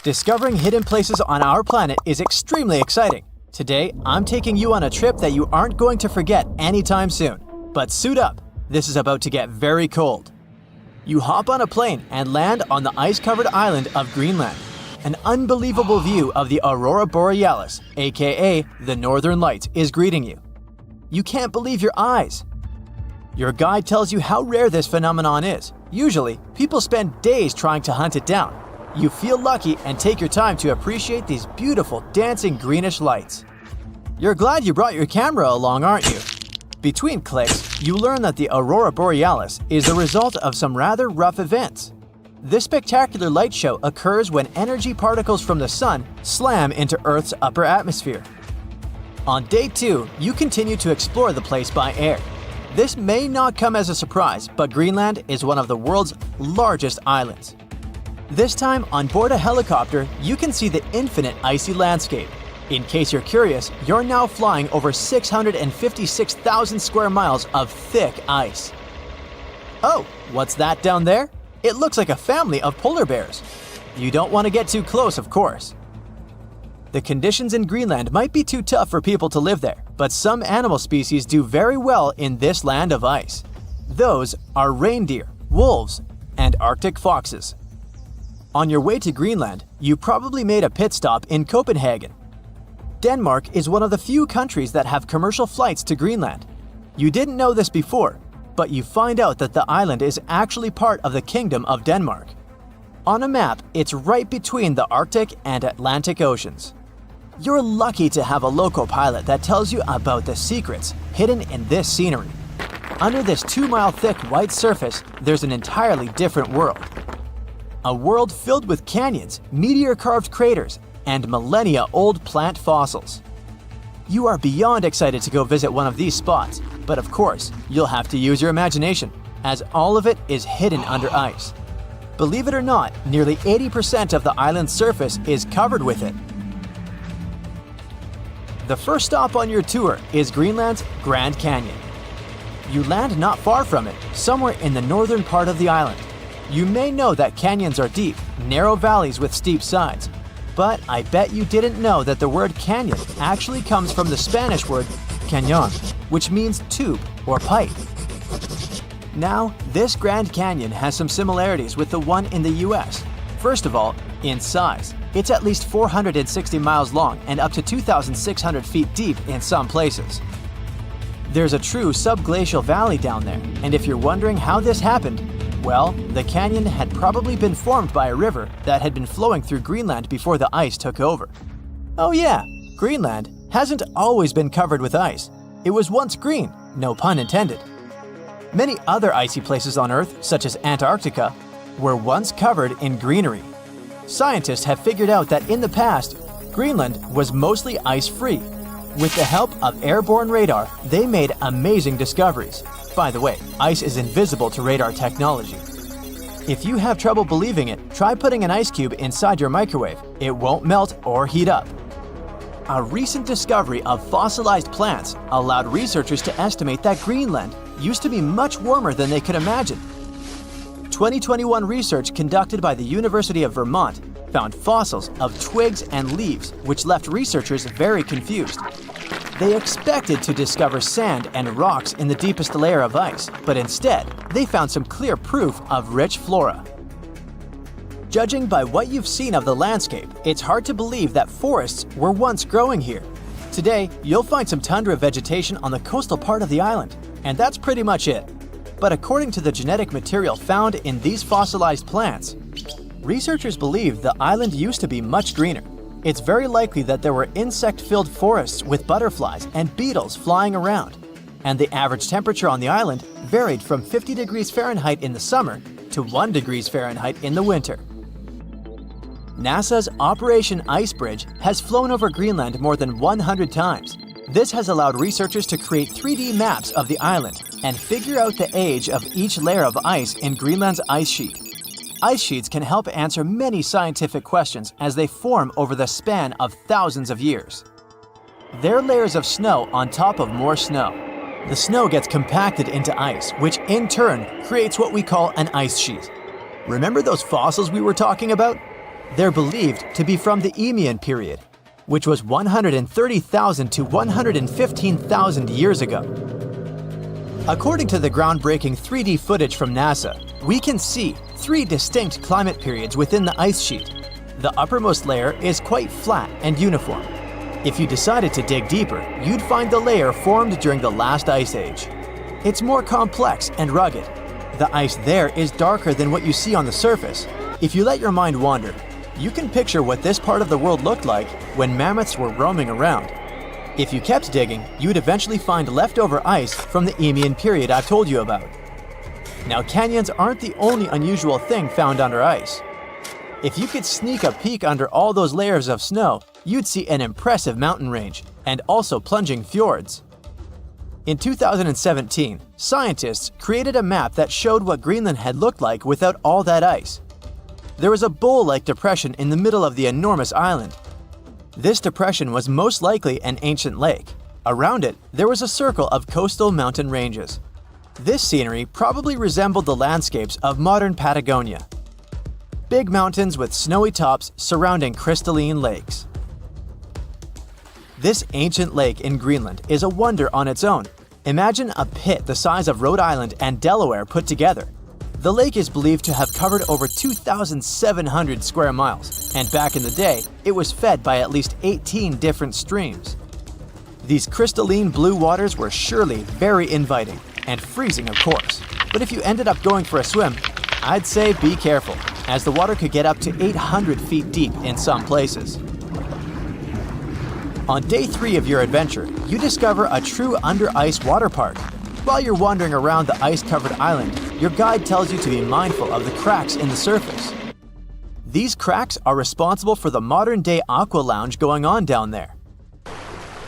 Discovering hidden places on our planet is extremely exciting. Today, I'm taking you on a trip that you aren't going to forget anytime soon. But suit up, this is about to get very cold. You hop on a plane and land on the ice-covered island of Greenland. An unbelievable view of the Aurora Borealis, aka the Northern Lights, is greeting you. You can't believe your eyes. Your guide tells you how rare this phenomenon is. Usually, people spend days trying to hunt it down. You feel lucky and take your time to appreciate these beautiful dancing greenish lights. You're glad you brought your camera along, aren't you? Between clicks, you learn that the Aurora Borealis is the result of some rather rough events. This spectacular light show occurs when energy particles from the sun slam into Earth's upper atmosphere. On day 2, you continue to explore the place by air. This may not come as a surprise, but Greenland is one of the world's largest islands. This time, on board a helicopter, you can see the infinite icy landscape. In case you're curious, you're now flying over 656,000 square miles of thick ice. Oh, what's that down there? It looks like a family of polar bears. You don't want to get too close, of course. The conditions in Greenland might be too tough for people to live there, but some animal species do very well in this land of ice. Those are reindeer, wolves, and Arctic foxes. On your way to Greenland, you probably made a pit stop in Copenhagen. Denmark is one of the few countries that have commercial flights to Greenland. You didn't know this before, but you find out that the island is actually part of the Kingdom of Denmark. On a map, it's right between the Arctic and Atlantic Oceans. You're lucky to have a local pilot that tells you about the secrets hidden in this scenery. Under this 2-mile thick white surface, there's an entirely different world. A world filled with canyons, meteor-carved craters, and millennia-old plant fossils. You are beyond excited to go visit one of these spots, but of course, you'll have to use your imagination, as all of it is hidden under ice. Believe it or not, nearly 80% of the island's surface is covered with it. The first stop on your tour is Greenland's Grand Canyon. You land not far from it, somewhere in the northern part of the island. You may know that canyons are deep, narrow valleys with steep sides, but I bet you didn't know that the word canyon actually comes from the Spanish word cañón, which means tube or pipe. Now, this Grand Canyon has some similarities with the one in the US. First of all, in size. It's at least 460 miles long and up to 2,600 feet deep in some places. There's a true subglacial valley down there, and if you're wondering how this happened, well, the canyon had probably been formed by a river that had been flowing through Greenland before the ice took over. Oh yeah, Greenland hasn't always been covered with ice. It was once green, no pun intended. Many other icy places on Earth, such as Antarctica, were once covered in greenery. Scientists have figured out that in the past, Greenland was mostly ice-free. With the help of airborne radar, they made amazing discoveries. By the way, ice is invisible to radar technology. If you have trouble believing it, try putting an ice cube inside your microwave. It won't melt or heat up. A recent discovery of fossilized plants allowed researchers to estimate that Greenland used to be much warmer than they could imagine. 2021 research conducted by the University of Vermont found fossils of twigs and leaves, which left researchers very confused. They expected to discover sand and rocks in the deepest layer of ice, but instead, they found some clear proof of rich flora. Judging by what you've seen of the landscape, it's hard to believe that forests were once growing here. Today, you'll find some tundra vegetation on the coastal part of the island, and that's pretty much it. But according to the genetic material found in these fossilized plants, researchers believe the island used to be much greener. It's very likely that there were insect-filled forests with butterflies and beetles flying around, and the average temperature on the island varied from 50 degrees Fahrenheit in the summer to 1 degrees Fahrenheit in the winter. NASA's Operation Ice Bridge has flown over Greenland more than 100 times. This has allowed researchers to create 3D maps of the island and figure out the age of each layer of ice in Greenland's ice sheet. Ice sheets can help answer many scientific questions as they form over the span of thousands of years. They're layers of snow on top of more snow. The snow gets compacted into ice, which in turn creates what we call an ice sheet. Remember those fossils we were talking about? They're believed to be from the Eemian period, which was 130,000 to 115,000 years ago. According to the groundbreaking 3D footage from NASA, we can see 3 distinct climate periods within the ice sheet. The uppermost layer is quite flat and uniform. If you decided to dig deeper, you'd find the layer formed during the last ice age. It's more complex and rugged. The ice there is darker than what you see on the surface. If you let your mind wander, you can picture what this part of the world looked like when mammoths were roaming around. If you kept digging, you'd eventually find leftover ice from the Eemian period I've told you about. Now, canyons aren't the only unusual thing found under ice. If you could sneak a peek under all those layers of snow, you'd see an impressive mountain range and also plunging fjords. In 2017, scientists created a map that showed what Greenland had looked like without all that ice. There was a bowl-like depression in the middle of the enormous island. This depression was most likely an ancient lake. Around it, there was a circle of coastal mountain ranges. This scenery probably resembled the landscapes of modern Patagonia. Big mountains with snowy tops surrounding crystalline lakes. This ancient lake in Greenland is a wonder on its own. Imagine a pit the size of Rhode Island and Delaware put together. The lake is believed to have covered over 2,700 square miles, and back in the day, it was fed by at least 18 different streams. These crystalline blue waters were surely very inviting, and freezing of course. But if you ended up going for a swim, I'd say be careful, as the water could get up to 800 feet deep in some places. On day 3 of your adventure, you discover a true under-ice water park. While you're wandering around the ice-covered island, your guide tells you to be mindful of the cracks in the surface. These cracks are responsible for the modern-day aqua lounge going on down there.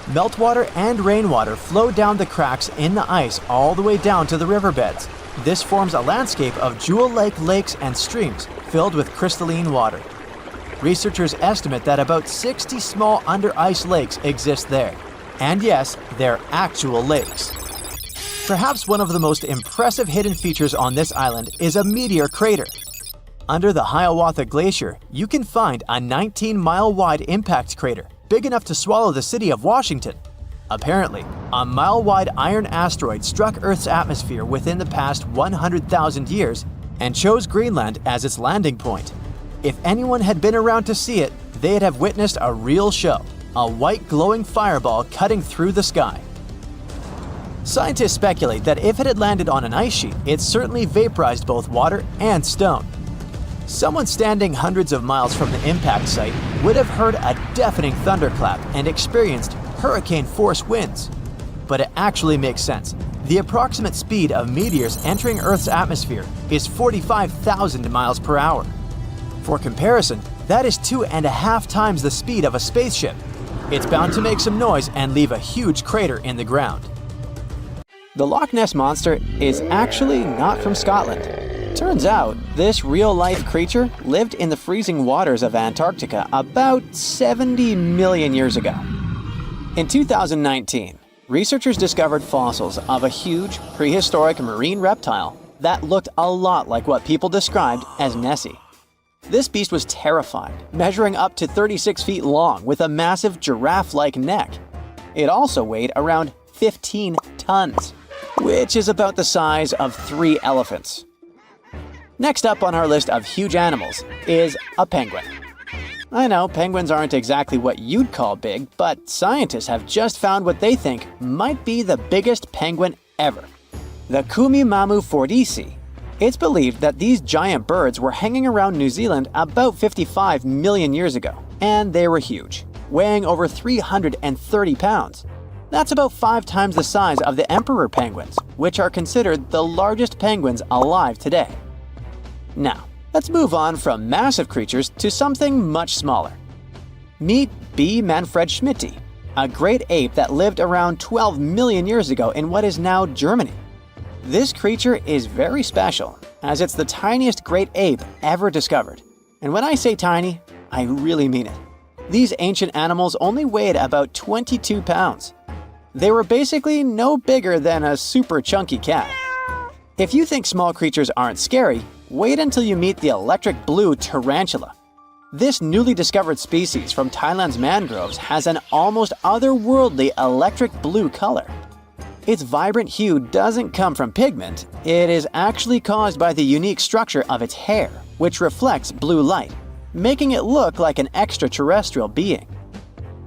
Meltwater and rainwater flow down the cracks in the ice all the way down to the riverbeds. This forms a landscape of jewel-like lakes and streams filled with crystalline water. Researchers estimate that about 60 small under-ice lakes exist there. And yes, they're actual lakes. Perhaps one of the most impressive hidden features on this island is a meteor crater. Under the Hiawatha Glacier, you can find a 19-mile-wide impact crater, big enough to swallow the city of Washington. Apparently, a mile-wide iron asteroid struck Earth's atmosphere within the past 100,000 years and chose Greenland as its landing point. If anyone had been around to see it, they'd have witnessed a real show, a white glowing fireball cutting through the sky. Scientists speculate that if it had landed on an ice sheet, it certainly vaporized both water and stone. Someone standing hundreds of miles from the impact site would have heard a deafening thunderclap and experienced hurricane-force winds. But it actually makes sense. The approximate speed of meteors entering Earth's atmosphere is 45,000 miles per hour. For comparison, that is 2.5 times the speed of a spaceship. It's bound to make some noise and leave a huge crater in the ground. The Loch Ness Monster is actually not from Scotland. Turns out, this real-life creature lived in the freezing waters of Antarctica about 70 million years ago. In 2019, researchers discovered fossils of a huge, prehistoric marine reptile that looked a lot like what people described as Nessie. This beast was terrifying, measuring up to 36 feet long with a massive giraffe-like neck. It also weighed around 15 tons, which is about the size of 3 elephants. Next up on our list of huge animals is a penguin. I know penguins aren't exactly what you'd call big, but scientists have just found what they think might be the biggest penguin ever, the Kumimamu fordyce. It's believed that these giant birds were hanging around New Zealand about 55 million years ago, and they were huge, weighing over 330 pounds. That's about 5 times the size of the emperor penguins, which are considered the largest penguins alive today. Now, let's move on from massive creatures to something much smaller. Meet B. Manfred Schmitti, a great ape that lived around 12 million years ago in what is now Germany. This creature is very special, as it's the tiniest great ape ever discovered. And when I say tiny, I really mean it. These ancient animals only weighed about 22 pounds. They were basically no bigger than a super chunky cat. If you think small creatures aren't scary, wait until you meet the electric blue tarantula. This newly discovered species from Thailand's mangroves has an almost otherworldly electric blue color. Its vibrant hue doesn't come from pigment, it is actually caused by the unique structure of its hair, which reflects blue light, making it look like an extraterrestrial being.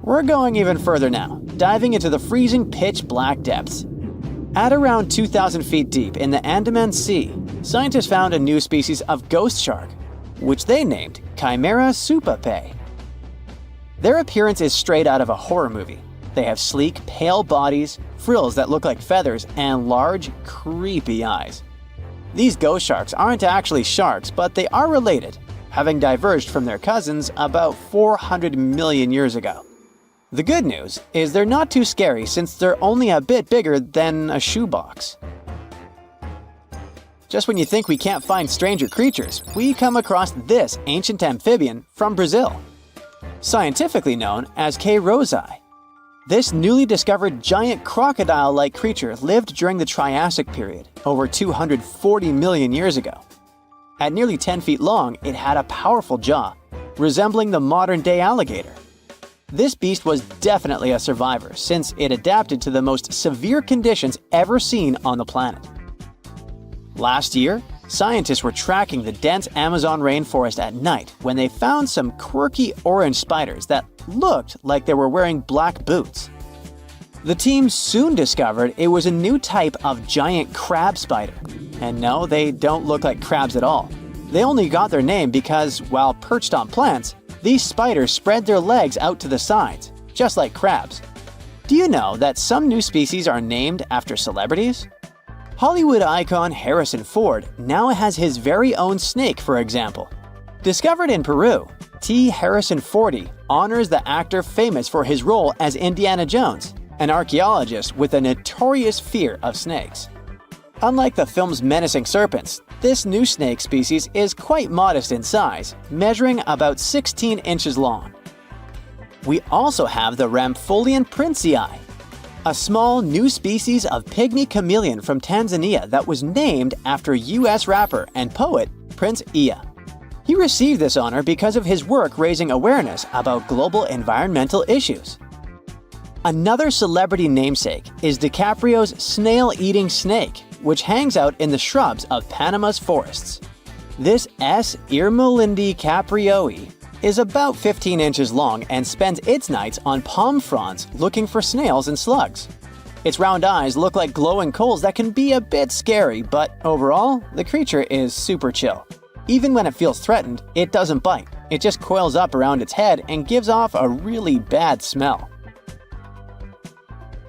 We're going even further now, diving into the freezing pitch-black depths. At around 2,000 feet deep in the Andaman Sea, scientists found a new species of ghost shark, which they named Chimera supape. Their appearance is straight out of a horror movie. They have sleek, pale bodies, frills that look like feathers, and large, creepy eyes. These ghost sharks aren't actually sharks, but they are related, having diverged from their cousins about 400 million years ago. The good news is they're not too scary since they're only a bit bigger than a shoebox. Just when you think we can't find stranger creatures, we come across this ancient amphibian from Brazil. Scientifically known as K. rosei. This newly discovered giant crocodile-like creature lived during the Triassic period, over 240 million years ago. At nearly 10 feet long, it had a powerful jaw, resembling the modern-day alligator. This beast was definitely a survivor since it adapted to the most severe conditions ever seen on the planet. Last year, scientists were tracking the dense Amazon rainforest at night when they found some quirky orange spiders that looked like they were wearing black boots. The team soon discovered it was a new type of giant crab spider. And no, they don't look like crabs at all. They only got their name because, while perched on plants, these spiders spread their legs out to the sides, just like crabs. Do you know that some new species are named after celebrities? Hollywood icon Harrison Ford now has his very own snake, for example. Discovered in Peru, T. Harrison Fordy honors the actor famous for his role as Indiana Jones, an archaeologist with a notorious fear of snakes. Unlike the film's menacing serpents, this new snake species is quite modest in size, measuring about 16 inches long. We also have the Rampholion princei, a small new species of pygmy chameleon from Tanzania that was named after US rapper and poet Prince Iya. He received this honor because of his work raising awareness about global environmental issues. Another celebrity namesake is DiCaprio's snail-eating snake, which hangs out in the shrubs of Panama's forests. This S. irmelindi caprioi is about 15 inches long and spends its nights on palm fronds looking for snails and slugs. Its round eyes look like glowing coals that can be a bit scary, but overall, the creature is super chill. Even when it feels threatened, it doesn't bite. It just coils up around its head and gives off a really bad smell.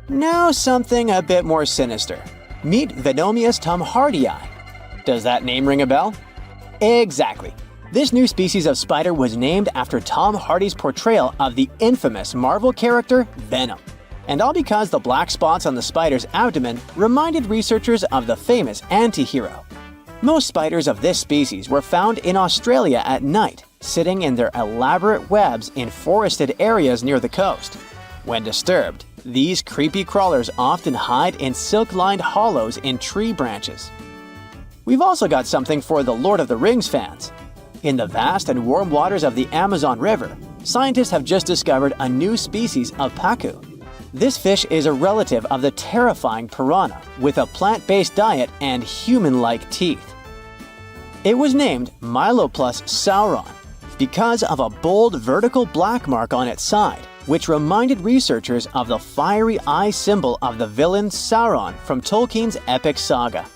Now something a bit more sinister. Meet Venomius tomhardii. Does that name ring a bell? Exactly. This new species of spider was named after Tom Hardy's portrayal of the infamous Marvel character Venom. And all because the black spots on the spider's abdomen reminded researchers of the famous anti-hero. Most spiders of this species were found in Australia at night, sitting in their elaborate webs in forested areas near the coast. When disturbed, these creepy crawlers often hide in silk-lined hollows in tree branches. We've also got something for the Lord of the Rings fans. In the vast and warm waters of the Amazon River, scientists have just discovered a new species of pacu. This fish is a relative of the terrifying piranha, with a plant-based diet and human-like teeth. It was named Myloplus sauron because of a bold vertical black mark on its side, which reminded researchers of the fiery eye symbol of the villain Sauron from Tolkien's epic saga.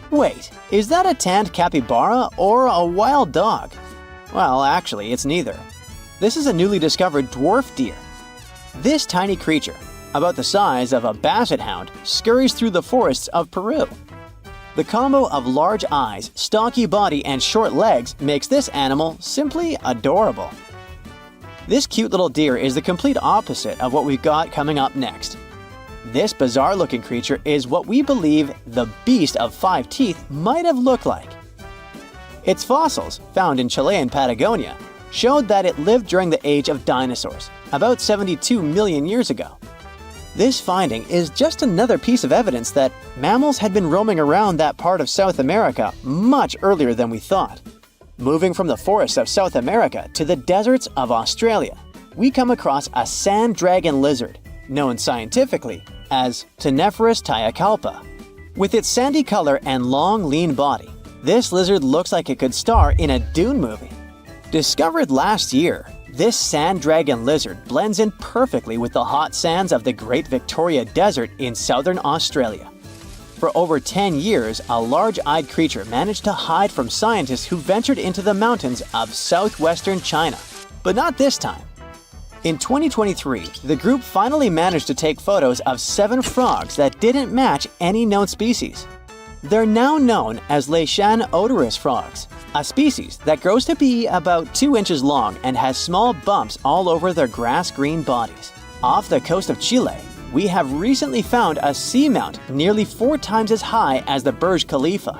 Wait, is that a tanned capybara or a wild dog? Well, actually, it's neither. This is a newly discovered dwarf deer. This tiny creature, about the size of a basset hound, scurries through the forests of Peru. The combo of large eyes, stocky body, and short legs makes this animal simply adorable. This cute little deer is the complete opposite of what we've got coming up next. This bizarre-looking creature is what we believe the beast of 5 teeth might have looked like. Its fossils, found in Chilean Patagonia, showed that it lived during the age of dinosaurs, about 72 million years ago. This finding is just another piece of evidence that mammals had been roaming around that part of South America much earlier than we thought. Moving from the forests of South America to the deserts of Australia, we come across a sand dragon lizard, known scientifically as Cteniferous tayacalpa. With its sandy color and long, lean body, this lizard looks like it could star in a Dune movie. Discovered last year, this sand dragon lizard blends in perfectly with the hot sands of the Great Victoria Desert in southern Australia. For over 10 years, a large-eyed creature managed to hide from scientists who ventured into the mountains of southwestern China. But not this time. In 2023, the group finally managed to take photos of 7 frogs that didn't match any known species. They're now known as Leishan odorous frogs, a species that grows to be about 2 inches long and has small bumps all over their grass-green bodies. Off the coast of Chile, we have recently found a seamount nearly 4 times as high as the Burj Khalifa.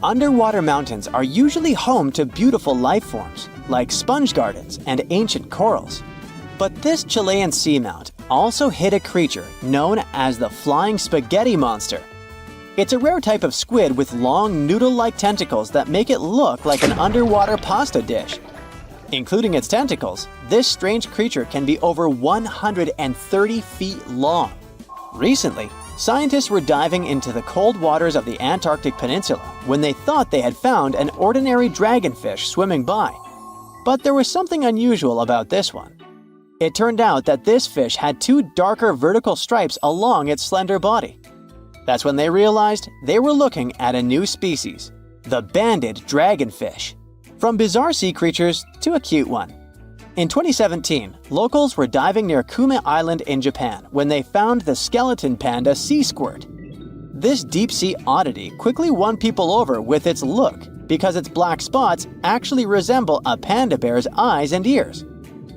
Underwater mountains are usually home to beautiful life forms, like sponge gardens and ancient corals. But this Chilean seamount also hid a creature known as the flying spaghetti monster. It's a rare type of squid with long noodle-like tentacles that make it look like an underwater pasta dish. Including its tentacles, this strange creature can be over 130 feet long. Recently, scientists were diving into the cold waters of the Antarctic Peninsula when they thought they had found an ordinary dragonfish swimming by. But there was something unusual about this one. It turned out that this fish had 2 darker vertical stripes along its slender body. That's when they realized they were looking at a new species, the banded dragonfish. From bizarre sea creatures to a cute one. In 2017, locals were diving near Kume Island in Japan when they found the skeleton panda sea squirt. This deep-sea oddity quickly won people over with its look because its black spots actually resemble a panda bear's eyes and ears.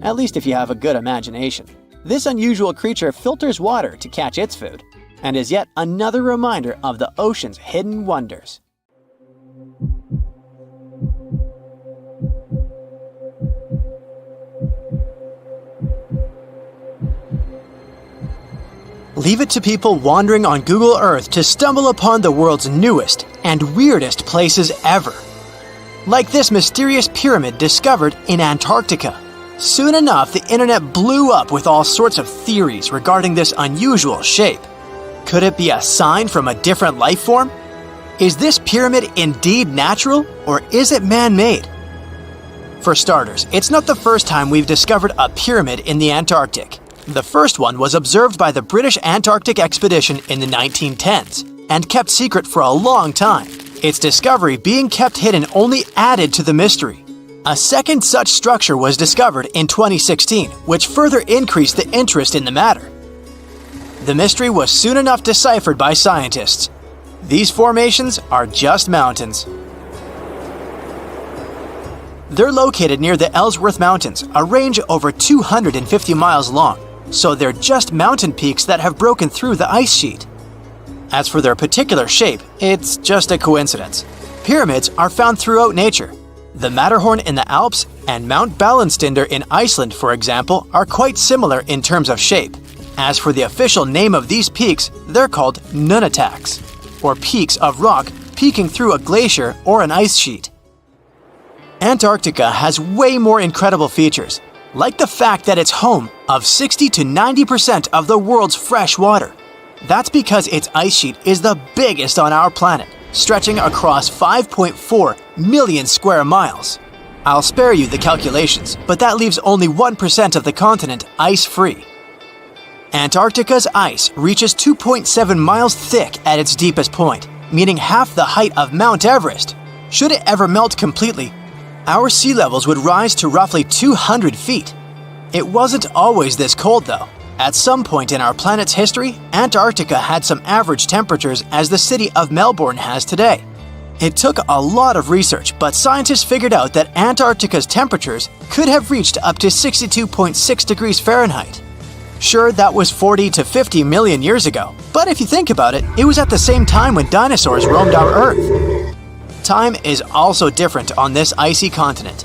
At least if you have a good imagination. This unusual creature filters water to catch its food, and is yet another reminder of the ocean's hidden wonders. Leave it to people wandering on Google Earth to stumble upon the world's newest and weirdest places ever. Like this mysterious pyramid discovered in Antarctica. Soon enough, the internet blew up with all sorts of theories regarding this unusual shape. Could it be a sign from a different life form? Is this pyramid indeed natural, or is it man-made? For starters, it's not the first time we've discovered a pyramid in the Antarctic. The first one was observed by the British Antarctic expedition in the 1910s, and kept secret for a long time. Its discovery being kept hidden only added to the mystery. A second such structure was discovered in 2016, which further increased the interest in the matter. The mystery was soon enough deciphered by scientists. These formations are just mountains. They're located near the Ellsworth Mountains, a range over 250 miles long, so they're just mountain peaks that have broken through the ice sheet. As for their particular shape, it's just a coincidence. Pyramids are found throughout nature. The Matterhorn in the Alps and Mount Ballenstinder in Iceland, for example, are quite similar in terms of shape. As for the official name of these peaks, they're called nunataks, or peaks of rock peeking through a glacier or an ice sheet. Antarctica has way more incredible features, like the fact that it's home of 60 to 90% of the world's fresh water. That's because its ice sheet is the biggest on our planet, stretching across 5.4 million square miles. I'll spare you the calculations, but that leaves only 1% of the continent ice-free. Antarctica's ice reaches 2.7 miles thick at its deepest point, meaning half the height of Mount Everest. Should it ever melt completely, our sea levels would rise to roughly 200 feet. It wasn't always this cold, though. At some point in our planet's history, Antarctica had some average temperatures as the city of Melbourne has today. It took a lot of research, but scientists figured out that Antarctica's temperatures could have reached up to 62.6 degrees Fahrenheit. Sure, that was 40 to 50 million years ago, but if you think about it, it was at the same time when dinosaurs roamed our Earth. Time is also different on this icy continent.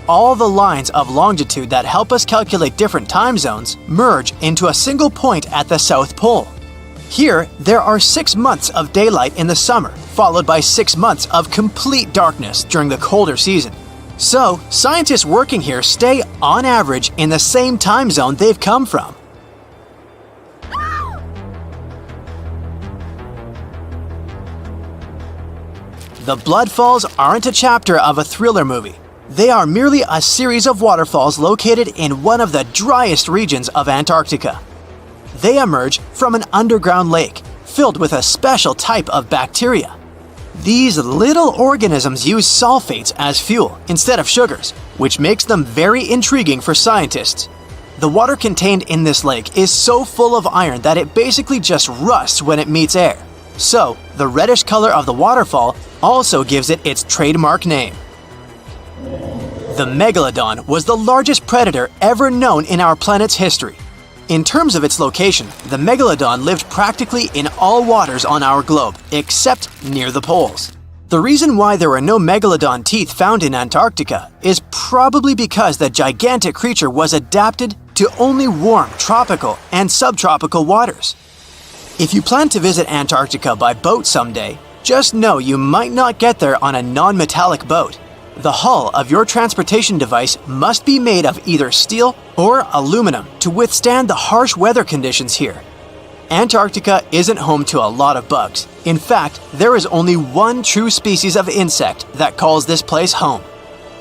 All the lines of longitude that help us calculate different time zones merge into a single point at the South Pole. Here, there are 6 months of daylight in the summer, followed by 6 months of complete darkness during the colder season. So, scientists working here stay, on average, in the same time zone they've come from. The Blood Falls aren't a chapter of a thriller movie. They are merely a series of waterfalls located in one of the driest regions of Antarctica. They emerge from an underground lake filled with a special type of bacteria. These little organisms use sulfates as fuel instead of sugars, which makes them very intriguing for scientists. The water contained in this lake is so full of iron that it basically just rusts when it meets air. So, the reddish color of the waterfall also gives it its trademark name. The megalodon was the largest predator ever known in our planet's history. In terms of its location, the megalodon lived practically in all waters on our globe, except near the poles. The reason why there are no megalodon teeth found in Antarctica is probably because the gigantic creature was adapted to only warm tropical and subtropical waters. If you plan to visit Antarctica by boat someday, just know you might not get there on a non-metallic boat. The hull of your transportation device must be made of either steel or aluminum to withstand the harsh weather conditions here. Antarctica isn't home to a lot of bugs. In fact, there is only one true species of insect that calls this place home.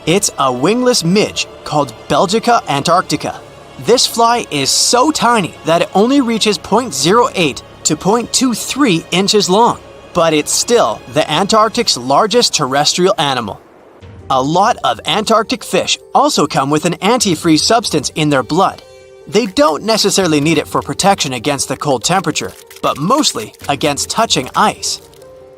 It's a wingless midge called Belgica antarctica. This fly is so tiny that it only reaches 0.08 to 0.23 inches long, but it's still the Antarctic's largest terrestrial animal. A lot of Antarctic fish also come with an antifreeze substance in their blood. They don't necessarily need it for protection against the cold temperature, but mostly against touching ice.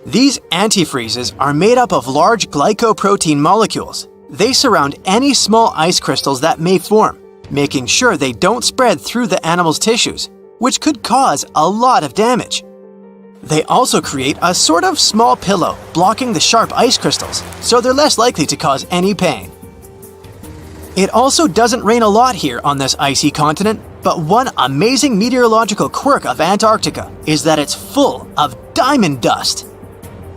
These antifreezes are made up of large glycoprotein molecules. They surround any small ice crystals that may form, making sure they don't spread through the animal's tissues, which could cause a lot of damage. They also create a sort of small pillow blocking the sharp ice crystals, so they're less likely to cause any pain. It also doesn't rain a lot here on this icy continent, but one amazing meteorological quirk of Antarctica is that it's full of diamond dust.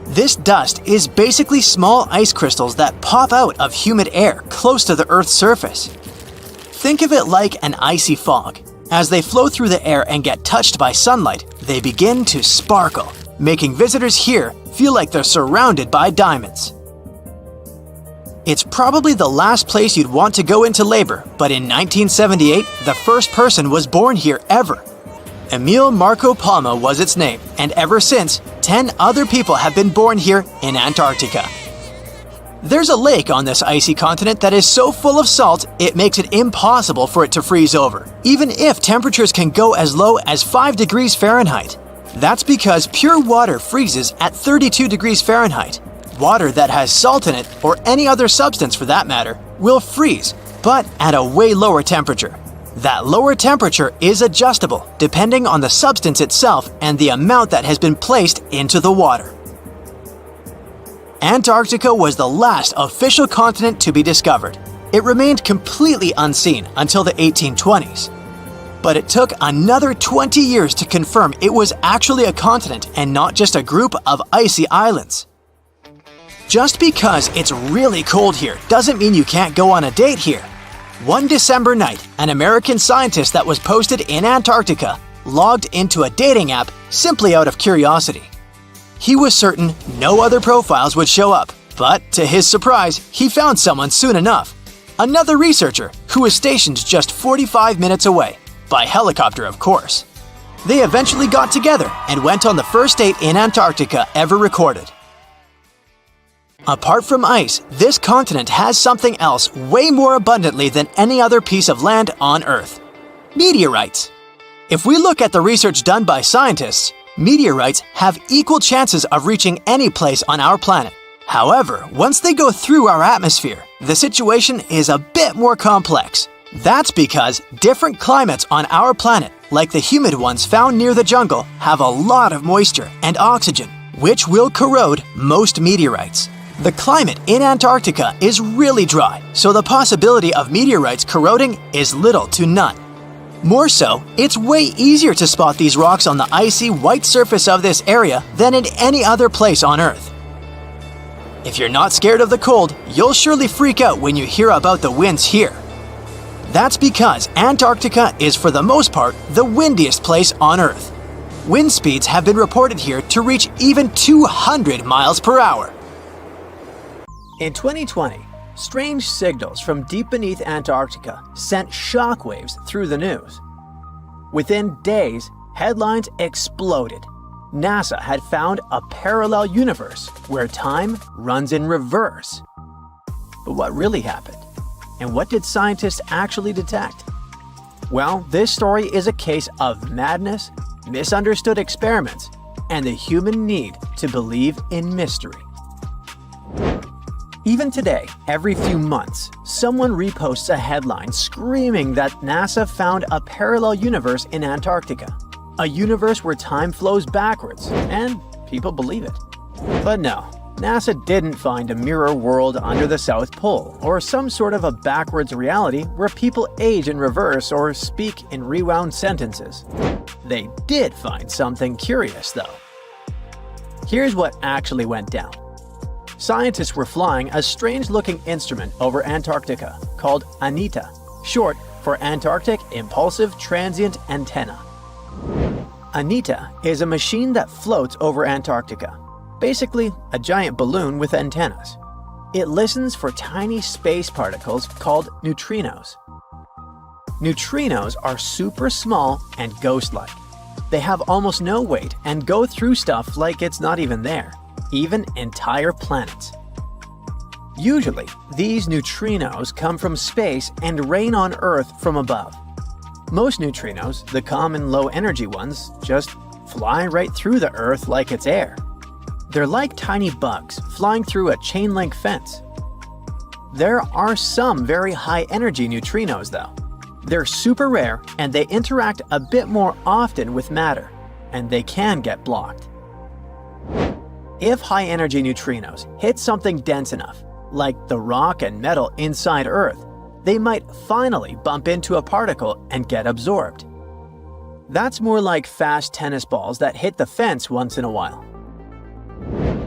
This dust is basically small ice crystals that pop out of humid air close to the Earth's surface. Think of it like an icy fog. As they flow through the air and get touched by sunlight, they begin to sparkle, making visitors here feel like they're surrounded by diamonds. It's probably the last place you'd want to go into labor, but in 1978, the first person was born here ever. Emil Marco Palma was its name, and ever since, 10 other people have been born here in Antarctica. There's a lake on this icy continent that is so full of salt, it makes it impossible for it to freeze over, even if temperatures can go as low as 5 degrees Fahrenheit. That's because pure water freezes at 32 degrees Fahrenheit. Water that has salt in it, or any other substance for that matter, will freeze, but at a way lower temperature. That lower temperature is adjustable depending on the substance itself and the amount that has been placed into the water. Antarctica was the last official continent to be discovered. It remained completely unseen until the 1820s. But it took another 20 years to confirm it was actually a continent and not just a group of icy islands. Just because it's really cold here doesn't mean you can't go on a date here. One December night, an American scientist that was posted in Antarctica logged into a dating app simply out of curiosity. He was certain no other profiles would show up, but to his surprise, he found someone soon enough. Another researcher who was stationed just 45 minutes away, by helicopter of course. They eventually got together and went on the first date in Antarctica ever recorded. Apart from ice, this continent has something else way more abundantly than any other piece of land on Earth: meteorites. If we look at the research done by scientists, meteorites have equal chances of reaching any place on our planet. However, once they go through our atmosphere, the situation is a bit more complex. That's because different climates on our planet, like the humid ones found near the jungle, have a lot of moisture and oxygen, which will corrode most meteorites. The climate in Antarctica is really dry, so the possibility of meteorites corroding is little to none. More so, it's way easier to spot these rocks on the icy white surface of this area than in any other place on Earth. If you're not scared of the cold, you'll surely freak out when you hear about the winds here. That's because Antarctica is for the most part the windiest place on Earth. Wind speeds have been reported here to reach even 200 miles per hour. In 2020, strange signals from deep beneath Antarctica sent shockwaves through the news. Within days, headlines exploded. NASA had found a parallel universe where time runs in reverse. But what really happened? And what did scientists actually detect? Well, this story is a case of madness, misunderstood experiments, and the human need to believe in mystery. Even today, every few months, someone reposts a headline screaming that NASA found a parallel universe in Antarctica. A universe where time flows backwards, and people believe it. But no, NASA didn't find a mirror world under the South Pole, or some sort of a backwards reality where people age in reverse or speak in rewound sentences. They did find something curious, though. Here's what actually went down. Scientists were flying a strange-looking instrument over Antarctica called ANITA, short for Antarctic Impulsive Transient Antenna. ANITA is a machine that floats over Antarctica, basically a giant balloon with antennas. It listens for tiny space particles called neutrinos. Neutrinos are super small and ghost-like. They have almost no weight and go through stuff like it's not even there, even entire planets. Usually, these neutrinos come from space and rain on Earth from above. Most neutrinos, the common low-energy ones, just fly right through the Earth like it's air. They're like tiny bugs flying through a chain-link fence. There are some very high-energy neutrinos, though. They're super rare and they interact a bit more often with matter, and they can get blocked. If high-energy neutrinos hit something dense enough, like the rock and metal inside Earth, they might finally bump into a particle and get absorbed. That's more like fast tennis balls that hit the fence once in a while.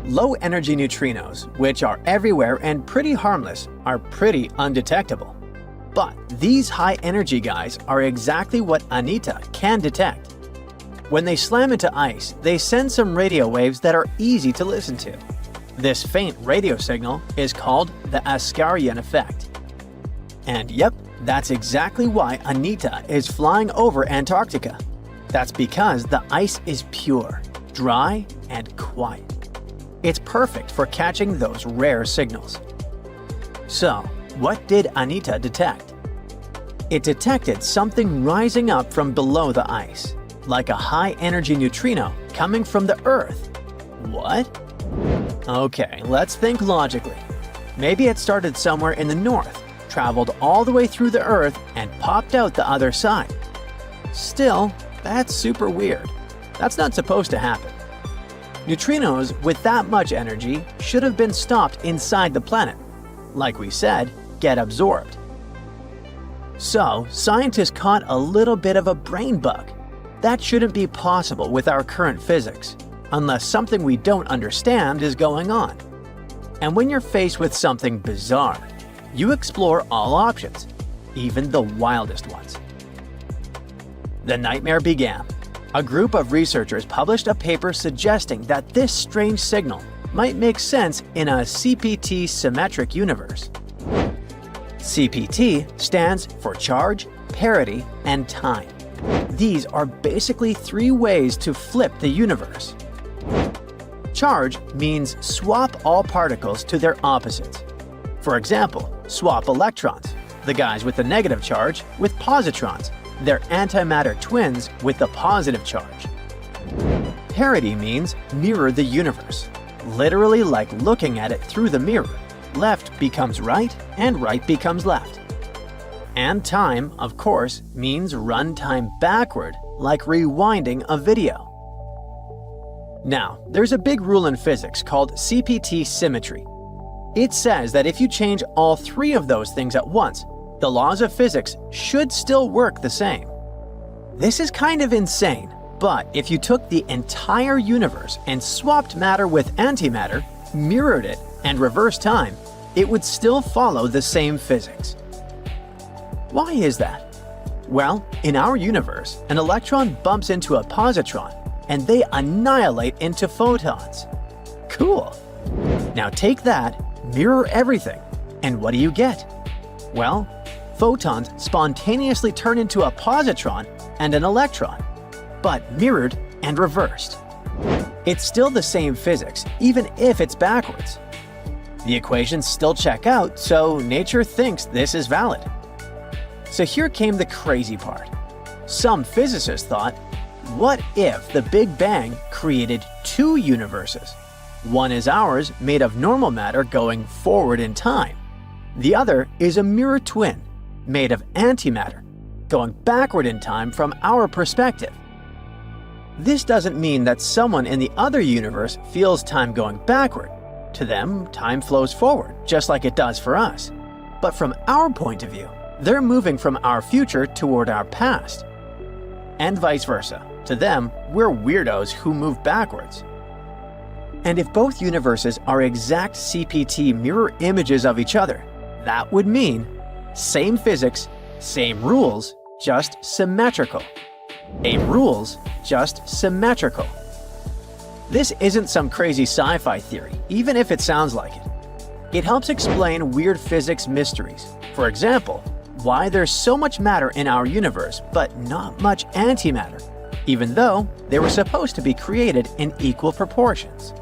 Low-energy neutrinos, which are everywhere and pretty harmless, are pretty undetectable. But these high-energy guys are exactly what ANITA can detect. When they slam into ice, they send some radio waves that are easy to listen to. This faint radio signal is called the Askaryan effect. And yep, that's exactly why ANITA is flying over Antarctica. That's because the ice is pure, dry, and quiet. It's perfect for catching those rare signals. So, what did ANITA detect? It detected something rising up from below the ice, like a high-energy neutrino coming from the Earth. What? Okay, let's think logically. Maybe it started somewhere in the north, traveled all the way through the Earth, and popped out the other side. Still, that's super weird. That's not supposed to happen. Neutrinos with that much energy should have been stopped inside the planet. Like we said, get absorbed. So, scientists caught a little bit of a brain bug. That shouldn't be possible with our current physics, unless something we don't understand is going on. And when you're faced with something bizarre, you explore all options, even the wildest ones. The nightmare began. A group of researchers published a paper suggesting that this strange signal might make sense in a CPT symmetric universe. CPT stands for charge, parity, and time. These are basically three ways to flip the universe. Charge means swap all particles to their opposites. For example, swap electrons, the guys with the negative charge, with positrons, their antimatter twins with the positive charge. Parity means mirror the universe, literally like looking at it through the mirror. Left becomes right and right becomes left. And time, of course, means run time backward, like rewinding a video. Now, there's a big rule in physics called CPT symmetry. It says that if you change all three of those things at once, the laws of physics should still work the same. This is kind of insane, but if you took the entire universe and swapped matter with antimatter, mirrored it, and reverse time, it would still follow the same physics. Why is that? Well, in our universe, an electron bumps into a positron, and they annihilate into photons. Cool! Now take that, mirror everything, and what do you get? Well, photons spontaneously turn into a positron and an electron, but mirrored and reversed. It's still the same physics, even if it's backwards. The equations still check out, so nature thinks this is valid. So here came the crazy part. Some physicists thought, what if the Big Bang created two universes? One is ours, made of normal matter going forward in time. The other is a mirror twin, made of antimatter, going backward in time from our perspective. This doesn't mean that someone in the other universe feels time going backward. To them, time flows forward, just like it does for us. But from our point of view, they're moving from our future toward our past. And vice versa. To them, we're weirdos who move backwards. And if both universes are exact CPT mirror images of each other, that would mean same physics, same rules, just symmetrical. Same rules, just symmetrical. This isn't some crazy sci-fi theory, even if it sounds like it. It helps explain weird physics mysteries. For example, why there's so much matter in our universe, but not much antimatter, even though they were supposed to be created in equal proportions.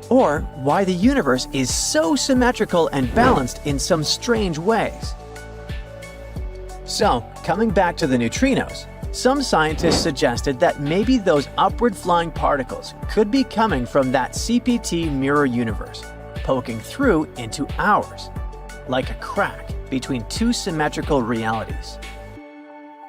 Or why the universe is so symmetrical and balanced in some strange ways. So, coming back to the neutrinos, some scientists suggested that maybe those upward-flying particles could be coming from that CPT mirror universe, poking through into ours, like a crack between two symmetrical realities.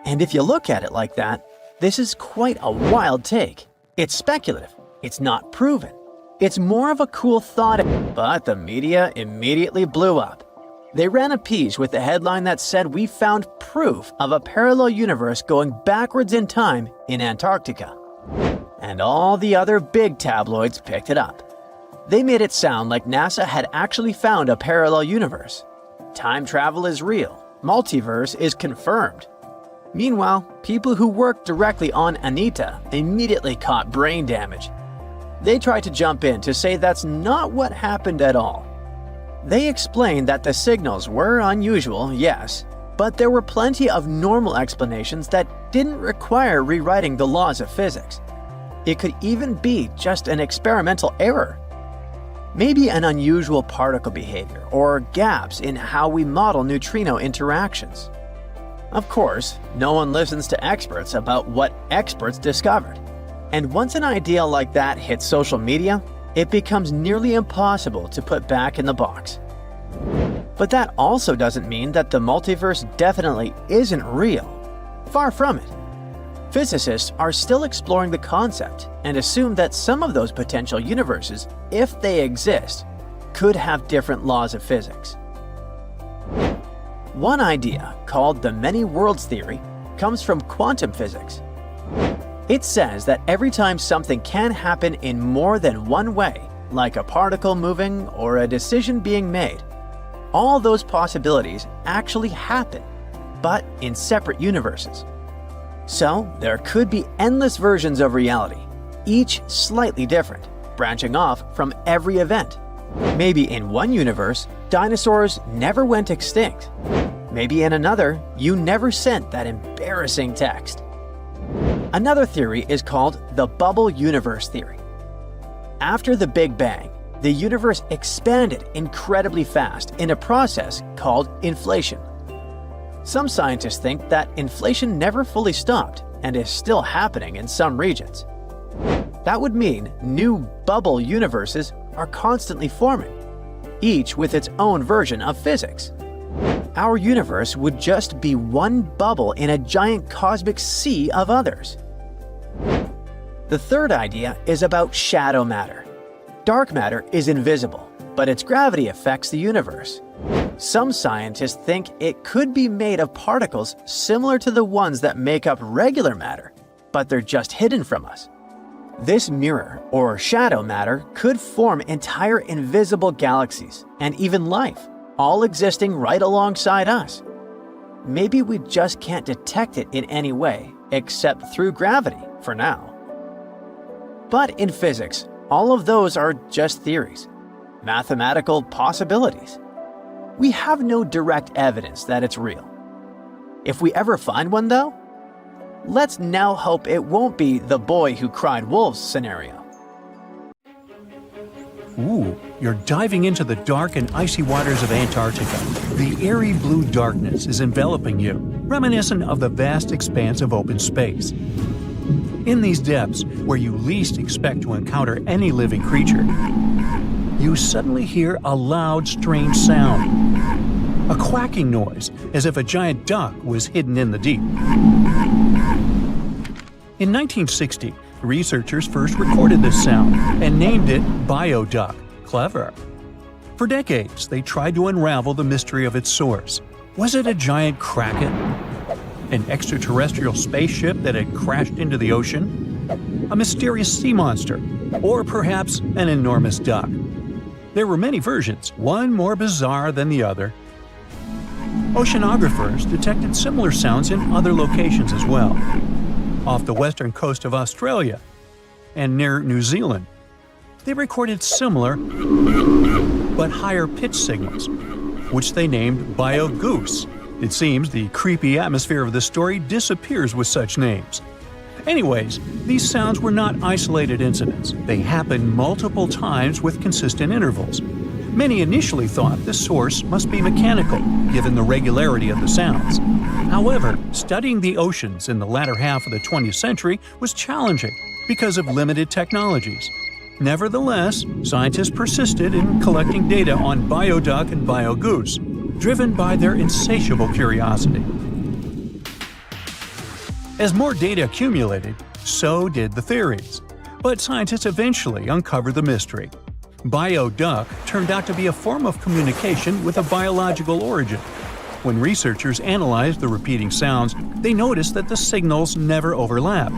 And if you look at it like that, this is quite a wild take. It's speculative. It's not proven. It's more of a cool thought, but the media immediately blew up. They ran a piece with a headline that said we found proof of a parallel universe going backwards in time in Antarctica. And all the other big tabloids picked it up. They made it sound like NASA had actually found a parallel universe. Time travel is real. Multiverse is confirmed. Meanwhile, people who worked directly on Anita immediately caught brain damage. They tried to jump in to say that's not what happened at all. They explained that the signals were unusual, yes, but there were plenty of normal explanations that didn't require rewriting the laws of physics. It could even be just an experimental error. Maybe an unusual particle behavior or gaps in how we model neutrino interactions. Of course, no one listens to experts about what experts discovered. And once an idea like that hits social media, it becomes nearly impossible to put back in the box. But that also doesn't mean that the multiverse definitely isn't real. Far from it. Physicists are still exploring the concept and assume that some of those potential universes, if they exist, could have different laws of physics. One idea, called the many worlds theory, comes from quantum physics. It says that every time something can happen in more than one way, like a particle moving or a decision being made, all those possibilities actually happen, but in separate universes. So there could be endless versions of reality, each slightly different, branching off from every event. Maybe in one universe, dinosaurs never went extinct. Maybe in another, you never sent that embarrassing text. Another theory is called the bubble universe theory. After the Big Bang, the universe expanded incredibly fast in a process called inflation. Some scientists think that inflation never fully stopped and is still happening in some regions. That would mean new bubble universes are constantly forming, each with its own version of physics. Our universe would just be one bubble in a giant cosmic sea of others. The third idea is about shadow matter. Dark matter is invisible, but its gravity affects the universe. Some scientists think it could be made of particles similar to the ones that make up regular matter, but they're just hidden from us. This mirror, or shadow matter, could form entire invisible galaxies, and even life, all existing right alongside us. Maybe we just can't detect it in any way, except through gravity, for now. But in physics, all of those are just theories, mathematical possibilities. We have no direct evidence that it's real. If we ever find one, though, let's now hope it won't be the boy who cried wolves scenario. Ooh, you're diving into the dark and icy waters of Antarctica. The airy blue darkness is enveloping you, reminiscent of the vast expanse of open space. In these depths, where you least expect to encounter any living creature, you suddenly hear a loud, strange sound. A quacking noise, as if a giant duck was hidden in the deep. In 1960, researchers first recorded this sound and named it bioduck. Clever. For decades, they tried to unravel the mystery of its source. Was it a giant kraken? An extraterrestrial spaceship that had crashed into the ocean? A mysterious sea monster? Or perhaps an enormous duck? There were many versions, one more bizarre than the other. Oceanographers detected similar sounds in other locations as well. Off the western coast of Australia and near New Zealand, they recorded similar but higher-pitched signals, which they named bio-goose. It seems the creepy atmosphere of the story disappears with such names. Anyways, these sounds were not isolated incidents. They happened multiple times with consistent intervals. Many initially thought the source must be mechanical, given the regularity of the sounds. However, studying the oceans in the latter half of the 20th century was challenging because of limited technologies. Nevertheless, scientists persisted in collecting data on bioduck and biogoose, driven by their insatiable curiosity. As more data accumulated, so did the theories. But scientists eventually uncovered the mystery. Bioduck turned out to be a form of communication with a biological origin. When researchers analyzed the repeating sounds, they noticed that the signals never overlapped.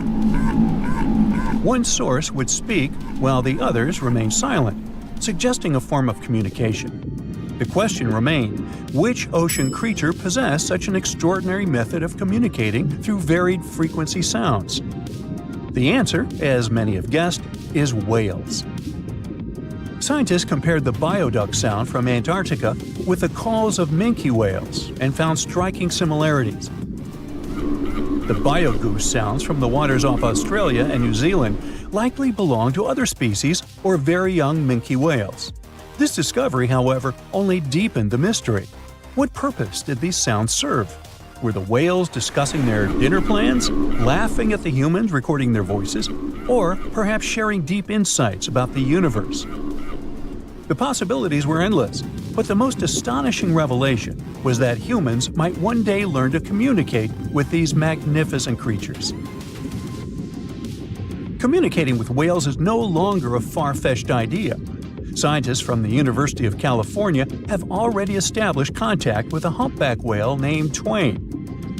One source would speak while the others remained silent, suggesting a form of communication. The question remained, which ocean creature possessed such an extraordinary method of communicating through varied frequency sounds? The answer, as many have guessed, is whales. Scientists compared the bioduck sound from Antarctica with the calls of minke whales and found striking similarities. The biogoose sounds from the waters off Australia and New Zealand likely belong to other species or very young minke whales. This discovery, however, only deepened the mystery. What purpose did these sounds serve? Were the whales discussing their dinner plans, laughing at the humans recording their voices, or perhaps sharing deep insights about the universe? The possibilities were endless, but the most astonishing revelation was that humans might one day learn to communicate with these magnificent creatures. Communicating with whales is no longer a far-fetched idea. Scientists from the University of California have already established contact with a humpback whale named Twain.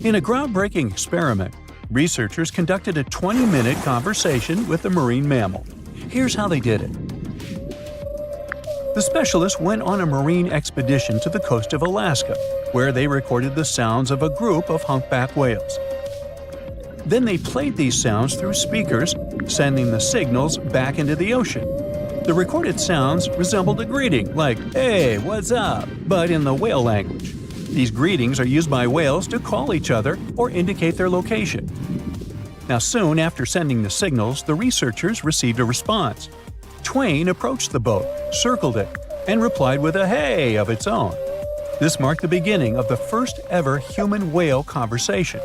In a groundbreaking experiment, researchers conducted a 20-minute conversation with the marine mammal. Here's how they did it. The specialists went on a marine expedition to the coast of Alaska, where they recorded the sounds of a group of humpback whales. Then they played these sounds through speakers, sending the signals back into the ocean. The recorded sounds resembled a greeting, like, "Hey, what's up?" but in the whale language. These greetings are used by whales to call each other or indicate their location. Now, soon after sending the signals, the researchers received a response. Twain approached the boat, circled it, and replied with a "hey" of its own. This marked the beginning of the first ever human-whale conversation.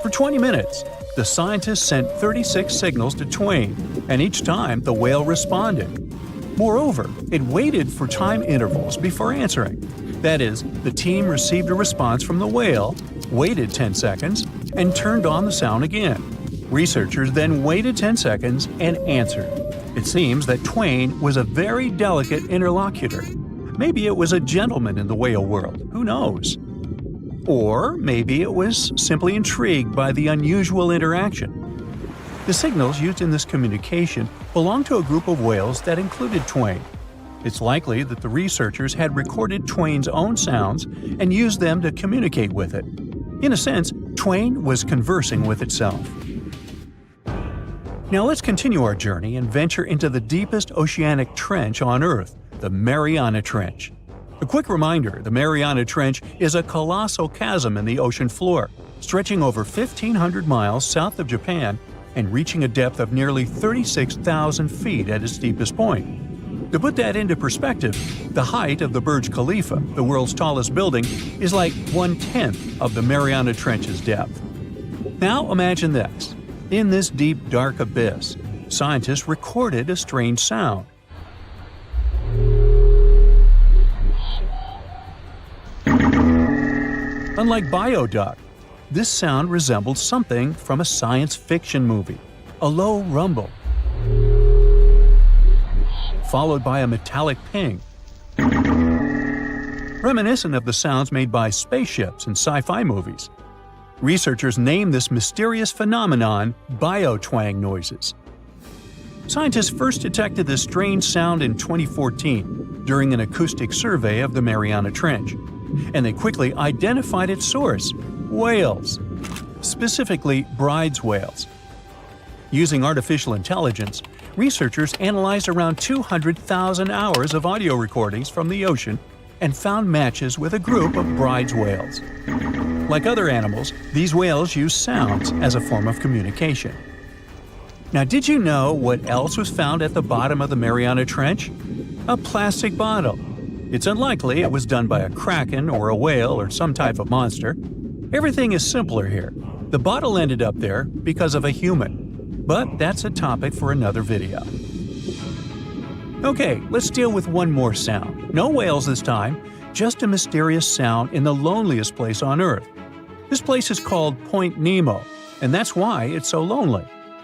For 20 minutes, the scientists sent 36 signals to Twain, and each time the whale responded. Moreover, it waited for time intervals before answering. That is, the team received a response from the whale, waited 10 seconds, and turned on the sound again. Researchers then waited 10 seconds and answered. It seems that Twain was a very delicate interlocutor. Maybe it was a gentleman in the whale world, who knows? Or maybe it was simply intrigued by the unusual interaction. The signals used in this communication belonged to a group of whales that included Twain. It's likely that the researchers had recorded Twain's own sounds and used them to communicate with it. In a sense, Twain was conversing with itself. Now let's continue our journey and venture into the deepest oceanic trench on Earth, the Mariana Trench. A quick reminder, the Mariana Trench is a colossal chasm in the ocean floor, stretching over 1,500 miles south of Japan and reaching a depth of nearly 36,000 feet at its deepest point. To put that into perspective, the height of the Burj Khalifa, the world's tallest building, is like 1/10 of the Mariana Trench's depth. Now imagine this. In this deep, dark abyss, scientists recorded a strange sound. Unlike bioduct, this sound resembled something from a science fiction movie, a low rumble, followed by a metallic ping, reminiscent of the sounds made by spaceships in sci-fi movies. Researchers named this mysterious phenomenon biotwang noises. Scientists first detected this strange sound in 2014 during an acoustic survey of the Mariana Trench, and they quickly identified its source: whales, specifically Bride's whales. Using artificial intelligence, researchers analyzed around 200,000 hours of audio recordings from the ocean and found matches with a group of Bride's whales. Like other animals, these whales use sounds as a form of communication. Now, did you know what else was found at the bottom of the Mariana Trench? A plastic bottle. It's unlikely it was done by a kraken or a whale or some type of monster. Everything is simpler here. The bottle ended up there because of a human. But that's a topic for another video. Okay, let's deal with one more sound. No whales this time, just a mysterious sound in the loneliest place on Earth. This place is called Point Nemo, and that's why it's so lonely.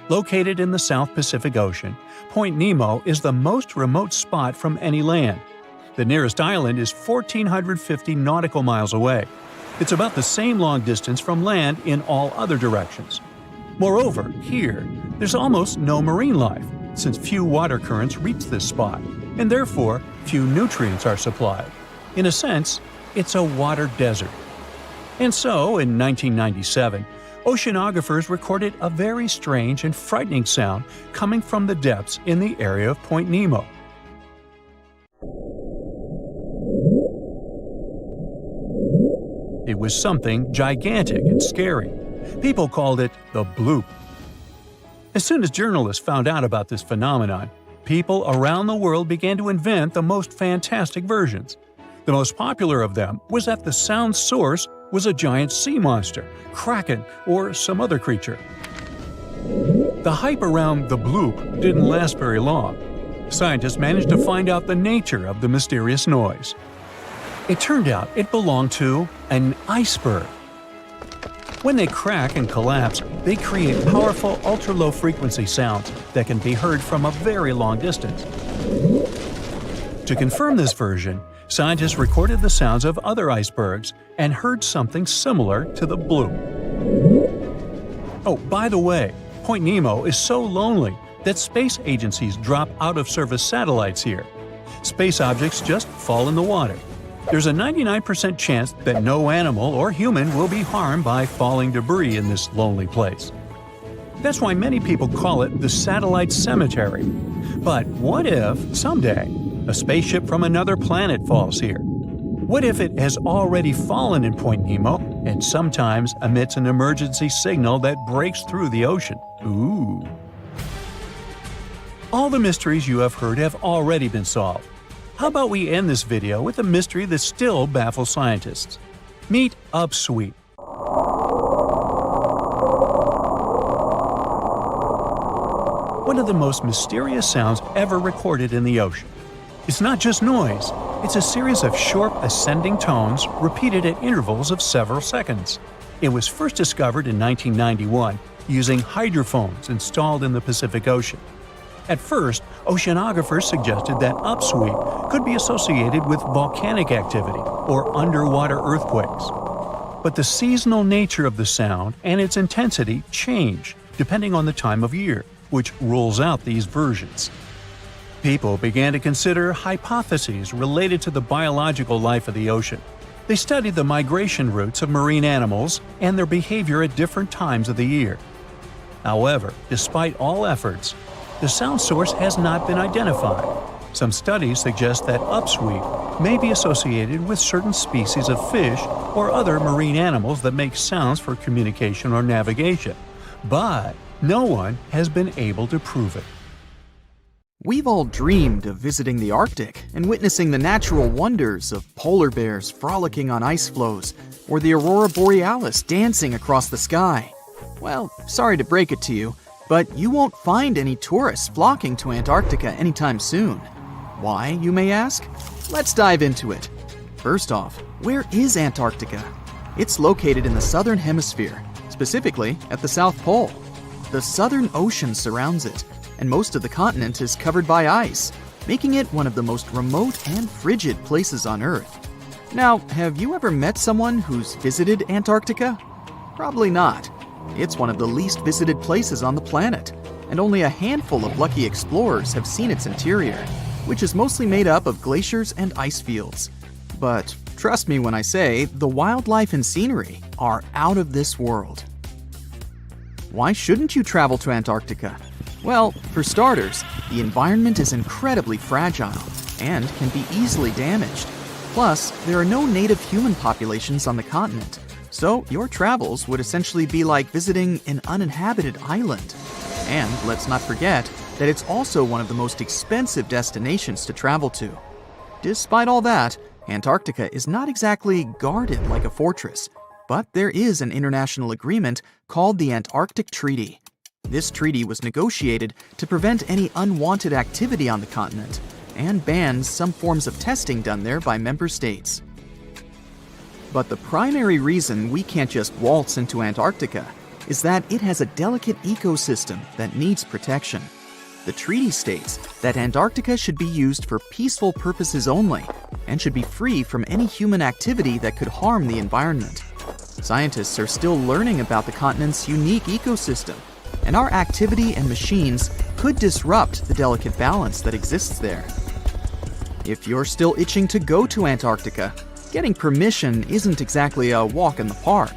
Located in the South Pacific Ocean, Point Nemo is the most remote spot from any land. The nearest island is 1,450 nautical miles away. It's about the same long distance from land in all other directions. Moreover, here, there's almost no marine life, since few water currents reach this spot, and therefore few nutrients are supplied. In a sense, it's a water desert. And so, in 1997, oceanographers recorded a very strange and frightening sound coming from the depths in the area of Point Nemo. It was something gigantic and scary. People called it the bloop. As soon as journalists found out about this phenomenon, people around the world began to invent the most fantastic versions. The most popular of them was that the sound source was a giant sea monster, kraken, or some other creature. The hype around the bloop didn't last very long. Scientists managed to find out the nature of the mysterious noise. It turned out it belonged to an iceberg. When they crack and collapse, they create powerful ultra-low frequency sounds that can be heard from a very long distance. To confirm this version, scientists recorded the sounds of other icebergs and heard something similar to the bloop. Oh, by the way, Point Nemo is so lonely that space agencies drop out-of-service satellites here. Space objects just fall in the water. There's a 99% chance that no animal or human will be harmed by falling debris in this lonely place. That's why many people call it the satellite cemetery. But what if, someday, a spaceship from another planet falls here? What if it has already fallen in Point Nemo and sometimes emits an emergency signal that breaks through the ocean? Ooh. All the mysteries you have heard have already been solved. How about we end this video with a mystery that still baffles scientists? Meet upsweep. One of the most mysterious sounds ever recorded in the ocean. It's not just noise, it's a series of short ascending tones repeated at intervals of several seconds. It was first discovered in 1991 using hydrophones installed in the Pacific Ocean. At first, oceanographers suggested that upsweep could be associated with volcanic activity or underwater earthquakes. But the seasonal nature of the sound and its intensity changed, depending on the time of year, which rules out these versions. People began to consider hypotheses related to the biological life of the ocean. They studied the migration routes of marine animals and their behavior at different times of the year. However, despite all efforts, the sound source has not been identified. Some studies suggest that upsweep may be associated with certain species of fish or other marine animals that make sounds for communication or navigation, but no one has been able to prove it. We've all dreamed of visiting the Arctic and witnessing the natural wonders of polar bears frolicking on ice floes or the aurora borealis dancing across the sky. Well, sorry to break it to you, but you won't find any tourists flocking to Antarctica anytime soon. Why, you may ask? Let's dive into it. First off, where is Antarctica? It's located in the southern hemisphere, specifically at the South Pole. The Southern Ocean surrounds it, and most of the continent is covered by ice, making it one of the most remote and frigid places on Earth. Now, have you ever met someone who's visited Antarctica? Probably not. It's one of the least visited places on the planet, and only a handful of lucky explorers have seen its interior, which is mostly made up of glaciers and ice fields. But trust me when I say the wildlife and scenery are out of this world. Why shouldn't you travel to Antarctica? Well, for starters, the environment is incredibly fragile and can be easily damaged. Plus, there are no native human populations on the continent, so your travels would essentially be like visiting an uninhabited island. And let's not forget that it's also one of the most expensive destinations to travel to. Despite all that, Antarctica is not exactly guarded like a fortress, but there is an international agreement called the Antarctic Treaty. This treaty was negotiated to prevent any unwanted activity on the continent and bans some forms of testing done there by member states. But the primary reason we can't just waltz into Antarctica is that it has a delicate ecosystem that needs protection. The treaty states that Antarctica should be used for peaceful purposes only and should be free from any human activity that could harm the environment. Scientists are still learning about the continent's unique ecosystem, and our activity and machines could disrupt the delicate balance that exists there. If you're still itching to go to Antarctica, getting permission isn't exactly a walk in the park.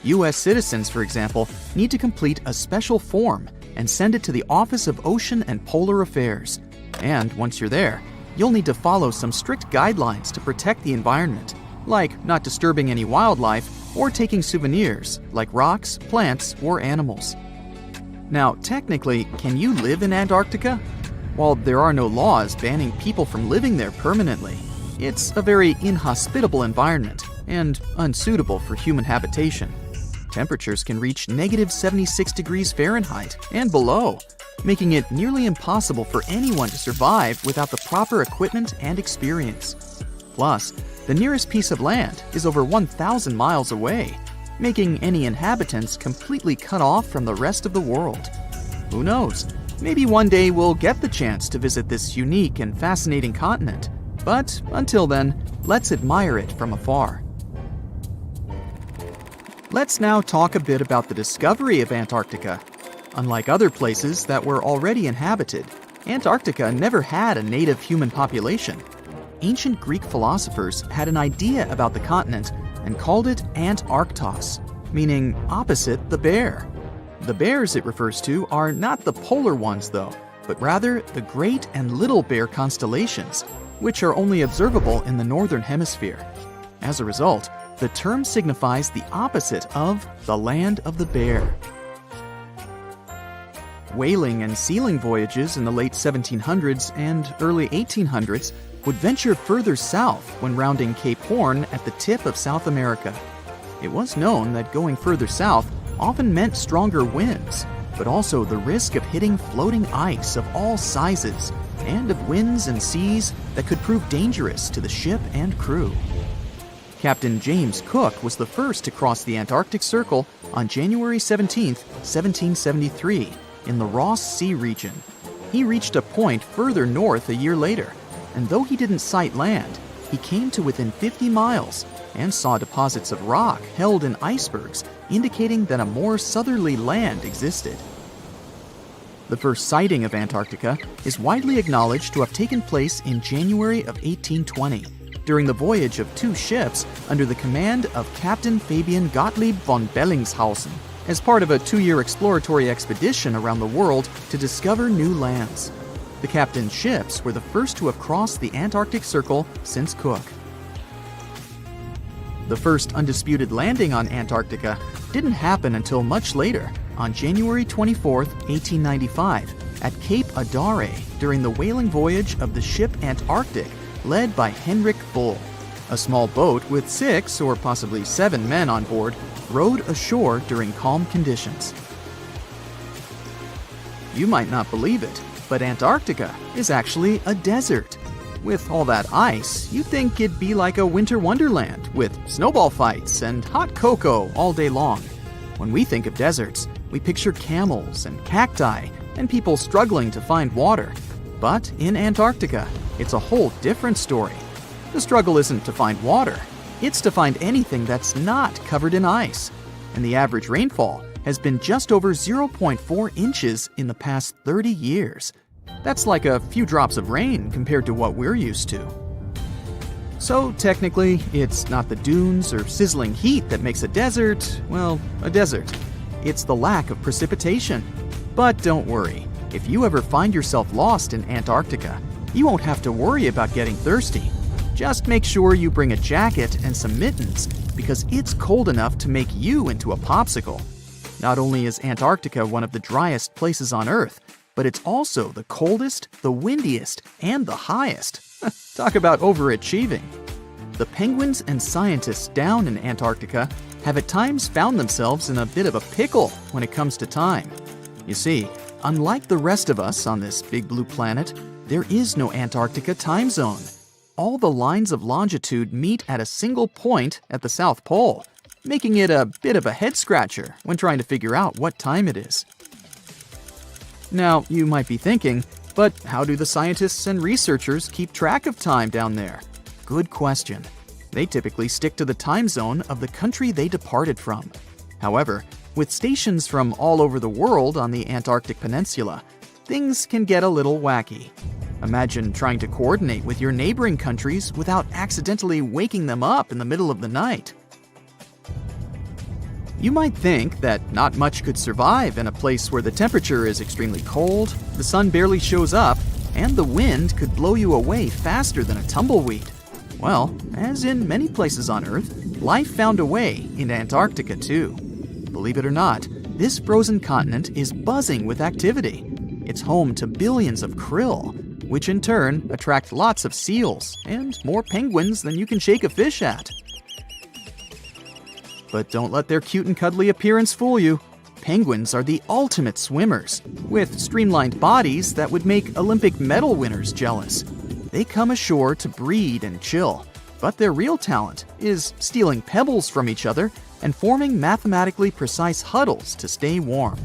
U.S. citizens, for example, need to complete a special form and send it to the Office of Ocean and Polar Affairs. And once you're there, you'll need to follow some strict guidelines to protect the environment, like not disturbing any wildlife or taking souvenirs like rocks, plants, or animals. Now, technically, can you live in Antarctica? While there are no laws banning people from living there permanently, it's a very inhospitable environment and unsuitable for human habitation. Temperatures can reach negative 76 degrees Fahrenheit and below, making it nearly impossible for anyone to survive without the proper equipment and experience. Plus, the nearest piece of land is over 1,000 miles away, making any inhabitants completely cut off from the rest of the world. Who knows? Maybe one day we'll get the chance to visit this unique and fascinating continent. But until then, let's admire it from afar. Let's now talk a bit about the discovery of Antarctica. Unlike other places that were already inhabited, Antarctica never had a native human population. Ancient Greek philosophers had an idea about the continent and called it Antarctos, meaning opposite the bear. The bears it refers to are not the polar ones though, but rather the Great and Little Bear constellations, which are only observable in the northern hemisphere. As a result, the term signifies the opposite of the land of the bear. Whaling and sealing voyages in the late 1700s and early 1800s would venture further south when rounding Cape Horn at the tip of South America. It was known that going further south often meant stronger winds, but also the risk of hitting floating ice of all sizes and of winds and seas that could prove dangerous to the ship and crew. Captain James Cook was the first to cross the Antarctic Circle on January 17, 1773, in the Ross Sea region. He reached a point further north a year later, and though he didn't sight land, he came to within 50 miles and saw deposits of rock held in icebergs, indicating that a more southerly land existed. The first sighting of Antarctica is widely acknowledged to have taken place in January of 1820, during the voyage of two ships under the command of Captain Fabian Gottlieb von Bellingshausen, as part of a 2-year exploratory expedition around the world to discover new lands. The captain's ships were the first to have crossed the Antarctic Circle since Cook. The first undisputed landing on Antarctica didn't happen until much later, on January 24, 1895, at Cape Adare during the whaling voyage of the ship Antarctic, led by Henrik Bull. A small boat with 6 or possibly 7 men on board rowed ashore during calm conditions. You might not believe it, but Antarctica is actually a desert. With all that ice, you'd think it'd be like a winter wonderland with snowball fights and hot cocoa all day long. When we think of deserts, we picture camels and cacti and people struggling to find water. But in Antarctica, it's a whole different story. The struggle isn't to find water, it's to find anything that's not covered in ice. And the average rainfall has been just over 0.4 inches in the past 30 years. That's like a few drops of rain compared to what we're used to. So technically, it's not the dunes or sizzling heat that makes a desert, well, a desert. It's the lack of precipitation. But don't worry, if you ever find yourself lost in Antarctica, you won't have to worry about getting thirsty. Just make sure you bring a jacket and some mittens, because it's cold enough to make you into a popsicle. Not only is Antarctica one of the driest places on Earth, but it's also the coldest, the windiest, and the highest. Talk about overachieving. The penguins and scientists down in Antarctica have at times found themselves in a bit of a pickle when it comes to time. You see, unlike the rest of us on this big blue planet, there is no Antarctica time zone. All the lines of longitude meet at a single point at the South Pole, making it a bit of a head-scratcher when trying to figure out what time it is. Now, you might be thinking, but how do the scientists and researchers keep track of time down there? Good question. They typically stick to the time zone of the country they departed from. However, with stations from all over the world on the Antarctic Peninsula, things can get a little wacky. Imagine trying to coordinate with your neighboring countries without accidentally waking them up in the middle of the night. You might think that not much could survive in a place where the temperature is extremely cold, the sun barely shows up, and the wind could blow you away faster than a tumbleweed. Well, as in many places on Earth, life found a way in Antarctica too. Believe it or not, this frozen continent is buzzing with activity. It's home to billions of krill, which in turn attract lots of seals and more penguins than you can shake a fish at. But don't let their cute and cuddly appearance fool you. Penguins are the ultimate swimmers, with streamlined bodies that would make Olympic medal winners jealous. They come ashore to breed and chill, but their real talent is stealing pebbles from each other and forming mathematically precise huddles to stay warm.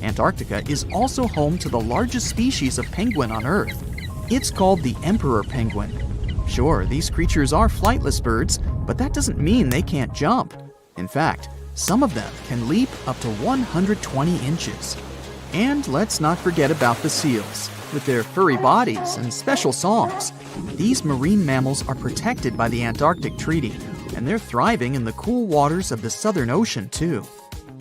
Antarctica is also home to the largest species of penguin on Earth. It's called the emperor penguin. Sure, these creatures are flightless birds, but that doesn't mean they can't jump. In fact, some of them can leap up to 120 inches. And let's not forget about the seals. With their furry bodies and special songs, these marine mammals are protected by the Antarctic Treaty, and they're thriving in the cool waters of the Southern Ocean too.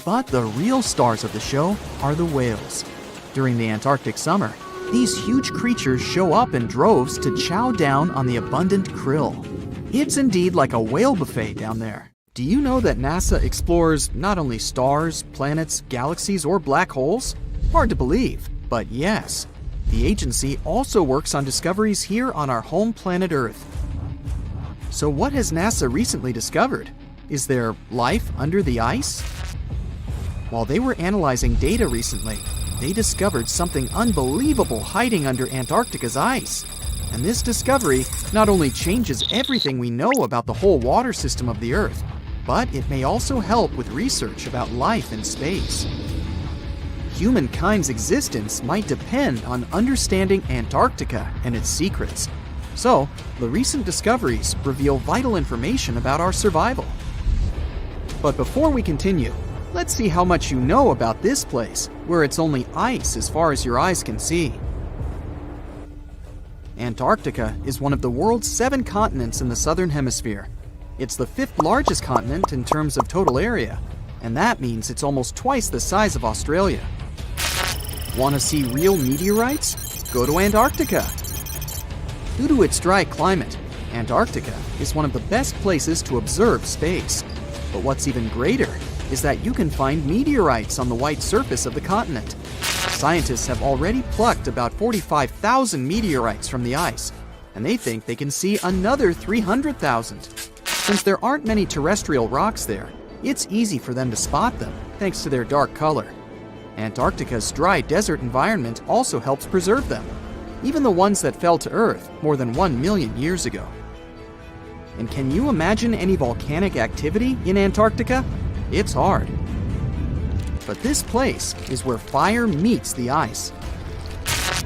But the real stars of the show are the whales. During the Antarctic summer, these huge creatures show up in droves to chow down on the abundant krill. It's indeed like a whale buffet down there. Do you know that NASA explores not only stars, planets, galaxies, or black holes? Hard to believe, but yes. The agency also works on discoveries here on our home planet Earth. So what has NASA recently discovered? Is there life under the ice? While they were analyzing data recently, they discovered something unbelievable hiding under Antarctica's ice. And this discovery not only changes everything we know about the whole water system of the Earth, but it may also help with research about life in space. Humankind's existence might depend on understanding Antarctica and its secrets. So, the recent discoveries reveal vital information about our survival. But before we continue, Let's see how much you know about this place, where it's only ice as far as your eyes can see. Antarctica is one of the world's 7 continents in the southern hemisphere. It's the 5th largest continent in terms of total area, and that means it's almost twice the size of Australia. Want to see real meteorites? Go to Antarctica. Due to its dry climate, Antarctica is one of the best places to observe space. But what's even greater is that you can find meteorites on the white surface of the continent. Scientists have already plucked about 45,000 meteorites from the ice, and they think they can see another 300,000. Since there aren't many terrestrial rocks there, it's easy for them to spot them, thanks to their dark color. Antarctica's dry desert environment also helps preserve them, even the ones that fell to Earth more than 1 million years ago. And can you imagine any volcanic activity in Antarctica? It's hard. But this place is where fire meets the ice.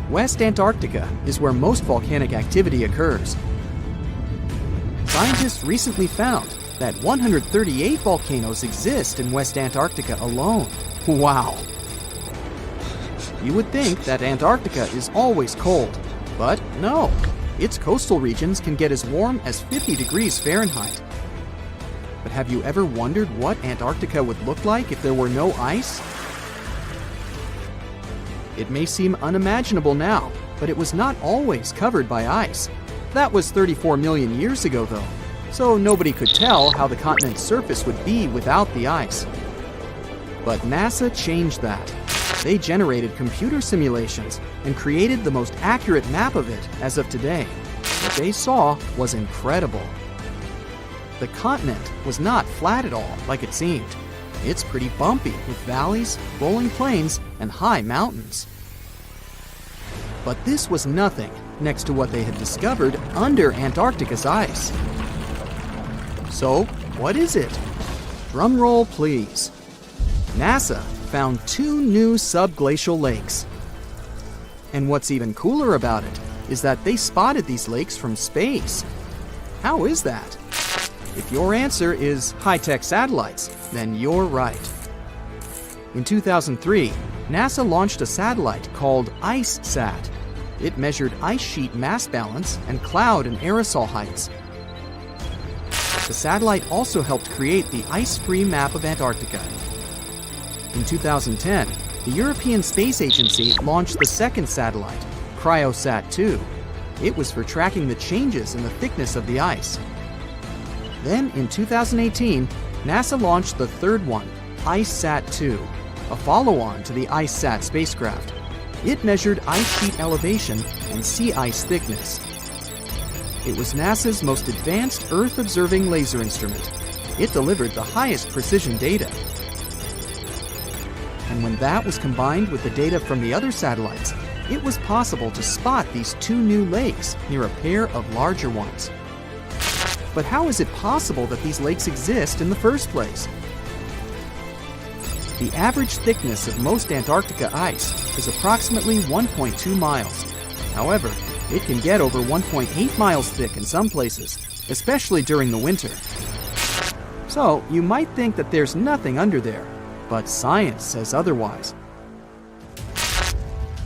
West Antarctica is where most volcanic activity occurs. Scientists recently found that 138 volcanoes exist in West Antarctica alone. Wow! You would think that Antarctica is always cold, but no. Its coastal regions can get as warm as 50 degrees Fahrenheit. But have you ever wondered what Antarctica would look like if there were no ice? It may seem unimaginable now, but it was not always covered by ice. That was 34 million years ago, though, so nobody could tell how the continent's surface would be without the ice. But NASA changed that. They generated computer simulations and created the most accurate map of it as of today. What they saw was incredible. The continent was not flat at all, like it seemed. It's pretty bumpy, with valleys, rolling plains, and high mountains. But this was nothing next to what they had discovered under Antarctica's ice. So, what is it? Drum roll, please. NASA found 2 new subglacial lakes. And what's even cooler about it is that they spotted these lakes from space. How is that? If your answer is high-tech satellites, then you're right. In 2003, NASA launched a satellite called IceSat. It measured ice sheet mass balance and cloud and aerosol heights. The satellite also helped create the ice-free map of Antarctica. In 2010, the European Space Agency launched the second satellite, CryoSat-2. It was for tracking the changes in the thickness of the ice. Then, in 2018, NASA launched the third one, IceSat-2, a follow-on to the IceSat spacecraft. It measured ice sheet elevation and sea ice thickness. It was NASA's most advanced Earth-observing laser instrument. It delivered the highest precision data. And when that was combined with the data from the other satellites, it was possible to spot these 2 new lakes near a pair of larger ones. But how is it possible that these lakes exist in the first place? The average thickness of most Antarctica ice is approximately 1.2 miles. However, it can get over 1.8 miles thick in some places, especially during the winter. So, you might think that there's nothing under there, but science says otherwise.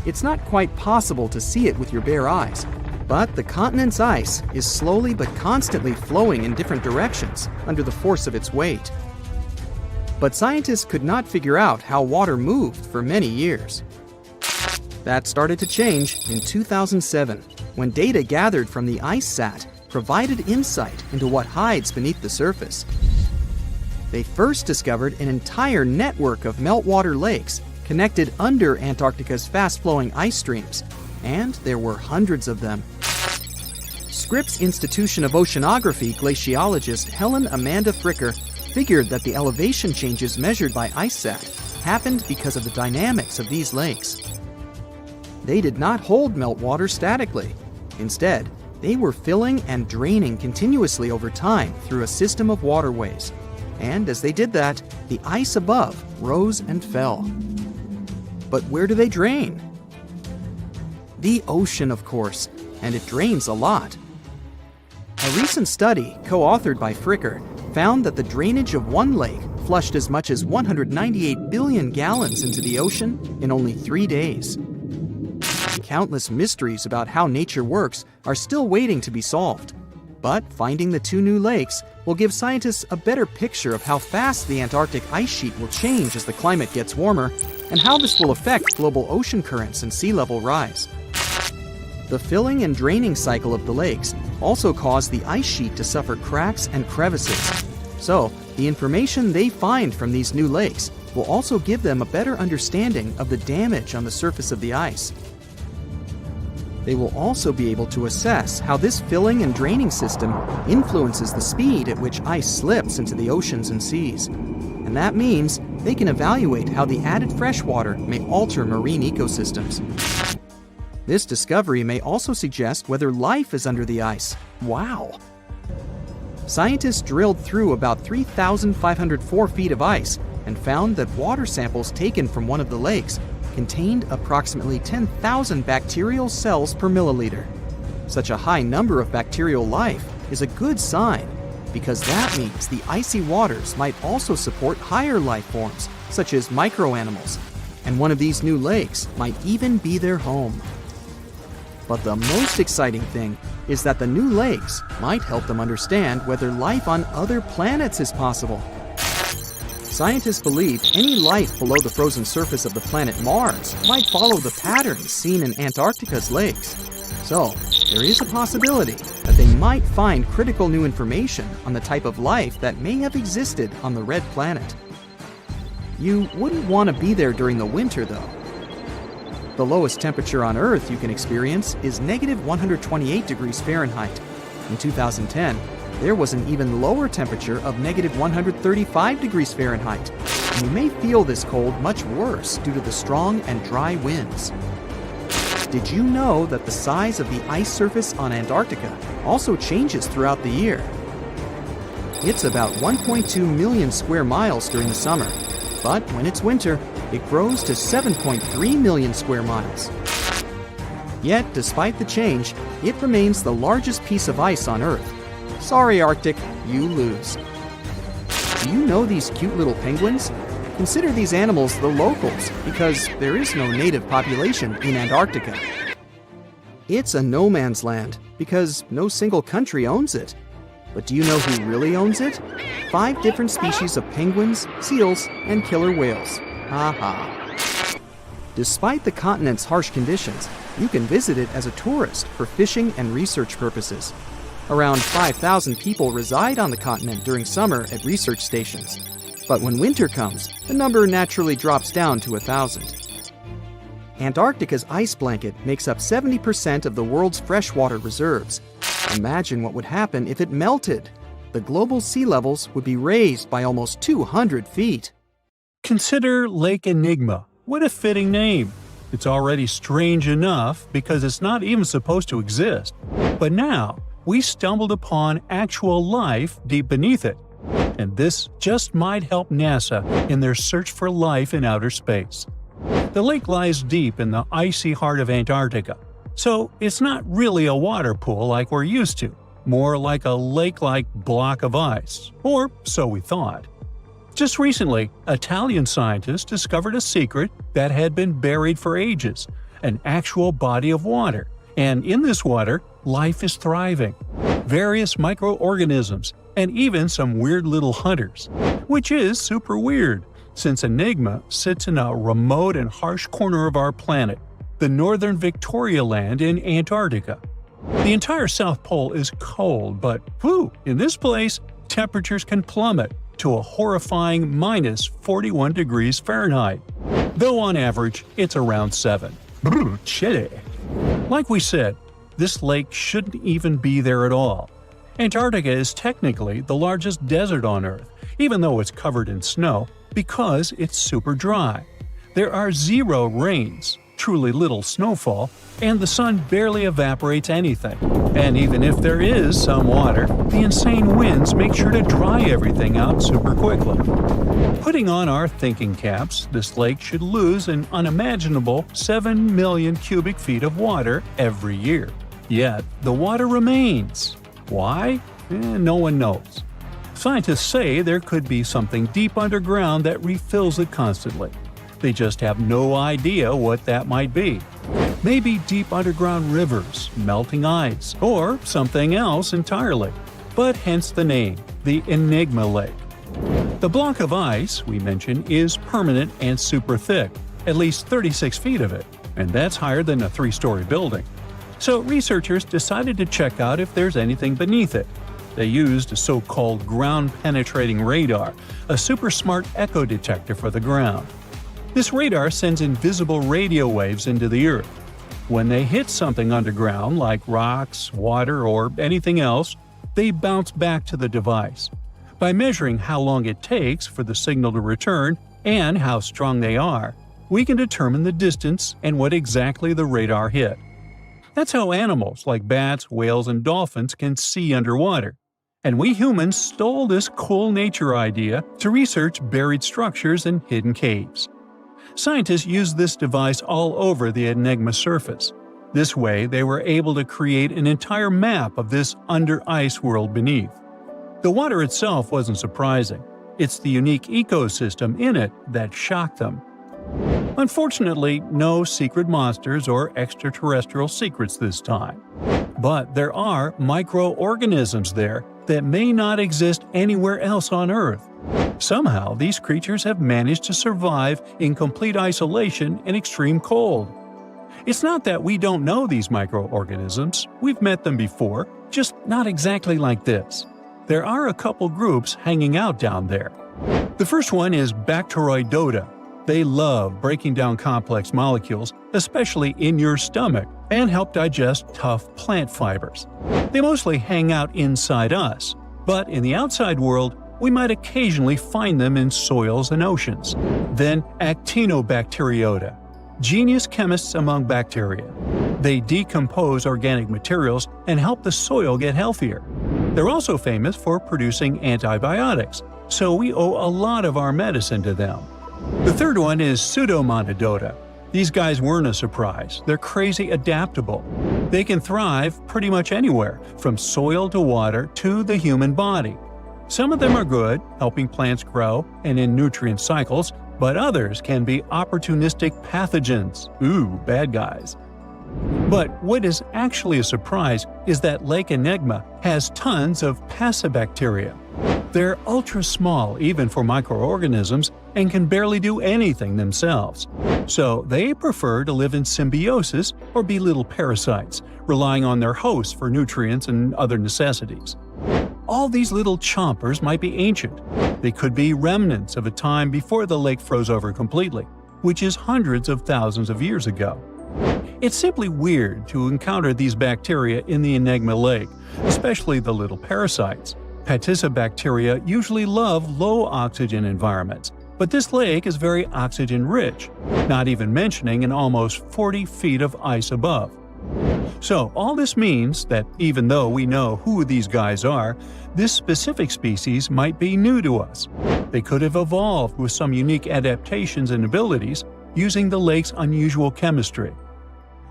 It's not quite possible to see it with your bare eyes, but the continent's ice is slowly but constantly flowing in different directions under the force of its weight. But scientists could not figure out how water moved for many years. That started to change in 2007, when data gathered from the IceSat provided insight into what hides beneath the surface. They first discovered an entire network of meltwater lakes connected under Antarctica's fast-flowing ice streams, and there were hundreds of them. Scripps Institution of Oceanography glaciologist Helen Amanda Fricker figured that the elevation changes measured by IceSat happened because of the dynamics of these lakes. They did not hold meltwater statically. Instead, they were filling and draining continuously over time through a system of waterways. And as they did that, the ice above rose and fell. But where do they drain? The ocean, of course, and it drains a lot. A recent study, co-authored by Fricker, found that the drainage of one lake flushed as much as 198 billion gallons into the ocean in only 3 days. Countless mysteries about how nature works are still waiting to be solved. But finding the 2 new lakes will give scientists a better picture of how fast the Antarctic ice sheet will change as the climate gets warmer, and how this will affect global ocean currents and sea level rise. The filling and draining cycle of the lakes also cause the ice sheet to suffer cracks and crevices. So, the information they find from these new lakes will also give them a better understanding of the damage on the surface of the ice. They will also be able to assess how this filling and draining system influences the speed at which ice slips into the oceans and seas. And that means they can evaluate how the added fresh water may alter marine ecosystems. This discovery may also suggest whether life is under the ice. Wow! Scientists drilled through about 3,504 feet of ice and found that water samples taken from one of the lakes contained approximately 10,000 bacterial cells per milliliter. Such a high number of bacterial life is a good sign, because that means the icy waters might also support higher life forms, such as microanimals, and one of these new lakes might even be their home. But the most exciting thing is that the new lakes might help them understand whether life on other planets is possible. Scientists believe any life below the frozen surface of the planet Mars might follow the patterns seen in Antarctica's lakes. So, there is a possibility that they might find critical new information on the type of life that may have existed on the red planet. You wouldn't want to be there during the winter, though. The lowest temperature on Earth you can experience is negative 128 degrees Fahrenheit. In 2010, there was an even lower temperature of negative 135 degrees Fahrenheit. And you may feel this cold much worse due to the strong and dry winds. Did you know that the size of the ice surface on Antarctica also changes throughout the year? It's about 1.2 million square miles during the summer, but when it's winter, it grows to 7.3 million square miles. Yet, despite the change, it remains the largest piece of ice on Earth. Sorry, Arctic, you lose. Do you know these cute little penguins? Consider these animals the locals, because there is no native population in Antarctica. It's a no man's land, because no single country owns it. But do you know who really owns it? 5 different species of penguins, seals, and killer whales. Ha. Despite the continent's harsh conditions, you can visit it as a tourist for fishing and research purposes. Around 5,000 people reside on the continent during summer at research stations. But when winter comes, the number naturally drops down to 1,000. Antarctica's ice blanket makes up 70% of the world's freshwater reserves. Imagine what would happen if it melted. The global sea levels would be raised by almost 200 feet. Consider Lake Enigma. What a fitting name. It's already strange enough because it's not even supposed to exist. But now, we stumbled upon actual life deep beneath it. And this just might help NASA in their search for life in outer space. The lake lies deep in the icy heart of Antarctica, so it's not really a water pool like we're used to, more like a lake-like block of ice, or so we thought. Just recently, Italian scientists discovered a secret that had been buried for ages, an actual body of water, and in this water, life is thriving. Various microorganisms, and even some weird little hunters. Which is super weird, since Enigma sits in a remote and harsh corner of our planet, the northern Victoria Land in Antarctica. The entire South Pole is cold, but in this place, temperatures can plummet to a horrifying minus 41 degrees Fahrenheit, though on average it's around 7. Chilly. Like we said, this lake shouldn't even be there at all. Antarctica is technically the largest desert on Earth, even though it's covered in snow, because it's super dry. There are 0 rains, truly little snowfall, and the sun barely evaporates anything. And even if there is some water, the insane winds make sure to dry everything out super quickly. Putting on our thinking caps, this lake should lose an unimaginable 7 million cubic feet of water every year. Yet, the water remains. Why? No one knows. Scientists say there could be something deep underground that refills it constantly. They just have no idea what that might be. Maybe deep underground rivers, melting ice, or something else entirely. But hence the name, the Enigma Lake. The block of ice we mentioned is permanent and super thick, at least 36 feet of it, and that's higher than a 3-story building. So researchers decided to check out if there's anything beneath it. They used a so-called ground-penetrating radar, a super smart echo detector for the ground. This radar sends invisible radio waves into the Earth. When they hit something underground, like rocks, water, or anything else, they bounce back to the device. By measuring how long it takes for the signal to return and how strong they are, we can determine the distance and what exactly the radar hit. That's how animals like bats, whales, and dolphins can see underwater. And we humans stole this cool nature idea to research buried structures and hidden caves. Scientists used this device all over the Enigma surface. This way, they were able to create an entire map of this under-ice world beneath. The water itself wasn't surprising. It's the unique ecosystem in it that shocked them. Unfortunately, no secret monsters or extraterrestrial secrets this time. But there are microorganisms there that may not exist anywhere else on Earth. Somehow, these creatures have managed to survive in complete isolation and extreme cold. It's not that we don't know these microorganisms, we've met them before, just not exactly like this. There are a couple groups hanging out down there. The first one is Bacteroidota. They love breaking down complex molecules, especially in your stomach, and help digest tough plant fibers. They mostly hang out inside us, but in the outside world, we might occasionally find them in soils and oceans. Then Actinobacteriota, genius chemists among bacteria. They decompose organic materials and help the soil get healthier. They're also famous for producing antibiotics, so we owe a lot of our medicine to them. The third one is Pseudomonadota. These guys weren't a surprise. They're crazy adaptable. They can thrive pretty much anywhere, from soil to water to the human body. Some of them are good, helping plants grow and in nutrient cycles, but others can be opportunistic pathogens. Ooh, bad guys. But what is actually a surprise is that Lake Enigma has tons of passibacteria. They're ultra small even for microorganisms and can barely do anything themselves. So they prefer to live in symbiosis or be little parasites, relying on their hosts for nutrients and other necessities. All these little chompers might be ancient. They could be remnants of a time before the lake froze over completely, which is hundreds of thousands of years ago. It's simply weird to encounter these bacteria in the Enigma Lake, especially the little parasites. Paticibacteria usually love low-oxygen environments, but this lake is very oxygen-rich, not even mentioning an almost 40 feet of ice above. So all this means that even though we know who these guys are, this specific species might be new to us. They could have evolved with some unique adaptations and abilities using the lake's unusual chemistry.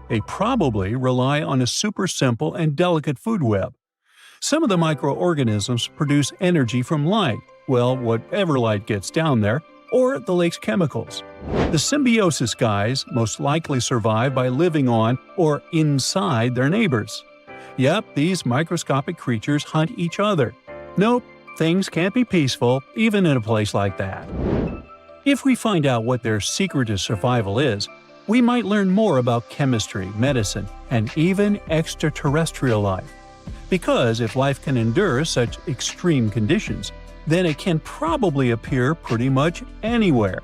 They probably rely on a super simple and delicate food web. Some of the microorganisms produce energy from light, well, whatever light gets down there, or the lake's chemicals. The symbiosis guys most likely survive by living on or inside their neighbors. Yep, these microscopic creatures hunt each other. Nope, things can't be peaceful even in a place like that. If we find out what their secret to survival is, we might learn more about chemistry, medicine, and even extraterrestrial life. Because if life can endure such extreme conditions, then it can probably appear pretty much anywhere,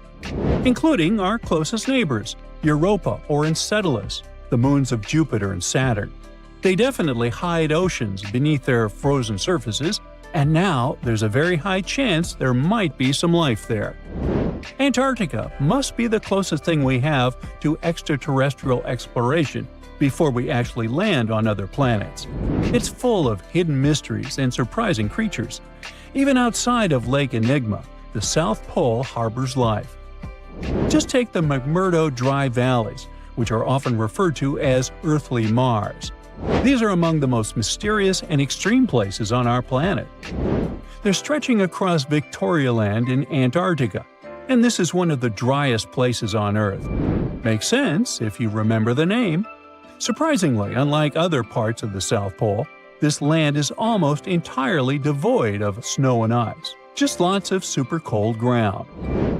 including our closest neighbors, Europa or Enceladus, the moons of Jupiter and Saturn. They definitely hide oceans beneath their frozen surfaces, and now there's a very high chance there might be some life there. Antarctica must be the closest thing we have to extraterrestrial exploration before we actually land on other planets. It's full of hidden mysteries and surprising creatures. Even outside of Lake Enigma, the South Pole harbors life. Just take the McMurdo Dry Valleys, which are often referred to as Earthly Mars. These are among the most mysterious and extreme places on our planet. They're stretching across Victoria Land in Antarctica, and this is one of the driest places on Earth. Makes sense if you remember the name. Surprisingly, unlike other parts of the South Pole, this land is almost entirely devoid of snow and ice, just lots of super cold ground.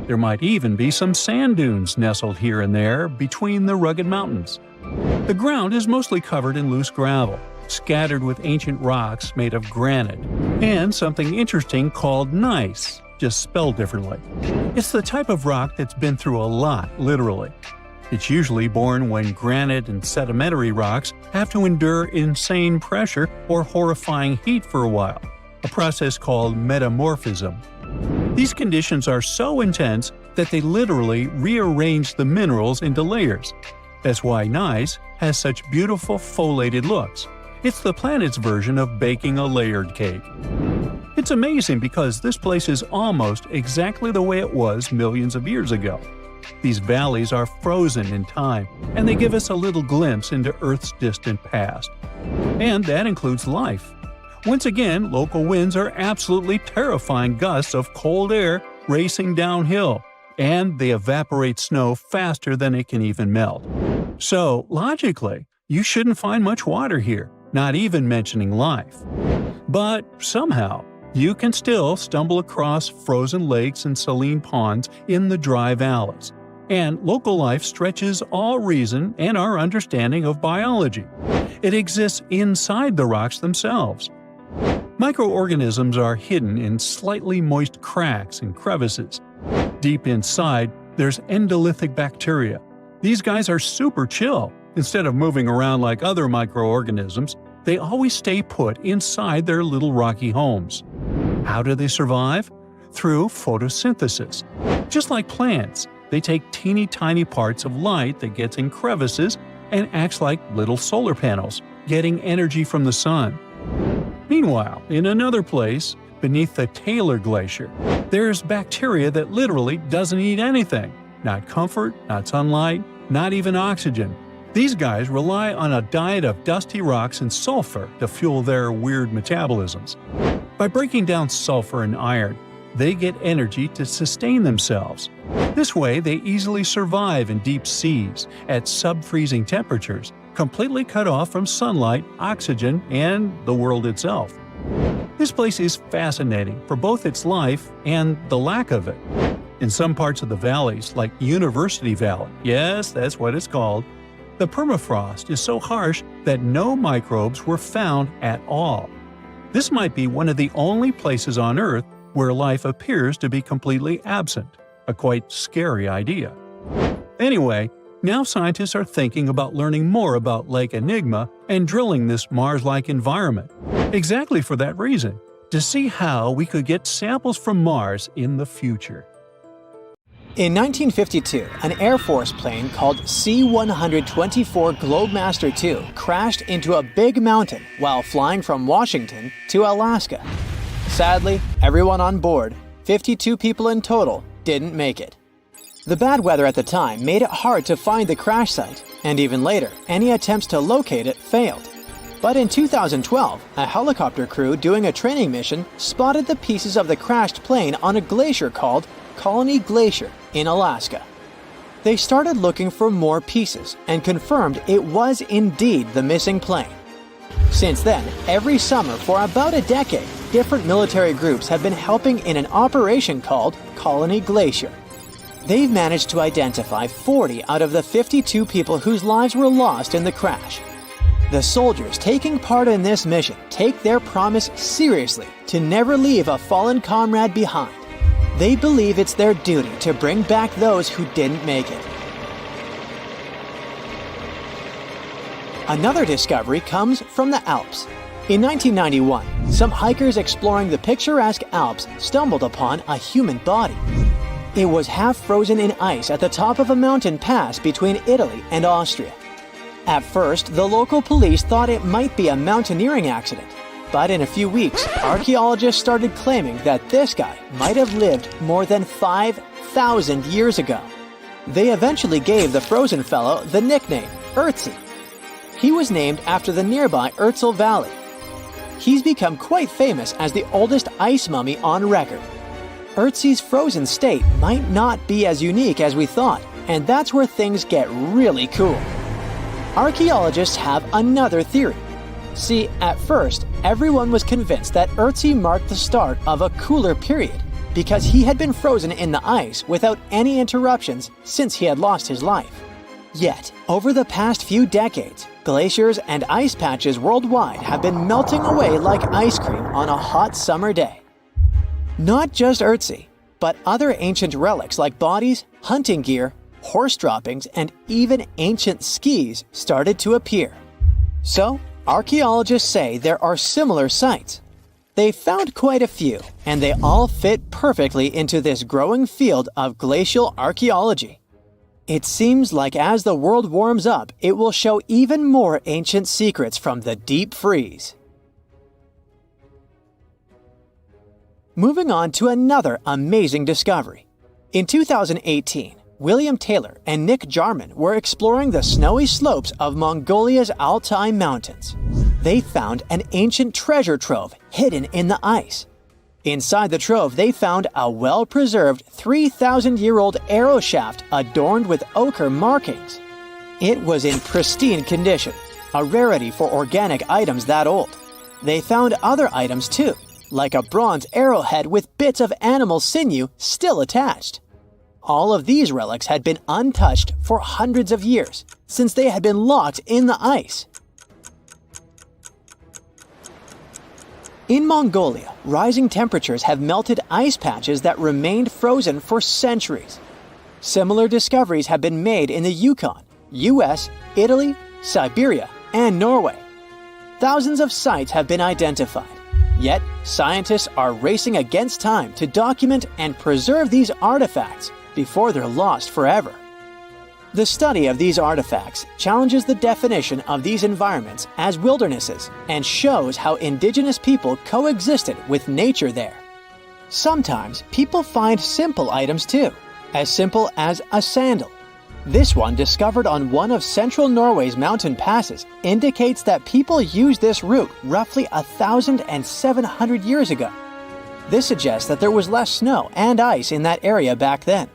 There might even be some sand dunes nestled here and there between the rugged mountains. The ground is mostly covered in loose gravel, scattered with ancient rocks made of granite, and something interesting called gneiss, just spelled differently. It's the type of rock that's been through a lot, literally. It's usually born when granite and sedimentary rocks have to endure insane pressure or horrifying heat for a while, a process called metamorphism. These conditions are so intense that they literally rearrange the minerals into layers. That's why gneiss has such beautiful foliated looks. It's the planet's version of baking a layered cake. It's amazing because this place is almost exactly the way it was millions of years ago. These valleys are frozen in time, and they give us a little glimpse into Earth's distant past. And that includes life. Once again, local winds are absolutely terrifying gusts of cold air racing downhill, and they evaporate snow faster than it can even melt. So, logically, you shouldn't find much water here, not even mentioning life. But somehow, you can still stumble across frozen lakes and saline ponds in the dry valleys. And local life stretches all reason and our understanding of biology. It exists inside the rocks themselves. Microorganisms are hidden in slightly moist cracks and crevices. Deep inside, there's endolithic bacteria. These guys are super chill. Instead of moving around like other microorganisms, they always stay put inside their little rocky homes. How do they survive? Through photosynthesis. Just like plants, they take teeny tiny parts of light that gets in crevices and acts like little solar panels, getting energy from the sun. Meanwhile, in another place, beneath the Taylor Glacier, there's bacteria that literally doesn't eat anything. Not comfort, not sunlight, not even oxygen. These guys rely on a diet of dusty rocks and sulfur to fuel their weird metabolisms. By breaking down sulfur and iron, they get energy to sustain themselves. This way, they easily survive in deep seas at sub-freezing temperatures, completely cut off from sunlight, oxygen, and the world itself. This place is fascinating for both its life and the lack of it. In some parts of the valleys, like University Valley, yes, that's what it's called, the permafrost is so harsh that no microbes were found at all. This might be one of the only places on Earth where life appears to be completely absent, a quite scary idea. Anyway, now scientists are thinking about learning more about Lake Enigma and drilling this Mars-like environment, exactly for that reason, to see how we could get samples from Mars in the future. In 1952, an Air Force plane called C-124 Globemaster II crashed into a big mountain while flying from Washington to Alaska. Sadly, everyone on board, 52 people in total, didn't make it. The bad weather at the time made it hard to find the crash site, and even later, any attempts to locate it failed. But in 2012, a helicopter crew doing a training mission spotted the pieces of the crashed plane on a glacier called Colony Glacier in Alaska. They started looking for more pieces and confirmed it was indeed the missing plane. Since then, every summer for about a decade, different military groups have been helping in an operation called Colony Glacier. They've managed to identify 40 out of the 52 people whose lives were lost in the crash. The soldiers taking part in this mission take their promise seriously to never leave a fallen comrade behind. They believe it's their duty to bring back those who didn't make it. Another discovery comes from the Alps. In 1991, some hikers exploring the picturesque Alps stumbled upon a human body. It was half frozen in ice at the top of a mountain pass between Italy and Austria. At first, the local police thought it might be a mountaineering accident, but in a few weeks, archaeologists started claiming that this guy might have lived more than 5,000 years ago. They eventually gave the frozen fellow the nickname Ötzi. He was named after the nearby Ötztal Valley. he's become quite famous as the oldest ice mummy on record. Ötzi's frozen state might not be as unique as we thought, and that's where things get really cool. Archaeologists have another theory. See, at first, everyone was convinced that Ötzi marked the start of a cooler period because he had been frozen in the ice without any interruptions since he had lost his life. Yet, over the past few decades, glaciers and ice patches worldwide have been melting away like ice cream on a hot summer day. Not just Ötzi, but other ancient relics like bodies, hunting gear, horse droppings, and even ancient skis started to appear. So, archaeologists say there are similar sites. They found quite a few, and they all fit perfectly into this growing field of glacial archaeology. It seems like as the world warms up, it will show even more ancient secrets from the deep freeze. Moving on to another amazing discovery. In 2018, William Taylor and Nick Jarman were exploring the snowy slopes of Mongolia's Altai Mountains. They found an ancient treasure trove hidden in the ice. Inside the trove, they found a well-preserved 3,000-year-old arrow shaft adorned with ochre markings. It was in pristine condition, a rarity for organic items that old. They found other items too, like a bronze arrowhead with bits of animal sinew still attached. All of these relics had been untouched for hundreds of years, since they had been locked in the ice. In Mongolia, rising temperatures have melted ice patches that remained frozen for centuries. Similar discoveries have been made in the Yukon, US, Italy, Siberia, and Norway. Thousands of sites have been identified. Yet, scientists are racing against time to document and preserve these artifacts before they're lost forever. The study of these artifacts challenges the definition of these environments as wildernesses and shows how indigenous people coexisted with nature there. Sometimes people find simple items too, as simple as a sandal. This one, discovered on one of central Norway's mountain passes, indicates that people used this route roughly 1,700 years ago. This suggests that there was less snow and ice in that area back then.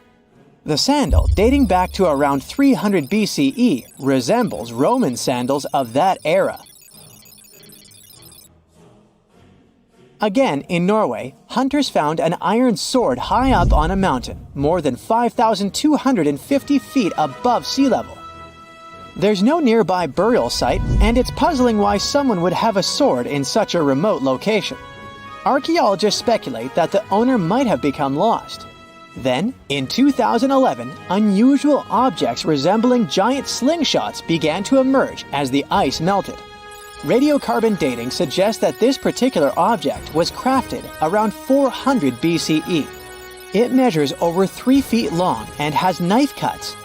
The sandal, dating back to around 300 BCE, resembles Roman sandals of that era. Again, in Norway, hunters found an iron sword high up on a mountain, more than 5,250 feet above sea level. There's no nearby burial site, and it's puzzling why someone would have a sword in such a remote location. Archaeologists speculate that the owner might have become lost. Then, in 2011, unusual objects resembling giant slingshots began to emerge as the ice melted. Radiocarbon dating suggests that this particular object was crafted around 400 BCE. It measures over 3 feet long and has knife cuts.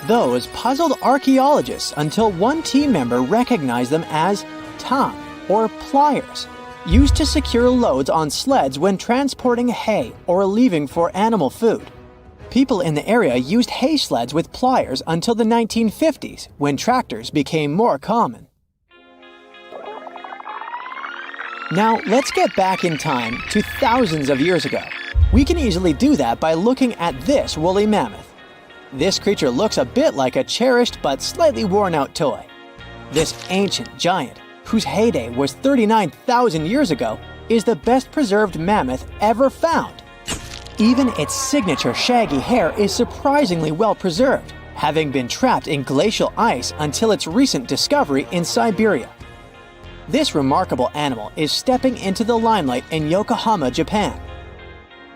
Those puzzled archaeologists until one team member recognized them as tang, or pliers, used to secure loads on sleds when transporting hay or leaving for animal food. People in the area used hay sleds with pliers until the 1950s, when tractors became more common. Now, let's get back in time to thousands of years ago. We can easily do that by looking at this woolly mammoth. This creature looks a bit like a cherished but slightly worn-out toy. This ancient giant, whose heyday was 39,000 years ago, is the best preserved mammoth ever found. Even its signature shaggy hair is surprisingly well preserved, having been trapped in glacial ice until its recent discovery in Siberia. This remarkable animal is stepping into the limelight in Yokohama, Japan.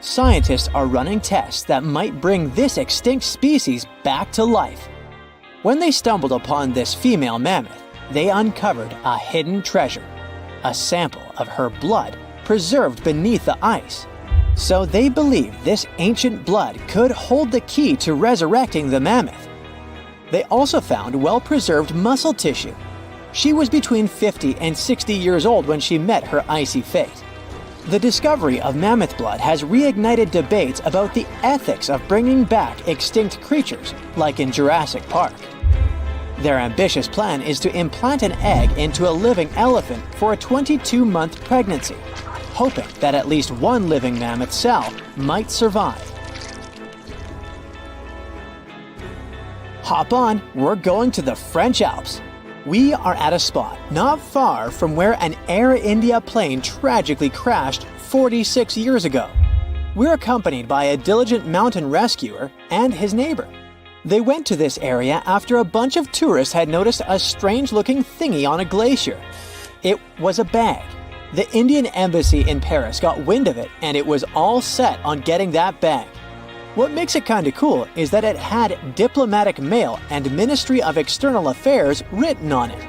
Scientists are running tests that might bring this extinct species back to life. When they stumbled upon this female mammoth, they uncovered a hidden treasure, a sample of her blood preserved beneath the ice. So they believe this ancient blood could hold the key to resurrecting the mammoth. They also found well-preserved muscle tissue. She was between 50 and 60 years old when she met her icy fate. The discovery of mammoth blood has reignited debates about the ethics of bringing back extinct creatures, like in Jurassic Park. Their ambitious plan is to implant an egg into a living elephant for a 22-month pregnancy, hoping that at least one living mammoth cell might survive. Hop on, we're going to the French Alps. We are at a spot not far from where an Air India plane tragically crashed 46 years ago. We're accompanied by a diligent mountain rescuer and his neighbor. They went to this area after a bunch of tourists had noticed a strange-looking thingy on a glacier. It was a bag. The Indian embassy in Paris got wind of it, and it was all set on getting that bag. What makes it kinda cool is that it had diplomatic mail and Ministry of External Affairs written on it.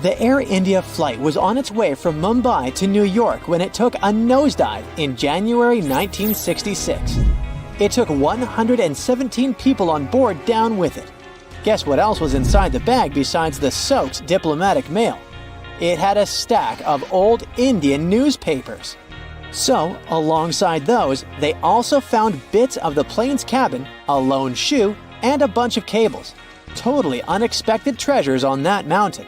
The Air India flight was on its way from Mumbai to New York when it took a nosedive in January 1966. It took 117 people on board down with it. Guess what else was inside the bag besides the soaked diplomatic mail? It had a stack of old Indian newspapers. So, alongside those, they also found bits of the plane's cabin, a lone shoe, and a bunch of cables. Totally unexpected treasures on that mountain.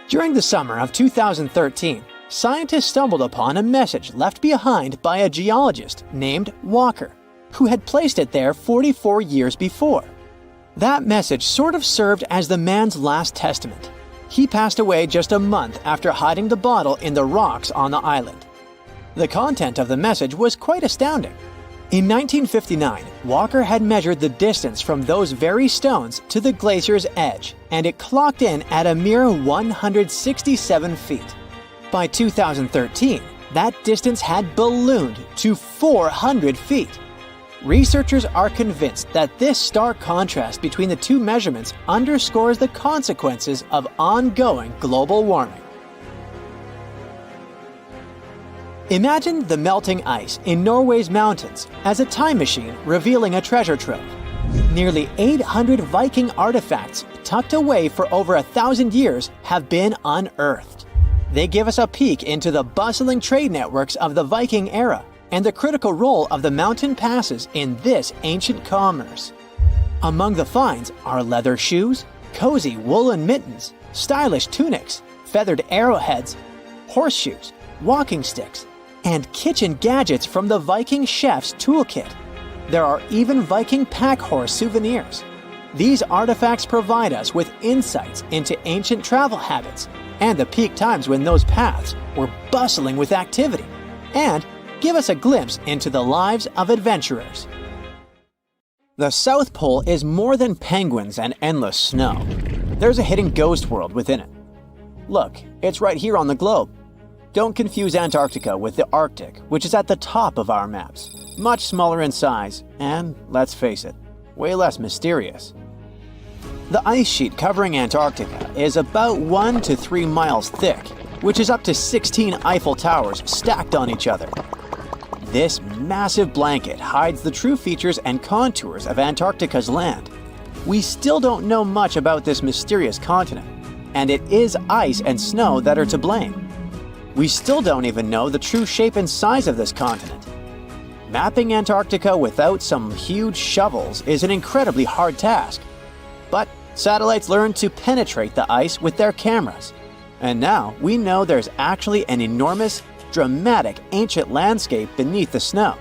During the summer of 2013, scientists stumbled upon a message left behind by a geologist named Walker, who had placed it there 44 years before. That message sort of served as the man's last testament. He passed away just a month after hiding the bottle in the rocks on the island. The content of the message was quite astounding. In 1959, Walker had measured the distance from those very stones to the glacier's edge, and it clocked in at a mere 167 feet. By 2013, that distance had ballooned to 400 feet. Researchers are convinced that this stark contrast between the two measurements underscores the consequences of ongoing global warming. Imagine the melting ice in Norway's mountains as a time machine revealing a treasure trove. Nearly 800 Viking artifacts tucked away for over 1,000 years have been unearthed. They give us a peek into the bustling trade networks of the Viking era and the critical role of the mountain passes in this ancient commerce. Among the finds are leather shoes, cozy woolen mittens, stylish tunics, feathered arrowheads, horseshoes, walking sticks, and kitchen gadgets from the Viking chef's toolkit. There are even Viking pack horse souvenirs. These artifacts provide us with insights into ancient travel habits and the peak times when those paths were bustling with activity, and give us a glimpse into the lives of adventurers. The South Pole is more than penguins and endless snow. There's a hidden ghost world within it. Look, it's right here on the globe. Don't confuse Antarctica with the Arctic, which is at the top of our maps. Much smaller in size, and let's face it, way less mysterious. The ice sheet covering Antarctica is about 1 to 3 miles thick, which is up to 16 Eiffel Towers stacked on each other. This massive blanket hides the true features and contours of Antarctica's land. We still don't know much about this mysterious continent, and it is ice and snow that are to blame. We still don't even know the true shape and size of this continent. Mapping Antarctica without some huge shovels is an incredibly hard task. But satellites learned to penetrate the ice with their cameras. And now we know there's actually an enormous, dramatic ancient landscape beneath the snow.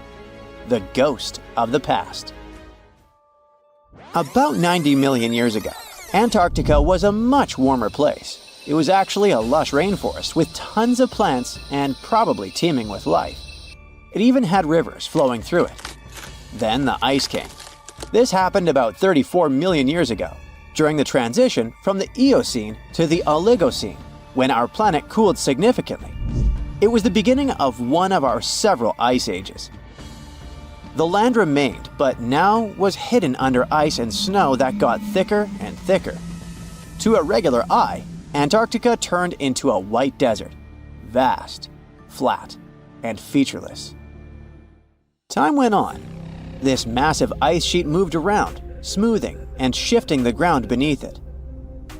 The ghost of the past. About 90 million years ago, Antarctica was a much warmer place. It was actually a lush rainforest with tons of plants and probably teeming with life. It even had rivers flowing through it. Then the ice came. This happened about 34 million years ago, during the transition from the Eocene to the Oligocene, when our planet cooled significantly. It was the beginning of one of our several ice ages. The land remained, but now was hidden under ice and snow that got thicker and thicker. To a regular eye, Antarctica turned into a white desert, vast, flat, and featureless. Time went on. This massive ice sheet moved around, smoothing and shifting the ground beneath it.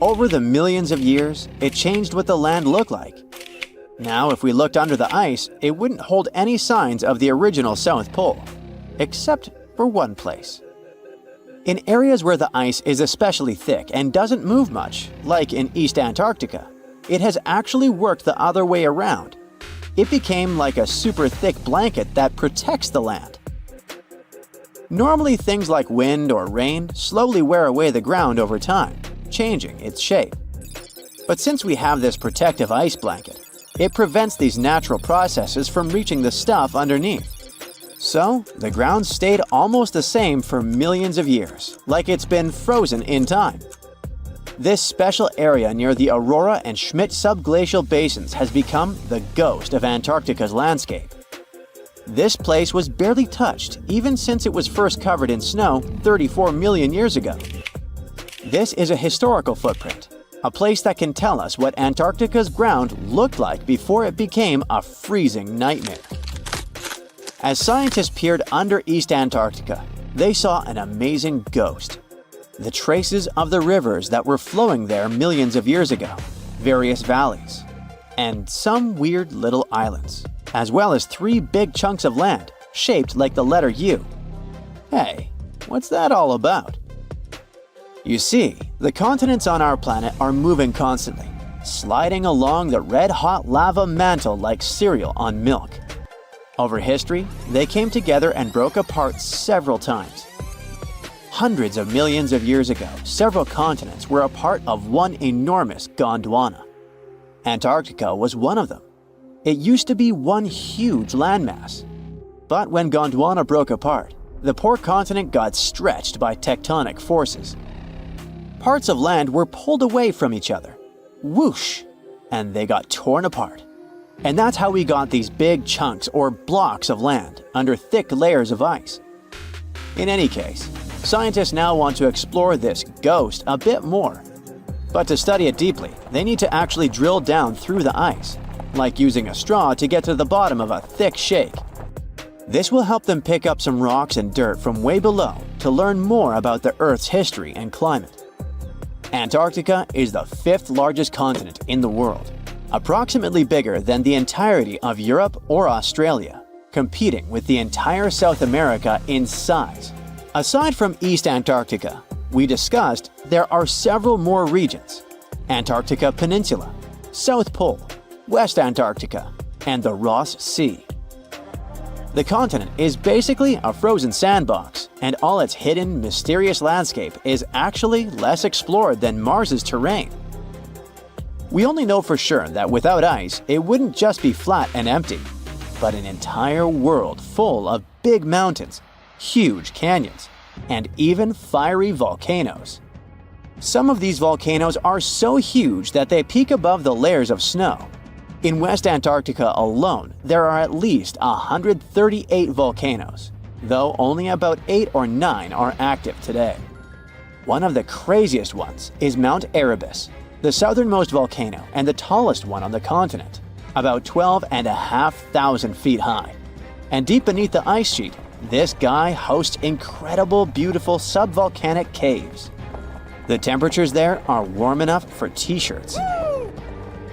Over the millions of years, it changed what the land looked like. Now, if we looked under the ice, it wouldn't hold any signs of the original South Pole, except for one place. In areas where the ice is especially thick and doesn't move much, like in East Antarctica, it has actually worked the other way around. It became like a super thick blanket that protects the land. Normally, things like wind or rain slowly wear away the ground over time, changing its shape. But since we have this protective ice blanket, it prevents these natural processes from reaching the stuff underneath. So, the ground stayed almost the same for millions of years, like it's been frozen in time. This special area near the Aurora and Schmidt subglacial basins has become the ghost of Antarctica's landscape. This place was barely touched even since it was first covered in snow 34 million years ago. This is a historical footprint, a place that can tell us what Antarctica's ground looked like before it became a freezing nightmare. As scientists peered under East Antarctica, they saw an amazing ghost. The traces of the rivers that were flowing there millions of years ago, various valleys, and some weird little islands, as well as 3 big chunks of land shaped like the letter U. Hey, what's that all about? You see, the continents on our planet are moving constantly, sliding along the red-hot lava mantle like cereal on milk. Over history, they came together and broke apart several times. Hundreds of millions of years ago, several continents were a part of one enormous Gondwana. Antarctica was one of them. It used to be one huge landmass. But when Gondwana broke apart, the poor continent got stretched by tectonic forces. Parts of land were pulled away from each other. Whoosh! And they got torn apart. And that's how we got these big chunks or blocks of land under thick layers of ice. In any case, scientists now want to explore this ghost a bit more. But to study it deeply, they need to actually drill down through the ice, like using a straw to get to the bottom of a thick shake. This will help them pick up some rocks and dirt from way below to learn more about the Earth's history and climate. Antarctica is the 5th largest continent in the world, approximately bigger than the entirety of Europe or Australia, competing with the entire South America in size. Aside from East Antarctica, we discussed there are several more regions: Antarctica Peninsula, South Pole, West Antarctica, and the Ross Sea. The continent is basically a frozen sandbox, and all its hidden, mysterious landscape is actually less explored than Mars's terrain. We only know for sure that without ice, it wouldn't just be flat and empty, but an entire world full of big mountains, huge canyons, and even fiery volcanoes. Some of these volcanoes are so huge that they peak above the layers of snow. In West Antarctica alone, there are at least 138 volcanoes, though only about 8 or 9 are active today. One of the craziest ones is Mount Erebus, the southernmost volcano and the tallest one on the continent, about 12,500 feet high. And deep beneath the ice sheet, this guy hosts incredible, beautiful subvolcanic caves. The temperatures there are warm enough for t-shirts.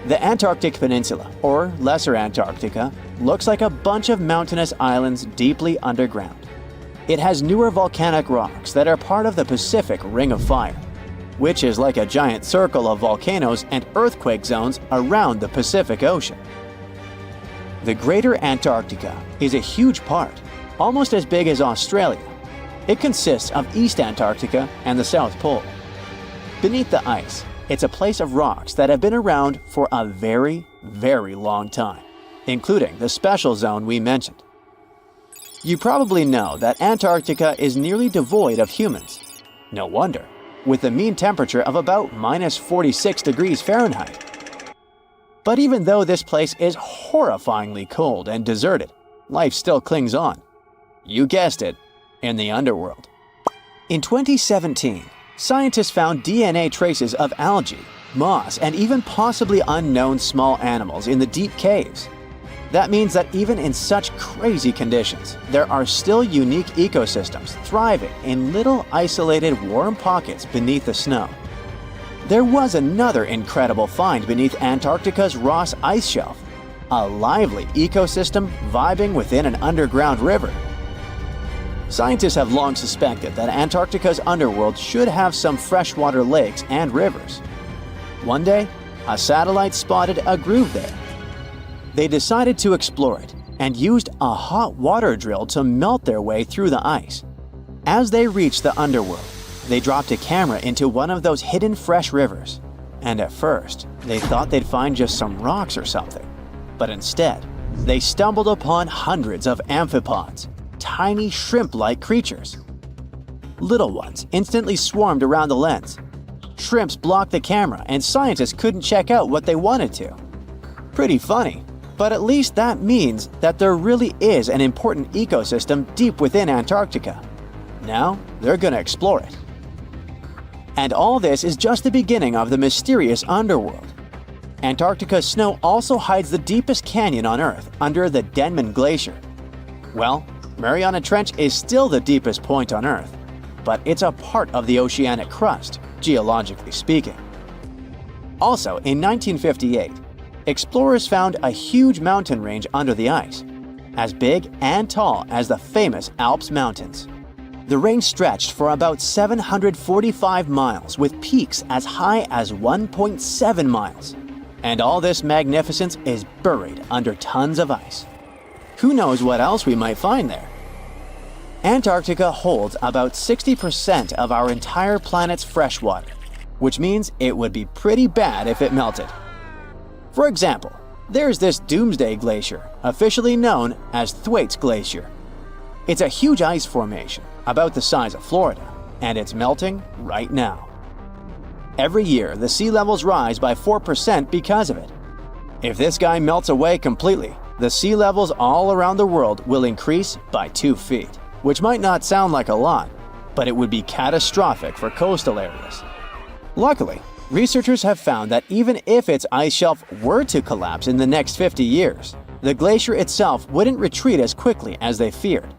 The Antarctic Peninsula, or Lesser Antarctica, looks like a bunch of mountainous islands deeply underground. It has newer volcanic rocks that are part of the Pacific Ring of Fire, which is like a giant circle of volcanoes and earthquake zones around the Pacific Ocean. The Greater Antarctica is a huge part, almost as big as Australia. It consists of East Antarctica and the South Pole. Beneath the ice, it's a place of rocks that have been around for a very, very long time, including the special zone we mentioned. You probably know that Antarctica is nearly devoid of humans. No wonder, with a mean temperature of about minus 46 degrees Fahrenheit. But even though this place is horrifyingly cold and deserted, life still clings on. You guessed it, in the underworld. In 2017, scientists found DNA traces of algae, moss, and even possibly unknown small animals in the deep caves. That means that even in such crazy conditions, there are still unique ecosystems thriving in little isolated warm pockets beneath the snow. There was another incredible find beneath Antarctica's Ross Ice Shelf, a lively ecosystem vibing within an underground river. Scientists have long suspected that Antarctica's underworld should have some freshwater lakes and rivers. One day, a satellite spotted a groove there. They decided to explore it and used a hot water drill to melt their way through the ice. As they reached the underworld, they dropped a camera into one of those hidden fresh rivers. And at first, they thought they'd find just some rocks or something. But instead, they stumbled upon hundreds of amphipods, tiny shrimp-like creatures. Little ones instantly swarmed around the lens. Shrimps blocked the camera and scientists couldn't check out what they wanted to. Pretty funny, but at least that means that there really is an important ecosystem deep within Antarctica. Now, they're gonna explore it. And all this is just the beginning of the mysterious underworld. Antarctica's snow also hides the deepest canyon on Earth under the Denman Glacier. Well, Mariana Trench is still the deepest point on Earth, but it's a part of the oceanic crust, geologically speaking. Also, in 1958, explorers found a huge mountain range under the ice, as big and tall as the famous Alps Mountains. The range stretched for about 745 miles with peaks as high as 1.7 miles. And all this magnificence is buried under tons of ice. Who knows what else we might find there? Antarctica holds about 60% of our entire planet's freshwater, which means it would be pretty bad if it melted. For example, there's this Doomsday Glacier, officially known as Thwaites Glacier. It's a huge ice formation, about the size of Florida, and it's melting right now. Every year, the sea levels rise by 4% because of it. If this guy melts away completely, the sea levels all around the world will increase by 2 feet, which might not sound like a lot, but it would be catastrophic for coastal areas. Luckily, researchers have found that even if its ice shelf were to collapse in the next 50 years, the glacier itself wouldn't retreat as quickly as they feared.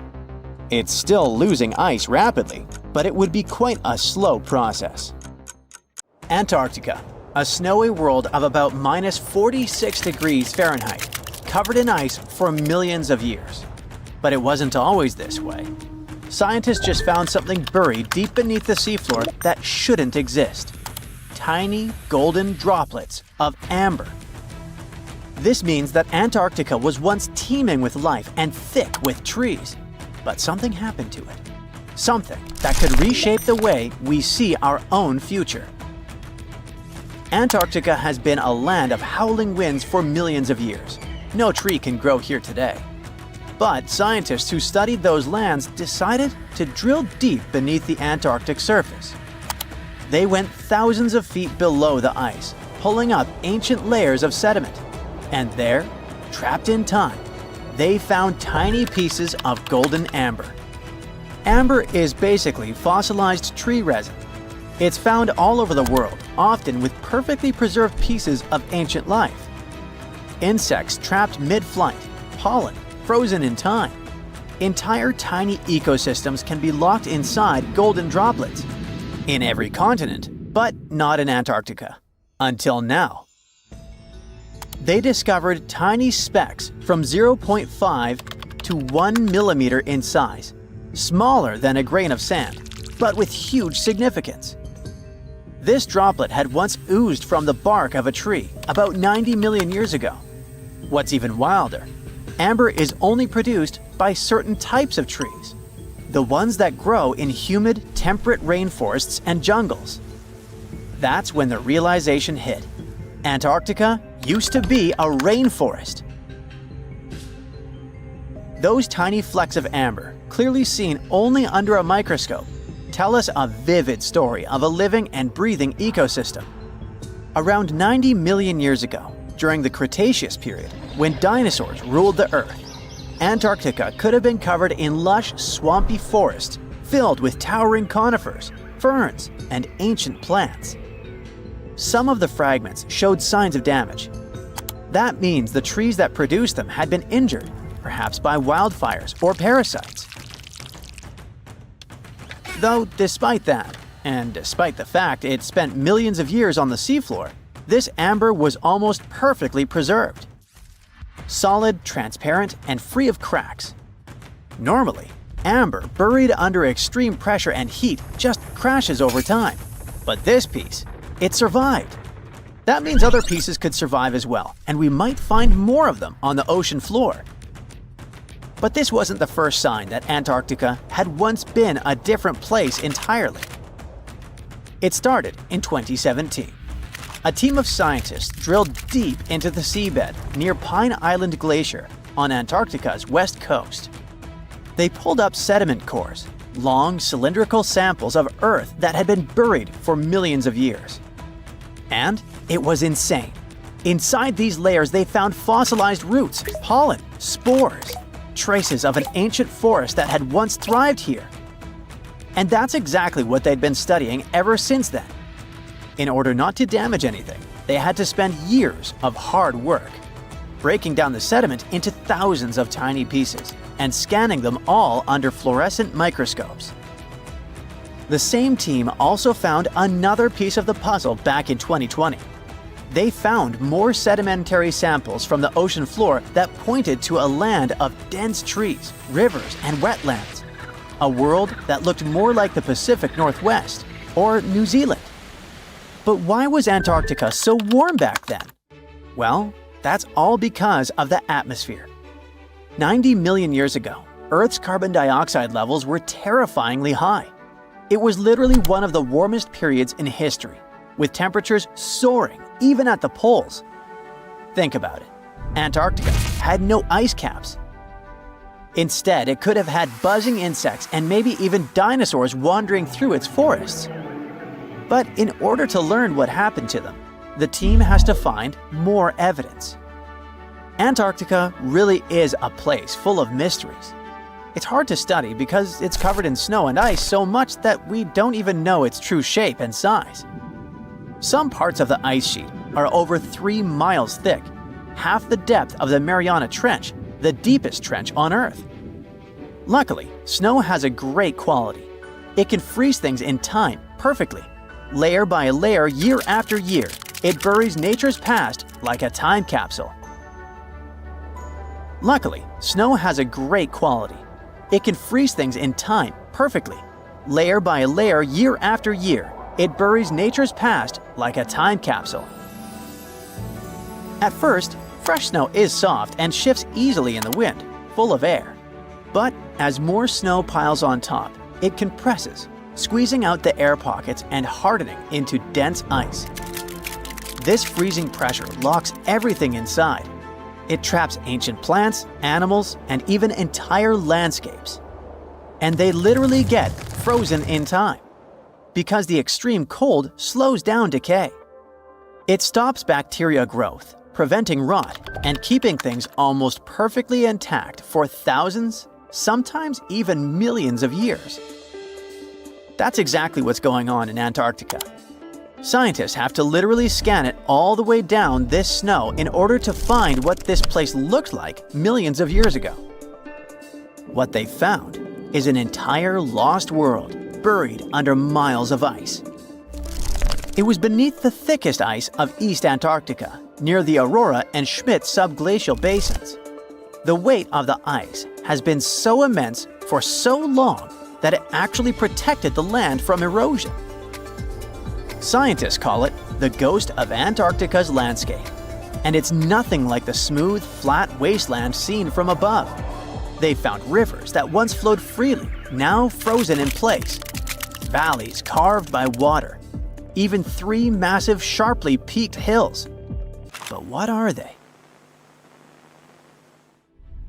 It's still losing ice rapidly, but it would be quite a slow process. Antarctica, a snowy world of about minus 46 degrees Fahrenheit, covered in ice for millions of years. But it wasn't always this way. Scientists just found something buried deep beneath the seafloor that shouldn't exist. Tiny golden droplets of amber. This means that Antarctica was once teeming with life and thick with trees. But something happened to it. Something that could reshape the way we see our own future. Antarctica has been a land of howling winds for millions of years. No tree can grow here today. But scientists who studied those lands decided to drill deep beneath the Antarctic surface. They went thousands of feet below the ice, pulling up ancient layers of sediment. And there, trapped in time, they found tiny pieces of golden amber. Amber is basically fossilized tree resin. It's found all over the world, often with perfectly preserved pieces of ancient life. Insects trapped mid-flight, pollen frozen in time. Entire tiny ecosystems can be locked inside golden droplets. In every continent, but not in Antarctica. Until now. They discovered tiny specks from 0.5 to 1 millimeter in size, smaller than a grain of sand, but with huge significance. This droplet had once oozed from the bark of a tree about 90 million years ago. What's even wilder, amber is only produced by certain types of trees, the ones that grow in humid, temperate rainforests and jungles. That's when the realization hit. Antarctica used to be a rainforest. Those tiny flecks of amber, clearly seen only under a microscope, tell us a vivid story of a living and breathing ecosystem. Around 90 million years ago, during the Cretaceous period, when dinosaurs ruled the Earth, Antarctica could have been covered in lush, swampy forests filled with towering conifers, ferns, and ancient plants. Some of the fragments showed signs of damage. That means the trees that produced them had been injured, perhaps by wildfires or parasites. Though despite that, and despite the fact it spent millions of years on the seafloor, this amber was almost perfectly preserved. Solid, transparent, and free of cracks. Normally, amber buried under extreme pressure and heat just crashes over time. But this piece, it survived. That means other pieces could survive as well, and we might find more of them on the ocean floor. But this wasn't the first sign that Antarctica had once been a different place entirely. It started in 2017. A team of scientists drilled deep into the seabed near Pine Island Glacier on Antarctica's west coast. They pulled up sediment cores, long cylindrical samples of Earth that had been buried for millions of years. And it was insane. Inside these layers they found fossilized roots, pollen, spores, traces of an ancient forest that had once thrived here. And that's exactly what they'd been studying ever since then. In order not to damage anything, they had to spend years of hard work, breaking down the sediment into thousands of tiny pieces and scanning them all under fluorescent microscopes. The same team also found another piece of the puzzle back in 2020. They found more sedimentary samples from the ocean floor that pointed to a land of dense trees, rivers, and wetlands. A world that looked more like the Pacific Northwest or New Zealand. But why was Antarctica so warm back then? Well, that's all because of the atmosphere. 90 million years ago, Earth's carbon dioxide levels were terrifyingly high. It was literally one of the warmest periods in history, with temperatures soaring even at the poles. Think about it. Antarctica had no ice caps. Instead, it could have had buzzing insects and maybe even dinosaurs wandering through its forests. But in order to learn what happened to them, the team has to find more evidence. Antarctica really is a place full of mysteries. It's hard to study because it's covered in snow and ice so much that we don't even know its true shape and size. Some parts of the ice sheet are over 3 miles thick, half the depth of the Mariana Trench, the deepest trench on Earth. Luckily, snow has a great quality. It can freeze things in time perfectly. Layer by layer, year after year, it buries nature's past like a time capsule. Luckily, snow has a great quality. It can freeze things in time perfectly. Layer by layer, year after year, it buries nature's past like a time capsule. At first, fresh snow is soft and shifts easily in the wind, full of air. But as more snow piles on top, it compresses, squeezing out the air pockets and hardening into dense ice. This freezing pressure locks everything inside. It traps ancient plants, animals, and even entire landscapes. And they literally get frozen in time, because the extreme cold slows down decay. It stops bacteria growth, preventing rot, and keeping things almost perfectly intact for thousands, sometimes even millions of years. That's exactly what's going on in Antarctica. Scientists have to literally scan it all the way down this snow in order to find what this place looked like millions of years ago. What they found is an entire lost world buried under miles of ice. It was beneath the thickest ice of East Antarctica, near the Aurora and Schmidt subglacial basins. The weight of the ice has been so immense for so long that it actually protected the land from erosion. Scientists call it the ghost of Antarctica's landscape, and it's nothing like the smooth, flat wasteland seen from above. They found rivers that once flowed freely, now frozen in place, valleys carved by water, even 3 massive, sharply peaked hills. But what are they?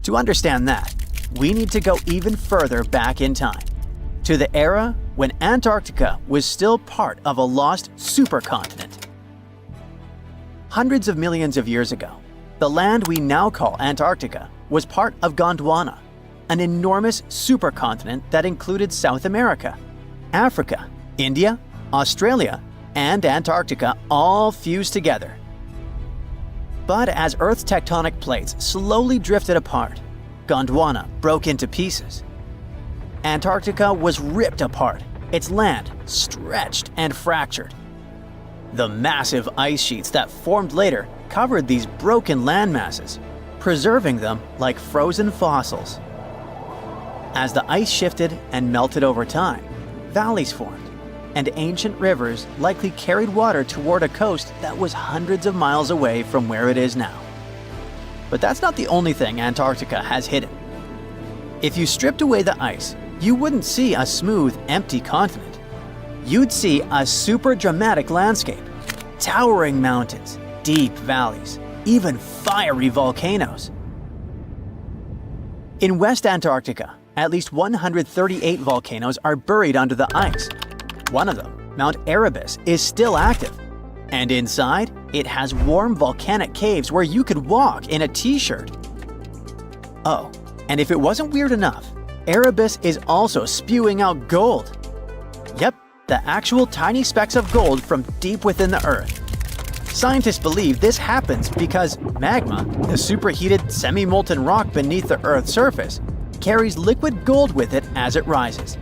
To understand that, we need to go even further back in time, to the era when Antarctica was still part of a lost supercontinent. Hundreds of millions of years ago, the land we now call Antarctica was part of Gondwana, an enormous supercontinent that included South America, Africa, India, Australia, and Antarctica all fused together. But as Earth's tectonic plates slowly drifted apart, Gondwana broke into pieces. Antarctica was ripped apart, its land stretched and fractured. The massive ice sheets that formed later covered these broken land masses, preserving them like frozen fossils. As the ice shifted and melted over time, valleys formed, and ancient rivers likely carried water toward a coast that was hundreds of miles away from where it is now. But that's not the only thing Antarctica has hidden. If you stripped away the ice, you wouldn't see a smooth, empty continent. You'd see a super dramatic landscape, towering mountains, deep valleys, even fiery volcanoes. In West Antarctica, at least 138 volcanoes are buried under the ice. One of them, Mount Erebus, is still active. And inside, it has warm volcanic caves where you could walk in a t-shirt. Oh, and if it wasn't weird enough, Erebus is also spewing out gold. Yep, the actual tiny specks of gold from deep within the Earth. Scientists believe this happens because magma, the superheated semi-molten rock beneath the Earth's surface, carries liquid gold with it as it rises.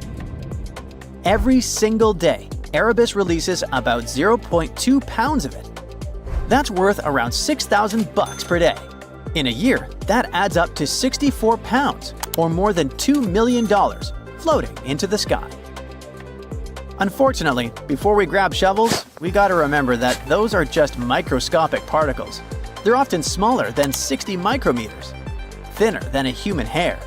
Every single day, Erebus releases about 0.2 pounds of it. That's worth around $6,000 per day. In a year, that adds up to 64 pounds, or more than $2 million, floating into the sky. Unfortunately, before we grab shovels, we gotta remember that those are just microscopic particles. They're often smaller than 60 micrometers, thinner than a human hair.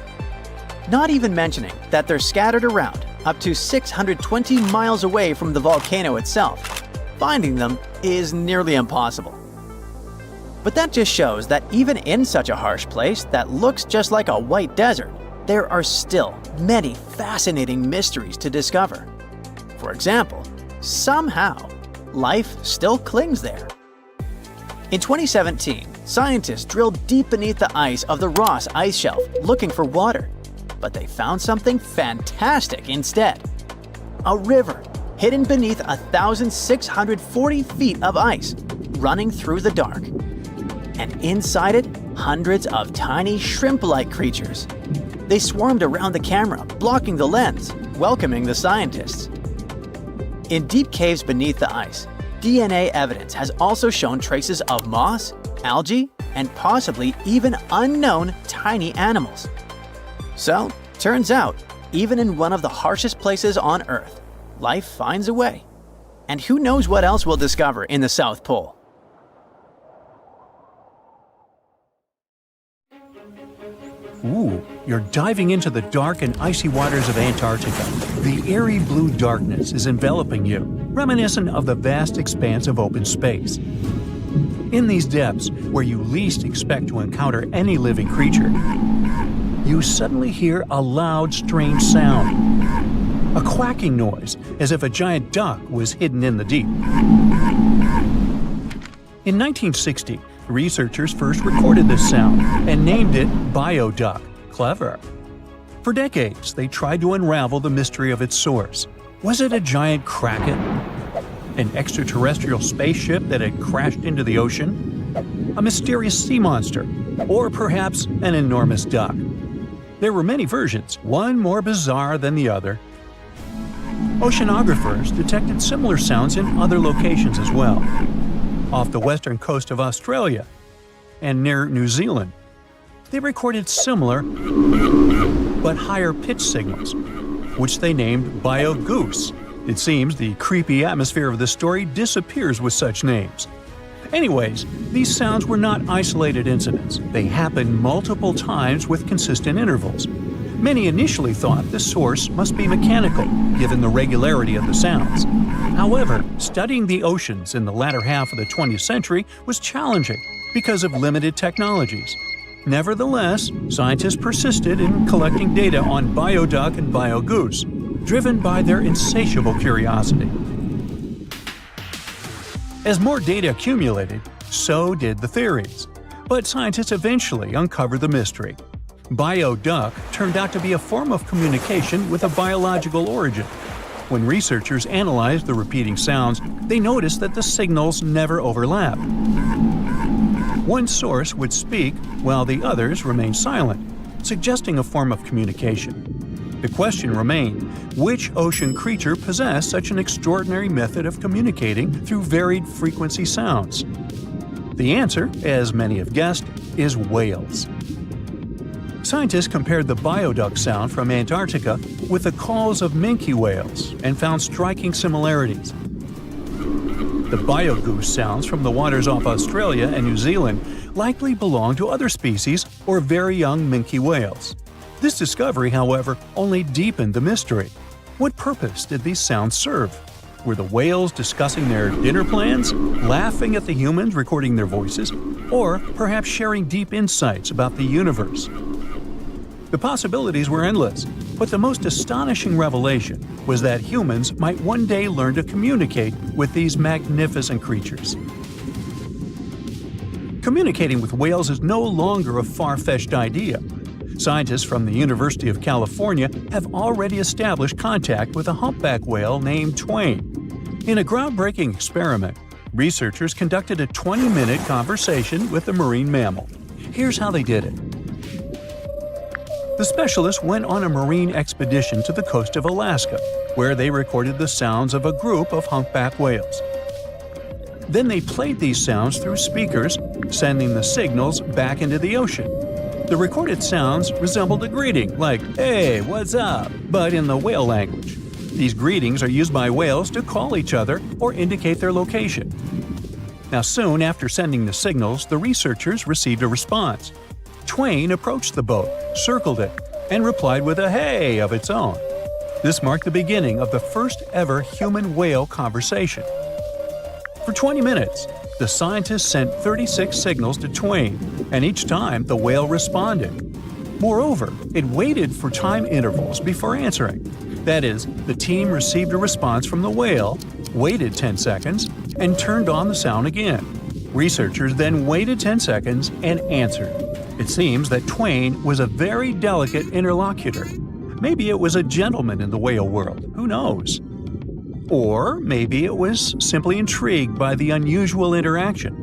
Not even mentioning that they're scattered around up to 620 miles away from the volcano itself. Finding them is nearly impossible. But that just shows that even in such a harsh place that looks just like a white desert, there are still many fascinating mysteries to discover. For example, somehow, life still clings there. In 2017, scientists drilled deep beneath the ice of the Ross Ice Shelf looking for water. But they found something fantastic instead. A river hidden beneath 1,640 feet of ice, running through the dark. And inside it, hundreds of tiny shrimp-like creatures. They swarmed around the camera, blocking the lens, welcoming the scientists. In deep caves beneath the ice, DNA evidence has also shown traces of moss, algae, and possibly even unknown tiny animals. So, turns out, even in one of the harshest places on Earth, life finds a way. And who knows what else we'll discover in the South Pole? Ooh, you're diving into the dark and icy waters of Antarctica. The eerie blue darkness is enveloping you, reminiscent of the vast expanse of open space. In these depths, where you least expect to encounter any living creature, you suddenly hear a loud, strange sound. A quacking noise, as if a giant duck was hidden in the deep. In 1960, researchers first recorded this sound and named it bioduck. Clever. For decades, they tried to unravel the mystery of its source. Was it a giant kraken? An extraterrestrial spaceship that had crashed into the ocean? A mysterious sea monster? Or perhaps an enormous duck? There were many versions, one more bizarre than the other. Oceanographers detected similar sounds in other locations as well. Off the western coast of Australia and near New Zealand, they recorded similar but higher pitch signals, which they named bio-goose. It seems the creepy atmosphere of the story disappears with such names. Anyways, these sounds were not isolated incidents. They happened multiple times with consistent intervals. Many initially thought the source must be mechanical, given the regularity of the sounds. However, studying the oceans in the latter half of the 20th century was challenging because of limited technologies. Nevertheless, scientists persisted in collecting data on bioduck and biogoose, driven by their insatiable curiosity. As more data accumulated, so did the theories. But scientists eventually uncovered the mystery. Bioduck turned out to be a form of communication with a biological origin. When researchers analyzed the repeating sounds, they noticed that the signals never overlapped. One source would speak while the others remained silent, suggesting a form of communication. The question remained, which ocean creature possessed such an extraordinary method of communicating through varied frequency sounds? The answer, as many have guessed, is whales. Scientists compared the bioduck sound from Antarctica with the calls of minke whales and found striking similarities. The biogoose sounds from the waters off Australia and New Zealand likely belong to other species or very young minke whales. This discovery, however, only deepened the mystery. What purpose did these sounds serve? Were the whales discussing their dinner plans, laughing at the humans recording their voices, or perhaps sharing deep insights about the universe? The possibilities were endless, but the most astonishing revelation was that humans might one day learn to communicate with these magnificent creatures. Communicating with whales is no longer a far-fetched idea. Scientists from the University of California have already established contact with a humpback whale named Twain. In a groundbreaking experiment, researchers conducted a 20-minute conversation with the marine mammal. Here's how they did it. The specialists went on a marine expedition to the coast of Alaska, where they recorded the sounds of a group of humpback whales. Then they played these sounds through speakers, sending the signals back into the ocean. The recorded sounds resembled a greeting, like, "Hey, what's up?" but in the whale language. These greetings are used by whales to call each other or indicate their location. Now, soon after sending the signals, the researchers received a response. Twain approached the boat, circled it, and replied with a "hey" of its own. This marked the beginning of the first ever human-whale conversation. For 20 minutes, the scientists sent 36 signals to Twain, and each time the whale responded. Moreover, it waited for time intervals before answering. That is, the team received a response from the whale, waited 10 seconds, and turned on the sound again. Researchers then waited 10 seconds and answered. It seems that Twain was a very delicate interlocutor. Maybe it was a gentleman in the whale world, who knows? Or maybe it was simply intrigued by the unusual interaction.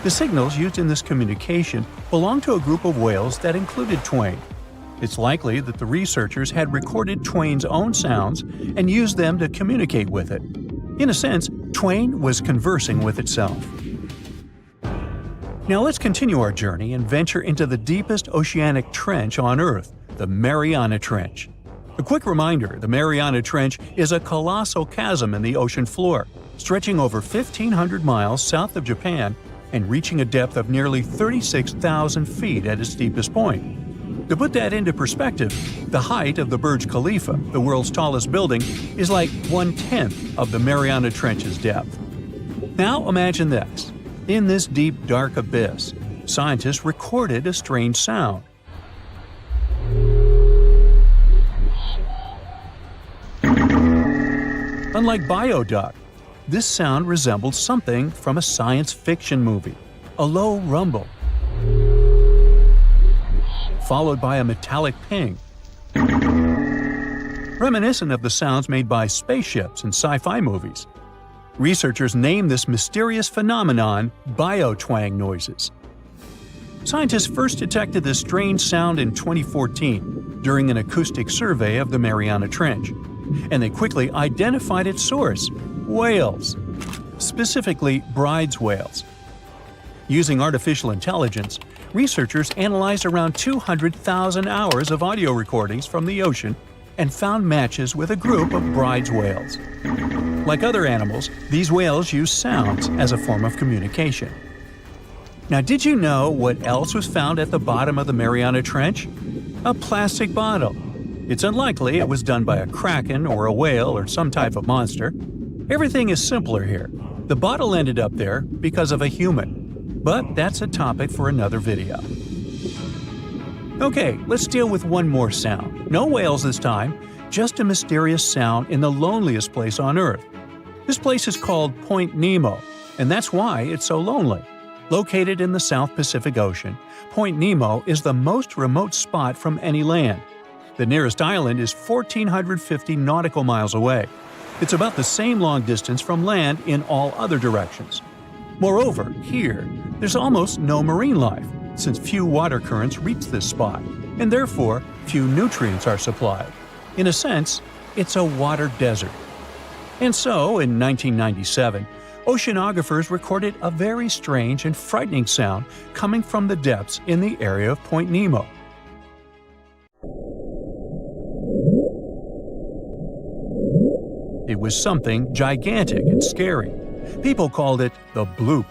The signals used in this communication belonged to a group of whales that included Twain. It's likely that the researchers had recorded Twain's own sounds and used them to communicate with it. In a sense, Twain was conversing with itself. Now let's continue our journey and venture into the deepest oceanic trench on Earth, the Mariana Trench. A quick reminder, the Mariana Trench is a colossal chasm in the ocean floor, stretching over 1,500 miles south of Japan and reaching a depth of nearly 36,000 feet at its deepest point. To put that into perspective, the height of the Burj Khalifa, the world's tallest building, is like 1/10 of the Mariana Trench's depth. Now imagine this. In this deep, dark abyss, scientists recorded a strange sound. Unlike bioduck, this sound resembled something from a science fiction movie, a low rumble, followed by a metallic ping, reminiscent of the sounds made by spaceships in sci-fi movies. Researchers named this mysterious phenomenon biotwang noises. Scientists first detected this strange sound in 2014 during an acoustic survey of the Mariana Trench, and they quickly identified its source: whales, specifically Bride's whales. Using artificial intelligence, researchers analyzed around 200,000 hours of audio recordings from the ocean and found matches with a group of Bride's whales. Like other animals, these whales use sounds as a form of communication. Now, did you know what else was found at the bottom of the Mariana Trench? A plastic bottle. It's unlikely it was done by a kraken or a whale or some type of monster. Everything is simpler here. The bottle ended up there because of a human. But that's a topic for another video. Okay, let's deal with one more sound. No whales this time, just a mysterious sound in the loneliest place on Earth. This place is called Point Nemo, and that's why it's so lonely. Located in the South Pacific Ocean, Point Nemo is the most remote spot from any land. The nearest island is 1,450 nautical miles away. It's about the same long distance from land in all other directions. Moreover, here, there's almost no marine life, since few water currents reach this spot, and therefore few nutrients are supplied. In a sense, it's a water desert. And so, in 1997, oceanographers recorded a very strange and frightening sound coming from the depths in the area of Point Nemo. was something gigantic and scary. People called it the bloop.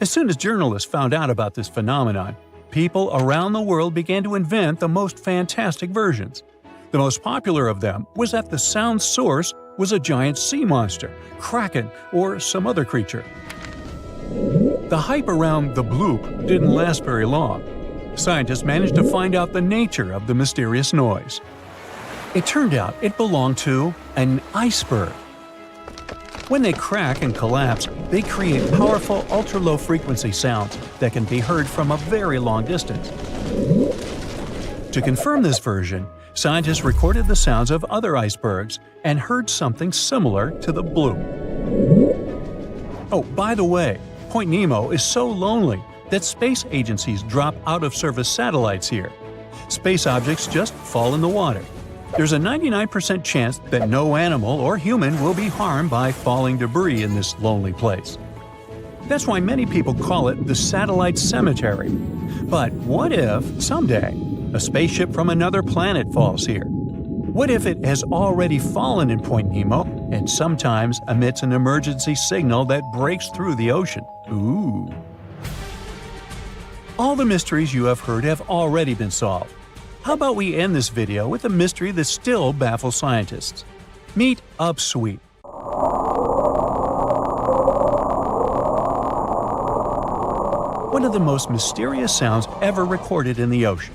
As soon as journalists found out about this phenomenon, people around the world began to invent the most fantastic versions. The most popular of them was that the sound source was a giant sea monster, kraken, or some other creature. The hype around the bloop didn't last very long. Scientists managed to find out the nature of the mysterious noise. It turned out it belonged to an iceberg. When they crack and collapse, they create powerful ultra-low frequency sounds that can be heard from a very long distance. To confirm this version, scientists recorded the sounds of other icebergs and heard something similar to the bloop. Oh, by the way, Point Nemo is so lonely that space agencies drop out-of-service satellites here. Space objects just fall in the water. There's a 99% chance that no animal or human will be harmed by falling debris in this lonely place. That's why many people call it the satellite cemetery. But what if, someday, a spaceship from another planet falls here? What if it has already fallen in Point Nemo and sometimes emits an emergency signal that breaks through the ocean? Ooh. All the mysteries you have heard have already been solved. How about we end this video with a mystery that still baffles scientists? Meet upsweep. One of the most mysterious sounds ever recorded in the ocean.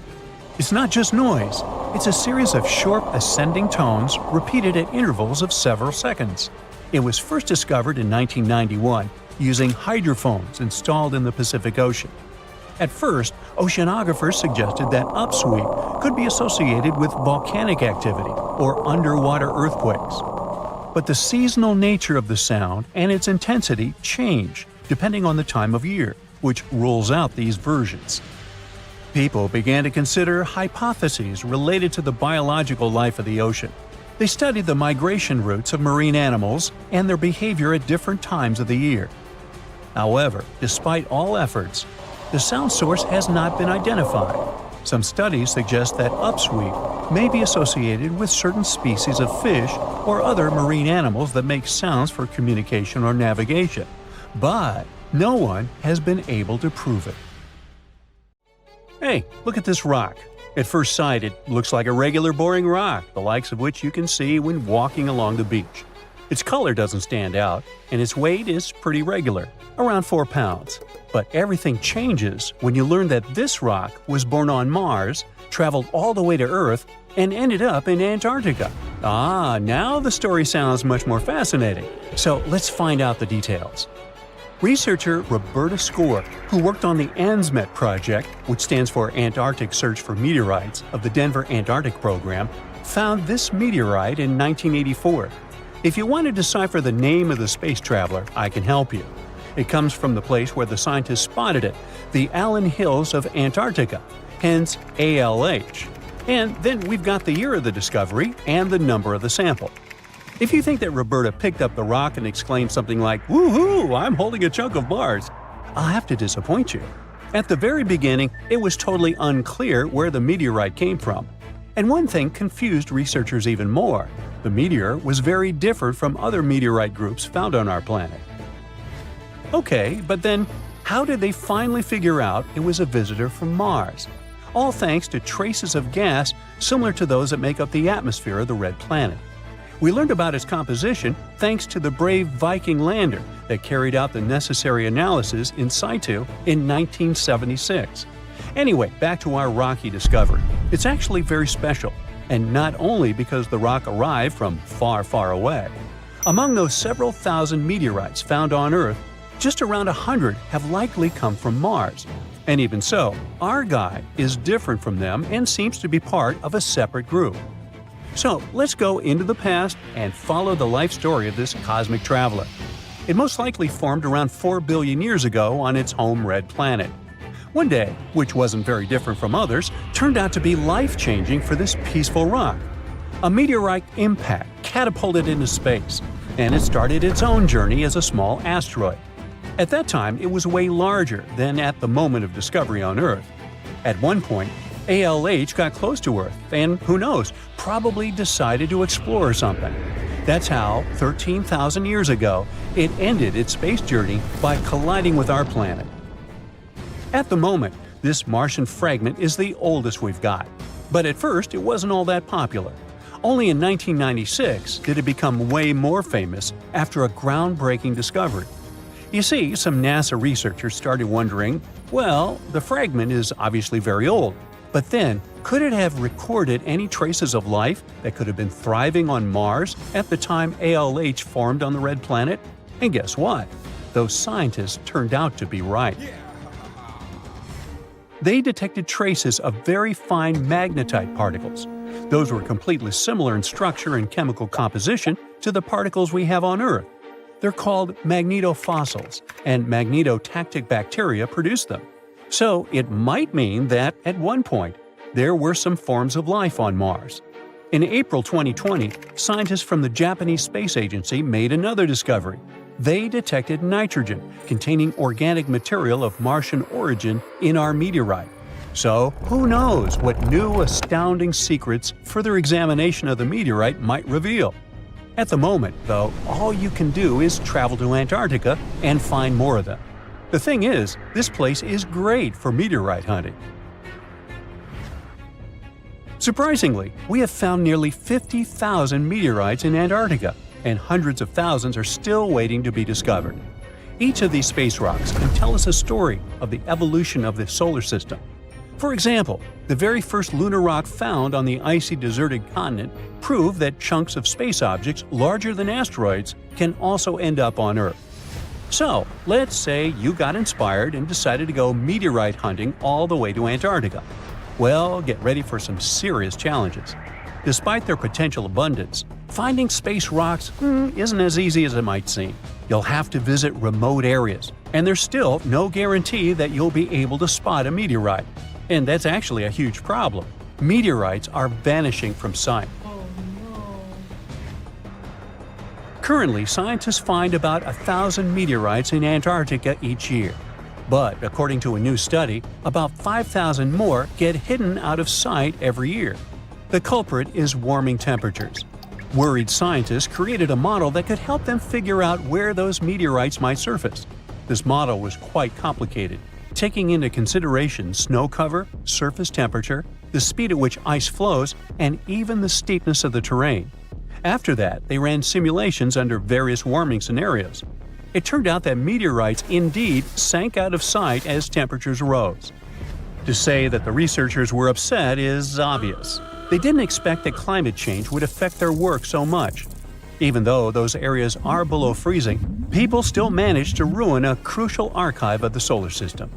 It's not just noise, it's a series of short ascending tones repeated at intervals of several seconds. It was first discovered in 1991 using hydrophones installed in the Pacific Ocean. At first, oceanographers suggested that upsweep could be associated with volcanic activity or underwater earthquakes. But the seasonal nature of the sound and its intensity change depending on the time of year, which rules out these versions. People began to consider hypotheses related to the biological life of the ocean. They studied the migration routes of marine animals and their behavior at different times of the year. However, despite all efforts, the sound source has not been identified. Some studies suggest that upsweep may be associated with certain species of fish or other marine animals that make sounds for communication or navigation, but no one has been able to prove it. Hey, look at this rock. At first sight, it looks like a regular boring rock, the likes of which you can see when walking along the beach. Its color doesn't stand out, and its weight is pretty regular, around 4 pounds. But everything changes when you learn that this rock was born on Mars, traveled all the way to Earth, and ended up in Antarctica. Ah, now the story sounds much more fascinating. So let's find out the details. Researcher Roberta Score, who worked on the ANSMET project, which stands for Antarctic Search for Meteorites of the Denver Antarctic Program, found this meteorite in 1984. If you want to decipher the name of the space traveler, I can help you. It comes from the place where the scientists spotted it, the Allen Hills of Antarctica, hence ALH. And then we've got the year of the discovery and the number of the sample. If you think that Roberta picked up the rock and exclaimed something like, "Woohoo, I'm holding a chunk of Mars," I'll have to disappoint you. At the very beginning, it was totally unclear where the meteorite came from. And one thing confused researchers even more. The meteor was very different from other meteorite groups found on our planet. Okay, but then how did they finally figure out it was a visitor from Mars? All thanks to traces of gas similar to those that make up the atmosphere of the red planet. We learned about its composition thanks to the brave Viking lander that carried out the necessary analysis in situ in 1976. Anyway, back to our rocky discovery. It's actually very special, and not only because the rock arrived from far, far away. Among those several thousand meteorites found on Earth, just around 100 have likely come from Mars. And even so, our guy is different from them and seems to be part of a separate group. So let's go into the past and follow the life story of this cosmic traveler. It most likely formed around 4 billion years ago on its home red planet. One day, which wasn't very different from others, turned out to be life-changing for this peaceful rock. A meteorite impact catapulted into space, and it started its own journey as a small asteroid. At that time, it was way larger than at the moment of discovery on Earth. At one point, ALH got close to Earth and, who knows, probably decided to explore something. That's how, 13,000 years ago, it ended its space journey by colliding with our planet. At the moment, this Martian fragment is the oldest we've got. But at first, it wasn't all that popular. Only in 1996 did it become way more famous after a groundbreaking discovery. You see, some NASA researchers started wondering, well, the fragment is obviously very old, but then, could it have recorded any traces of life that could have been thriving on Mars at the time ALH formed on the red planet? And guess what? Those scientists turned out to be right. They detected traces of very fine magnetite particles. Those were completely similar in structure and chemical composition to the particles we have on Earth. They're called magnetofossils, and magnetotactic bacteria produce them. So it might mean that, at one point, there were some forms of life on Mars. In April 2020, scientists from the Japanese Space Agency made another discovery. They detected nitrogen containing organic material of Martian origin in our meteorite. So, who knows what new astounding secrets further examination of the meteorite might reveal? At the moment, though, all you can do is travel to Antarctica and find more of them. The thing is, this place is great for meteorite hunting. Surprisingly, we have found nearly 50,000 meteorites in Antarctica, and hundreds of thousands are still waiting to be discovered. Each of these space rocks can tell us a story of the evolution of the solar system. For example, the very first lunar rock found on the icy deserted continent proved that chunks of space objects larger than asteroids can also end up on Earth. So, let's say you got inspired and decided to go meteorite hunting all the way to Antarctica. Well, get ready for some serious challenges. Despite their potential abundance, finding space rocks isn't as easy as it might seem. You'll have to visit remote areas, and there's still no guarantee that you'll be able to spot a meteorite. And that's actually a huge problem. Meteorites are vanishing from sight. Currently, scientists find about 1,000 meteorites in Antarctica each year. But according to a new study, about 5,000 more get hidden out of sight every year. The culprit is warming temperatures. Worried scientists created a model that could help them figure out where those meteorites might surface. This model was quite complicated, taking into consideration snow cover, surface temperature, the speed at which ice flows, and even the steepness of the terrain. After that, they ran simulations under various warming scenarios. It turned out that meteorites indeed sank out of sight as temperatures rose. To say that the researchers were upset is obvious. They didn't expect that climate change would affect their work so much. Even though those areas are below freezing, people still managed to ruin a crucial archive of the solar system.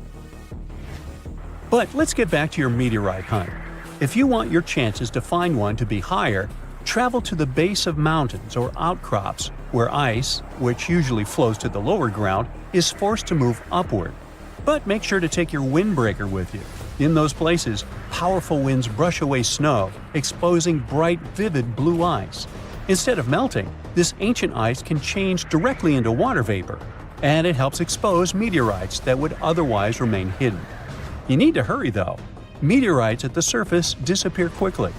But let's get back to your meteorite hunt. If you want your chances to find one to be higher, travel to the base of mountains or outcrops where ice, which usually flows to the lower ground, is forced to move upward. But make sure to take your windbreaker with you. In those places, powerful winds brush away snow, exposing bright, vivid blue ice. Instead of melting, this ancient ice can change directly into water vapor, and it helps expose meteorites that would otherwise remain hidden. You need to hurry though. Meteorites at the surface disappear quickly.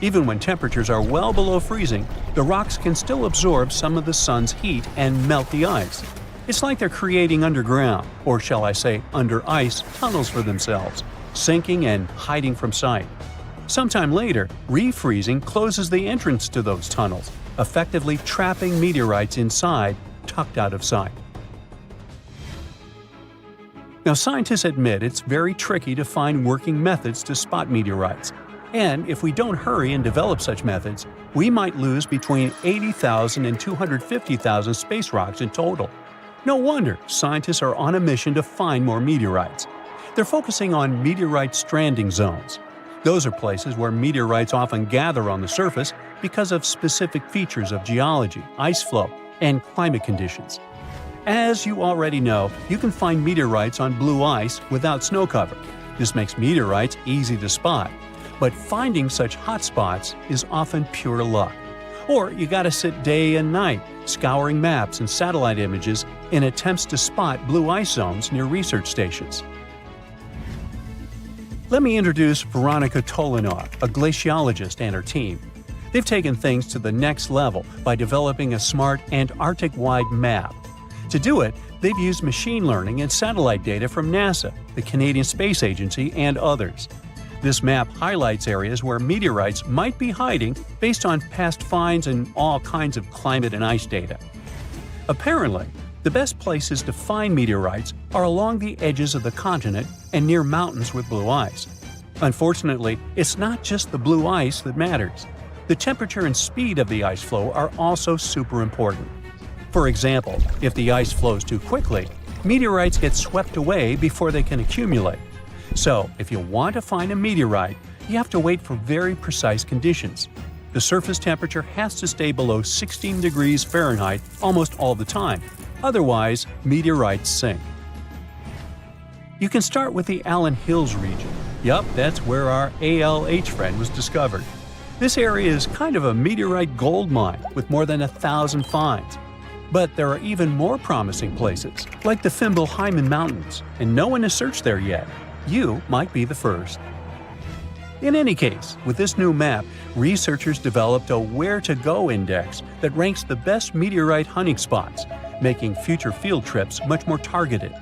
Even when temperatures are well below freezing, the rocks can still absorb some of the sun's heat and melt the ice. It's like they're creating underground, or shall I say under ice, tunnels for themselves, sinking and hiding from sight. Sometime later, refreezing closes the entrance to those tunnels, effectively trapping meteorites inside, tucked out of sight. Now, scientists admit it's very tricky to find working methods to spot meteorites. And if we don't hurry and develop such methods, we might lose between 80,000 and 250,000 space rocks in total. No wonder scientists are on a mission to find more meteorites. They're focusing on meteorite stranding zones. Those are places where meteorites often gather on the surface because of specific features of geology, ice flow, and climate conditions. As you already know, you can find meteorites on blue ice without snow cover. This makes meteorites easy to spot. But finding such hotspots is often pure luck. Or you gotta sit day and night, scouring maps and satellite images in attempts to spot blue ice zones near research stations. Let me introduce Veronika Tolinov, a glaciologist, and her team. They've taken things to the next level by developing a smart Antarctic-wide map. To do it, they've used machine learning and satellite data from NASA, the Canadian Space Agency, and others. This map highlights areas where meteorites might be hiding based on past finds and all kinds of climate and ice data. Apparently, the best places to find meteorites are along the edges of the continent and near mountains with blue ice. Unfortunately, it's not just the blue ice that matters. The temperature and speed of the ice flow are also super important. For example, if the ice flows too quickly, meteorites get swept away before they can accumulate. So, if you want to find a meteorite, you have to wait for very precise conditions. The surface temperature has to stay below 16 degrees Fahrenheit almost all the time. Otherwise, meteorites sink. You can start with the Allen Hills region. Yup, that's where our ALH friend was discovered. This area is kind of a meteorite gold mine with more than 1,000 finds. But there are even more promising places, like the Fimbulheimen Mountains, and no one has searched there yet. You might be the first. In any case, with this new map, researchers developed a where-to-go index that ranks the best meteorite hunting spots, making future field trips much more targeted.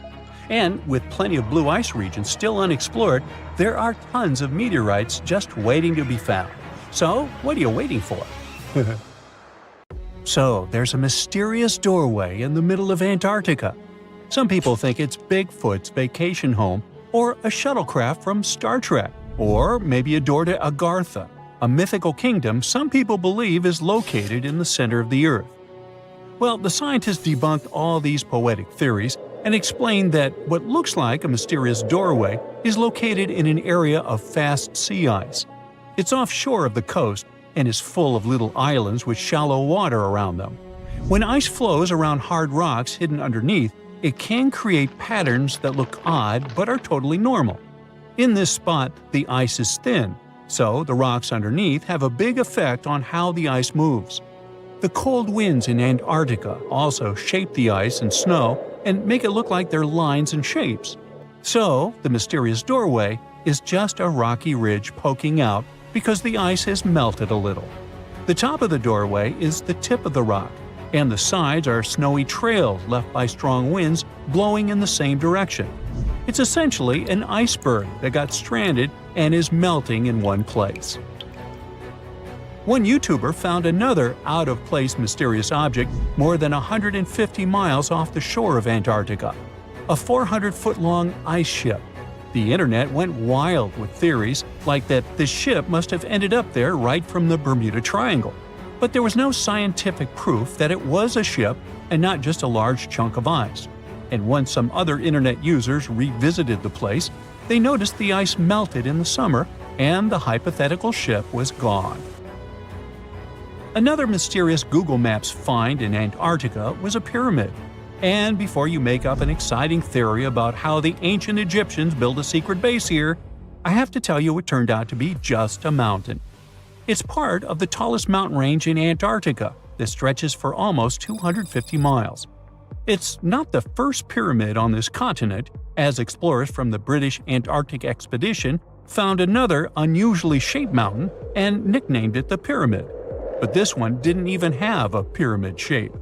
And with plenty of blue ice regions still unexplored, there are tons of meteorites just waiting to be found. So, what are you waiting for? So, there's a mysterious doorway in the middle of Antarctica. Some people think it's Bigfoot's vacation home, or a shuttlecraft from Star Trek, or maybe a door to Agartha, a mythical kingdom some people believe is located in the center of the Earth. Well, the scientists debunked all these poetic theories and explained that what looks like a mysterious doorway is located in an area of fast sea ice. It's offshore of the coast and is full of little islands with shallow water around them. When ice flows around hard rocks hidden underneath, it can create patterns that look odd but are totally normal. In this spot, the ice is thin, so the rocks underneath have a big effect on how the ice moves. The cold winds in Antarctica also shape the ice and snow and make it look like they're lines and shapes. So, the mysterious doorway is just a rocky ridge poking out because the ice has melted a little. The top of the doorway is the tip of the rock, and the sides are snowy trails left by strong winds blowing in the same direction. It's essentially an iceberg that got stranded and is melting in one place. One YouTuber found another out-of-place mysterious object more than 150 miles off the shore of Antarctica, a 400-foot-long ice ship. The internet went wild with theories like that the ship must have ended up there right from the Bermuda Triangle. But there was no scientific proof that it was a ship and not just a large chunk of ice. And once some other internet users revisited the place, they noticed the ice melted in the summer and the hypothetical ship was gone. Another mysterious Google Maps find in Antarctica was a pyramid. And before you make up an exciting theory about how the ancient Egyptians built a secret base here, I have to tell you it turned out to be just a mountain. It's part of the tallest mountain range in Antarctica that stretches for almost 250 miles. It's not the first pyramid on this continent, as explorers from the British Antarctic Expedition found another unusually shaped mountain and nicknamed it the Pyramid. But this one didn't even have a pyramid shape.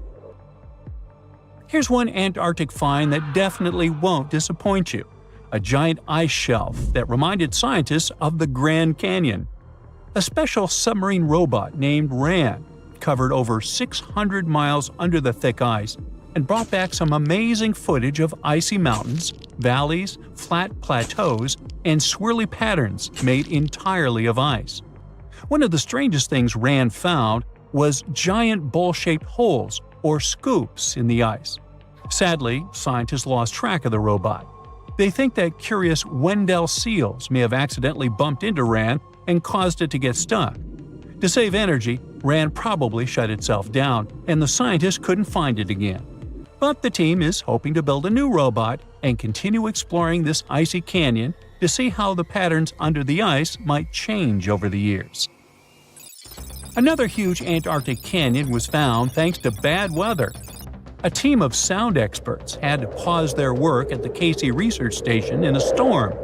Here's one Antarctic find that definitely won't disappoint you: a giant ice shelf that reminded scientists of the Grand Canyon. A special submarine robot named RAN covered over 600 miles under the thick ice and brought back some amazing footage of icy mountains, valleys, flat plateaus, and swirly patterns made entirely of ice. One of the strangest things RAN found was giant bowl-shaped holes, or scoops, in the ice. Sadly, scientists lost track of the robot. They think that curious Wendell seals may have accidentally bumped into RAN and caused it to get stuck. To save energy, RAN probably shut itself down, and the scientists couldn't find it again. But the team is hoping to build a new robot and continue exploring this icy canyon to see how the patterns under the ice might change over the years. Another huge Antarctic canyon was found thanks to bad weather. A team of sound experts had to pause their work at the Casey Research Station in a storm.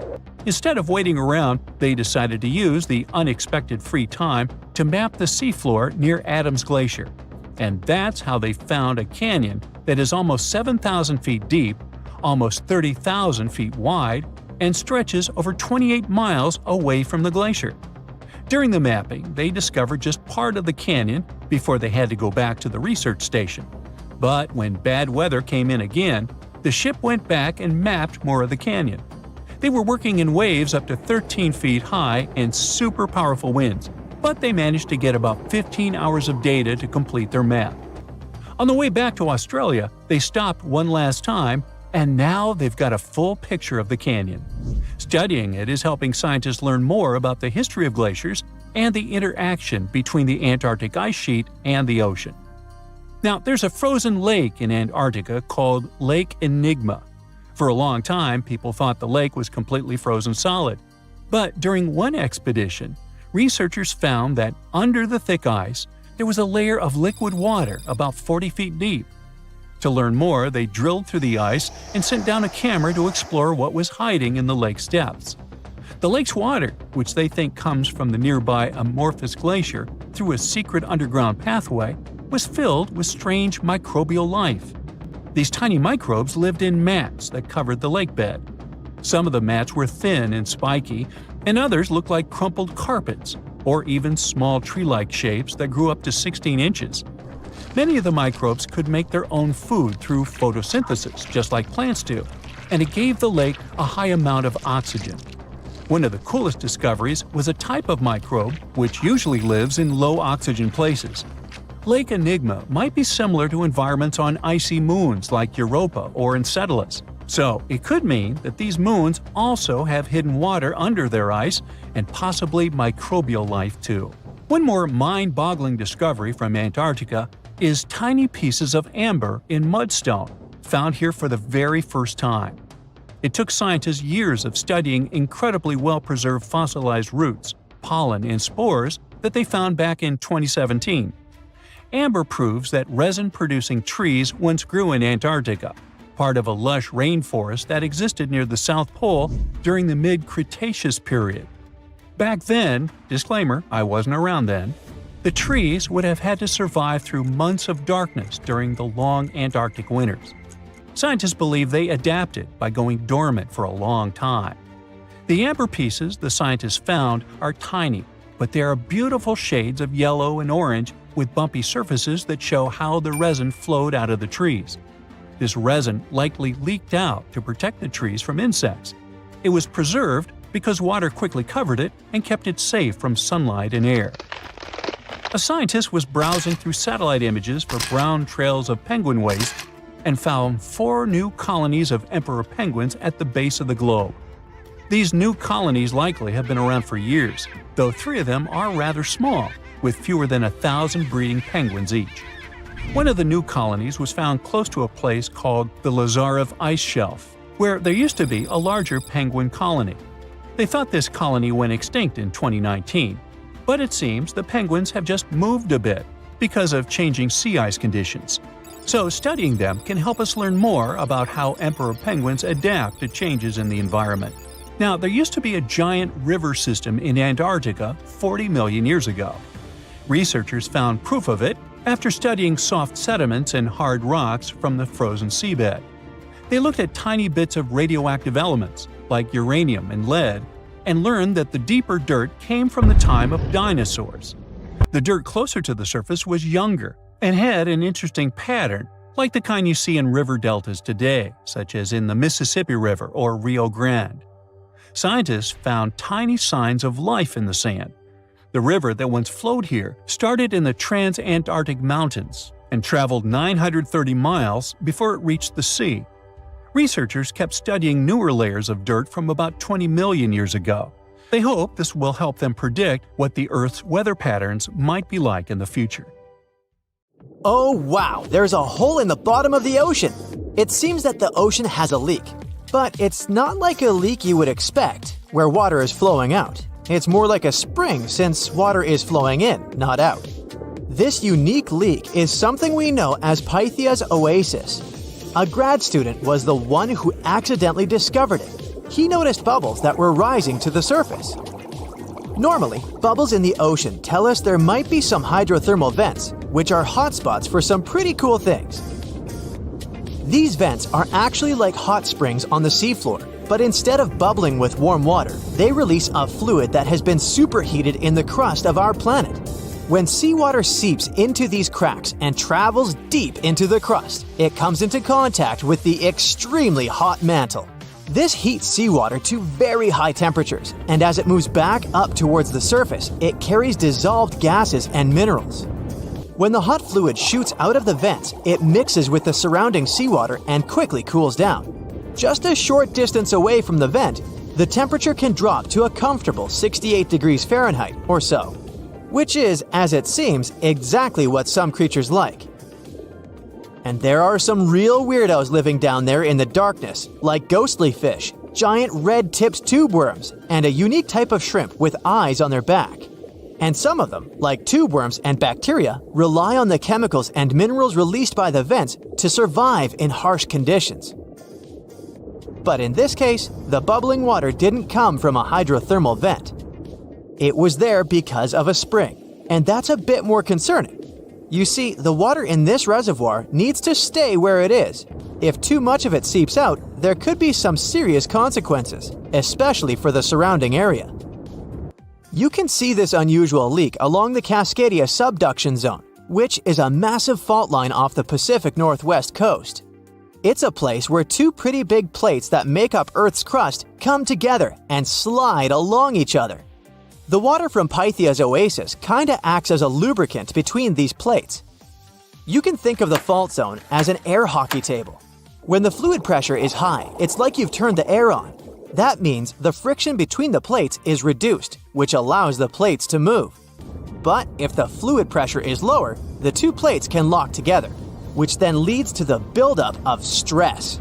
Instead of waiting around, they decided to use the unexpected free time to map the seafloor near Adams Glacier. And that's how they found a canyon that is almost 7,000 feet deep, almost 30,000 feet wide, and stretches over 28 miles away from the glacier. During the mapping, they discovered just part of the canyon before they had to go back to the research station. But when bad weather came in again, the ship went back and mapped more of the canyon. They were working in waves up to 13 feet high and super powerful winds, but they managed to get about 15 hours of data to complete their map. On the way back to Australia, they stopped one last time, and now they've got a full picture of the canyon. Studying it is helping scientists learn more about the history of glaciers and the interaction between the Antarctic ice sheet and the ocean. Now, there's a frozen lake in Antarctica called Lake Enigma. For a long time, people thought the lake was completely frozen solid. But during one expedition, researchers found that under the thick ice, there was a layer of liquid water about 40 feet deep. To learn more, they drilled through the ice and sent down a camera to explore what was hiding in the lake's depths. The lake's water, which they think comes from the nearby Amorphous Glacier through a secret underground pathway, was filled with strange microbial life. These tiny microbes lived in mats that covered the lake bed. Some of the mats were thin and spiky, and others looked like crumpled carpets, or even small tree-like shapes that grew up to 16 inches. Many of the microbes could make their own food through photosynthesis, just like plants do, and it gave the lake a high amount of oxygen. One of the coolest discoveries was a type of microbe which usually lives in low-oxygen places. Lake Enigma might be similar to environments on icy moons like Europa or Enceladus, so it could mean that these moons also have hidden water under their ice and possibly microbial life too. One more mind-boggling discovery from Antarctica is tiny pieces of amber in mudstone, found here for the very first time. It took scientists years of studying incredibly well-preserved fossilized roots, pollen, and spores that they found back in 2017. Amber proves that resin-producing trees once grew in Antarctica, part of a lush rainforest that existed near the South Pole during the mid-Cretaceous period. Back then, disclaimer, I wasn't around then, the trees would have had to survive through months of darkness during the long Antarctic winters. Scientists believe they adapted by going dormant for a long time. The amber pieces the scientists found are tiny, but they are beautiful shades of yellow and orange with bumpy surfaces that show how the resin flowed out of the trees. This resin likely leaked out to protect the trees from insects. It was preserved because water quickly covered it and kept it safe from sunlight and air. A scientist was browsing through satellite images for brown trails of penguin waste and found 4 new colonies of emperor penguins at the base of the globe. These new colonies likely have been around for years, though 3 of them are rather small, with fewer than 1,000 breeding penguins each. One of the new colonies was found close to a place called the Lazarev Ice Shelf, where there used to be a larger penguin colony. They thought this colony went extinct in 2019, but it seems the penguins have just moved a bit because of changing sea ice conditions. So studying them can help us learn more about how emperor penguins adapt to changes in the environment. Now, there used to be a giant river system in Antarctica 40 million years ago. Researchers found proof of it after studying soft sediments and hard rocks from the frozen seabed. They looked at tiny bits of radioactive elements, like uranium and lead, and learned that the deeper dirt came from the time of dinosaurs. The dirt closer to the surface was younger and had an interesting pattern, like the kind you see in river deltas today, such as in the Mississippi River or Rio Grande. Scientists found tiny signs of life in the sand. The river that once flowed here started in the Trans-Antarctic Mountains and traveled 930 miles before it reached the sea. Researchers kept studying newer layers of dirt from about 20 million years ago. They hope this will help them predict what the Earth's weather patterns might be like in the future. Oh wow, there's a hole in the bottom of the ocean! It seems that the ocean has a leak. But it's not like a leak you would expect, where water is flowing out. It's more like a spring since water is flowing in, not out. This unique leak is something we know as Pythia's oasis. A grad student was the one who accidentally discovered it. He noticed bubbles that were rising to the surface. Normally, bubbles in the ocean tell us there might be some hydrothermal vents, which are hotspots for some pretty cool things. These vents are actually like hot springs on the seafloor, but instead of bubbling with warm water, they release a fluid that has been superheated in the crust of our planet. When seawater seeps into these cracks and travels deep into the crust, it comes into contact with the extremely hot mantle. This heats seawater to very high temperatures, and as it moves back up towards the surface, it carries dissolved gases and minerals. When the hot fluid shoots out of the vents, it mixes with the surrounding seawater and quickly cools down. Just a short distance away from the vent, the temperature can drop to a comfortable 68 degrees Fahrenheit or so, which is, as it seems, exactly what some creatures like. And there are some real weirdos living down there in the darkness, like ghostly fish, giant red-tipped tube worms, and a unique type of shrimp with eyes on their back. And some of them, like tube worms and bacteria, rely on the chemicals and minerals released by the vents to survive in harsh conditions. But in this case, the bubbling water didn't come from a hydrothermal vent. It was there because of a spring, and that's a bit more concerning. You see, the water in this reservoir needs to stay where it is. If too much of it seeps out, there could be some serious consequences, especially for the surrounding area. You can see this unusual leak along the Cascadia subduction zone, which is a massive fault line off the Pacific Northwest coast. It's a place where two pretty big plates that make up Earth's crust come together and slide along each other. The water from Pythia's oasis kinda acts as a lubricant between these plates. You can think of the fault zone as an air hockey table. When the fluid pressure is high, it's like you've turned the air on. That means the friction between the plates is reduced, which allows the plates to move. But if the fluid pressure is lower, the two plates can lock together, which then leads to the buildup of stress.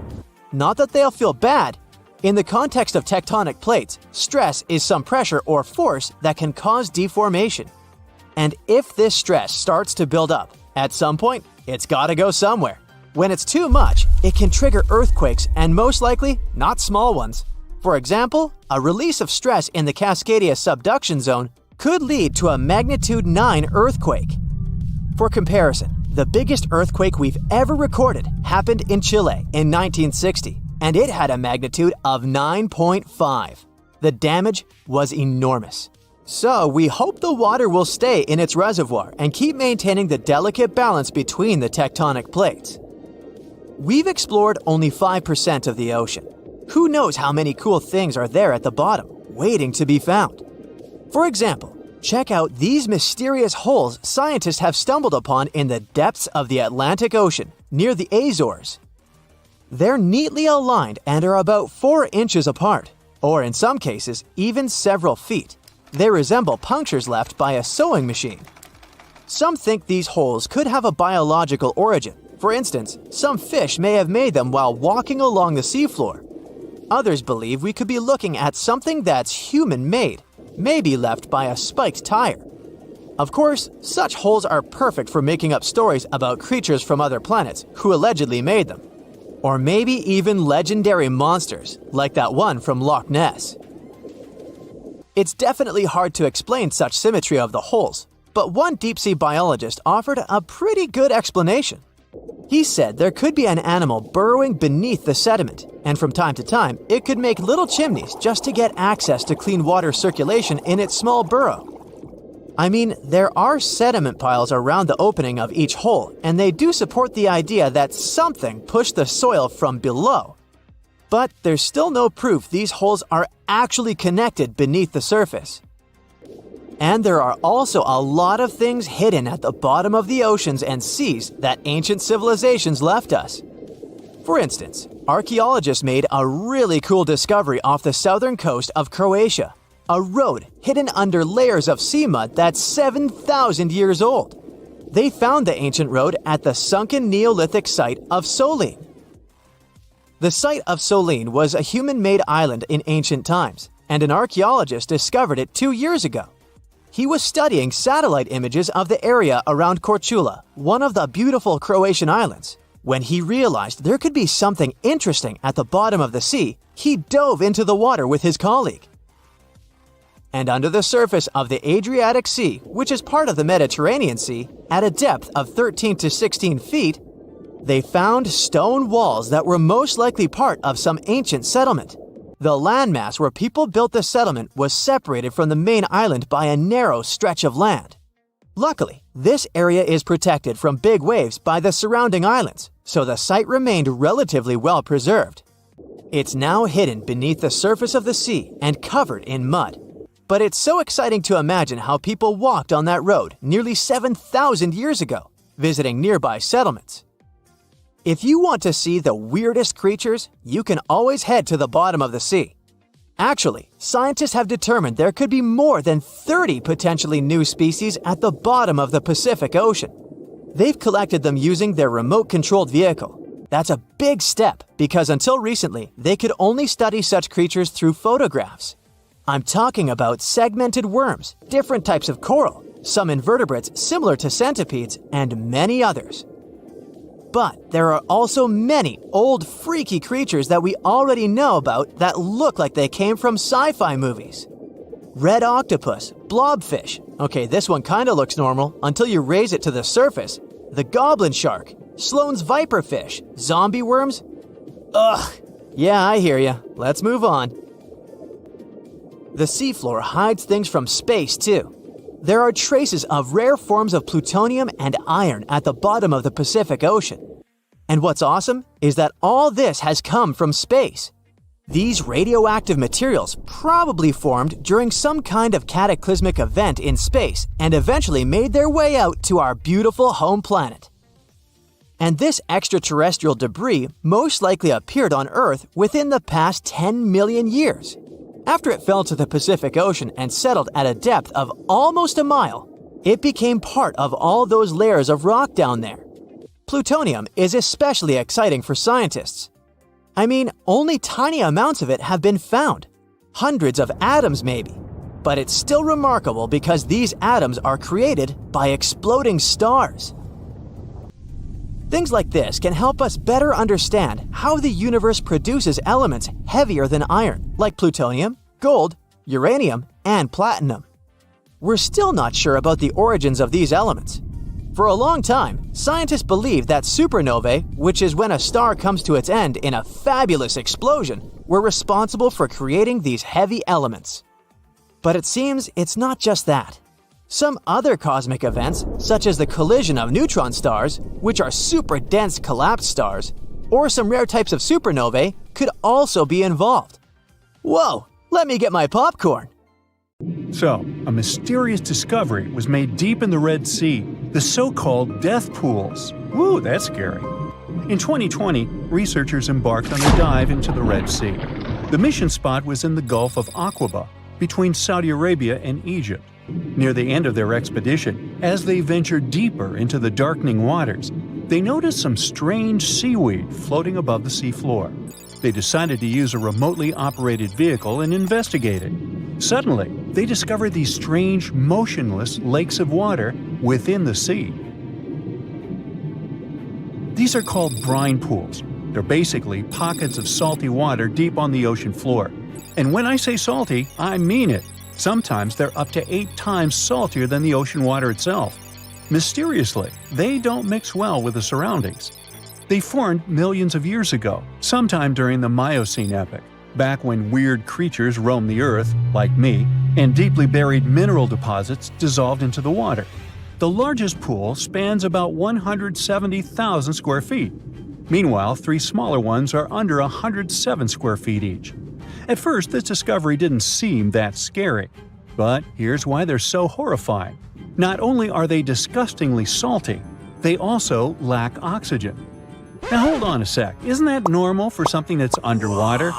Not that they'll feel bad. In the context of tectonic plates, stress is some pressure or force that can cause deformation. And if this stress starts to build up, at some point, it's gotta go somewhere. When it's too much, it can trigger earthquakes and most likely, not small ones. For example, a release of stress in the Cascadia subduction zone could lead to a magnitude 9 earthquake. For comparison, the biggest earthquake we've ever recorded happened in Chile in 1960, and it had a magnitude of 9.5. The damage was enormous. So we hope the water will stay in its reservoir and keep maintaining the delicate balance between the tectonic plates. We've explored only 5% of the ocean. Who knows how many cool things are there at the bottom, waiting to be found? For example, check out these mysterious holes scientists have stumbled upon in the depths of the Atlantic Ocean, near the Azores. They're neatly aligned and are about 4 inches apart, or in some cases, even several feet. They resemble punctures left by a sewing machine. Some think these holes could have a biological origin. For instance, some fish may have made them while walking along the seafloor. Others believe we could be looking at something that's human-made, maybe left by a spiked tire. Of course, such holes are perfect for making up stories about creatures from other planets who allegedly made them. Or maybe even legendary monsters, like that one from Loch Ness. It's definitely hard to explain such symmetry of the holes, but one deep-sea biologist offered a pretty good explanation. He said there could be an animal burrowing beneath the sediment, and from time to time, it could make little chimneys just to get access to clean water circulation in its small burrow. I mean, there are sediment piles around the opening of each hole, and they do support the idea that something pushed the soil from below. But there's still no proof these holes are actually connected beneath the surface. And there are also a lot of things hidden at the bottom of the oceans and seas that ancient civilizations left us. For instance, archaeologists made a really cool discovery off the southern coast of Croatia, a road hidden under layers of sea mud that's 7,000 years old. They found the ancient road at the sunken Neolithic site of Solin. The site of Solin was a human-made island in ancient times, and an archaeologist discovered it 2 years ago. He was studying satellite images of the area around Korčula, one of the beautiful Croatian islands. When he realized there could be something interesting at the bottom of the sea, he dove into the water with his colleague. and under the surface of the Adriatic Sea, which is part of the Mediterranean Sea, at a depth of 13 to 16 feet, they found stone walls that were most likely part of some ancient settlement. The landmass where people built the settlement was separated from the main island by a narrow stretch of land. Luckily, this area is protected from big waves by the surrounding islands, so the site remained relatively well preserved. It's now hidden beneath the surface of the sea and covered in mud. But it's so exciting to imagine how people walked on that road nearly 7,000 years ago, visiting nearby settlements. If you want to see the weirdest creatures, you can always head to the bottom of the sea. Actually, scientists have determined there could be more than 30 potentially new species at the bottom of the Pacific Ocean. They've collected them using their remote-controlled vehicle. That's a big step because until recently, they could only study such creatures through photographs. I'm talking about segmented worms, different types of coral, some invertebrates similar to centipedes, and many others. But there are also many old freaky creatures that we already know about that look like they came from sci-fi movies. Red octopus, blobfish. Okay, this one kinda looks normal until you raise it to the surface. The goblin shark, Sloane's viperfish, zombie worms. Ugh. Yeah, I hear ya. Let's move on. The seafloor hides things from space too. There are traces of rare forms of plutonium and iron at the bottom of the Pacific Ocean. And what's awesome is that all this has come from space. These radioactive materials probably formed during some kind of cataclysmic event in space and eventually made their way out to our beautiful home planet. And this extraterrestrial debris most likely appeared on Earth within the past 10 million years. After it fell to the Pacific Ocean and settled at a depth of almost a mile, it became part of all those layers of rock down there. Plutonium is especially exciting for scientists. I mean, only tiny amounts of it have been found, hundreds of atoms maybe. But it's still remarkable because these atoms are created by exploding stars. Things like this can help us better understand how the universe produces elements heavier than iron, like plutonium, gold, uranium, and platinum. We're still not sure about the origins of these elements. For a long time, scientists believed that supernovae, which is when a star comes to its end in a fabulous explosion, were responsible for creating these heavy elements. But it seems it's not just that. Some other cosmic events, such as the collision of neutron stars, which are super dense collapsed stars, or some rare types of supernovae, could also be involved. Whoa, let me get my popcorn. So, a mysterious discovery was made deep in the Red Sea, the so-called death pools. Woo, that's scary. In 2020, researchers embarked on a dive into the Red Sea. The mission spot was in the Gulf of Aqaba, between Saudi Arabia and Egypt. Near the end of their expedition, as they ventured deeper into the darkening waters, they noticed some strange seaweed floating above the seafloor. They decided to use a remotely operated vehicle and investigate it. Suddenly, they discovered these strange, motionless lakes of water within the sea. These are called brine pools. They're basically pockets of salty water deep on the ocean floor. And when I say salty, I mean it. Sometimes they're up to 8 times saltier than the ocean water itself. Mysteriously, they don't mix well with the surroundings. They formed millions of years ago, sometime during the Miocene epoch, back when weird creatures roamed the earth, like me, and deeply buried mineral deposits dissolved into the water. The largest pool spans about 170,000 square feet. Meanwhile, 3 smaller ones are under 107 square feet each. At first, this discovery didn't seem that scary. But here's why they're so horrifying. Not only are they disgustingly salty, they also lack oxygen. Now hold on a sec, isn't that normal for something that's underwater?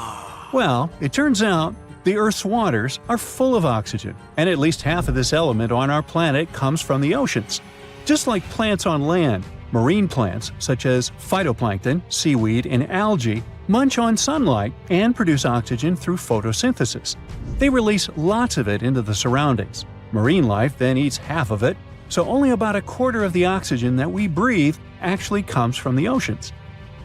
Well, it turns out the Earth's waters are full of oxygen, and at least half of this element on our planet comes from the oceans. Just like plants on land, marine plants such as phytoplankton, seaweed, and algae munch on sunlight and produce oxygen through photosynthesis. They release lots of it into the surroundings. Marine life then eats half of it, so only about a quarter of the oxygen that we breathe actually comes from the oceans.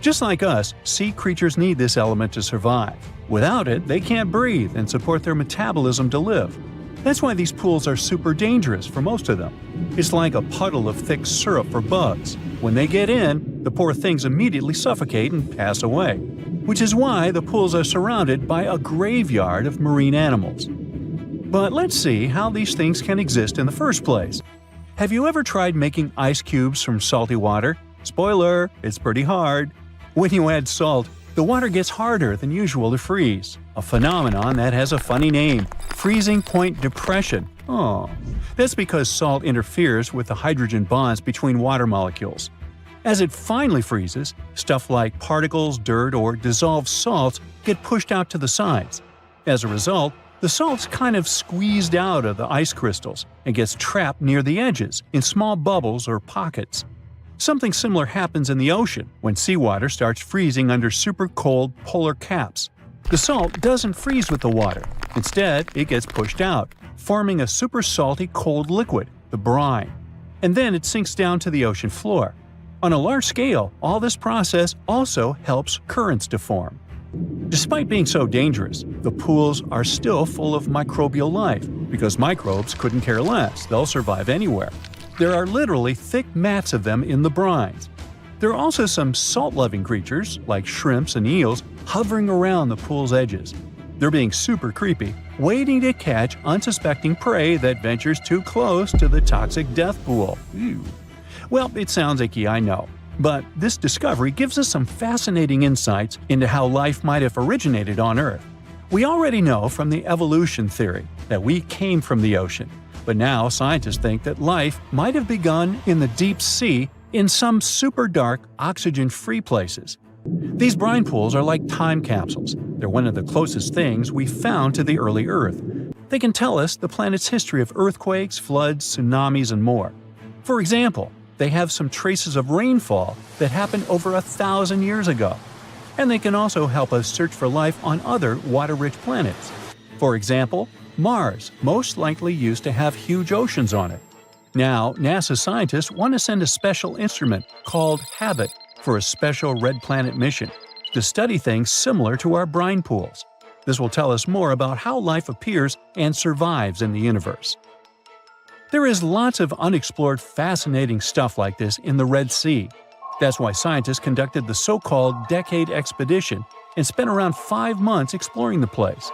Just like us, sea creatures need this element to survive. Without it, they can't breathe and support their metabolism to live. That's why these pools are super dangerous for most of them. It's like a puddle of thick syrup for bugs. When they get in, the poor things immediately suffocate and pass away. Which is why the pools are surrounded by a graveyard of marine animals. But let's see how these things can exist in the first place. Have you ever tried making ice cubes from salty water? Spoiler, it's pretty hard. When you add salt, the water gets harder than usual to freeze, a phenomenon that has a funny name, freezing point depression. Oh, that's because salt interferes with the hydrogen bonds between water molecules. As it finally freezes, stuff like particles, dirt, or dissolved salts get pushed out to the sides. As a result, the salt's kind of squeezed out of the ice crystals and gets trapped near the edges in small bubbles or pockets. Something similar happens in the ocean when seawater starts freezing under super cold polar caps. The salt doesn't freeze with the water. Instead, it gets pushed out, forming a super salty cold liquid, the brine. And then it sinks down to the ocean floor. On a large scale, all this process also helps currents to form. Despite being so dangerous, the pools are still full of microbial life, because microbes couldn't care less, they'll survive anywhere. There are literally thick mats of them in the brines. There are also some salt-loving creatures, like shrimps and eels, hovering around the pool's edges. They're being super creepy, waiting to catch unsuspecting prey that ventures too close to the toxic death pool. Ew. Well, it sounds icky, I know. But this discovery gives us some fascinating insights into how life might have originated on Earth. We already know from the evolution theory that we came from the ocean, but now scientists think that life might have begun in the deep sea in some super dark, oxygen-free places. These brine pools are like time capsules. They're one of the closest things we found to the early Earth. They can tell us the planet's history of earthquakes, floods, tsunamis, and more. For example, they have some traces of rainfall that happened over 1,000 years ago. And they can also help us search for life on other water-rich planets. For example, Mars most likely used to have huge oceans on it. Now, NASA scientists want to send a special instrument called HABIT for a special red planet mission to study things similar to our brine pools. This will tell us more about how life appears and survives in the universe. There is lots of unexplored fascinating stuff like this in the Red Sea. That's why scientists conducted the so-called Decade Expedition and spent around 5 months exploring the place.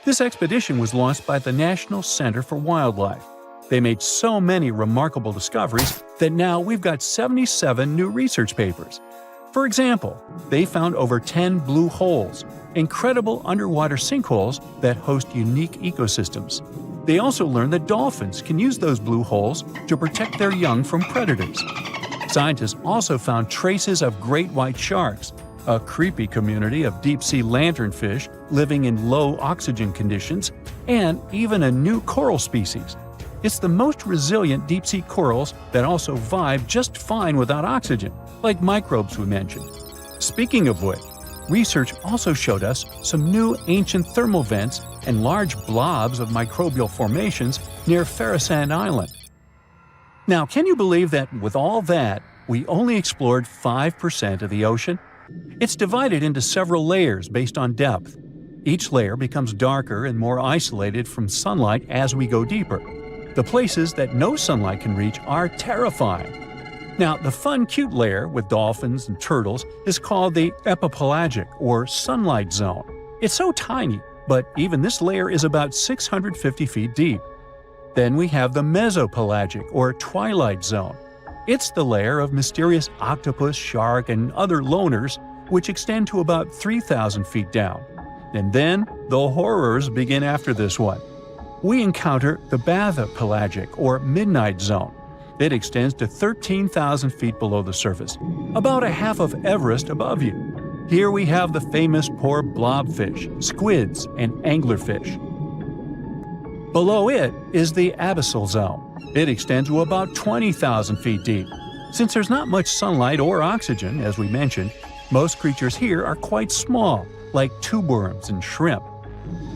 This expedition was launched by the National Center for Wildlife. They made so many remarkable discoveries that now we've got 77 new research papers. For example, they found over 10 blue holes, incredible underwater sinkholes that host unique ecosystems. They also learned that dolphins can use those blue holes to protect their young from predators. Scientists also found traces of great white sharks, a creepy community of deep-sea lanternfish living in low oxygen conditions, and even a new coral species. It's the most resilient deep-sea corals that also vibe just fine without oxygen, like microbes we mentioned. Speaking of which, research also showed us some new ancient thermal vents and large blobs of microbial formations near Farasand Island. Now, can you believe that with all that, we only explored 5% of the ocean? It's divided into several layers based on depth. Each layer becomes darker and more isolated from sunlight as we go deeper. The places that no sunlight can reach are terrifying. Now, the fun, cute layer with dolphins and turtles is called the epipelagic or sunlight zone. It's so tiny, but even this layer is about 650 feet deep. Then we have the mesopelagic or twilight zone. It's the layer of mysterious octopus, shark, and other loners which extend to about 3,000 feet down. And then the horrors begin after this one. We encounter the bathypelagic or midnight zone. It extends to 13,000 feet below the surface, about a half of Everest above you. Here we have the famous poor blobfish, squids, and anglerfish. Below it is the abyssal zone. It extends to about 20,000 feet deep. Since there's not much sunlight or oxygen, as we mentioned, most creatures here are quite small, like tube worms and shrimp.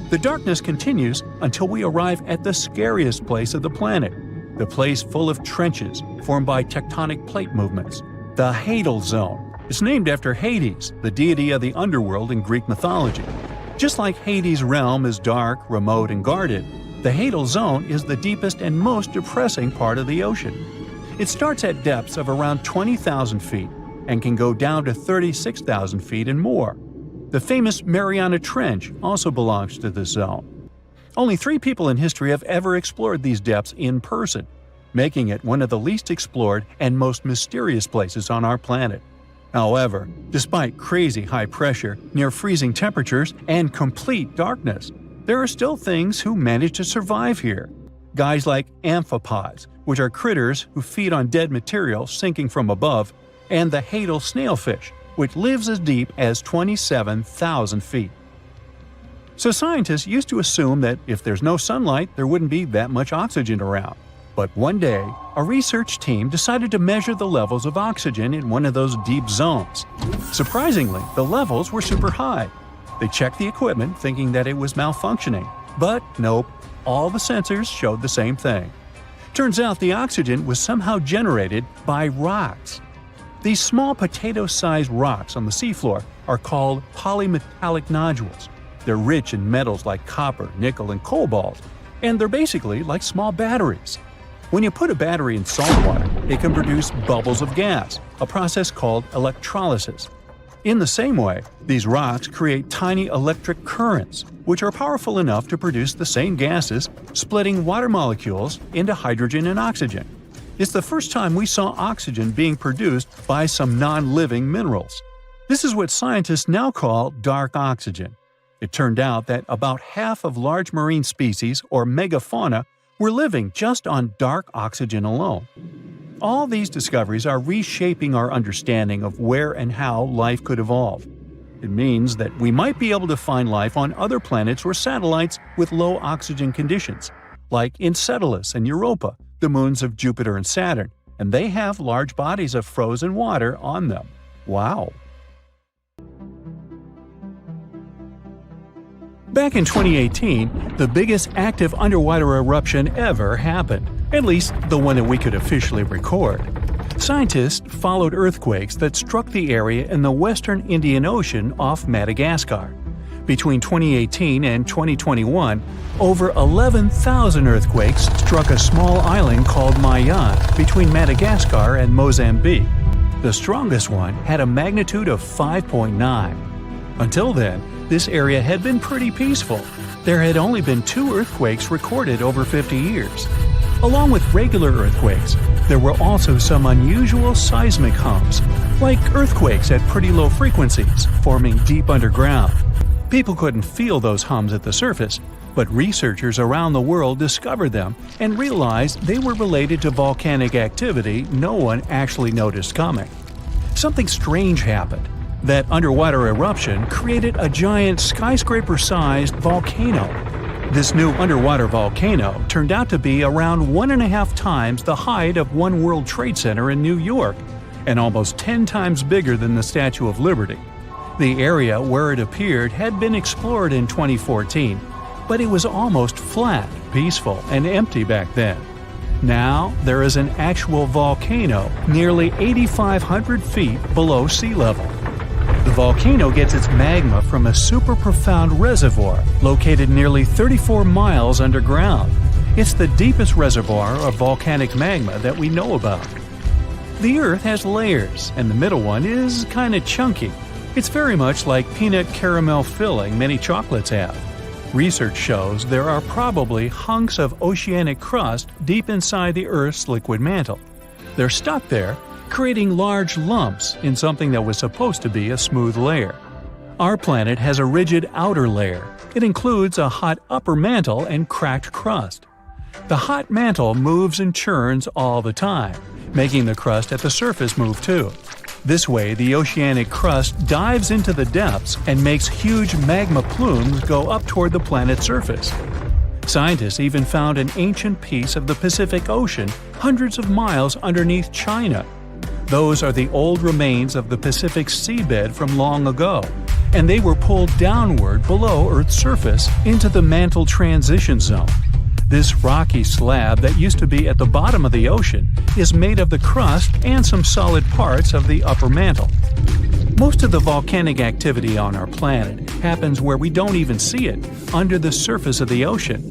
The darkness continues until we arrive at the scariest place of the planet, the place full of trenches formed by tectonic plate movements, the Hadal Zone. It's named after Hades, the deity of the underworld in Greek mythology. Just like Hades' realm is dark, remote, and guarded, The Hadal Zone is the deepest and most depressing part of the ocean. It starts at depths of around 20,000 feet and can go down to 36,000 feet and more. The famous Mariana Trench also belongs to this zone. Only 3 people in history have ever explored these depths in person, making it one of the least explored and most mysterious places on our planet. However, despite crazy high pressure, near freezing temperatures, and complete darkness, there are still things who manage to survive here. Guys like amphipods, which are critters who feed on dead material sinking from above, and the Hadal snailfish, which lives as deep as 27,000 feet. So scientists used to assume that if there's no sunlight, there wouldn't be that much oxygen around. But one day, a research team decided to measure the levels of oxygen in one of those deep zones. Surprisingly, the levels were super high. They checked the equipment thinking that it was malfunctioning, but nope, all the sensors showed the same thing. Turns out the oxygen was somehow generated by rocks. These small potato-sized rocks on the seafloor are called polymetallic nodules. They're rich in metals like copper, nickel, and cobalt, and they're basically like small batteries. When you put a battery in salt water, it can produce bubbles of gas, a process called electrolysis. In the same way, these rocks create tiny electric currents, which are powerful enough to produce the same gases, splitting water molecules into hydrogen and oxygen. It's the first time we saw oxygen being produced by some non-living minerals. This is what scientists now call dark oxygen. It turned out that about half of large marine species, or megafauna, were living just on dark oxygen alone. All these discoveries are reshaping our understanding of where and how life could evolve. It means that we might be able to find life on other planets or satellites with low oxygen conditions, like Enceladus and Europa, the moons of Jupiter and Saturn, and they have large bodies of frozen water on them. Wow! Back in 2018, the biggest active underwater eruption ever happened, at least the one that we could officially record. Scientists followed earthquakes that struck the area in the western Indian Ocean off Madagascar. Between 2018 and 2021, over 11,000 earthquakes struck a small island called Mayan between Madagascar and Mozambique. The strongest one had a magnitude of 5.9. Until then, this area had been pretty peaceful. There had only been 2 earthquakes recorded over 50 years. Along with regular earthquakes, there were also some unusual seismic hums, like earthquakes at pretty low frequencies, forming deep underground. People couldn't feel those hums at the surface, but researchers around the world discovered them and realized they were related to volcanic activity no one actually noticed coming. Something strange happened. That underwater eruption created a giant skyscraper-sized volcano. This new underwater volcano turned out to be around 1.5 times the height of One World Trade Center in New York, and almost 10 times bigger than the Statue of Liberty. The area where it appeared had been explored in 2014, but it was almost flat, peaceful, and empty back then. Now, there is an actual volcano nearly 8,500 feet below sea level. The volcano gets its magma from a super profound reservoir located nearly 34 miles underground. It's the deepest reservoir of volcanic magma that we know about. The Earth has layers, and the middle one is kinda chunky. It's very much like peanut caramel filling many chocolates have. Research shows there are probably hunks of oceanic crust deep inside the Earth's liquid mantle. They're stuck there, creating large lumps in something that was supposed to be a smooth layer. Our planet has a rigid outer layer. It includes a hot upper mantle and cracked crust. The hot mantle moves and churns all the time, making the crust at the surface move too. This way, the oceanic crust dives into the depths and makes huge magma plumes go up toward the planet's surface. Scientists even found an ancient piece of the Pacific Ocean hundreds of miles underneath China. Those are the old remains of the Pacific seabed from long ago, and they were pulled downward below Earth's surface into the mantle transition zone. This rocky slab that used to be at the bottom of the ocean is made of the crust and some solid parts of the upper mantle. Most of the volcanic activity on our planet happens where we don't even see it, under the surface of the ocean.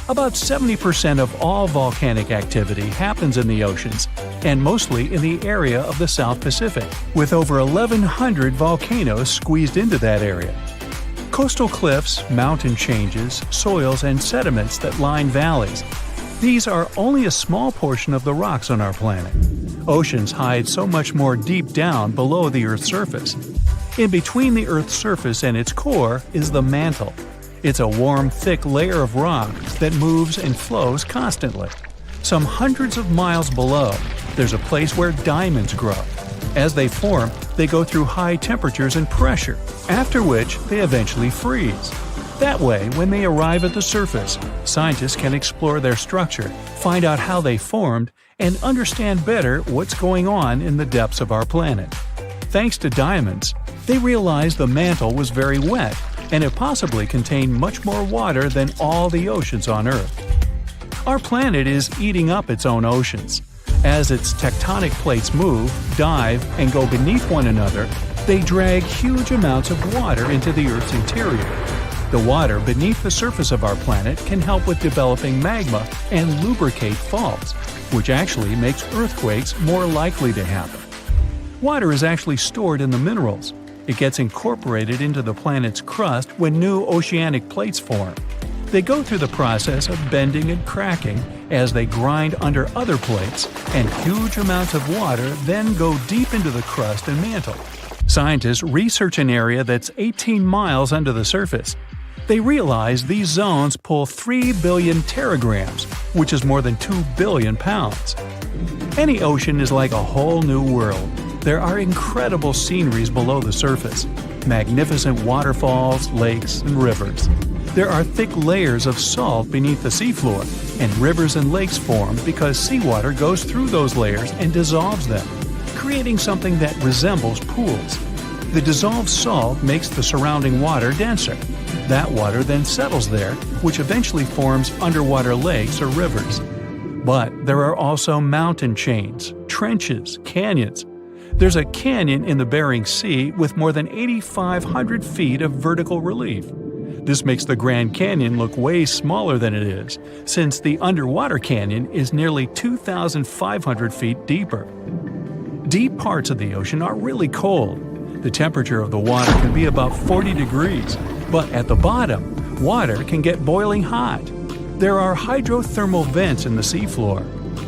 About 70% of all volcanic activity happens in the oceans, and mostly in the area of the South Pacific, with over 1,100 volcanoes squeezed into that area. Coastal cliffs, mountain changes, soils, and sediments that line valleys. These are only a small portion of the rocks on our planet. Oceans hide so much more deep down below the Earth's surface. In between the Earth's surface and its core is the mantle. It's a warm, thick layer of rock that moves and flows constantly. Some hundreds of miles below, there's a place where diamonds grow. As they form, they go through high temperatures and pressure, after which they eventually freeze. That way, when they arrive at the surface, scientists can explore their structure, find out how they formed, and understand better what's going on in the depths of our planet. Thanks to diamonds, they realized the mantle was very wet, and it possibly contained much more water than all the oceans on Earth. Our planet is eating up its own oceans. As its tectonic plates move, dive, and go beneath one another, they drag huge amounts of water into the Earth's interior. The water beneath the surface of our planet can help with developing magma and lubricate faults, which actually makes earthquakes more likely to happen. Water is actually stored in the minerals. It gets incorporated into the planet's crust when new oceanic plates form. They go through the process of bending and cracking as they grind under other plates, and huge amounts of water then go deep into the crust and mantle. Scientists research an area that's 18 miles under the surface. They realize these zones pull 3 billion teragrams, which is more than 2 billion pounds. Any ocean is like a whole new world. There are incredible sceneries below the surface, magnificent waterfalls, lakes, and rivers. There are thick layers of salt beneath the seafloor, and rivers and lakes form because seawater goes through those layers and dissolves them, creating something that resembles pools. The dissolved salt makes the surrounding water denser. That water then settles there, which eventually forms underwater lakes or rivers. But there are also mountain chains, trenches, canyons. There's a canyon in the Bering Sea with more than 8,500 feet of vertical relief. This makes the Grand Canyon look way smaller than it is, since the underwater canyon is nearly 2,500 feet deeper. Deep parts of the ocean are really cold. The temperature of the water can be about 40 degrees, but at the bottom, water can get boiling hot. There are hydrothermal vents in the seafloor.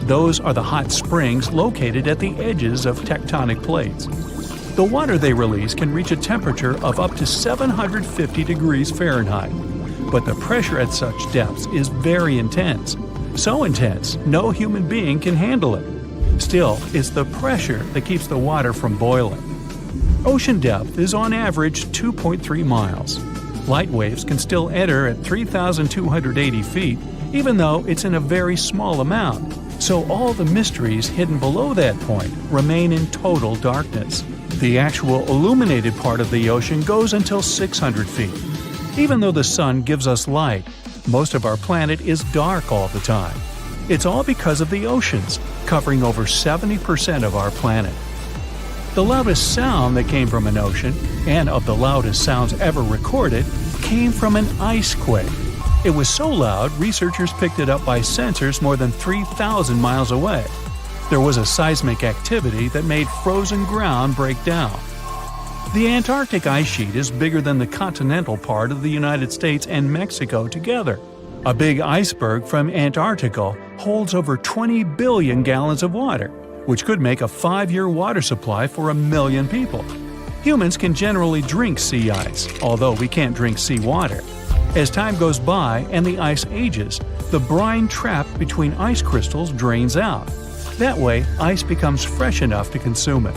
Those are the hot springs located at the edges of tectonic plates. The water they release can reach a temperature of up to 750 degrees Fahrenheit, but the pressure at such depths is very intense. So intense, no human being can handle it. Still, it's the pressure that keeps the water from boiling. Ocean depth is on average 2.3 miles. Light waves can still enter at 3,280 feet, even though it's in a very small amount. So all the mysteries hidden below that point remain in total darkness. The actual illuminated part of the ocean goes until 600 feet. Even though the sun gives us light, most of our planet is dark all the time. It's all because of the oceans, covering over 70% of our planet. The loudest sound that came from an ocean, and of the loudest sounds ever recorded, came from an ice quake. It was so loud, researchers picked it up by sensors more than 3,000 miles away. There was a seismic activity that made frozen ground break down. The Antarctic ice sheet is bigger than the continental part of the United States and Mexico together. A big iceberg from Antarctica holds over 20 billion gallons of water, which could make a 5-year water supply for 1 million people. Humans can generally drink sea ice, although we can't drink seawater. As time goes by and the ice ages, the brine trapped between ice crystals drains out. That way, ice becomes fresh enough to consume it.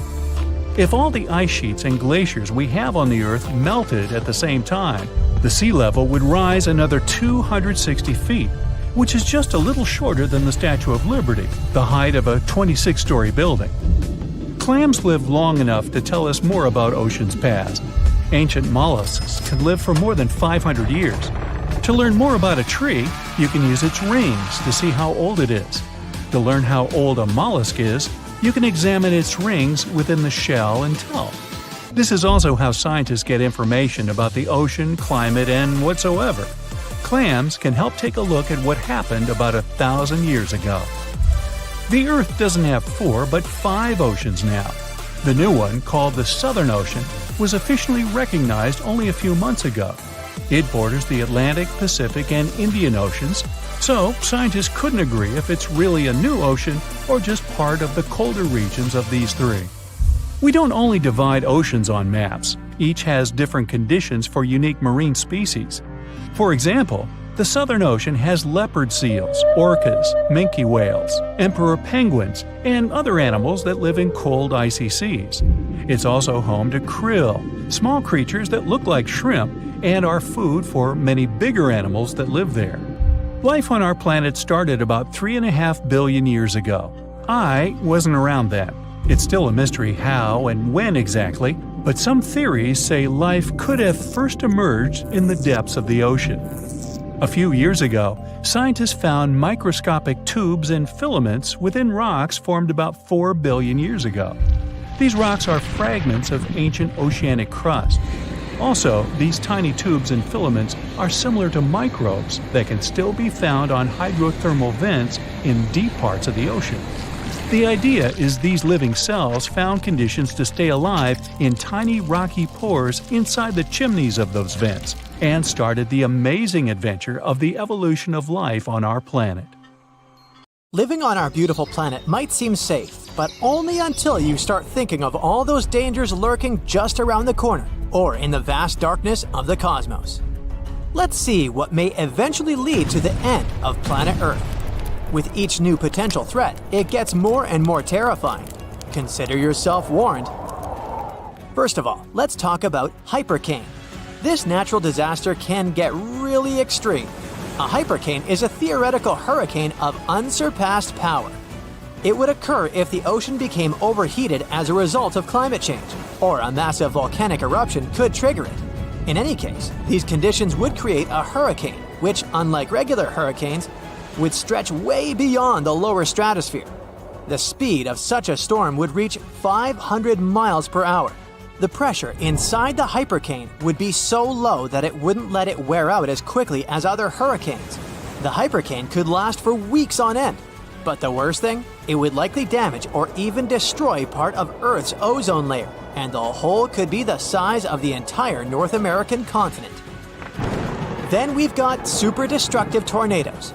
If all the ice sheets and glaciers we have on the Earth melted at the same time, the sea level would rise another 260 feet, which is just a little shorter than the Statue of Liberty, the height of a 26-story building. Clams live long enough to tell us more about oceans past. Ancient mollusks can live for more than 500 years. To learn more about a tree, you can use its rings to see how old it is. To learn how old a mollusk is, you can examine its rings within the shell and tell. This is also how scientists get information about the ocean, climate, and whatsoever. Clams can help take a look at what happened about 1,000 years ago. The Earth doesn't have 4 but 5 oceans now. The new one, called the Southern Ocean, was officially recognized only a few months ago. It borders the Atlantic, Pacific, and Indian Oceans, so scientists couldn't agree if it's really a new ocean or just part of the colder regions of these 3. We don't only divide oceans on maps, each has different conditions for unique marine species. For example, the Southern Ocean has leopard seals, orcas, minke whales, emperor penguins, and other animals that live in cold, icy seas. It's also home to krill, small creatures that look like shrimp and are food for many bigger animals that live there. Life on our planet started about 3.5 billion years ago. I wasn't around then. It's still a mystery how and when exactly, but some theories say life could have first emerged in the depths of the ocean. A few years ago, scientists found microscopic tubes and filaments within rocks formed about 4 billion years ago. These rocks are fragments of ancient oceanic crust. Also, these tiny tubes and filaments are similar to microbes that can still be found on hydrothermal vents in deep parts of the ocean. The idea is these living cells found conditions to stay alive in tiny rocky pores inside the chimneys of those vents, and started the amazing adventure of the evolution of life on our planet. Living on our beautiful planet might seem safe, but only until you start thinking of all those dangers lurking just around the corner, or in the vast darkness of the cosmos. Let's see what may eventually lead to the end of planet Earth. With each new potential threat, it gets more and more terrifying. Consider yourself warned. First of all, let's talk about hypercane. This natural disaster can get really extreme. A hypercane is a theoretical hurricane of unsurpassed power. It would occur if the ocean became overheated as a result of climate change, or a massive volcanic eruption could trigger it. In any case, these conditions would create a hurricane, which, unlike regular hurricanes, would stretch way beyond the lower stratosphere. The speed of such a storm would reach 500 miles per hour. The pressure inside the hypercane would be so low that it wouldn't let it wear out as quickly as other hurricanes. The hypercane could last for weeks on end. But the worst thing? It would likely damage or even destroy part of Earth's ozone layer, and the hole could be the size of the entire North American continent. Then we've got super destructive tornadoes.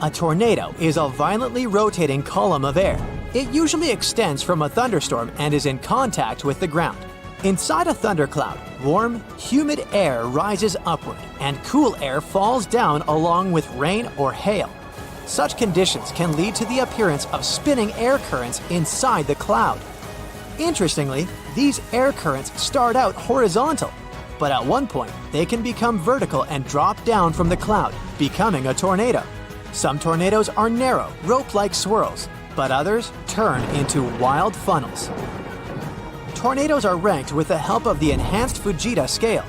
A tornado is a violently rotating column of air. It usually extends from a thunderstorm and is in contact with the ground. Inside a thundercloud, warm, humid air rises upward, and cool air falls down along with rain or hail. Such conditions can lead to the appearance of spinning air currents inside the cloud. Interestingly, these air currents start out horizontal, but at one point they can become vertical and drop down from the cloud, becoming a tornado. Some tornadoes are narrow, rope-like swirls, but others turn into wild funnels. Tornadoes are ranked with the help of the enhanced Fujita scale.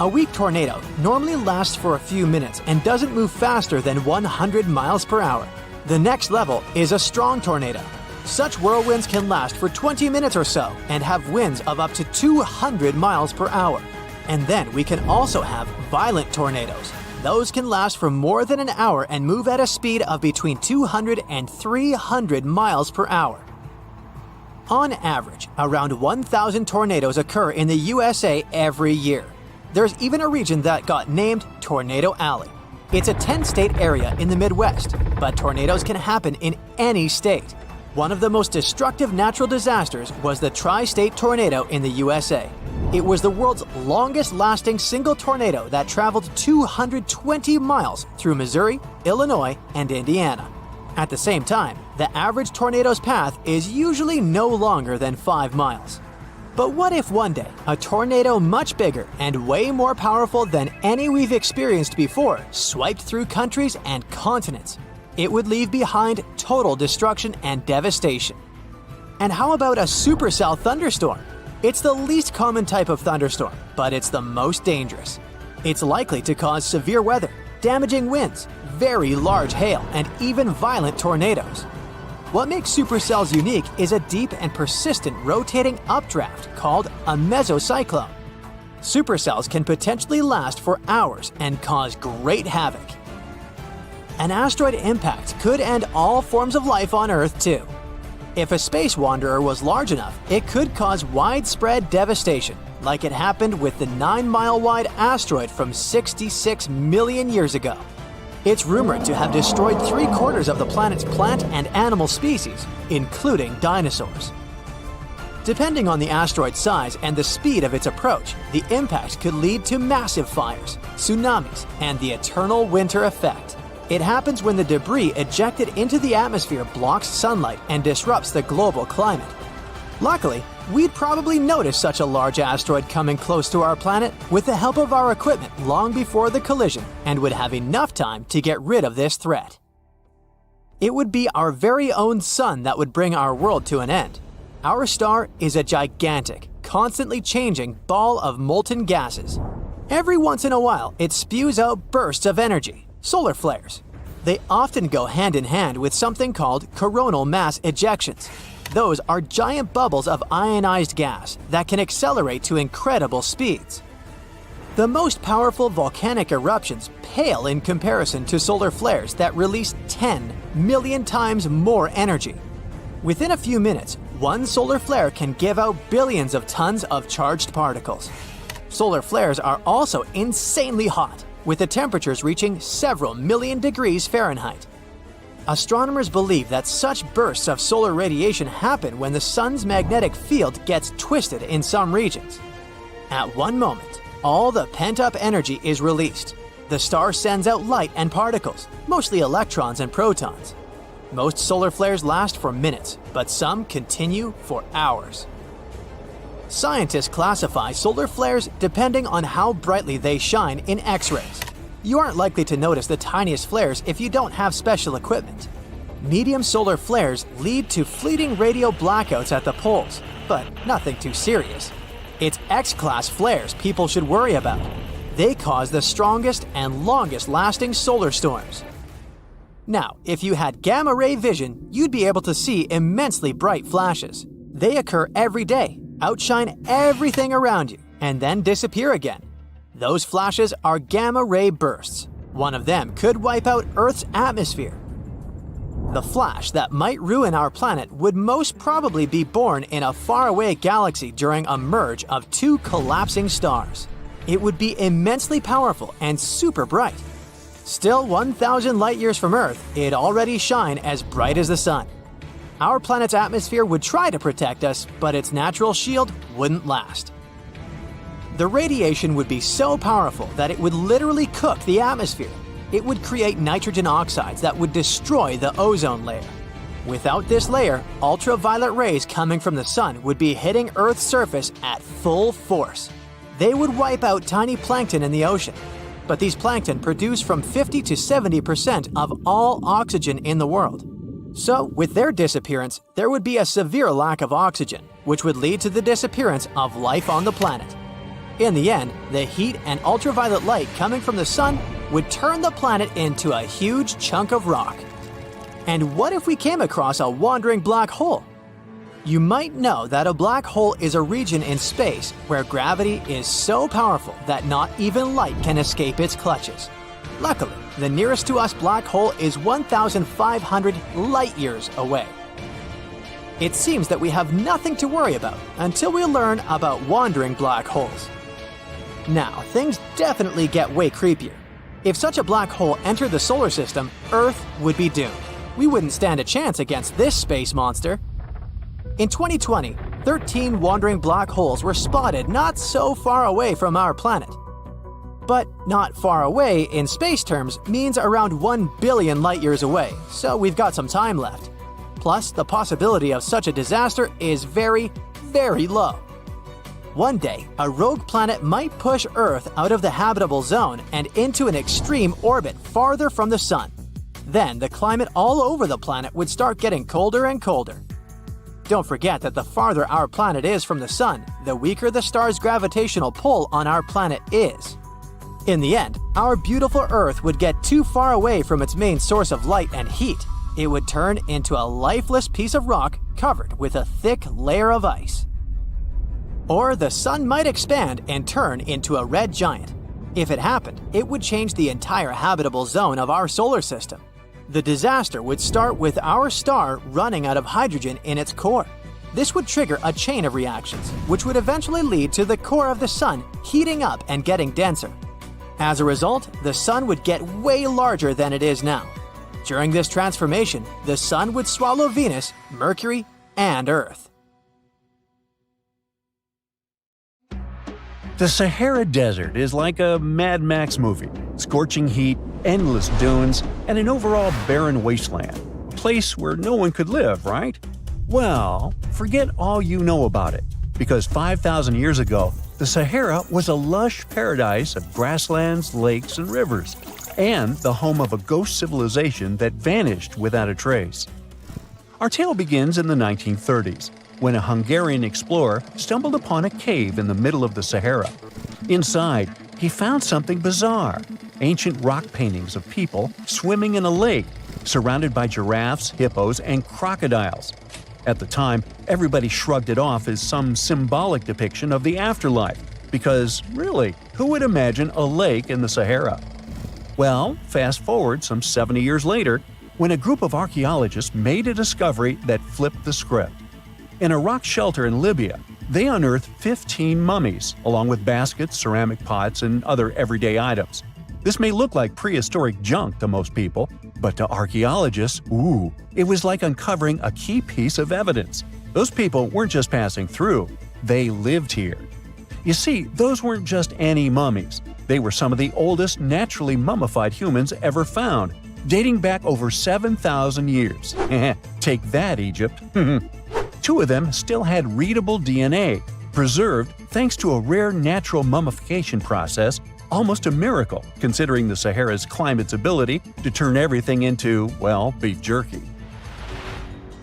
A weak tornado normally lasts for a few minutes and doesn't move faster than 100 miles per hour. The next level is a strong tornado. Such whirlwinds can last for 20 minutes or so and have winds of up to 200 miles per hour. And then we can also have violent tornadoes. Those can last for more than an hour and move at a speed of between 200 and 300 miles per hour. On average, around 1,000 tornadoes occur in the USA every year. There's even a region that got named Tornado Alley. It's a 10-state area in the Midwest, but tornadoes can happen in any state. One of the most destructive natural disasters was the tri-state tornado in the USA. It was the world's longest-lasting single tornado that traveled 220 miles through Missouri, Illinois, and Indiana. At the same time, the average tornado's path is usually no longer than 5 miles. But what if one day, a tornado much bigger and way more powerful than any we've experienced before swiped through countries and continents? It would leave behind total destruction and devastation. And how about a supercell thunderstorm? It's the least common type of thunderstorm, but it's the most dangerous. It's likely to cause severe weather, damaging winds, very large hail, and even violent tornadoes. What makes supercells unique is a deep and persistent rotating updraft called a mesocyclone. Supercells can potentially last for hours and cause great havoc. An asteroid impact could end all forms of life on Earth too. If a space wanderer was large enough, it could cause widespread devastation, like it happened with the 9-mile-wide asteroid from 66 million years ago. It's rumored to have destroyed 3/4 of the planet's plant and animal species, including dinosaurs. Depending on the asteroid's size and the speed of its approach, the impact could lead to massive fires, tsunamis, and the eternal winter effect. It happens when the debris ejected into the atmosphere blocks sunlight and disrupts the global climate. Luckily, we'd probably notice such a large asteroid coming close to our planet with the help of our equipment long before the collision and would have enough time to get rid of this threat. It would be our very own sun that would bring our world to an end. Our star is a gigantic, constantly changing ball of molten gases. Every once in a while, it spews out bursts of energy, solar flares. They often go hand in hand with something called coronal mass ejections. Those are giant bubbles of ionized gas that can accelerate to incredible speeds. The most powerful volcanic eruptions pale in comparison to solar flares that release 10 million times more energy. Within a few minutes, one solar flare can give out billions of tons of charged particles. Solar flares are also insanely hot, with the temperatures reaching several million degrees Fahrenheit. Astronomers believe that such bursts of solar radiation happen when the sun's magnetic field gets twisted in some regions. At one moment, all the pent-up energy is released. The star sends out light and particles, mostly electrons and protons. Most solar flares last for minutes, but some continue for hours. Scientists classify solar flares depending on how brightly they shine in X-rays. You aren't likely to notice the tiniest flares if you don't have special equipment. Medium solar flares lead to fleeting radio blackouts at the poles, but nothing too serious. It's X-class flares people should worry about. They cause the strongest and longest-lasting solar storms. Now, if you had gamma-ray vision, you'd be able to see immensely bright flashes. They occur every day, outshine everything around you, and then disappear again. Those flashes are gamma-ray bursts. One of them could wipe out Earth's atmosphere. The flash that might ruin our planet would most probably be born in a faraway galaxy during a merge of two collapsing stars. It would be immensely powerful and super bright. Still 1,000 light-years from Earth, it'd already shine as bright as the sun. Our planet's atmosphere would try to protect us, but its natural shield wouldn't last. The radiation would be so powerful that it would literally cook the atmosphere. It would create nitrogen oxides that would destroy the ozone layer. Without this layer, ultraviolet rays coming from the sun would be hitting Earth's surface at full force. They would wipe out tiny plankton in the ocean. But these plankton produce from 50 to 70% of all oxygen in the world. So, with their disappearance, there would be a severe lack of oxygen, which would lead to the disappearance of life on the planet. In the end, the heat and ultraviolet light coming from the sun would turn the planet into a huge chunk of rock. And what if we came across a wandering black hole? You might know that a black hole is a region in space where gravity is so powerful that not even light can escape its clutches. Luckily, the nearest to us black hole is 1,500 light-years away. It seems that we have nothing to worry about until we learn about wandering black holes. Now, things definitely get way creepier. If such a black hole entered the solar system, Earth would be doomed. We wouldn't stand a chance against this space monster. In 2020, 13 wandering black holes were spotted not so far away from our planet. But not far away in space terms means around 1 billion light-years away, so we've got some time left. Plus, the possibility of such a disaster is very, very low. One day, a rogue planet might push Earth out of the habitable zone and into an extreme orbit farther from the sun. Then, the climate all over the planet would start getting colder and colder. Don't forget that the farther our planet is from the sun, the weaker the star's gravitational pull on our planet is. In the end, our beautiful Earth would get too far away from its main source of light and heat. it would turn into a lifeless piece of rock covered with a thick layer of ice. Or the sun might expand and turn into a red giant. If it happened, it would change the entire habitable zone of our solar system. The disaster would start with our star running out of hydrogen in its core. This would trigger a chain of reactions, which would eventually lead to the core of the sun heating up and getting denser. As a result, the sun would get way larger than it is now. During this transformation, the sun would swallow Venus, Mercury, and Earth. The Sahara Desert is like a Mad Max movie. Scorching heat, endless dunes, and an overall barren wasteland. A place where no one could live, right? Well, forget all you know about it, because 5,000 years ago, the Sahara was a lush paradise of grasslands, lakes, and rivers, and the home of a ghost civilization that vanished without a trace. Our tale begins in the 1930s, when a Hungarian explorer stumbled upon a cave in the middle of the Sahara. Inside, he found something bizarre: ancient rock paintings of people swimming in a lake, surrounded by giraffes, hippos, and crocodiles. At the time, everybody shrugged it off as some symbolic depiction of the afterlife, because really, who would imagine a lake in the Sahara? Well, fast forward some 70 years later, when a group of archaeologists made a discovery that flipped the script. In a rock shelter in Libya, they unearthed 15 mummies, along with baskets, ceramic pots, and other everyday items. This may look like prehistoric junk to most people, but to archaeologists, it was like uncovering a key piece of evidence. Those people weren't just passing through, they lived here. You see, those weren't just any mummies. They were some of the oldest naturally mummified humans ever found, dating back over 7,000 years. Take that, Egypt. 2 of them still had readable DNA, preserved thanks to a rare natural mummification process, almost a miracle considering the Sahara's climate's ability to turn everything into, well, beef jerky.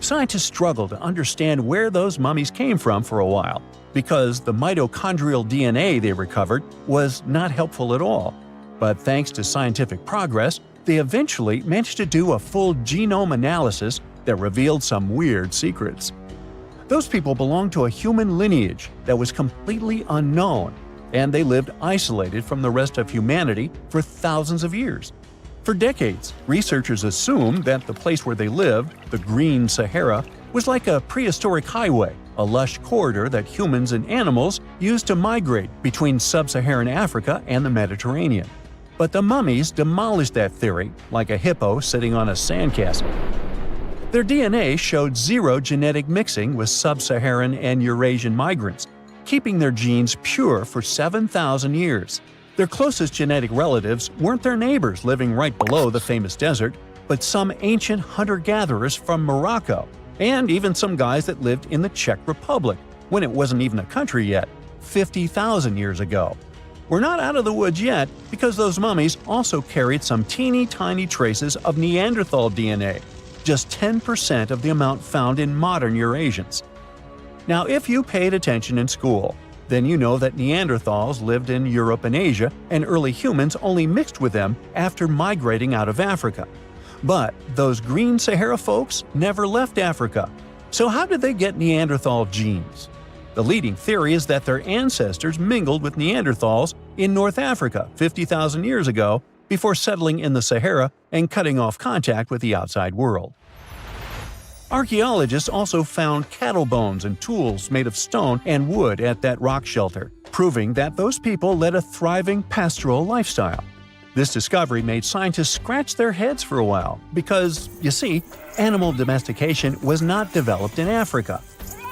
Scientists struggled to understand where those mummies came from for a while, because the mitochondrial DNA they recovered was not helpful at all. But thanks to scientific progress, they eventually managed to do a full genome analysis that revealed some weird secrets. Those people belonged to a human lineage that was completely unknown, and they lived isolated from the rest of humanity for thousands of years. For decades, researchers assumed that the place where they lived, the Green Sahara, was like a prehistoric highway, a lush corridor that humans and animals used to migrate between sub-Saharan Africa and the Mediterranean. But the mummies demolished that theory, like a hippo sitting on a sandcastle. Their DNA showed zero genetic mixing with sub-Saharan and Eurasian migrants, keeping their genes pure for 7,000 years. Their closest genetic relatives weren't their neighbors living right below the famous desert, but some ancient hunter-gatherers from Morocco, and even some guys that lived in the Czech Republic, when it wasn't even a country yet, 50,000 years ago. We're not out of the woods yet, because those mummies also carried some teeny-tiny traces of Neanderthal DNA, just 10% of the amount found in modern Eurasians. Now, if you paid attention in school, then you know that Neanderthals lived in Europe and Asia, and early humans only mixed with them after migrating out of Africa. But those Green Sahara folks never left Africa. So how did they get Neanderthal genes? The leading theory is that their ancestors mingled with Neanderthals in North Africa 50,000 years ago before settling in the Sahara and cutting off contact with the outside world. Archaeologists also found cattle bones and tools made of stone and wood at that rock shelter, proving that those people led a thriving pastoral lifestyle. This discovery made scientists scratch their heads for a while because, you see, animal domestication was not developed in Africa.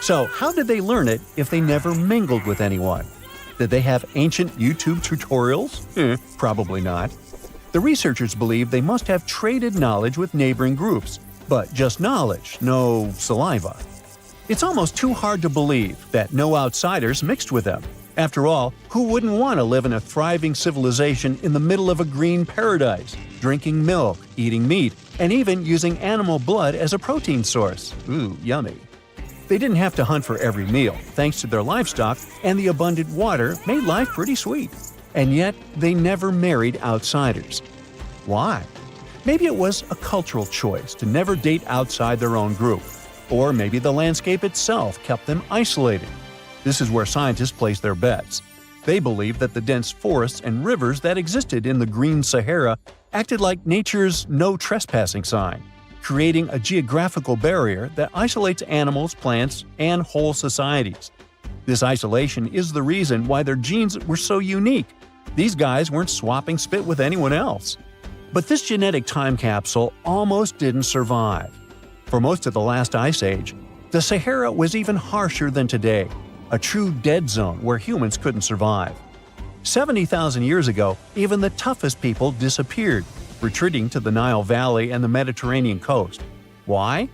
So how did they learn it if they never mingled with anyone? Did they have ancient YouTube tutorials? Probably not. The researchers believe they must have traded knowledge with neighboring groups, but just knowledge, no saliva. It's almost too hard to believe that no outsiders mixed with them. After all, who wouldn't want to live in a thriving civilization in the middle of a green paradise, drinking milk, eating meat, and even using animal blood as a protein source? Ooh, yummy. They didn't have to hunt for every meal, thanks to their livestock, and the abundant water made life pretty sweet. And yet, they never married outsiders. Why? Maybe it was a cultural choice to never date outside their own group, or maybe the landscape itself kept them isolated. This is where scientists place their bets. They believe that the dense forests and rivers that existed in the Green Sahara acted like nature's no trespassing sign, creating a geographical barrier that isolates animals, plants, and whole societies. This isolation is the reason why their genes were so unique. These guys weren't swapping spit with anyone else. But this genetic time capsule almost didn't survive. For most of the last ice age, the Sahara was even harsher than today, a true dead zone where humans couldn't survive. 70,000 years ago, even the toughest people disappeared, retreating to the Nile Valley and the Mediterranean coast. Why?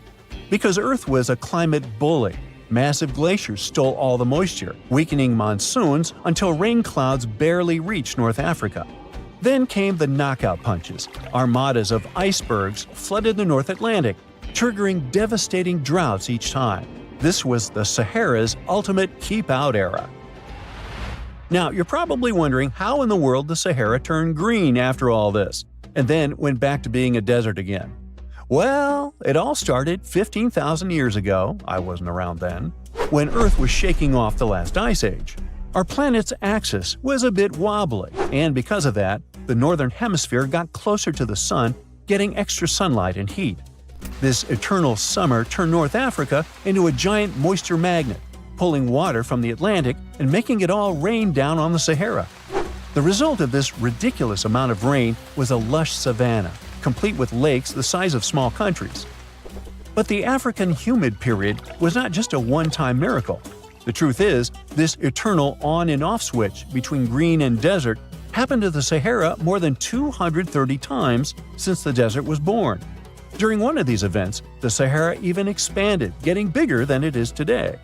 Because Earth was a climate bully. Massive glaciers stole all the moisture, weakening monsoons until rain clouds barely reached North Africa. Then came the knockout punches. Armadas of icebergs flooded the North Atlantic, triggering devastating droughts each time. This was the Sahara's ultimate keep-out era. Now, you're probably wondering how in the world the Sahara turned green after all this, and then went back to being a desert again. Well, it all started 15,000 years ago — I wasn't around then — when Earth was shaking off the last ice age. Our planet's axis was a bit wobbly, and because of that, the northern hemisphere got closer to the sun, getting extra sunlight and heat. This eternal summer turned North Africa into a giant moisture magnet, pulling water from the Atlantic and making it all rain down on the Sahara. The result of this ridiculous amount of rain was a lush savanna, complete with lakes the size of small countries. But the African humid period was not just a one-time miracle. The truth is, this eternal on and off switch between green and desert happened to the Sahara more than 230 times since the desert was born. During one of these events, the Sahara even expanded, getting bigger than it is today.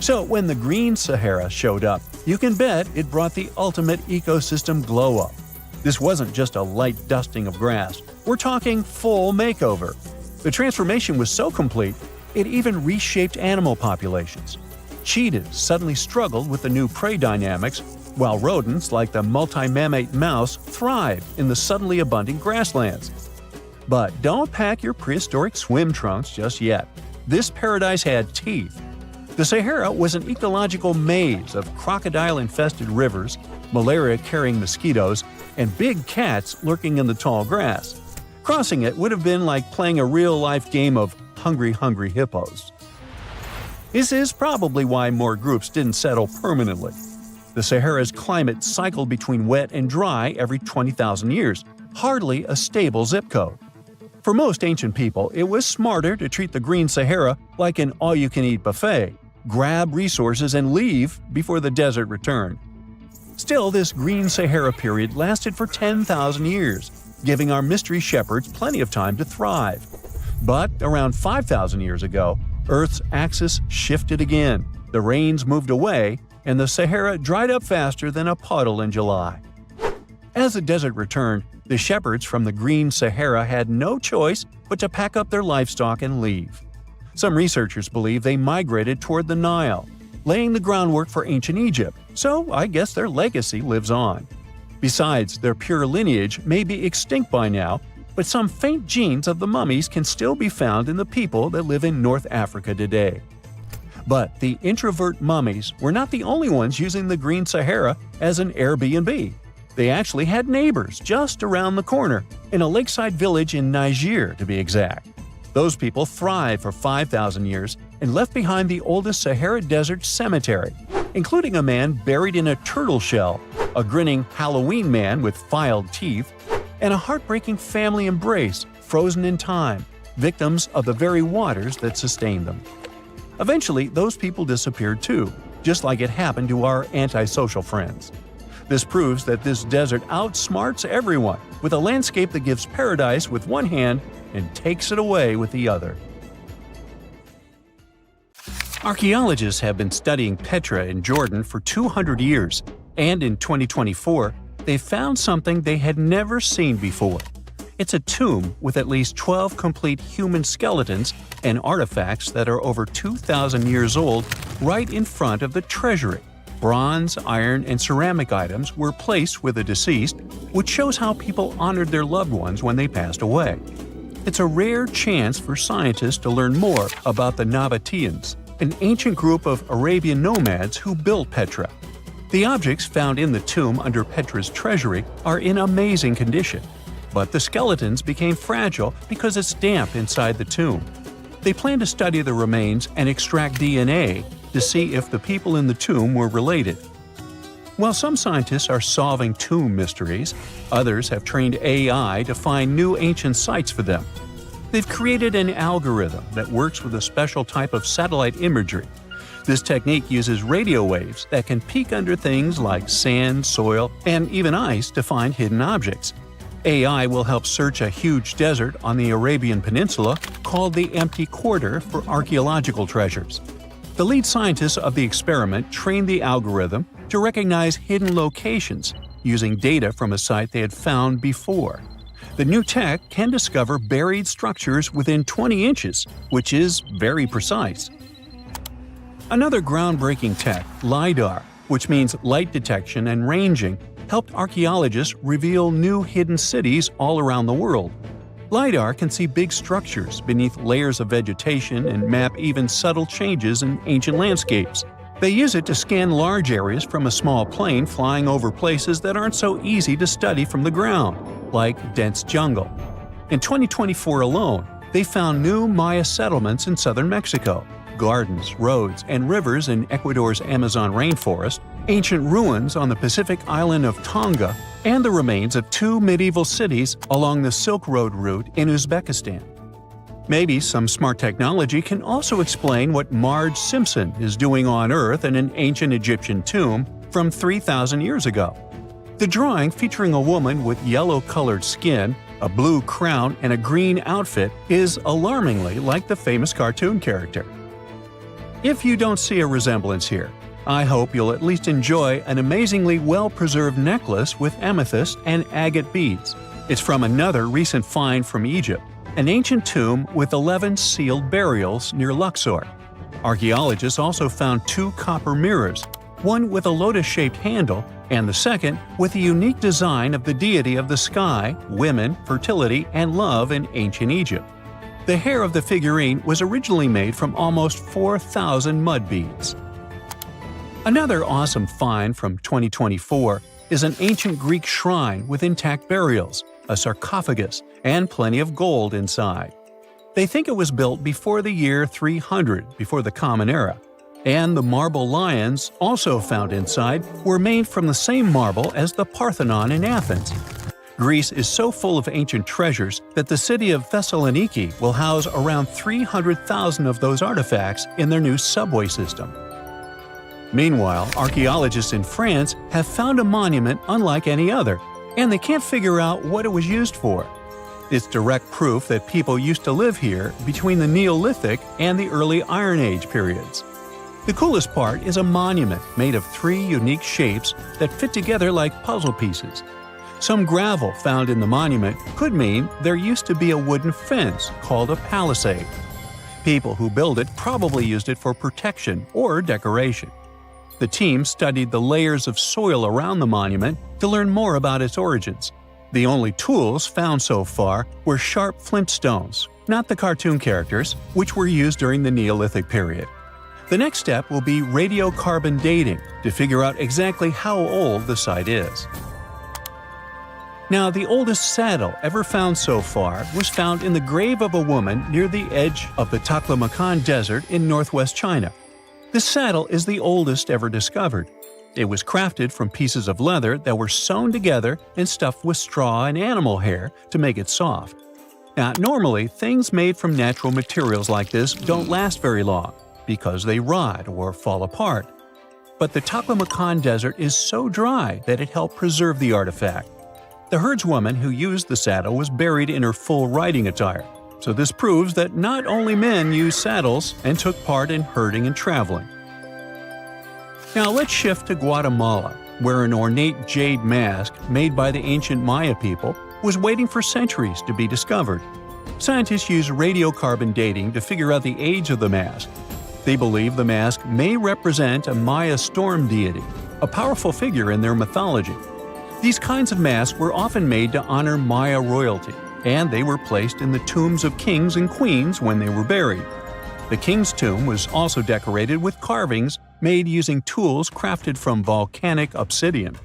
So when the Green Sahara showed up, you can bet it brought the ultimate ecosystem glow-up. This wasn't just a light dusting of grass. We're talking full makeover. The transformation was so complete, it even reshaped animal populations. Cheetahs suddenly struggled with the new prey dynamics, while rodents like the multi-mammate mouse thrived in the suddenly abundant grasslands. But don't pack your prehistoric swim trunks just yet. This paradise had teeth. The Sahara was an ecological maze of crocodile-infested rivers, malaria-carrying mosquitoes, and big cats lurking in the tall grass. Crossing it would have been like playing a real-life game of Hungry Hungry Hippos. This is probably why more groups didn't settle permanently. The Sahara's climate cycled between wet and dry every 20,000 years, hardly a stable zip code. For most ancient people, it was smarter to treat the Green Sahara like an all-you-can-eat buffet, grab resources and leave before the desert returned. Still, this Green Sahara period lasted for 10,000 years, giving our mystery shepherds plenty of time to thrive. But around 5,000 years ago, Earth's axis shifted again, the rains moved away, and the Sahara dried up faster than a puddle in July. As the desert returned, the shepherds from the Green Sahara had no choice but to pack up their livestock and leave. Some researchers believe they migrated toward the Nile, laying the groundwork for ancient Egypt, so I guess their legacy lives on. Besides, their pure lineage may be extinct by now, but some faint genes of the mummies can still be found in the people that live in North Africa today. But the introvert mummies were not the only ones using the Green Sahara as an Airbnb. They actually had neighbors just around the corner, in a lakeside village in Niger to be exact. Those people thrived for 5,000 years and left behind the oldest Sahara Desert cemetery, including a man buried in a turtle shell, a grinning Halloween man with filed teeth, and a heartbreaking family embrace frozen in time, victims of the very waters that sustained them. Eventually, those people disappeared too, just like it happened to our antisocial friends. This proves that this desert outsmarts everyone, with a landscape that gives paradise with one hand and takes it away with the other. Archaeologists have been studying Petra in Jordan for 200 years, and in 2024, they found something they had never seen before. It's a tomb with at least 12 complete human skeletons and artifacts that are over 2,000 years old right in front of the treasury. Bronze, iron, and ceramic items were placed with the deceased, which shows how people honored their loved ones when they passed away. It's a rare chance for scientists to learn more about the Nabateans, an ancient group of Arabian nomads who built Petra. The objects found in the tomb under Petra's treasury are in amazing condition, but the skeletons became fragile because it's damp inside the tomb. They plan to study the remains and extract DNA to see if the people in the tomb were related. While some scientists are solving tomb mysteries, others have trained AI to find new ancient sites for them. They've created an algorithm that works with a special type of satellite imagery. This technique uses radio waves that can peek under things like sand, soil, and even ice to find hidden objects. AI will help search a huge desert on the Arabian Peninsula called the Empty Quarter for archaeological treasures. The lead scientists of the experiment trained the algorithm to recognize hidden locations using data from a site they had found before. The new tech can discover buried structures within 20 inches, which is very precise. Another groundbreaking tech, LiDAR, which means light detection and ranging, helped archaeologists reveal new hidden cities all around the world. LiDAR can see big structures beneath layers of vegetation and map even subtle changes in ancient landscapes. They use it to scan large areas from a small plane flying over places that aren't so easy to study from the ground, like dense jungle. In 2024 alone, they found new Maya settlements in southern Mexico, gardens, roads, and rivers in Ecuador's Amazon rainforest, ancient ruins on the Pacific island of Tonga, and the remains of two medieval cities along the Silk Road route in Uzbekistan. Maybe some smart technology can also explain what Marge Simpson is doing on Earth in an ancient Egyptian tomb from 3,000 years ago. The drawing, featuring a woman with yellow-colored skin, a blue crown, and a green outfit, is alarmingly like the famous cartoon character. If you don't see a resemblance here, I hope you'll at least enjoy an amazingly well-preserved necklace with amethyst and agate beads. It's from another recent find from Egypt, an ancient tomb with 11 sealed burials near Luxor. Archaeologists also found two copper mirrors, one with a lotus-shaped handle and the second with a unique design of the deity of the sky, women, fertility, and love in ancient Egypt. The hair of the figurine was originally made from almost 4,000 mud beads. Another awesome find from 2024 is an ancient Greek shrine with intact burials, a sarcophagus, and plenty of gold inside. They think it was built before the year 300 before the Common Era, and the marble lions also found inside were made from the same marble as the Parthenon in Athens. Greece is so full of ancient treasures that the city of Thessaloniki will house around 300,000 of those artifacts in their new subway system. Meanwhile, archaeologists in France have found a monument unlike any other, and they can't figure out what it was used for. It's direct proof that people used to live here between the Neolithic and the early Iron Age periods. The coolest part is a monument made of 3 unique shapes that fit together like puzzle pieces. Some gravel found in the monument could mean there used to be a wooden fence called a palisade. People who built it probably used it for protection or decoration. The team studied the layers of soil around the monument to learn more about its origins. The only tools found so far were sharp flint stones, not the cartoon characters, which were used during the Neolithic period. The next step will be radiocarbon dating to figure out exactly how old the site is. Now, the oldest saddle ever found so far was found in the grave of a woman near the edge of the Taklamakan Desert in northwest China. This saddle is the oldest ever discovered. It was crafted from pieces of leather that were sewn together and stuffed with straw and animal hair to make it soft. Now, normally, things made from natural materials like this don't last very long because they rot or fall apart. But the Taklamakan Desert is so dry that it helped preserve the artifact. The herdswoman who used the saddle was buried in her full riding attire, so this proves that not only men used saddles and took part in herding and traveling. Now let's shift to Guatemala, where an ornate jade mask made by the ancient Maya people was waiting for centuries to be discovered. Scientists use radiocarbon dating to figure out the age of the mask. They believe the mask may represent a Maya storm deity, a powerful figure in their mythology. These kinds of masks were often made to honor Maya royalty, and they were placed in the tombs of kings and queens when they were buried. The king's tomb was also decorated with carvings made using tools crafted from volcanic obsidian.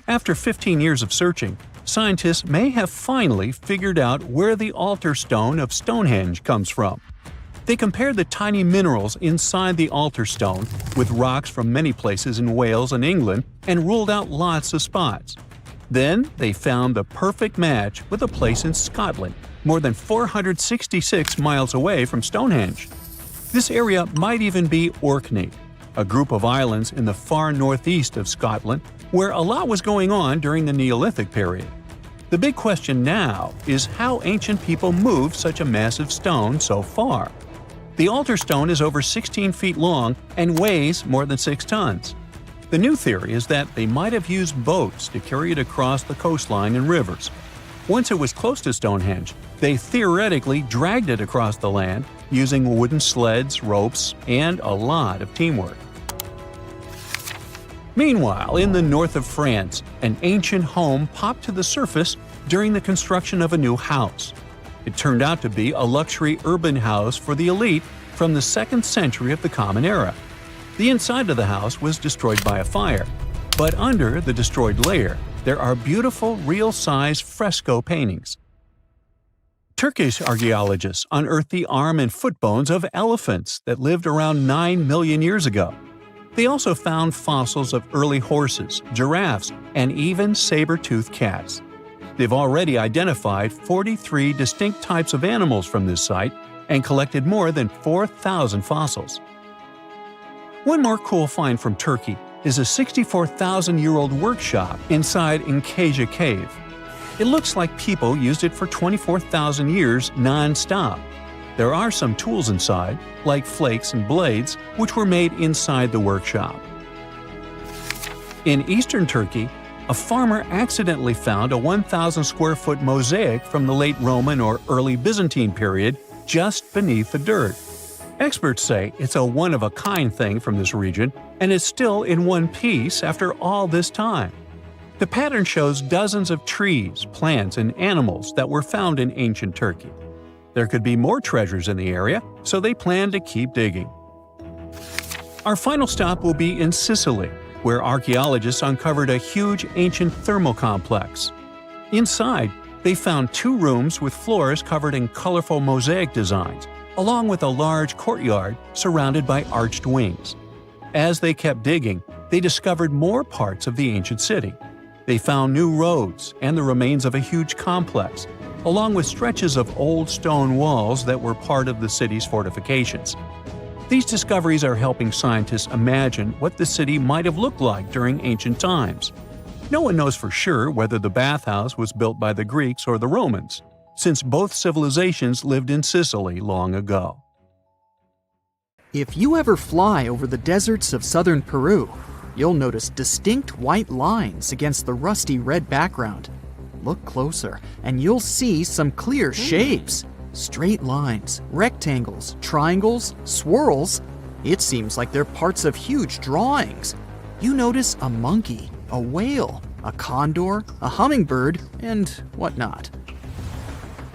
After 15 years of searching, scientists may have finally figured out where the altar stone of Stonehenge comes from. They compared the tiny minerals inside the altar stone with rocks from many places in Wales and England and ruled out lots of spots. Then they found the perfect match with a place in Scotland, more than 466 miles away from Stonehenge. This area might even be Orkney, a group of islands in the far northeast of Scotland where a lot was going on during the Neolithic period. The big question now is how ancient people moved such a massive stone so far. The altar stone is over 16 feet long and weighs more than 6 tons. The new theory is that they might have used boats to carry it across the coastline and rivers. Once it was close to Stonehenge, they theoretically dragged it across the land using wooden sleds, ropes, and a lot of teamwork. Meanwhile, in the north of France, an ancient home popped to the surface during the construction of a new house. It turned out to be a luxury urban house for the elite from the 2nd century of the Common Era. The inside of the house was destroyed by a fire, but under the destroyed layer, there are beautiful, real-size fresco paintings. Turkish archaeologists unearthed the arm and foot bones of elephants that lived around 9 million years ago. They also found fossils of early horses, giraffes, and even saber-toothed cats. They've already identified 43 distinct types of animals from this site and collected more than 4,000 fossils. One more cool find from Turkey is a 64,000-year-old workshop inside Enkaja Cave. It looks like people used it for 24,000 years non-stop. There are some tools inside, like flakes and blades, which were made inside the workshop. In eastern Turkey, a farmer accidentally found a 1,000-square-foot mosaic from the late Roman or early Byzantine period just beneath the dirt. Experts say it's a one-of-a-kind thing from this region, and it's still in one piece after all this time. The pattern shows dozens of trees, plants, and animals that were found in ancient Turkey. There could be more treasures in the area, so they plan to keep digging. Our final stop will be in Sicily, where archaeologists uncovered a huge ancient thermal complex. Inside, they found 2 rooms with floors covered in colorful mosaic designs, along with a large courtyard surrounded by arched wings. As they kept digging, they discovered more parts of the ancient city. They found new roads and the remains of a huge complex, along with stretches of old stone walls that were part of the city's fortifications. These discoveries are helping scientists imagine what the city might have looked like during ancient times. No one knows for sure whether the bathhouse was built by the Greeks or the Romans, since both civilizations lived in Sicily long ago. If you ever fly over the deserts of southern Peru, you'll notice distinct white lines against the rusty red background. Look closer, and you'll see some clear shapes. Straight lines, rectangles, triangles, swirls. It seems like they're parts of huge drawings. You notice a monkey, a whale, a condor, a hummingbird, and whatnot.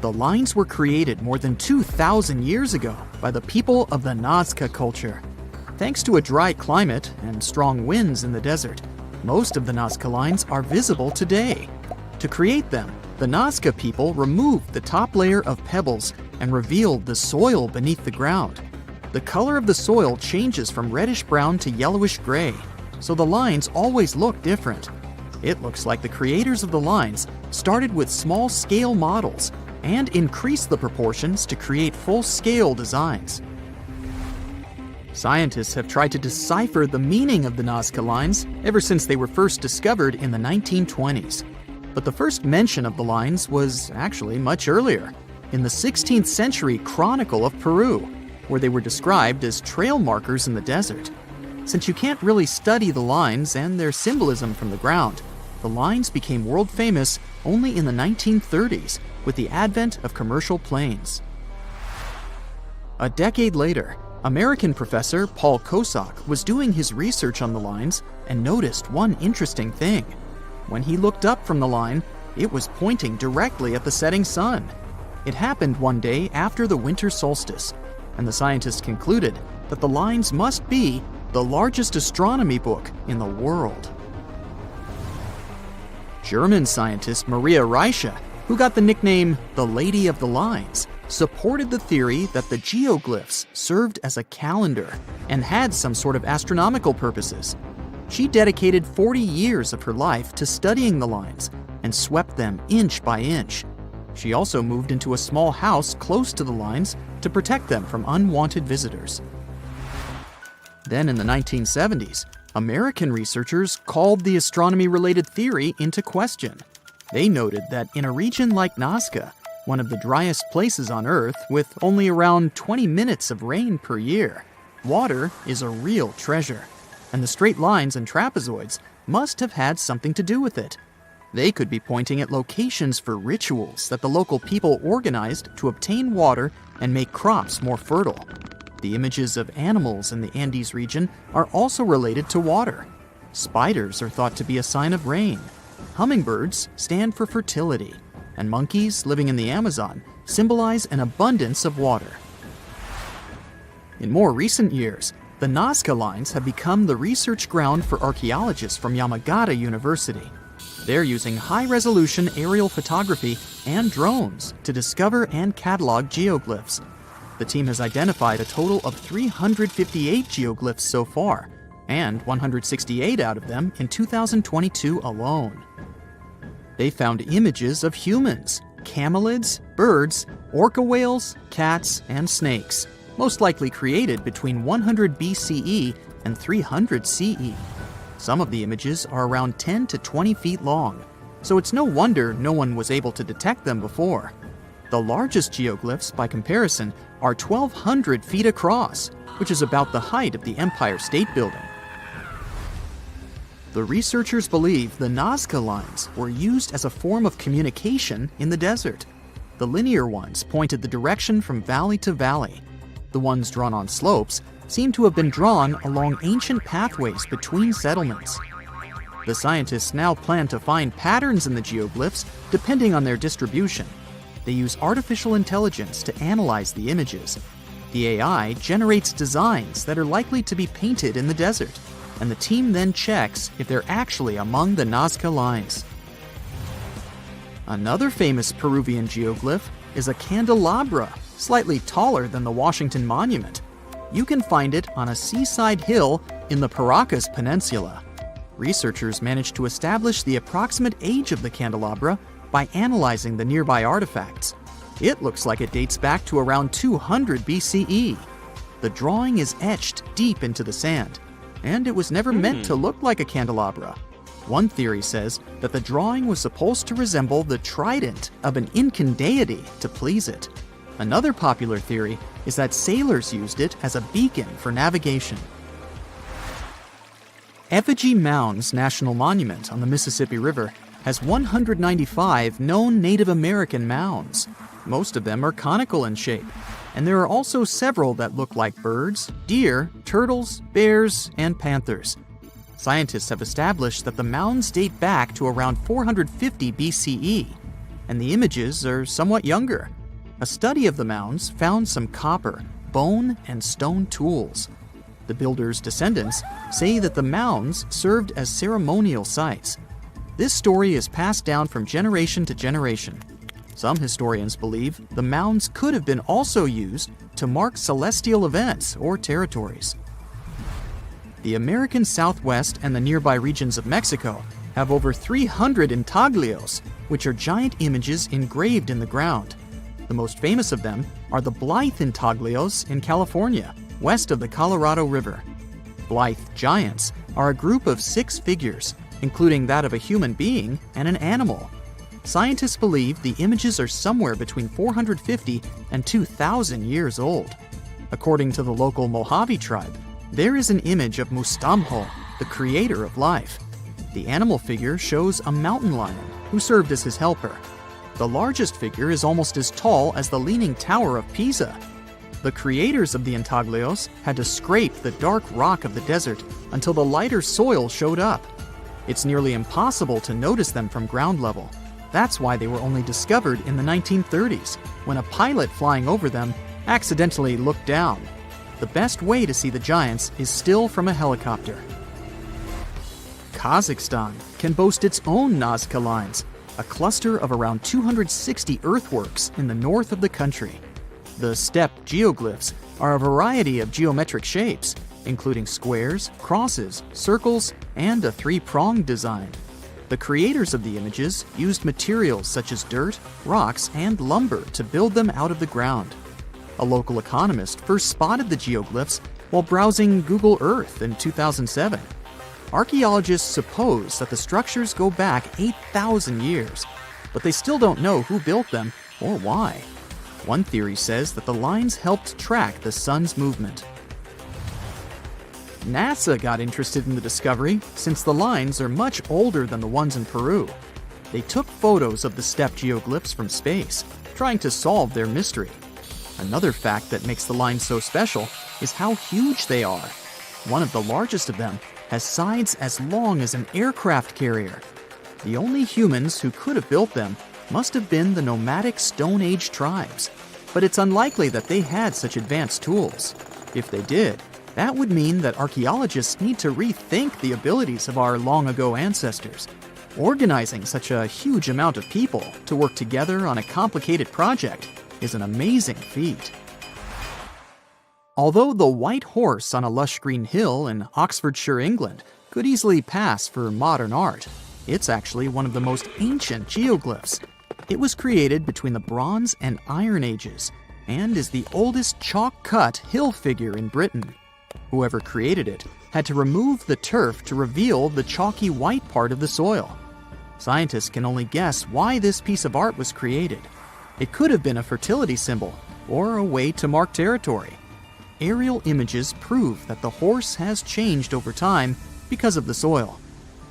The lines were created more than 2,000 years ago by the people of the Nazca culture. Thanks to a dry climate and strong winds in the desert, most of the Nazca lines are visible today. To create them, the Nazca people removed the top layer of pebbles and revealed the soil beneath the ground. The color of the soil changes from reddish-brown to yellowish-gray, so the lines always look different. It looks like the creators of the lines started with small-scale models and increased the proportions to create full-scale designs. Scientists have tried to decipher the meaning of the Nazca lines ever since they were first discovered in the 1920s. But the first mention of the lines was actually much earlier, in the 16th century Chronicle of Peru, where they were described as trail markers in the desert. Since you can't really study the lines and their symbolism from the ground, the lines became world famous only in the 1930s with the advent of commercial planes. A decade later, American professor Paul Kosak was doing his research on the lines and noticed one interesting thing. When he looked up from the line, it was pointing directly at the setting sun. It happened one day after the winter solstice, and the scientists concluded that the lines must be the largest astronomy book in the world. German scientist Maria Reiche, who got the nickname the Lady of the Lines, supported the theory that the geoglyphs served as a calendar and had some sort of astronomical purposes. She dedicated 40 years of her life to studying the lines and swept them inch by inch. She also moved into a small house close to the lines to protect them from unwanted visitors. Then in the 1970s, American researchers called the astronomy-related theory into question. They noted that in a region like Nazca, one of the driest places on Earth with only around 20 minutes of rain per year, water is a real treasure, and the straight lines and trapezoids must have had something to do with it. They could be pointing at locations for rituals that the local people organized to obtain water and make crops more fertile. The images of animals in the Andes region are also related to water. Spiders are thought to be a sign of rain. Hummingbirds stand for fertility, and monkeys living in the Amazon symbolize an abundance of water. In more recent years, the Nazca lines have become the research ground for archaeologists from Yamagata University. They're using high-resolution aerial photography and drones to discover and catalog geoglyphs. The team has identified a total of 358 geoglyphs so far, and 168 out of them in 2022 alone. They found images of humans, camelids, birds, orca whales, cats, and snakes, most likely created between 100 BCE and 300 CE. Some of the images are around 10 to 20 feet long, so it's no wonder no one was able to detect them before. The largest geoglyphs, by comparison, are 1,200 feet across, which is about the height of the Empire State Building. The researchers believe the Nazca lines were used as a form of communication in the desert. The linear ones pointed the direction from valley to valley. The ones drawn on slopes seem to have been drawn along ancient pathways between settlements. The scientists now plan to find patterns in the geoglyphs depending on their distribution. They use artificial intelligence to analyze the images. The AI generates designs that are likely to be painted in the desert, and the team then checks if they're actually among the Nazca lines. Another famous Peruvian geoglyph is a candelabra, slightly taller than the Washington Monument. You can find it on a seaside hill in the Paracas Peninsula. Researchers managed to establish the approximate age of the candelabra by analyzing the nearby artifacts. It looks like it dates back to around 200 BCE. The drawing is etched deep into the sand, and it was never meant to look like a candelabra. One theory says that the drawing was supposed to resemble the trident of an Incan deity to please it. Another popular theory is that sailors used it as a beacon for navigation. Effigy Mounds National Monument on the Mississippi River has 195 known Native American mounds. Most of them are conical in shape, and there are also several that look like birds, deer, turtles, bears, and panthers. Scientists have established that the mounds date back to around 450 BCE, and the images are somewhat younger. A study of the mounds found some copper, bone, and stone tools. The builders' descendants say that the mounds served as ceremonial sites. This story is passed down from generation to generation. Some historians believe the mounds could have been also used to mark celestial events or territories. The American Southwest and the nearby regions of Mexico have over 300 intaglios, which are giant images engraved in the ground. The most famous of them are the Blythe intaglios in California, west of the Colorado River. Blythe giants are a group of 6 figures, including that of a human being and an animal. Scientists believe the images are somewhere between 450 and 2,000 years old. According to the local Mojave tribe, there is an image of Mustamho, the creator of life. The animal figure shows a mountain lion who served as his helper. The largest figure is almost as tall as the Leaning Tower of Pisa. The creators of the intaglios had to scrape the dark rock of the desert until the lighter soil showed up. It's nearly impossible to notice them from ground level. That's why they were only discovered in the 1930s, when a pilot flying over them accidentally looked down. The best way to see the giants is still from a helicopter. Kazakhstan can boast its own Nazca lines, a cluster of around 260 earthworks in the north of the country. The steppe geoglyphs are a variety of geometric shapes, including squares, crosses, circles, and a three-pronged design. The creators of the images used materials such as dirt, rocks, and lumber to build them out of the ground. A local economist first spotted the geoglyphs while browsing Google Earth in 2007. Archaeologists suppose that the structures go back 8,000 years, but they still don't know who built them or why. One theory says that the lines helped track the sun's movement. NASA got interested in the discovery since the lines are much older than the ones in Peru. They took photos of the steppe geoglyphs from space, trying to solve their mystery. Another fact that makes the lines so special is how huge they are. One of the largest of them has sides as long as an aircraft carrier. The only humans who could have built them must have been the nomadic Stone Age tribes, but it's unlikely that they had such advanced tools. If they did, that would mean that archaeologists need to rethink the abilities of our long-ago ancestors. Organizing such a huge amount of people to work together on a complicated project is an amazing feat. Although the white horse on a lush green hill in Oxfordshire, England, could easily pass for modern art, it's actually one of the most ancient geoglyphs. It was created between the Bronze and Iron Ages and is the oldest chalk-cut hill figure in Britain. Whoever created it had to remove the turf to reveal the chalky white part of the soil. Scientists can only guess why this piece of art was created. It could have been a fertility symbol or a way to mark territory. Aerial images prove that the horse has changed over time because of the soil.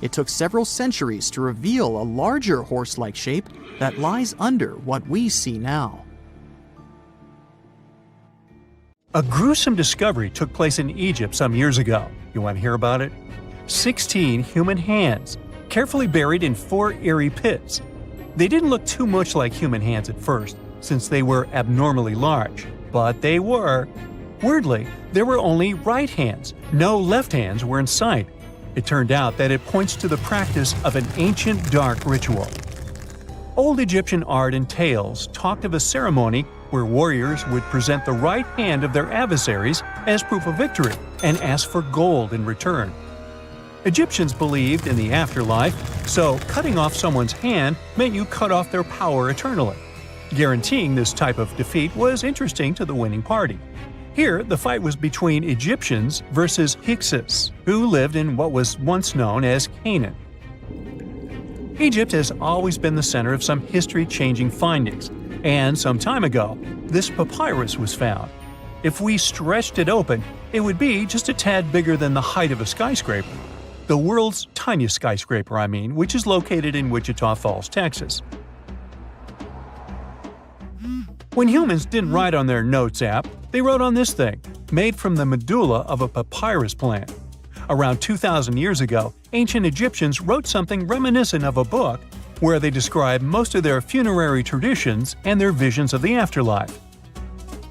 It took several centuries to reveal a larger horse-like shape that lies under what we see now. A gruesome discovery took place in Egypt some years ago. You want to hear about it? 16 human hands, carefully buried in 4 eerie pits. They didn't look too much like human hands at first, since they were abnormally large, but they were. Weirdly, there were only right hands. No left hands were in sight. It turned out that it points to the practice of an ancient dark ritual. Old Egyptian art and tales talked of a ceremony where warriors would present the right hand of their adversaries as proof of victory and ask for gold in return. Egyptians believed in the afterlife, so cutting off someone's hand meant you cut off their power eternally. Guaranteeing this type of defeat was interesting to the winning party. Here, the fight was between Egyptians versus Hyksos, who lived in what was once known as Canaan. Egypt has always been the center of some history-changing findings, and some time ago, this papyrus was found. If we stretched it open, it would be just a tad bigger than the height of a skyscraper. The world's tiniest skyscraper, which is located in Wichita Falls, Texas. When humans didn't write on their notes app, they wrote on this thing, made from the medulla of a papyrus plant. Around 2,000 years ago, ancient Egyptians wrote something reminiscent of a book where they describe most of their funerary traditions and their visions of the afterlife.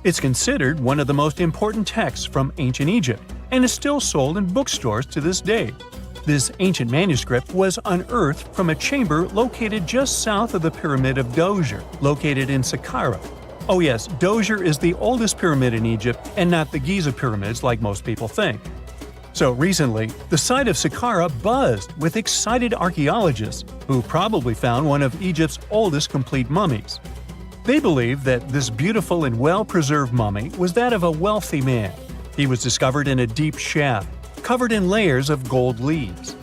It's considered one of the most important texts from ancient Egypt and is still sold in bookstores to this day. This ancient manuscript was unearthed from a chamber located just south of the Pyramid of Djoser, located in Saqqara. Oh yes, Djoser is the oldest pyramid in Egypt and not the Giza pyramids like most people think. So recently, the site of Saqqara buzzed with excited archaeologists who probably found one of Egypt's oldest complete mummies. They believe that this beautiful and well-preserved mummy was that of a wealthy man. He was discovered in a deep shaft, covered in layers of gold leaves.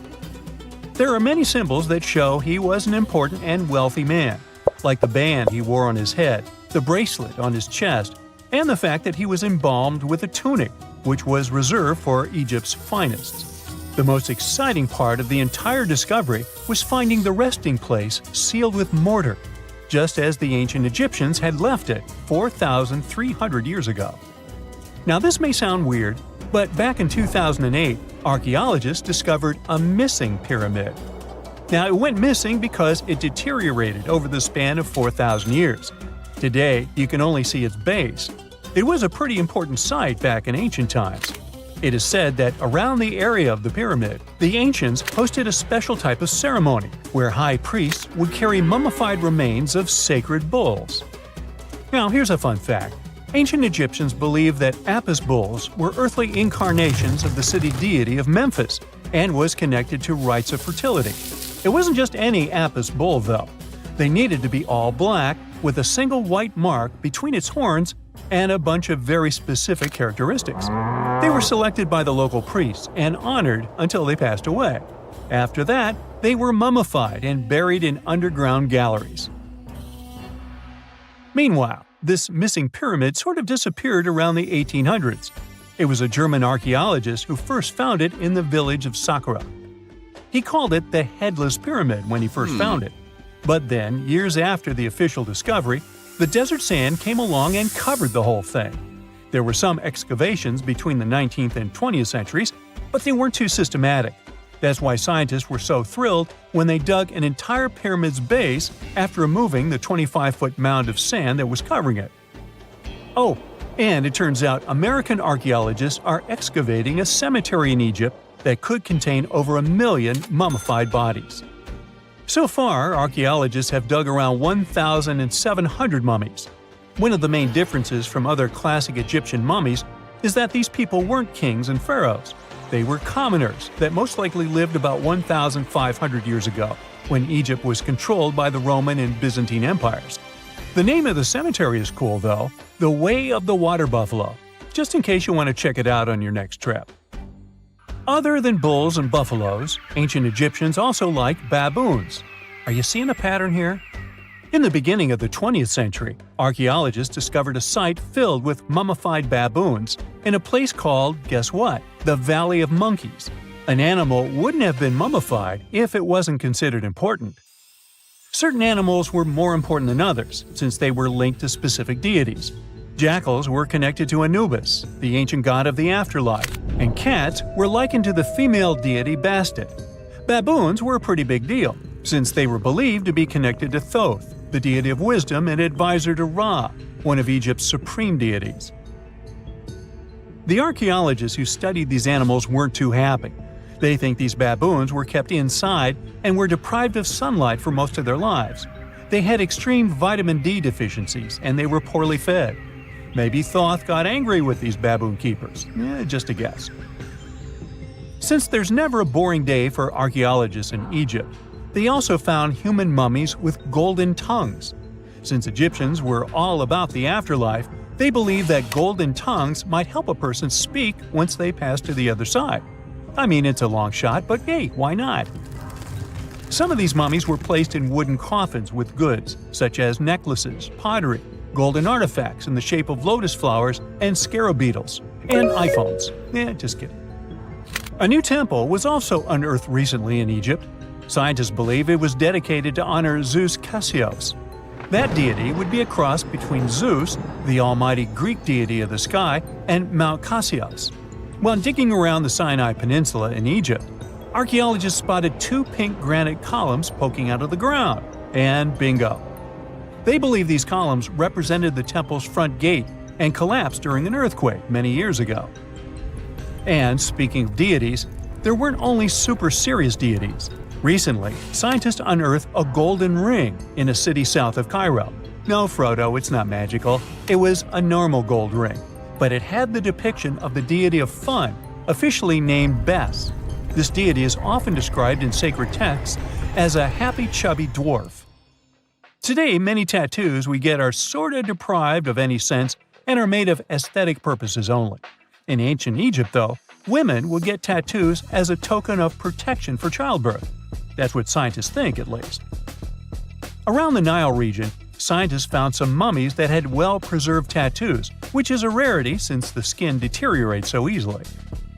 There are many symbols that show he was an important and wealthy man, like the band he wore on his head, the bracelet on his chest, and the fact that he was embalmed with a tunic, which was reserved for Egypt's finest. The most exciting part of the entire discovery was finding the resting place sealed with mortar, just as the ancient Egyptians had left it 4,300 years ago. Now this may sound weird, but back in 2008, archaeologists discovered a missing pyramid. Now it went missing because it deteriorated over the span of 4,000 years. Today, you can only see its base. It was a pretty important site back in ancient times. It is said that around the area of the pyramid, the ancients hosted a special type of ceremony where high priests would carry mummified remains of sacred bulls. Now here's a fun fact. Ancient Egyptians believed that Apis bulls were earthly incarnations of the city deity of Memphis and was connected to rites of fertility. It wasn't just any Apis bull, though. They needed to be all black, with a single white mark between its horns and a bunch of very specific characteristics. They were selected by the local priests and honored until they passed away. After that, they were mummified and buried in underground galleries. Meanwhile, this missing pyramid sort of disappeared around the 1800s. It was a German archaeologist who first found it in the village of Saqqara. He called it the Headless Pyramid when he first found it. But then, years after the official discovery, the desert sand came along and covered the whole thing. There were some excavations between the 19th and 20th centuries, but they weren't too systematic. That's why scientists were so thrilled when they dug an entire pyramid's base after removing the 25-foot mound of sand that was covering it. Oh, and it turns out American archaeologists are excavating a cemetery in Egypt that could contain over 1 million mummified bodies. So far, archaeologists have dug around 1,700 mummies. One of the main differences from other classic Egyptian mummies is that these people weren't kings and pharaohs. They were commoners that most likely lived about 1,500 years ago, when Egypt was controlled by the Roman and Byzantine empires. The name of the cemetery is cool, though, the Way of the Water Buffalo, just in case you want to check it out on your next trip. Other than bulls and buffaloes, ancient Egyptians also liked baboons. Are you seeing a pattern here? In the beginning of the 20th century, archaeologists discovered a site filled with mummified baboons in a place called, guess what, the Valley of Monkeys. An animal wouldn't have been mummified if it wasn't considered important. Certain animals were more important than others, since they were linked to specific deities. Jackals were connected to Anubis, the ancient god of the afterlife, and cats were likened to the female deity Bastet. Baboons were a pretty big deal, since they were believed to be connected to Thoth, the deity of wisdom and advisor to Ra, one of Egypt's supreme deities. The archaeologists who studied these animals weren't too happy. They think these baboons were kept inside and were deprived of sunlight for most of their lives. They had extreme vitamin D deficiencies and they were poorly fed. Maybe Thoth got angry with these baboon keepers. Just a guess. Since there's never a boring day for archaeologists in Egypt, they also found human mummies with golden tongues. Since Egyptians were all about the afterlife, they believed that golden tongues might help a person speak once they pass to the other side. I mean, it's a long shot, but hey, why not? Some of these mummies were placed in wooden coffins with goods, such as necklaces, pottery, golden artifacts in the shape of lotus flowers and scarab beetles, and iPhones. Just kidding. A new temple was also unearthed recently in Egypt. Scientists believe it was dedicated to honor Zeus Cassios. That deity would be a cross between Zeus, the almighty Greek deity of the sky, and Mount Cassios. While digging around the Sinai Peninsula in Egypt, archaeologists spotted 2 pink granite columns poking out of the ground, and bingo. They believe these columns represented the temple's front gate and collapsed during an earthquake many years ago. And speaking of deities, there weren't only super serious deities. Recently, scientists unearthed a golden ring in a city south of Cairo. No, Frodo, it's not magical. It was a normal gold ring, but it had the depiction of the deity of fun, officially named Bes. This deity is often described in sacred texts as a happy chubby dwarf. Today, many tattoos we get are sorta deprived of any sense and are made of aesthetic purposes only. In ancient Egypt, though, women would get tattoos as a token of protection for childbirth. That's what scientists think, at least. Around the Nile region, scientists found some mummies that had well-preserved tattoos, which is a rarity since the skin deteriorates so easily.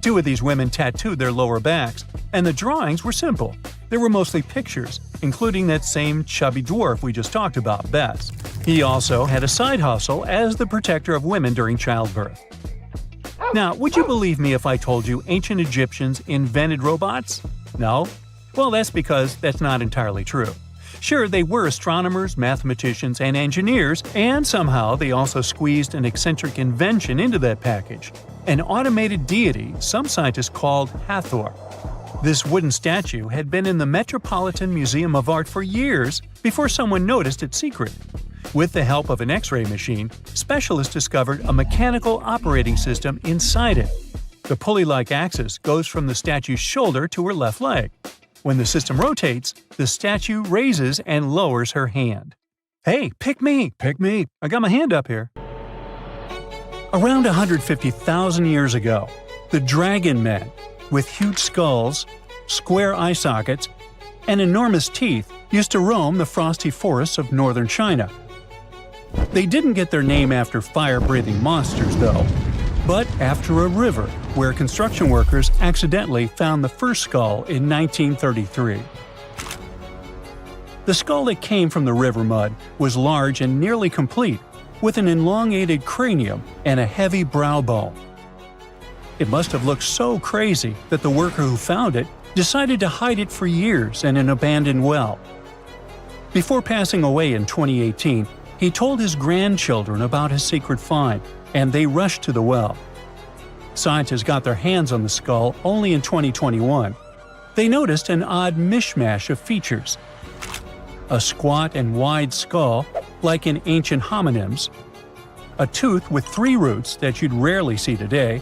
2 of these women tattooed their lower backs, and the drawings were simple. They were mostly pictures, including that same chubby dwarf we just talked about, Bes. He also had a side hustle as the protector of women during childbirth. Now, would you believe me if I told you ancient Egyptians invented robots? No? Well, that's because that's not entirely true. Sure, they were astronomers, mathematicians, and engineers, and somehow they also squeezed an eccentric invention into that package – an automated deity some scientists called Hathor. This wooden statue had been in the Metropolitan Museum of Art for years before someone noticed its secret. With the help of an X-ray machine, specialists discovered a mechanical operating system inside it. The pulley-like axis goes from the statue's shoulder to her left leg. When the system rotates, the statue raises and lowers her hand. Hey, pick me! Pick me! I got my hand up here. Around 150,000 years ago, the dragon men, with huge skulls, square eye sockets, and enormous teeth, used to roam the frosty forests of northern China. They didn't get their name after fire-breathing monsters, though, but after a river where construction workers accidentally found the first skull in 1933. The skull that came from the river mud was large and nearly complete, with an elongated cranium and a heavy brow bone. It must have looked so crazy that the worker who found it decided to hide it for years in an abandoned well. Before passing away in 2018, he told his grandchildren about his secret find, and they rushed to the well. Scientists got their hands on the skull only in 2021. They noticed an odd mishmash of features. A squat and wide skull, like in ancient hominins, a tooth with 3 roots that you'd rarely see today,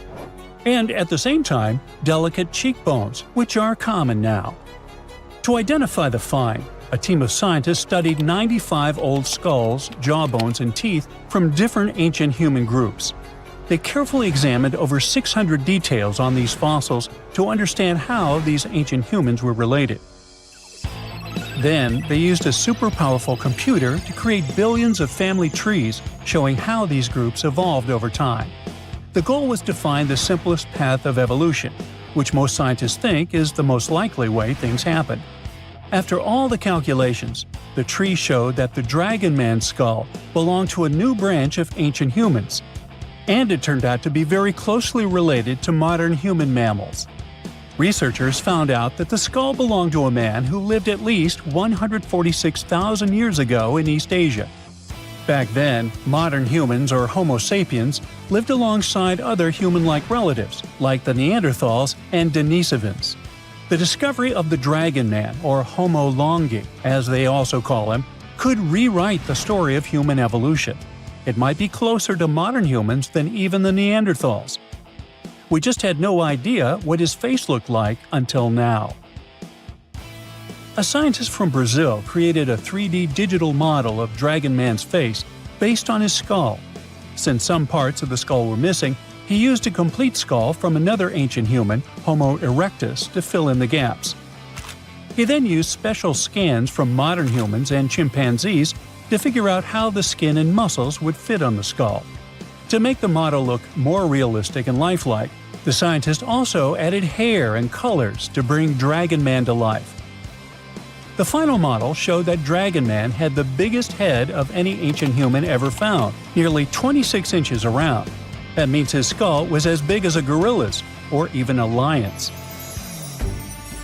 and at the same time, delicate cheekbones, which are common now. To identify the find, a team of scientists studied 95 old skulls, jawbones, and teeth from different ancient human groups. They carefully examined over 600 details on these fossils to understand how these ancient humans were related. Then, they used a super-powerful computer to create billions of family trees showing how these groups evolved over time. The goal was to find the simplest path of evolution, which most scientists think is the most likely way things happened. After all the calculations, the tree showed that the Dragon Man skull belonged to a new branch of ancient humans, and it turned out to be very closely related to modern human mammals. Researchers found out that the skull belonged to a man who lived at least 146,000 years ago in East Asia. Back then, modern humans, or Homo sapiens, lived alongside other human-like relatives, like the Neanderthals and Denisovans. The discovery of the Dragon Man, or Homo longi, as they also call him, could rewrite the story of human evolution. It might be closer to modern humans than even the Neanderthals. We just had no idea what his face looked like until now. A scientist from Brazil created a 3D digital model of Dragon Man's face based on his skull. Since some parts of the skull were missing, he used a complete skull from another ancient human, Homo erectus, to fill in the gaps. He then used special scans from modern humans and chimpanzees to figure out how the skin and muscles would fit on the skull. To make the model look more realistic and lifelike, the scientist also added hair and colors to bring Dragon Man to life. The final model showed that Dragon Man had the biggest head of any ancient human ever found, nearly 26 inches around. That means his skull was as big as a gorilla's, or even a lion's.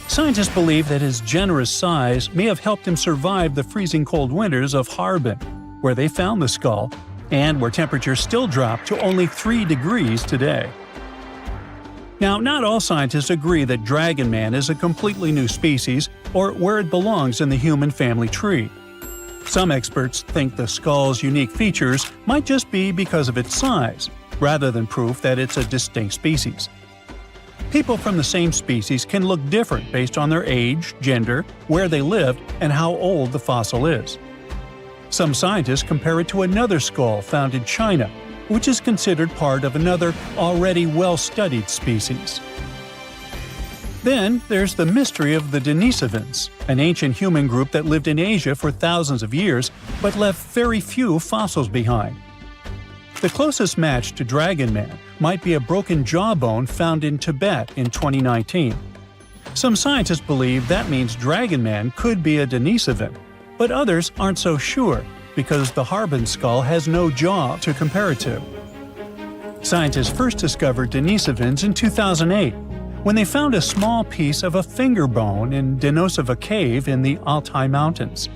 Scientists believe that his generous size may have helped him survive the freezing cold winters of Harbin, where they found the skull, and where temperatures still drop to only 3 degrees today. Now, not all scientists agree that Dragon Man is a completely new species or where it belongs in the human family tree. Some experts think the skull's unique features might just be because of its size, rather than proof that it's a distinct species. People from the same species can look different based on their age, gender, where they lived, and how old the fossil is. Some scientists compare it to another skull found in China, which is considered part of another already well-studied species. Then there's the mystery of the Denisovans, an ancient human group that lived in Asia for thousands of years but left very few fossils behind. The closest match to Dragon Man might be a broken jawbone found in Tibet in 2019. Some scientists believe that means Dragon Man could be a Denisovan, but others aren't so sure because the Harbin skull has no jaw to compare it to. Scientists first discovered Denisovans in 2008, when they found a small piece of a finger bone in Denisova Cave in the Altai Mountains.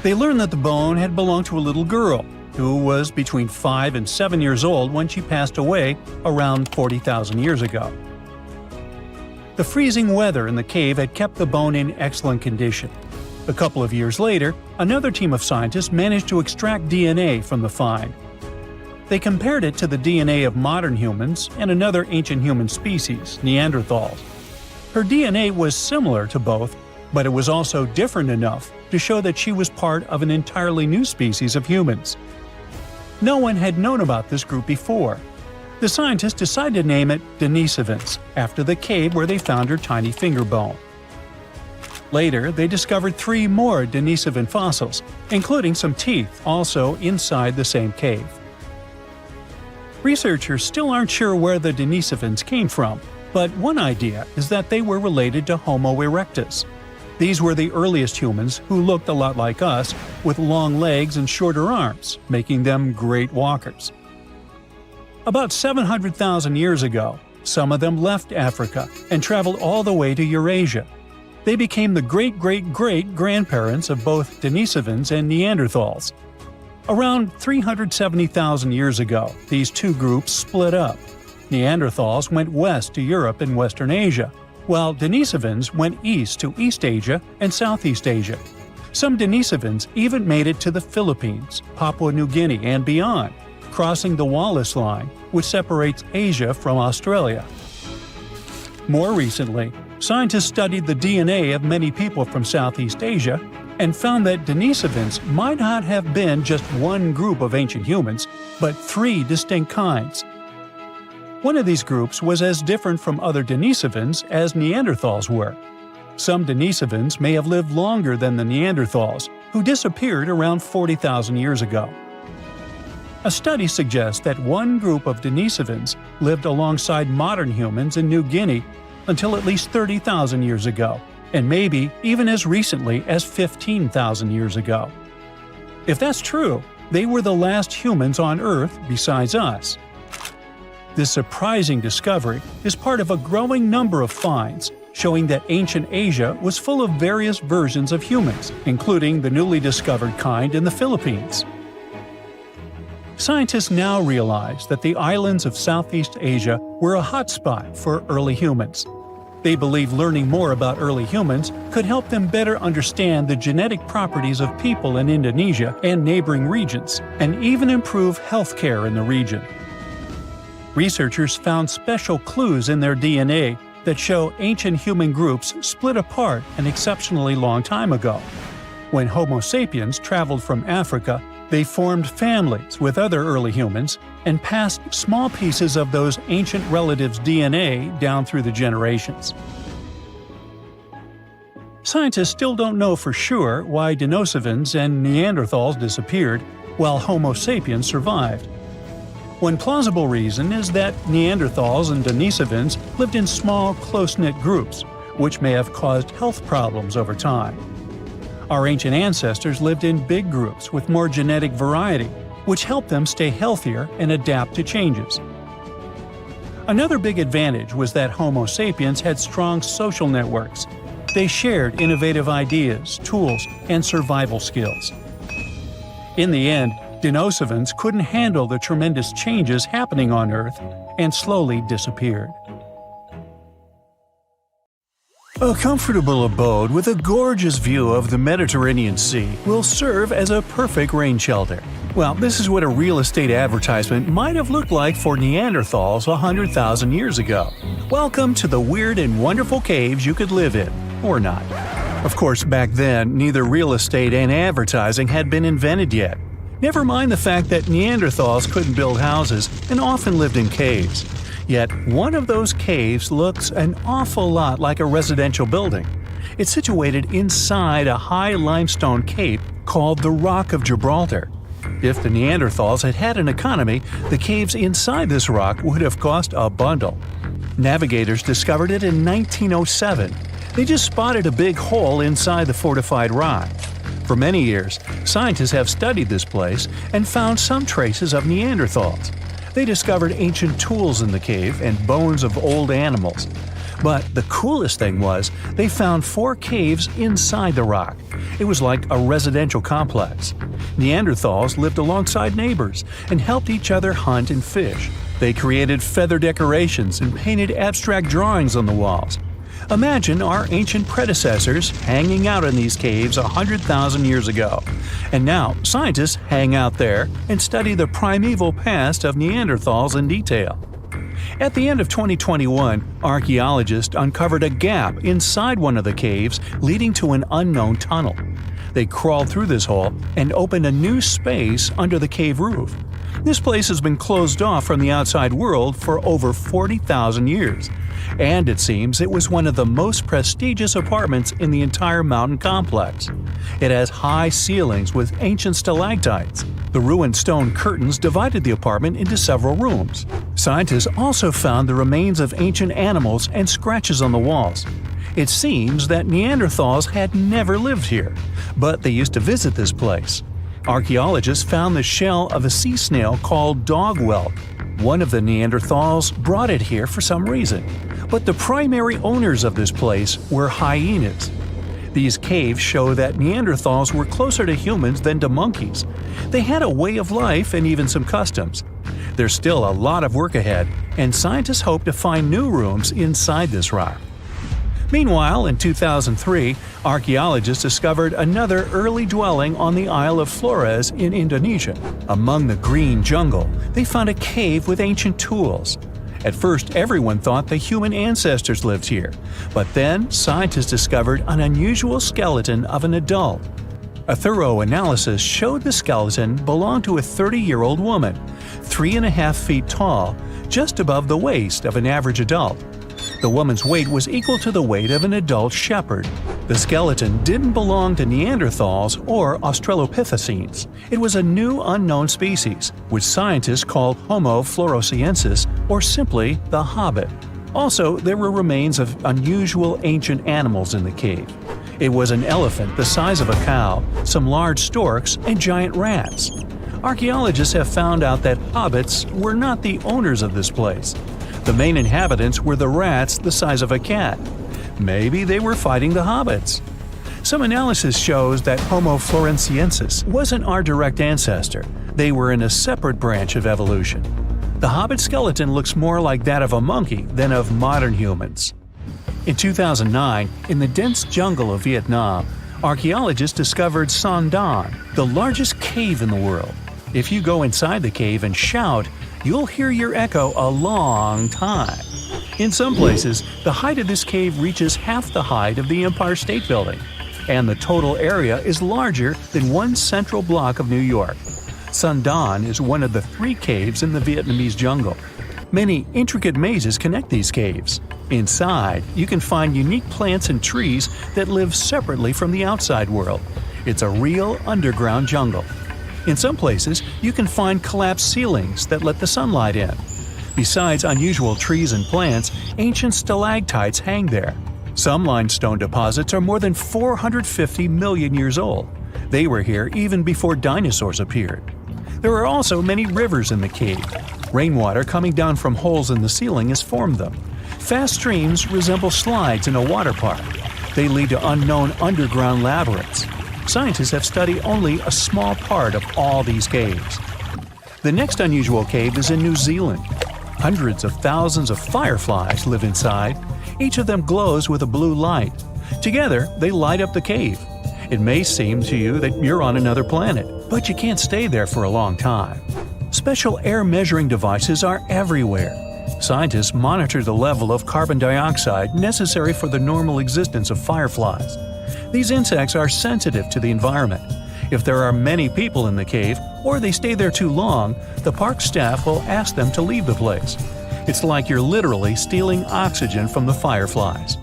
They learned that the bone had belonged to a little girl, who was between 5 and 7 years old when she passed away around 40,000 years ago. The freezing weather in the cave had kept the bone in excellent condition. A couple of years later, another team of scientists managed to extract DNA from the find. They compared it to the DNA of modern humans and another ancient human species, Neanderthals. Her DNA was similar to both, but it was also different enough to show that she was part of an entirely new species of humans. No one had known about this group before. The scientists decided to name it Denisovans, after the cave where they found her tiny finger bone. Later, they discovered 3 more Denisovan fossils, including some teeth also inside the same cave. Researchers still aren't sure where the Denisovans came from, but one idea is that they were related to Homo erectus. These were the earliest humans who looked a lot like us, with long legs and shorter arms, making them great walkers. About 700,000 years ago, some of them left Africa and traveled all the way to Eurasia. They became the great-great-great-grandparents of both Denisovans and Neanderthals. Around 370,000 years ago, these two groups split up. Neanderthals went west to Europe and Western Asia, while Denisovans went east to East Asia and Southeast Asia. Some Denisovans even made it to the Philippines, Papua New Guinea, and beyond, crossing the Wallace Line, which separates Asia from Australia. More recently, scientists studied the DNA of many people from Southeast Asia and found that Denisovans might not have been just one group of ancient humans, but 3 distinct kinds. One of these groups was as different from other Denisovans as Neanderthals were. Some Denisovans may have lived longer than the Neanderthals, who disappeared around 40,000 years ago. A study suggests that one group of Denisovans lived alongside modern humans in New Guinea until at least 30,000 years ago, and maybe even as recently as 15,000 years ago. If that's true, they were the last humans on Earth besides us. This surprising discovery is part of a growing number of finds showing that ancient Asia was full of various versions of humans, including the newly discovered kind in the Philippines. Scientists now realize that the islands of Southeast Asia were a hotspot for early humans. They believe learning more about early humans could help them better understand the genetic properties of people in Indonesia and neighboring regions, and even improve healthcare in the region. Researchers found special clues in their DNA that show ancient human groups split apart an exceptionally long time ago. When Homo sapiens traveled from Africa, they formed families with other early humans and passed small pieces of those ancient relatives' DNA down through the generations. Scientists still don't know for sure why Denisovans and Neanderthals disappeared, while Homo sapiens survived. One plausible reason is that Neanderthals and Denisovans lived in small, close-knit groups, which may have caused health problems over time. Our ancient ancestors lived in big groups with more genetic variety, which helped them stay healthier and adapt to changes. Another big advantage was that Homo sapiens had strong social networks. They shared innovative ideas, tools, and survival skills. In the end, Denisovans couldn't handle the tremendous changes happening on Earth and slowly disappeared. A comfortable abode with a gorgeous view of the Mediterranean Sea will serve as a perfect rain shelter. Well, this is what a real estate advertisement might have looked like for Neanderthals 100,000 years ago. Welcome to the weird and wonderful caves you could live in, or not. Of course, back then, neither real estate and advertising had been invented yet. Never mind the fact that Neanderthals couldn't build houses and often lived in caves. Yet, one of those caves looks an awful lot like a residential building. It's situated inside a high limestone cape called the Rock of Gibraltar. If the Neanderthals had had an economy, the caves inside this rock would have cost a bundle. Navigators discovered it in 1907. They just spotted a big hole inside the fortified rock. For many years, scientists have studied this place and found some traces of Neanderthals. They discovered ancient tools in the cave and bones of old animals. But the coolest thing was, they found 4 caves inside the rock. It was like a residential complex. Neanderthals lived alongside neighbors and helped each other hunt and fish. They created feather decorations and painted abstract drawings on the walls. Imagine our ancient predecessors hanging out in these caves 100,000 years ago. And now, scientists hang out there and study the primeval past of Neanderthals in detail. At the end of 2021, archaeologists uncovered a gap inside one of the caves leading to an unknown tunnel. They crawled through this hole and opened a new space under the cave roof. This place has been closed off from the outside world for over 40,000 years. And it seems it was one of the most prestigious apartments in the entire mountain complex. It has high ceilings with ancient stalactites. The ruined stone curtains divided the apartment into several rooms. Scientists also found the remains of ancient animals and scratches on the walls. It seems that Neanderthals had never lived here, but they used to visit this place. Archaeologists found the shell of a sea snail called dog whelk. One of the Neanderthals brought it here for some reason, but the primary owners of this place were hyenas. These caves show that Neanderthals were closer to humans than to monkeys. They had a way of life and even some customs. There's still a lot of work ahead, and scientists hope to find new rooms inside this rock. Meanwhile, in 2003, archaeologists discovered another early dwelling on the Isle of Flores in Indonesia. Among the green jungle, they found a cave with ancient tools. At first, everyone thought the human ancestors lived here, but then scientists discovered an unusual skeleton of an adult. A thorough analysis showed the skeleton belonged to a 30-year-old woman, 3.5 feet tall, just above the waist of an average adult. The woman's weight was equal to the weight of an adult shepherd. The skeleton didn't belong to Neanderthals or Australopithecines. It was a new unknown species, which scientists called Homo floresiensis, or simply the Hobbit. Also, there were remains of unusual ancient animals in the cave. It was an elephant the size of a cow, some large storks, and giant rats. Archaeologists have found out that hobbits were not the owners of this place. The main inhabitants were the rats the size of a cat. Maybe they were fighting the hobbits. Some analysis shows that Homo floresiensis wasn't our direct ancestor. They were in a separate branch of evolution. The hobbit skeleton looks more like that of a monkey than of modern humans. In 2009, in the dense jungle of Vietnam, archaeologists discovered Son Don, the largest cave in the world. If you go inside the cave and shout, you'll hear your echo a long time. In some places, the height of this cave reaches half the height of the Empire State Building, and the total area is larger than one central block of New York. Son Don is one of the 3 caves in the Vietnamese jungle. Many intricate mazes connect these caves. Inside, you can find unique plants and trees that live separately from the outside world. It's a real underground jungle. In some places, you can find collapsed ceilings that let the sunlight in. Besides unusual trees and plants, ancient stalactites hang there. Some limestone deposits are more than 450 million years old. They were here even before dinosaurs appeared. There are also many rivers in the cave. Rainwater coming down from holes in the ceiling has formed them. Fast streams resemble slides in a water park. They lead to unknown underground labyrinths. Scientists have studied only a small part of all these caves. The next unusual cave is in New Zealand. Hundreds of thousands of fireflies live inside. Each of them glows with a blue light. Together, they light up the cave. It may seem to you that you're on another planet, but you can't stay there for a long time. Special air measuring devices are everywhere. Scientists monitor the level of carbon dioxide necessary for the normal existence of fireflies. These insects are sensitive to the environment. If there are many people in the cave, or they stay there too long, the park staff will ask them to leave the place. It's like you're literally stealing oxygen from the fireflies.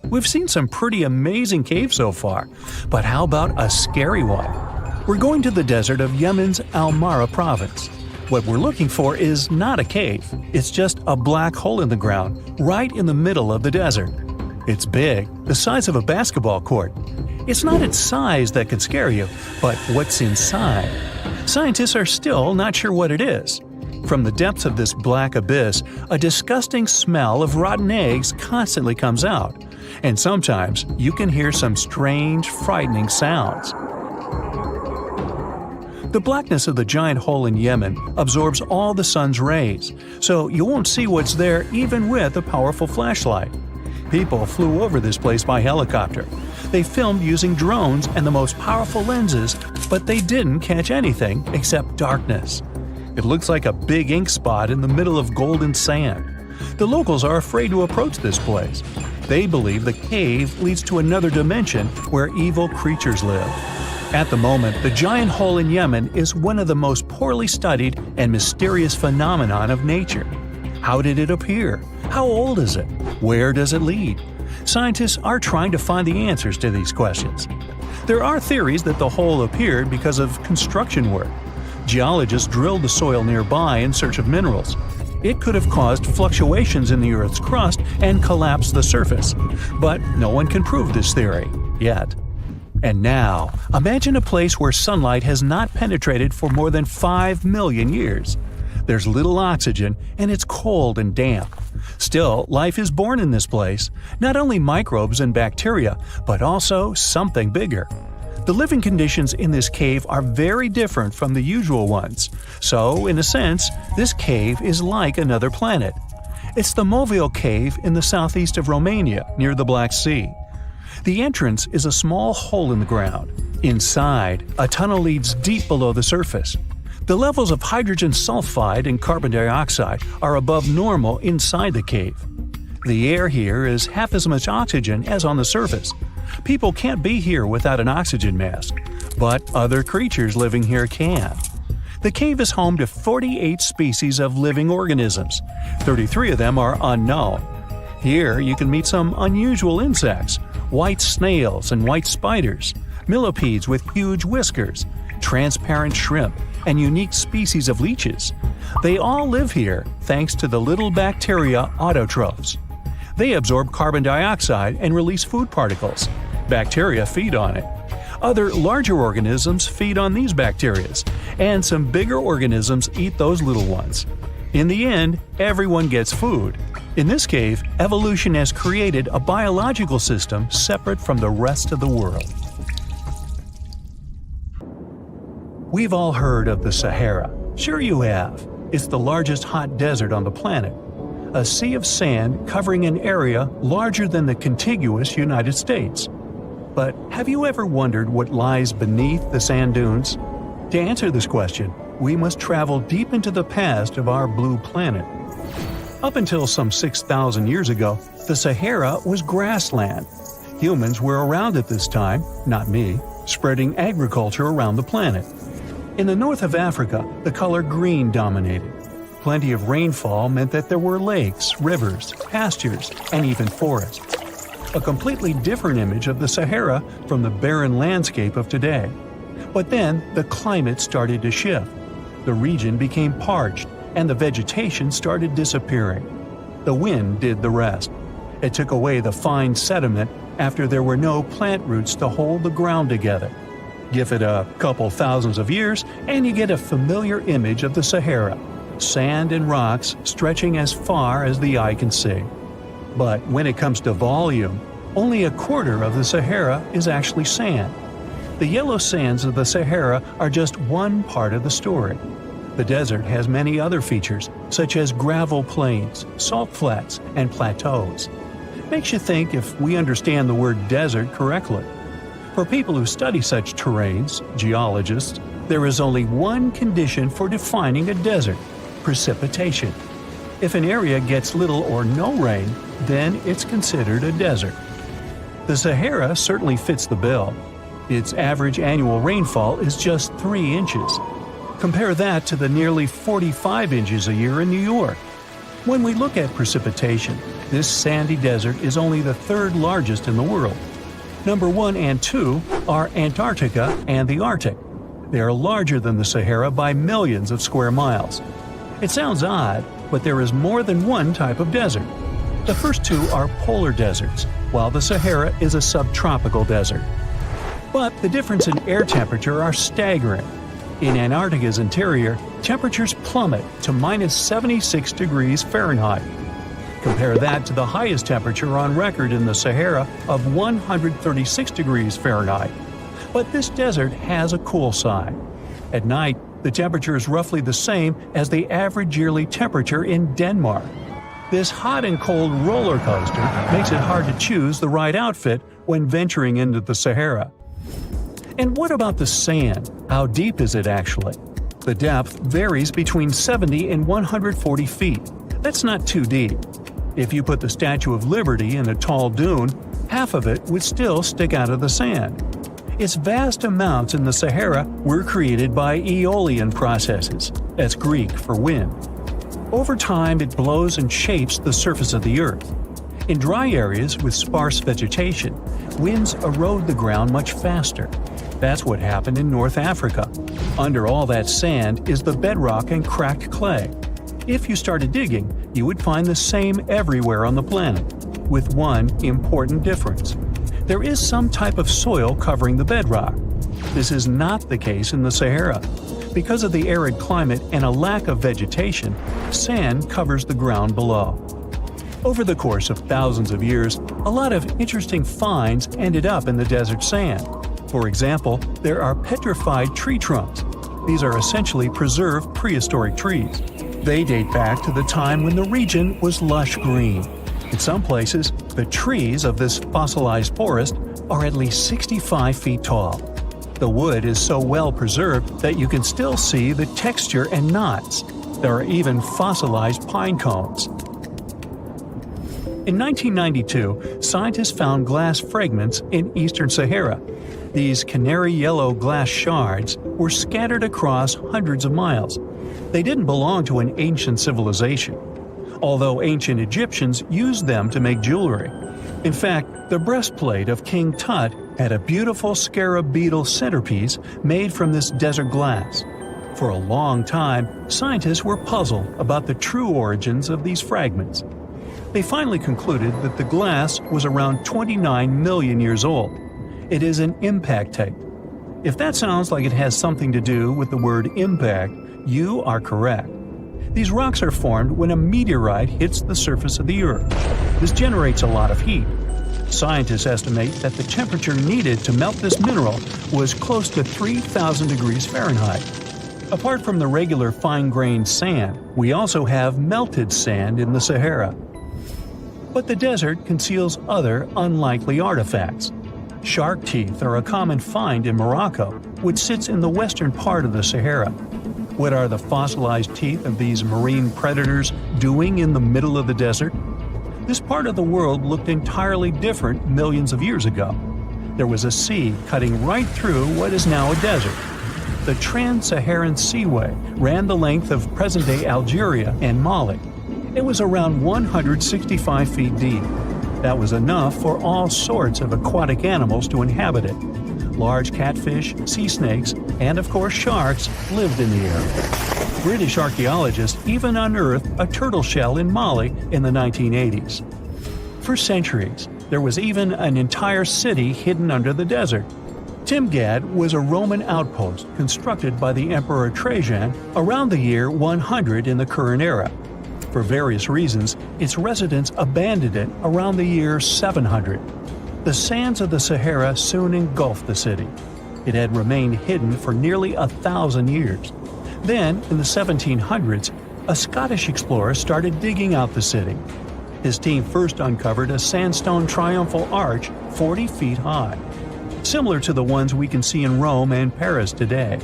We've seen some pretty amazing caves so far, but how about a scary one? We're going to the desert of Yemen's Al-Mara province. What we're looking for is not a cave, it's just a black hole in the ground, right in the middle of the desert. It's big, the size of a basketball court. It's not its size that could scare you, but what's inside. Scientists are still not sure what it is. From the depths of this black abyss, a disgusting smell of rotten eggs constantly comes out, and sometimes you can hear some strange, frightening sounds. The blackness of the giant hole in Yemen absorbs all the sun's rays, so you won't see what's there even with a powerful flashlight. People flew over this place by helicopter. They filmed using drones and the most powerful lenses, but they didn't catch anything except darkness. It looks like a big ink spot in the middle of golden sand. The locals are afraid to approach this place. They believe the cave leads to another dimension where evil creatures live. At the moment, the giant hole in Yemen is one of the most poorly studied and mysterious phenomenon of nature. How did it appear? How old is it? Where does it lead? Scientists are trying to find the answers to these questions. There are theories that the hole appeared because of construction work. Geologists drilled the soil nearby in search of minerals. It could have caused fluctuations in the Earth's crust and collapsed the surface. But no one can prove this theory, yet. And now, imagine a place where sunlight has not penetrated for more than 5 million years. There's little oxygen, and it's cold and damp. Still, life is born in this place, not only microbes and bacteria, but also something bigger. The living conditions in this cave are very different from the usual ones, so, in a sense, this cave is like another planet. It's the Movil Cave in the southeast of Romania, near the Black Sea. The entrance is a small hole in the ground. Inside, a tunnel leads deep below the surface. The levels of hydrogen sulfide and carbon dioxide are above normal inside the cave. The air here is half as much oxygen as on the surface. People can't be here without an oxygen mask, but other creatures living here can. The cave is home to 48 species of living organisms. 33 of them are unknown. Here you can meet some unusual insects, white snails and white spiders, millipedes with huge whiskers, transparent shrimp, and unique species of leeches. They all live here thanks to the little bacteria autotrophs. They absorb carbon dioxide and release food particles. Bacteria feed on it. Other larger organisms feed on these bacteria, and some bigger organisms eat those little ones. In the end, everyone gets food. In this cave, evolution has created a biological system separate from the rest of the world. We've all heard of the Sahara. Sure you have. It's the largest hot desert on the planet. A sea of sand covering an area larger than the contiguous United States. But have you ever wondered what lies beneath the sand dunes? To answer this question, we must travel deep into the past of our blue planet. Up until some 6,000 years ago, the Sahara was grassland. Humans were around at this time, not me, spreading agriculture around the planet. In the north of Africa, the color green dominated. Plenty of rainfall meant that there were lakes, rivers, pastures, and even forests. A completely different image of the Sahara from the barren landscape of today. But then the climate started to shift. The region became parched, and the vegetation started disappearing. The wind did the rest. It took away the fine sediment after there were no plant roots to hold the ground together. Give it a couple thousands of years, and you get a familiar image of the Sahara. Sand and rocks stretching as far as the eye can see. But when it comes to volume, only a quarter of the Sahara is actually sand. The yellow sands of the Sahara are just one part of the story. The desert has many other features, such as gravel plains, salt flats, and plateaus. Makes you think if we understand the word desert correctly. For people who study such terrains, geologists, there is only one condition for defining a desert: precipitation. If an area gets little or no rain, then it's considered a desert. The Sahara certainly fits the bill. Its average annual rainfall is just 3 inches. Compare that to the nearly 45 inches a year in New York. When we look at precipitation, this sandy desert is only the third largest in the world. Number 1 and 2 are Antarctica and the Arctic. They are larger than the Sahara by millions of square miles. It sounds odd, but there is more than one type of desert. The first two are polar deserts, while the Sahara is a subtropical desert. But the difference in air temperature are staggering. In Antarctica's interior, temperatures plummet to minus 76 degrees Fahrenheit. Compare that to the highest temperature on record in the Sahara of 136 degrees Fahrenheit. But this desert has a cool side. At night, the temperature is roughly the same as the average yearly temperature in Denmark. This hot and cold roller coaster makes it hard to choose the right outfit when venturing into the Sahara. And what about the sand? How deep is it actually? The depth varies between 70 and 140 feet. That's not too deep. If you put the Statue of Liberty in a tall dune, half of it would still stick out of the sand. Its vast amounts in the Sahara were created by aeolian processes. That's Greek for wind. Over time, it blows and shapes the surface of the earth. In dry areas with sparse vegetation, winds erode the ground much faster. That's what happened in North Africa. Under all that sand is the bedrock and cracked clay. If you started digging, you would find the same everywhere on the planet, with one important difference. There is some type of soil covering the bedrock. This is not the case in the Sahara. Because of the arid climate and a lack of vegetation, sand covers the ground below. Over the course of thousands of years, a lot of interesting finds ended up in the desert sand. For example, there are petrified tree trunks. These are essentially preserved prehistoric trees. They date back to the time when the region was lush green. In some places, the trees of this fossilized forest are at least 65 feet tall. The wood is so well preserved that you can still see the texture and knots. There are even fossilized pine cones. In 1992, scientists found glass fragments in eastern Sahara. These canary yellow glass shards were scattered across hundreds of miles. They didn't belong to an ancient civilization, although ancient Egyptians used them to make jewelry. In fact, the breastplate of King Tut had a beautiful scarab beetle centerpiece made from this desert glass. For a long time, scientists were puzzled about the true origins of these fragments. They finally concluded that the glass was around 29 million years old. It is an impact tape. If that sounds like it has something to do with the word impact, you are correct. These rocks are formed when a meteorite hits the surface of the Earth. This generates a lot of heat. Scientists estimate that the temperature needed to melt this mineral was close to 3,000 degrees Fahrenheit. Apart from the regular fine-grained sand, we also have melted sand in the Sahara. But the desert conceals other unlikely artifacts. Shark teeth are a common find in Morocco, which sits in the western part of the Sahara. What are the fossilized teeth of these marine predators doing in the middle of the desert? This part of the world looked entirely different millions of years ago. There was a sea cutting right through what is now a desert. The Trans-Saharan Seaway ran the length of present-day Algeria and Mali. It was around 165 feet deep. That was enough for all sorts of aquatic animals to inhabit it. Large catfish, sea snakes, and of course sharks lived in the area. British archaeologists even unearthed a turtle shell in Mali in the 1980s. For centuries, there was even an entire city hidden under the desert. Timgad was a Roman outpost constructed by the Emperor Trajan around the year 100 in the current era. For various reasons, its residents abandoned it around the year 700. The sands of the Sahara soon engulfed the city. It had remained hidden for nearly 1,000 years. Then, in the 1700s, a Scottish explorer started digging out the city. His team first uncovered a sandstone triumphal arch 40 feet high, similar to the ones we can see in Rome and Paris today.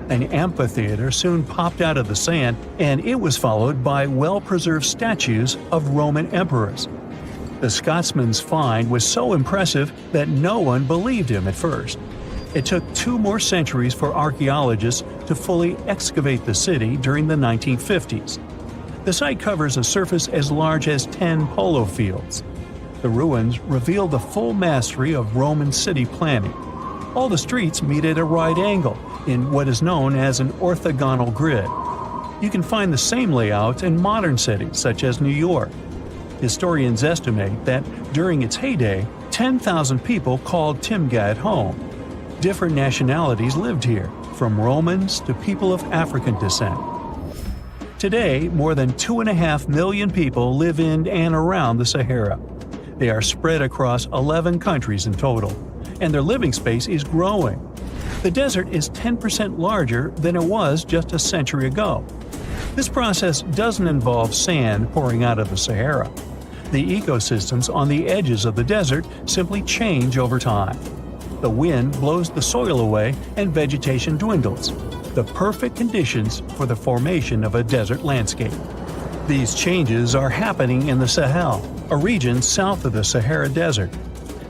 An amphitheater soon popped out of the sand, and it was followed by well-preserved statues of Roman emperors. The Scotsman's find was so impressive that no one believed him at first. It took 2 more centuries for archaeologists to fully excavate the city during the 1950s. The site covers a surface as large as 10 polo fields. The ruins reveal the full mastery of Roman city planning. All the streets meet at a right angle in what is known as an orthogonal grid. You can find the same layout in modern cities such as New York. Historians estimate that during its heyday, 10,000 people called Timgad home. Different nationalities lived here, from Romans to people of African descent. Today, more than 2.5 million people live in and around the Sahara. They are spread across 11 countries in total, and their living space is growing. The desert is 10% larger than it was just a century ago. This process doesn't involve sand pouring out of the Sahara. The ecosystems on the edges of the desert simply change over time. The wind blows the soil away and vegetation dwindles, the perfect conditions for the formation of a desert landscape. These changes are happening in the Sahel, a region south of the Sahara Desert.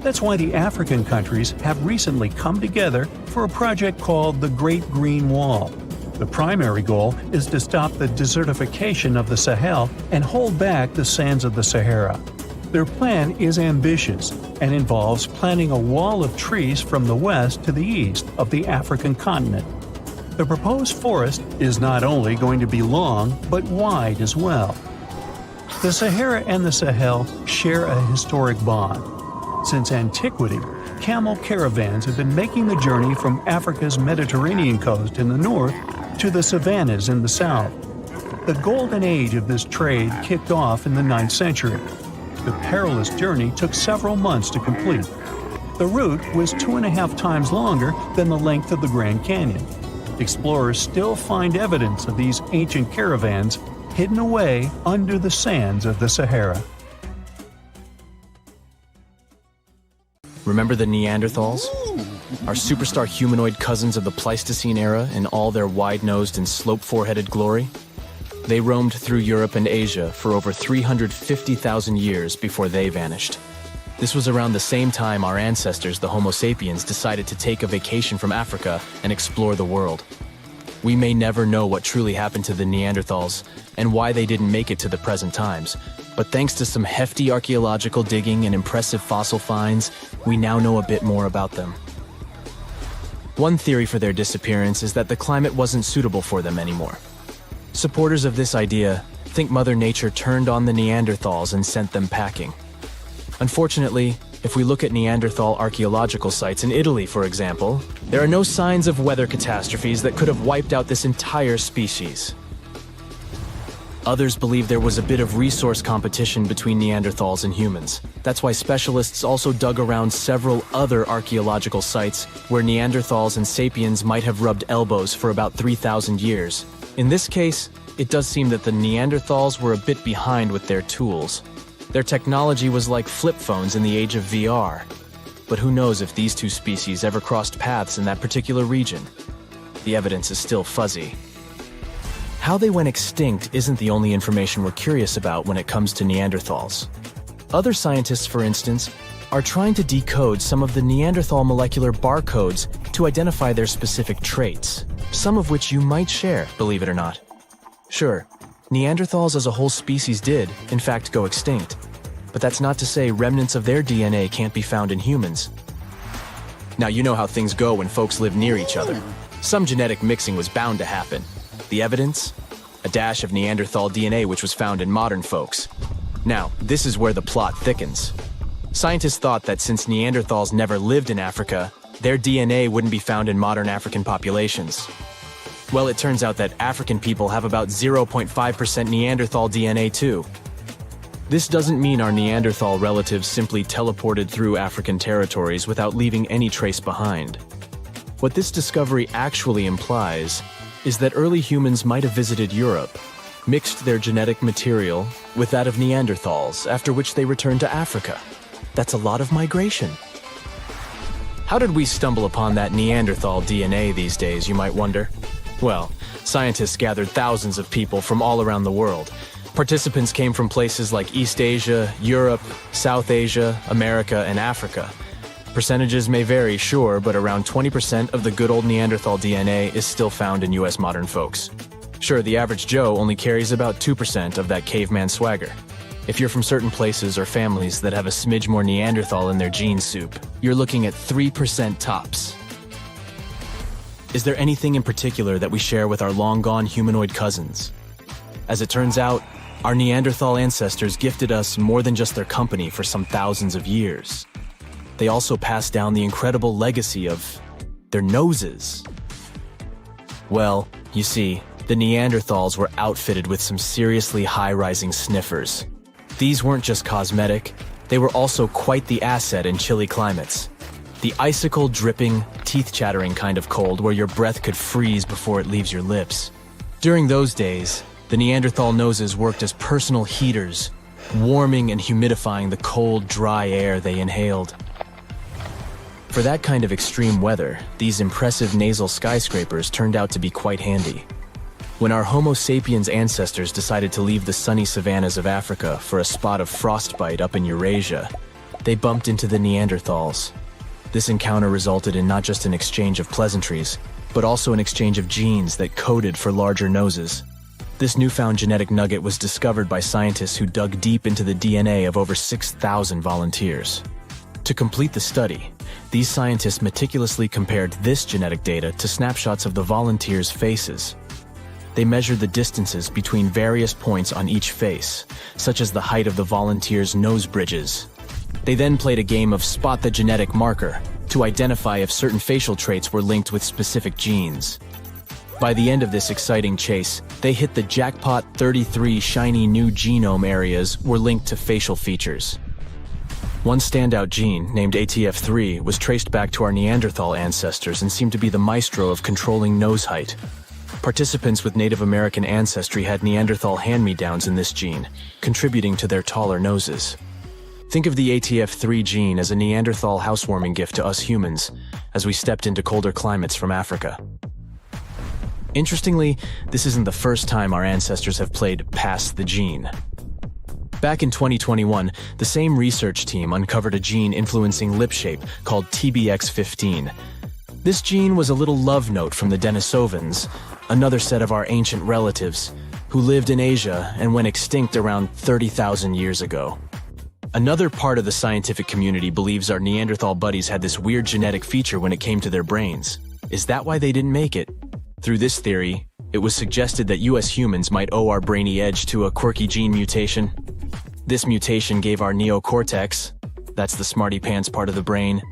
That's why the African countries have recently come together for a project called the Great Green Wall. The primary goal is to stop the desertification of the Sahel and hold back the sands of the Sahara. Their plan is ambitious and involves planting a wall of trees from the west to the east of the African continent. The proposed forest is not only going to be long, but wide as well. The Sahara and the Sahel share a historic bond. Since antiquity, camel caravans have been making the journey from Africa's Mediterranean coast in the north to the savannas in the south. The golden age of this trade kicked off in the 9th century. The perilous journey took several months to complete. The route was 2.5 times longer than the length of the Grand Canyon. Explorers still find evidence of these ancient caravans hidden away under the sands of the Sahara. Remember the Neanderthals? Our superstar humanoid cousins of the Pleistocene era in all their wide-nosed and slope-foreheaded glory? They roamed through Europe and Asia for over 350,000 years before they vanished. This was around the same time our ancestors, the Homo sapiens, decided to take a vacation from Africa and explore the world. We may never know what truly happened to the Neanderthals and why they didn't make it to the present times, but thanks to some hefty archaeological digging and impressive fossil finds, we now know a bit more about them. One theory for their disappearance is that the climate wasn't suitable for them anymore. Supporters of this idea think Mother Nature turned on the Neanderthals and sent them packing. Unfortunately, if we look at Neanderthal archaeological sites in Italy, for example, there are no signs of weather catastrophes that could have wiped out this entire species. Others believe there was a bit of resource competition between Neanderthals and humans. That's why specialists also dug around several other archaeological sites where Neanderthals and sapiens might have rubbed elbows for about 3,000 years. In this case, it does seem that the Neanderthals were a bit behind with their tools. Their technology was like flip phones in the age of VR. But who knows if these two species ever crossed paths in that particular region? The evidence is still fuzzy. How they went extinct isn't the only information we're curious about when it comes to Neanderthals. Other scientists, for instance, are trying to decode some of the Neanderthal molecular barcodes to identify their specific traits, some of which you might share, believe it or not. Sure, Neanderthals as a whole species did, in fact, go extinct, but that's not to say remnants of their DNA can't be found in humans. Now, you know how things go when folks live near each other. Some genetic mixing was bound to happen. The evidence? A dash of Neanderthal DNA which was found in modern folks. Now, this is where the plot thickens. Scientists thought that since Neanderthals never lived in Africa, their DNA wouldn't be found in modern African populations. Well, it turns out that African people have about 0.5% Neanderthal DNA too. This doesn't mean our Neanderthal relatives simply teleported through African territories without leaving any trace behind. What this discovery actually implies is that early humans might have visited Europe, mixed their genetic material with that of Neanderthals, after which they returned to Africa. That's a lot of migration. How did we stumble upon that Neanderthal DNA these days, you might wonder? Well, scientists gathered thousands of people from all around the world. Participants came from places like East Asia, Europe, South Asia, America, and Africa. Percentages may vary, sure, but around 20% of the good old Neanderthal DNA is still found in US modern folks. Sure, the average Joe only carries about 2% of that caveman swagger. If you're from certain places or families that have a smidge more Neanderthal in their gene soup, you're looking at 3% tops. Is there anything in particular that we share with our long-gone humanoid cousins? As it turns out, our Neanderthal ancestors gifted us more than just their company for some thousands of years. They also passed down the incredible legacy of their noses. Well, you see, the Neanderthals were outfitted with some seriously high-rising sniffers. These weren't just cosmetic, they were also quite the asset in chilly climates. The icicle-dripping, teeth-chattering kind of cold where your breath could freeze before it leaves your lips. During those days, the Neanderthal noses worked as personal heaters, warming and humidifying the cold, dry air they inhaled. For that kind of extreme weather, these impressive nasal skyscrapers turned out to be quite handy. When our Homo sapiens ancestors decided to leave the sunny savannas of Africa for a spot of frostbite up in Eurasia, they bumped into the Neanderthals. This encounter resulted in not just an exchange of pleasantries, but also an exchange of genes that coded for larger noses. This newfound genetic nugget was discovered by scientists who dug deep into the DNA of over 6,000 volunteers. To complete the study, these scientists meticulously compared this genetic data to snapshots of the volunteers' faces. They measured the distances between various points on each face, such as the height of the volunteers' nose bridges. They then played a game of spot the genetic marker to identify if certain facial traits were linked with specific genes. By the end of this exciting chase, they hit the jackpot. 33 shiny new genome areas were linked to facial features. One standout gene, named ATF3, was traced back to our Neanderthal ancestors and seemed to be the maestro of controlling nose height. Participants with Native American ancestry had Neanderthal hand-me-downs in this gene, contributing to their taller noses. Think of the ATF3 gene as a Neanderthal housewarming gift to us humans, as we stepped into colder climates from Africa. Interestingly, this isn't the first time our ancestors have played pass the gene. Back in 2021, the same research team uncovered a gene influencing lip shape called TBX15. This gene was a little love note from the Denisovans, another set of our ancient relatives, who lived in Asia and went extinct around 30,000 years ago. Another part of the scientific community believes our Neanderthal buddies had this weird genetic feature when it came to their brains. Is that why they didn't make it? Through this theory, it was suggested that US humans might owe our brainy edge to a quirky gene mutation. This mutation gave our neocortex, that's the smarty pants part of the brain,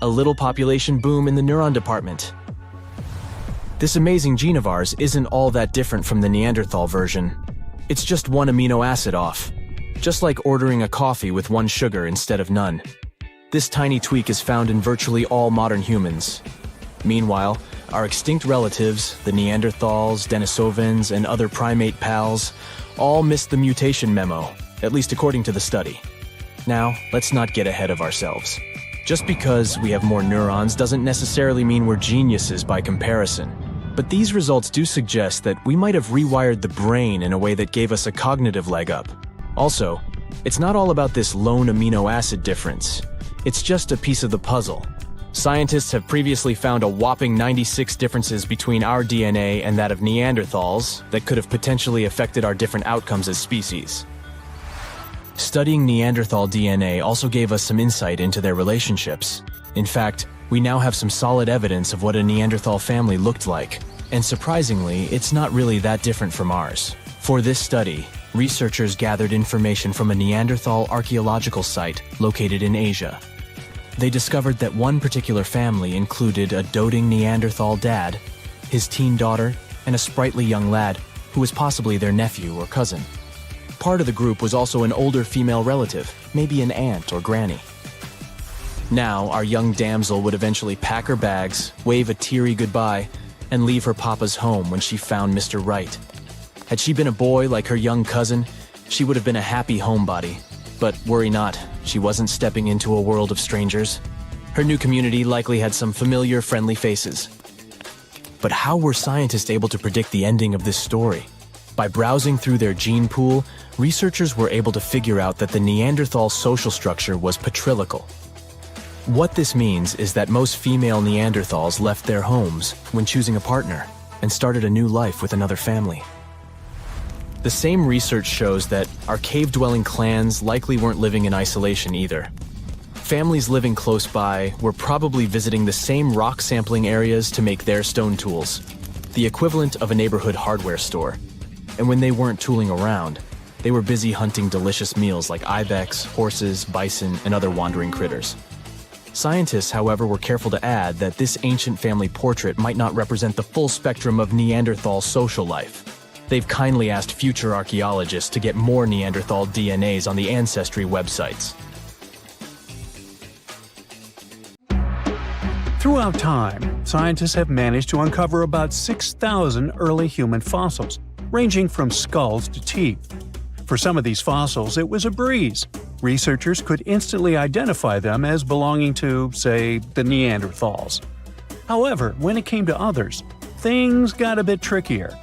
a little population boom in the neuron department. This amazing gene of ours isn't all that different from the Neanderthal version. It's just one amino acid off, just like ordering a coffee with one sugar instead of none. This tiny tweak is found in virtually all modern humans. Meanwhile, our extinct relatives, the Neanderthals, Denisovans, and other primate pals, all missed the mutation memo, at least according to the study. Now, let's not get ahead of ourselves. Just because we have more neurons doesn't necessarily mean we're geniuses by comparison. But these results do suggest that we might have rewired the brain in a way that gave us a cognitive leg up. Also, it's not all about this lone amino acid difference. It's just a piece of the puzzle. Scientists have previously found a whopping 96 differences between our DNA and that of Neanderthals that could have potentially affected our different outcomes as species. Studying Neanderthal DNA also gave us some insight into their relationships. In fact, we now have some solid evidence of what a Neanderthal family looked like. And surprisingly, it's not really that different from ours. For this study, researchers gathered information from a Neanderthal archaeological site located in Asia. They discovered that one particular family included a doting Neanderthal dad, his teen daughter, and a sprightly young lad who was possibly their nephew or cousin. Part of the group was also an older female relative, maybe an aunt or granny. Now, our young damsel would eventually pack her bags, wave a teary goodbye, and leave her papa's home when she found Mr. Right. Had she been a boy like her young cousin, she would have been a happy homebody. But worry not, she wasn't stepping into a world of strangers. Her new community likely had some familiar, friendly faces. But how were scientists able to predict the ending of this story? By browsing through their gene pool, researchers were able to figure out that the Neanderthal social structure was patrilical. What this means is that most female Neanderthals left their homes when choosing a partner and started a new life with another family. The same research shows that our cave-dwelling clans likely weren't living in isolation either. Families living close by were probably visiting the same rock sampling areas to make their stone tools, the equivalent of a neighborhood hardware store. And when they weren't tooling around, they were busy hunting delicious meals like ibex, horses, bison, and other wandering critters. Scientists, however, were careful to add that this ancient family portrait might not represent the full spectrum of Neanderthal social life. They've kindly asked future archaeologists to get more Neanderthal DNAs on the Ancestry websites. Throughout time, scientists have managed to uncover about 6,000 early human fossils, ranging from skulls to teeth. For some of these fossils, it was a breeze. Researchers could instantly identify them as belonging to, say, the Neanderthals. However, when it came to others, things got a bit trickier.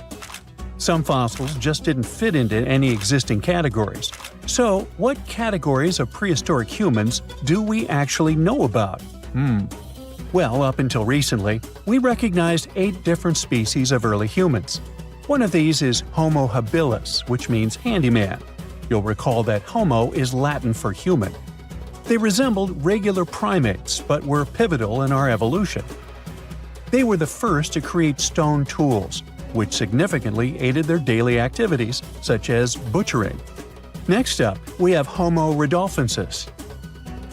Some fossils just didn't fit into any existing categories. So, what categories of prehistoric humans do we actually know about? Well, up until recently, we recognized 8 different species of early humans. One of these is Homo habilis, which means handyman. You'll recall that Homo is Latin for human. They resembled regular primates, but were pivotal in our evolution. They were the first to create stone tools, which significantly aided their daily activities, such as butchering. Next up, we have Homo rudolfensis.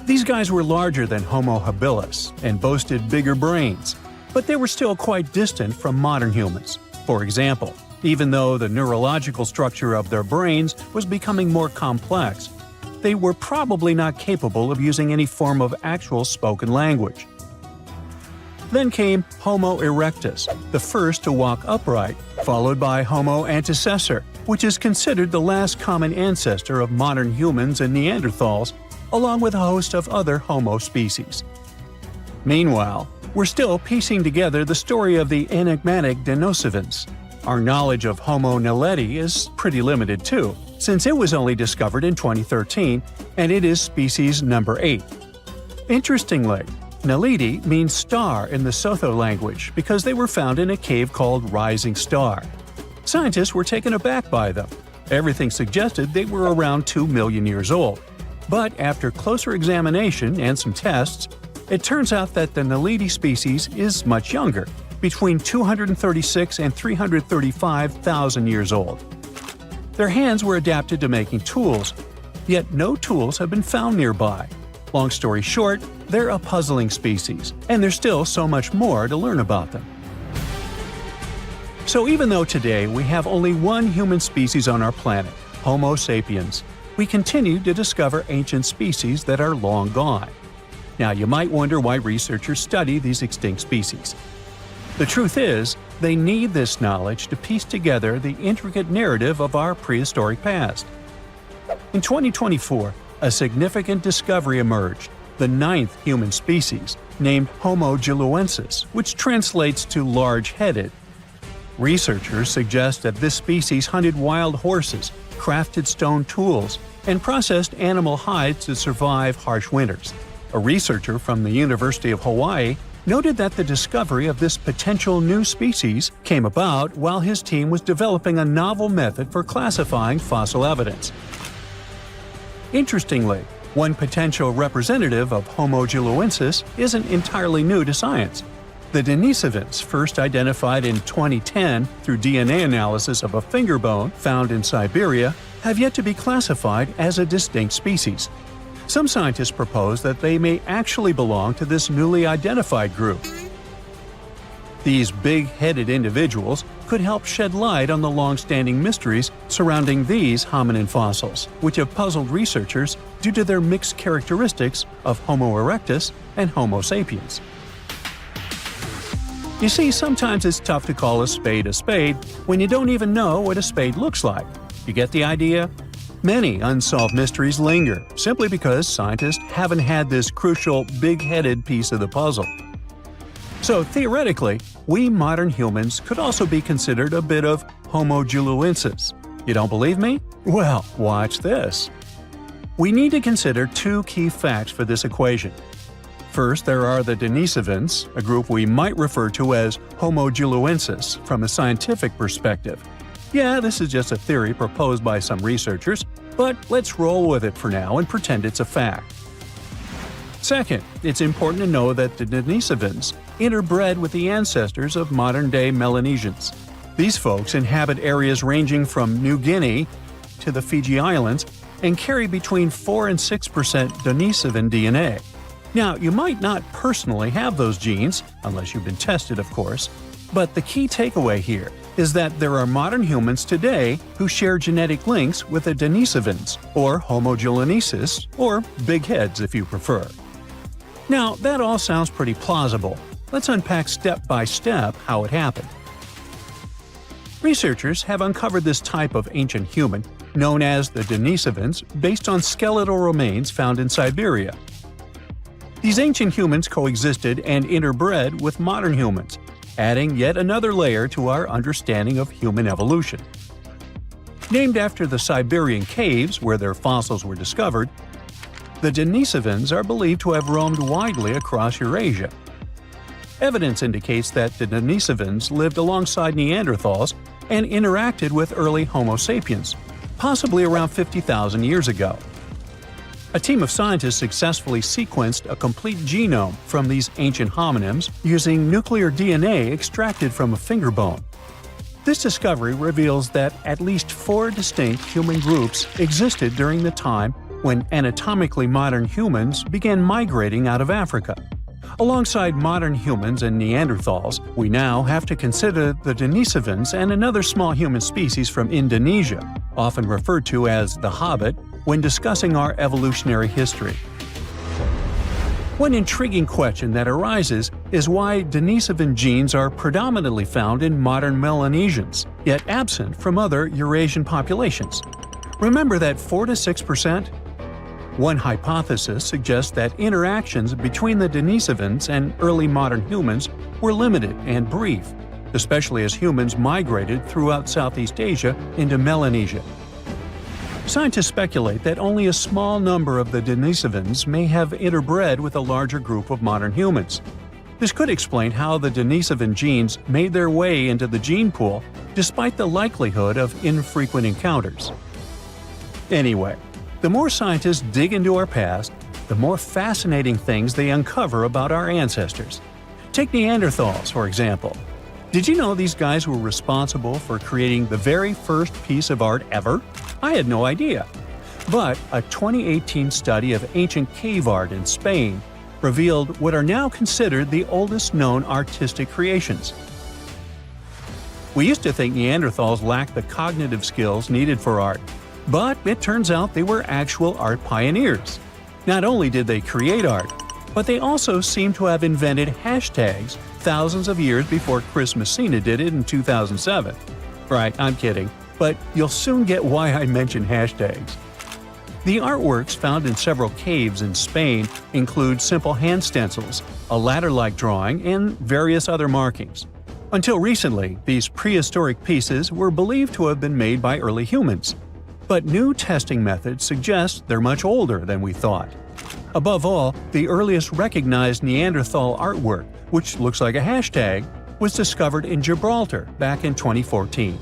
These guys were larger than Homo habilis and boasted bigger brains, but they were still quite distant from modern humans. For example, even though the neurological structure of their brains was becoming more complex, they were probably not capable of using any form of actual spoken language. Then came Homo erectus, the first to walk upright, followed by Homo antecessor, which is considered the last common ancestor of modern humans and Neanderthals, along with a host of other Homo species. Meanwhile, we're still piecing together the story of the enigmatic Denisovans. Our knowledge of Homo naledi is pretty limited too, since it was only discovered in 2013, and it is species number 8. Interestingly, Naledi means star in the Sotho language because they were found in a cave called Rising Star. Scientists were taken aback by them. Everything suggested they were around 2 million years old. But after closer examination and some tests, it turns out that the Naledi species is much younger, between 236 and 335,000 years old. Their hands were adapted to making tools, yet no tools have been found nearby. Long story short, they're a puzzling species, and there's still so much more to learn about them. So even though today we have only one human species on our planet, Homo sapiens, we continue to discover ancient species that are long gone. Now you might wonder why researchers study these extinct species. The truth is, they need this knowledge to piece together the intricate narrative of our prehistoric past. In 2024, a significant discovery emerged, the 9th human species, named Homo giluensis, which translates to large-headed. Researchers suggest that this species hunted wild horses, crafted stone tools, and processed animal hides to survive harsh winters. A researcher from the University of Hawaii noted that the discovery of this potential new species came about while his team was developing a novel method for classifying fossil evidence. Interestingly, one potential representative of Homo giluensis isn't entirely new to science. The Denisovans, first identified in 2010 through DNA analysis of a finger bone found in Siberia, have yet to be classified as a distinct species. Some scientists propose that they may actually belong to this newly identified group. These big-headed individuals could help shed light on the long-standing mysteries surrounding these hominin fossils, which have puzzled researchers due to their mixed characteristics of Homo erectus and Homo sapiens. You see, sometimes it's tough to call a spade when you don't even know what a spade looks like. You get the idea? Many unsolved mysteries linger simply because scientists haven't had this crucial big-headed piece of the puzzle. So theoretically, we modern humans could also be considered a bit of Homo giluensis. You don't believe me? Well, watch this. We need to consider 2 key facts for this equation. First, there are the Denisovans, a group we might refer to as Homo giluensis from a scientific perspective. Yeah, this is just a theory proposed by some researchers, but let's roll with it for now and pretend it's a fact. Second, it's important to know that the Denisovans interbred with the ancestors of modern-day Melanesians. These folks inhabit areas ranging from New Guinea to the Fiji Islands and carry between 4 and 6% Denisovan DNA. Now, you might not personally have those genes, unless you've been tested, of course, but the key takeaway here is that there are modern humans today who share genetic links with the Denisovans, or Homo juliensis, or big heads if you prefer. Now, that all sounds pretty plausible. Let's unpack step by step how it happened. Researchers have uncovered this type of ancient human, known as the Denisovans, based on skeletal remains found in Siberia. These ancient humans coexisted and interbred with modern humans, adding yet another layer to our understanding of human evolution. Named after the Siberian caves where their fossils were discovered, the Denisovans are believed to have roamed widely across Eurasia. Evidence indicates that the Denisovans lived alongside Neanderthals and interacted with early Homo sapiens, possibly around 50,000 years ago. A team of scientists successfully sequenced a complete genome from these ancient hominins using nuclear DNA extracted from a finger bone. This discovery reveals that at least 4 distinct human groups existed during the time when anatomically modern humans began migrating out of Africa. Alongside modern humans and Neanderthals, we now have to consider the Denisovans and another small human species from Indonesia, often referred to as the Hobbit, when discussing our evolutionary history. One intriguing question that arises is why Denisovan genes are predominantly found in modern Melanesians, yet absent from other Eurasian populations. Remember that 4 to 6%? One hypothesis suggests that interactions between the Denisovans and early modern humans were limited and brief, especially as humans migrated throughout Southeast Asia into Melanesia. Scientists speculate that only a small number of the Denisovans may have interbred with a larger group of modern humans. This could explain how the Denisovan genes made their way into the gene pool despite the likelihood of infrequent encounters. Anyway, the more scientists dig into our past, the more fascinating things they uncover about our ancestors. Take Neanderthals, for example. Did you know these guys were responsible for creating the very first piece of art ever? I had no idea. But a 2018 study of ancient cave art in Spain revealed what are now considered the oldest known artistic creations. We used to think Neanderthals lacked the cognitive skills needed for art, but it turns out they were actual art pioneers. Not only did they create art, but they also seem to have invented hashtags thousands of years before Chris Messina did it in 2007. Right, I'm kidding, but you'll soon get why I mention hashtags. The artworks found in several caves in Spain include simple hand stencils, a ladder-like drawing, and various other markings. Until recently, these prehistoric pieces were believed to have been made by early humans. But new testing methods suggest they're much older than we thought. Above all, the earliest recognized Neanderthal artwork, which looks like a hashtag, was discovered in Gibraltar back in 2014.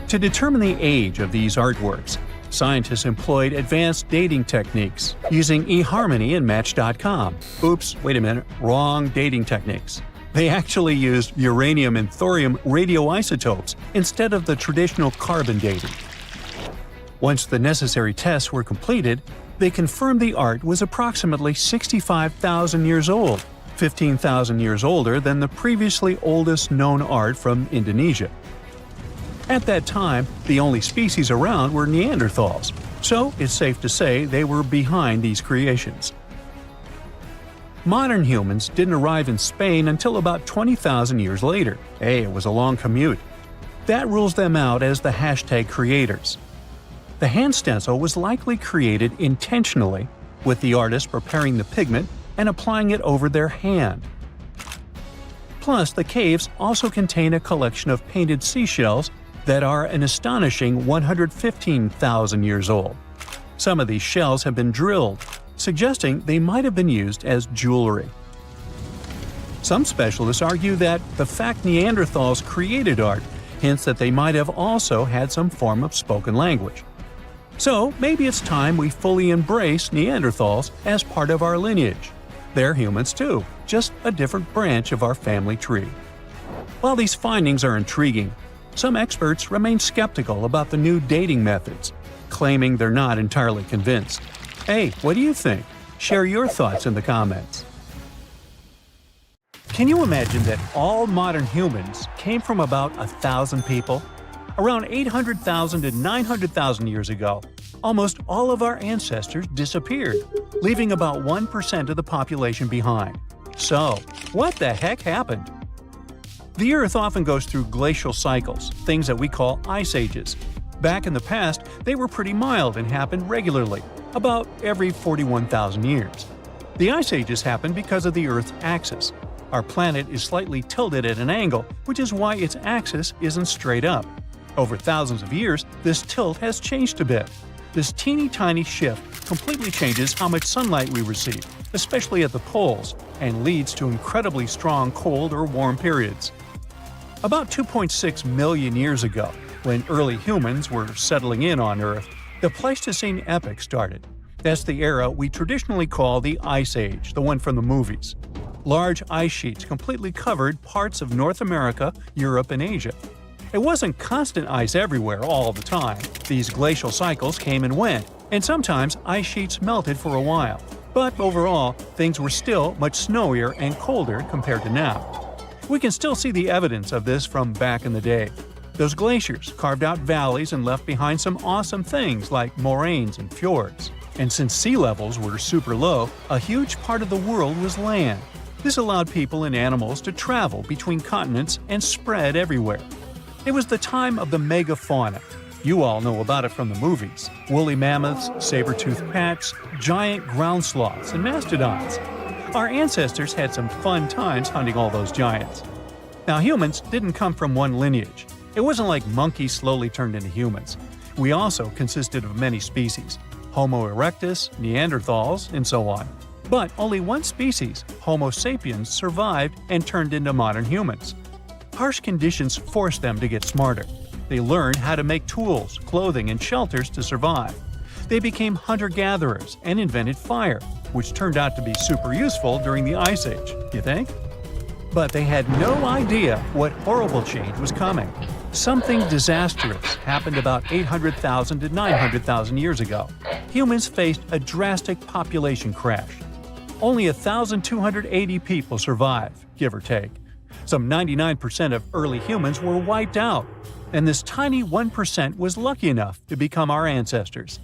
To determine the age of these artworks, scientists employed advanced dating techniques using eHarmony and Match.com. Oops, wait a minute, wrong dating techniques. They actually used uranium and thorium radioisotopes instead of the traditional carbon dating. Once the necessary tests were completed, they confirmed the art was approximately 65,000 years old, 15,000 years older than the previously oldest known art from Indonesia. At that time, the only species around were Neanderthals, so it's safe to say they were behind these creations. Modern humans didn't arrive in Spain until about 20,000 years later. Hey, it was a long commute. That rules them out as the hashtag creators. The hand stencil was likely created intentionally, with the artist preparing the pigment and applying it over their hand. Plus, the caves also contain a collection of painted seashells that are an astonishing 115,000 years old. Some of these shells have been drilled, suggesting they might have been used as jewelry. Some specialists argue that the fact Neanderthals created art hints that they might have also had some form of spoken language. So maybe it's time we fully embrace Neanderthals as part of our lineage. They're humans too, just a different branch of our family tree. While these findings are intriguing, some experts remain skeptical about the new dating methods, claiming they're not entirely convinced. Hey, what do you think? Share your thoughts in the comments. Can you imagine that all modern humans came from about 1,000 people? Around 800,000 to 900,000 years ago, almost all of our ancestors disappeared, leaving about 1% of the population behind. So, what the heck happened? The Earth often goes through glacial cycles, things that we call ice ages. Back in the past, they were pretty mild and happened regularly, about every 41,000 years. The ice ages happened because of the Earth's axis. Our planet is slightly tilted at an angle, which is why its axis isn't straight up. Over thousands of years, this tilt has changed a bit. This teeny tiny shift completely changes how much sunlight we receive, especially at the poles, and leads to incredibly strong cold or warm periods. About 2.6 million years ago, when early humans were settling in on Earth, the Pleistocene epoch started. That's the era we traditionally call the Ice Age, the one from the movies. Large ice sheets completely covered parts of North America, Europe, and Asia. It wasn't constant ice everywhere all the time. These glacial cycles came and went, and sometimes ice sheets melted for a while. But overall, things were still much snowier and colder compared to now. We can still see the evidence of this from back in the day. Those glaciers carved out valleys and left behind some awesome things like moraines and fjords. And since sea levels were super low, a huge part of the world was land. This allowed people and animals to travel between continents and spread everywhere. It was the time of the megafauna. You all know about it from the movies. Woolly mammoths, saber-toothed bats, giant ground sloths, and mastodons. Our ancestors had some fun times hunting all those giants. Now, humans didn't come from one lineage. It wasn't like monkeys slowly turned into humans. We also consisted of many species: Homo erectus, Neanderthals, and so on. But only one species, Homo sapiens, survived and turned into modern humans. Harsh conditions forced them to get smarter. They learned how to make tools, clothing, and shelters to survive. They became hunter-gatherers and invented fire, which turned out to be super useful during the Ice Age, you think? But they had no idea what horrible change was coming. Something disastrous happened about 800,000 to 900,000 years ago. Humans faced a drastic population crash. Only 1,280 people survived, give or take. Some 99% of early humans were wiped out, and this tiny 1% was lucky enough to become our ancestors.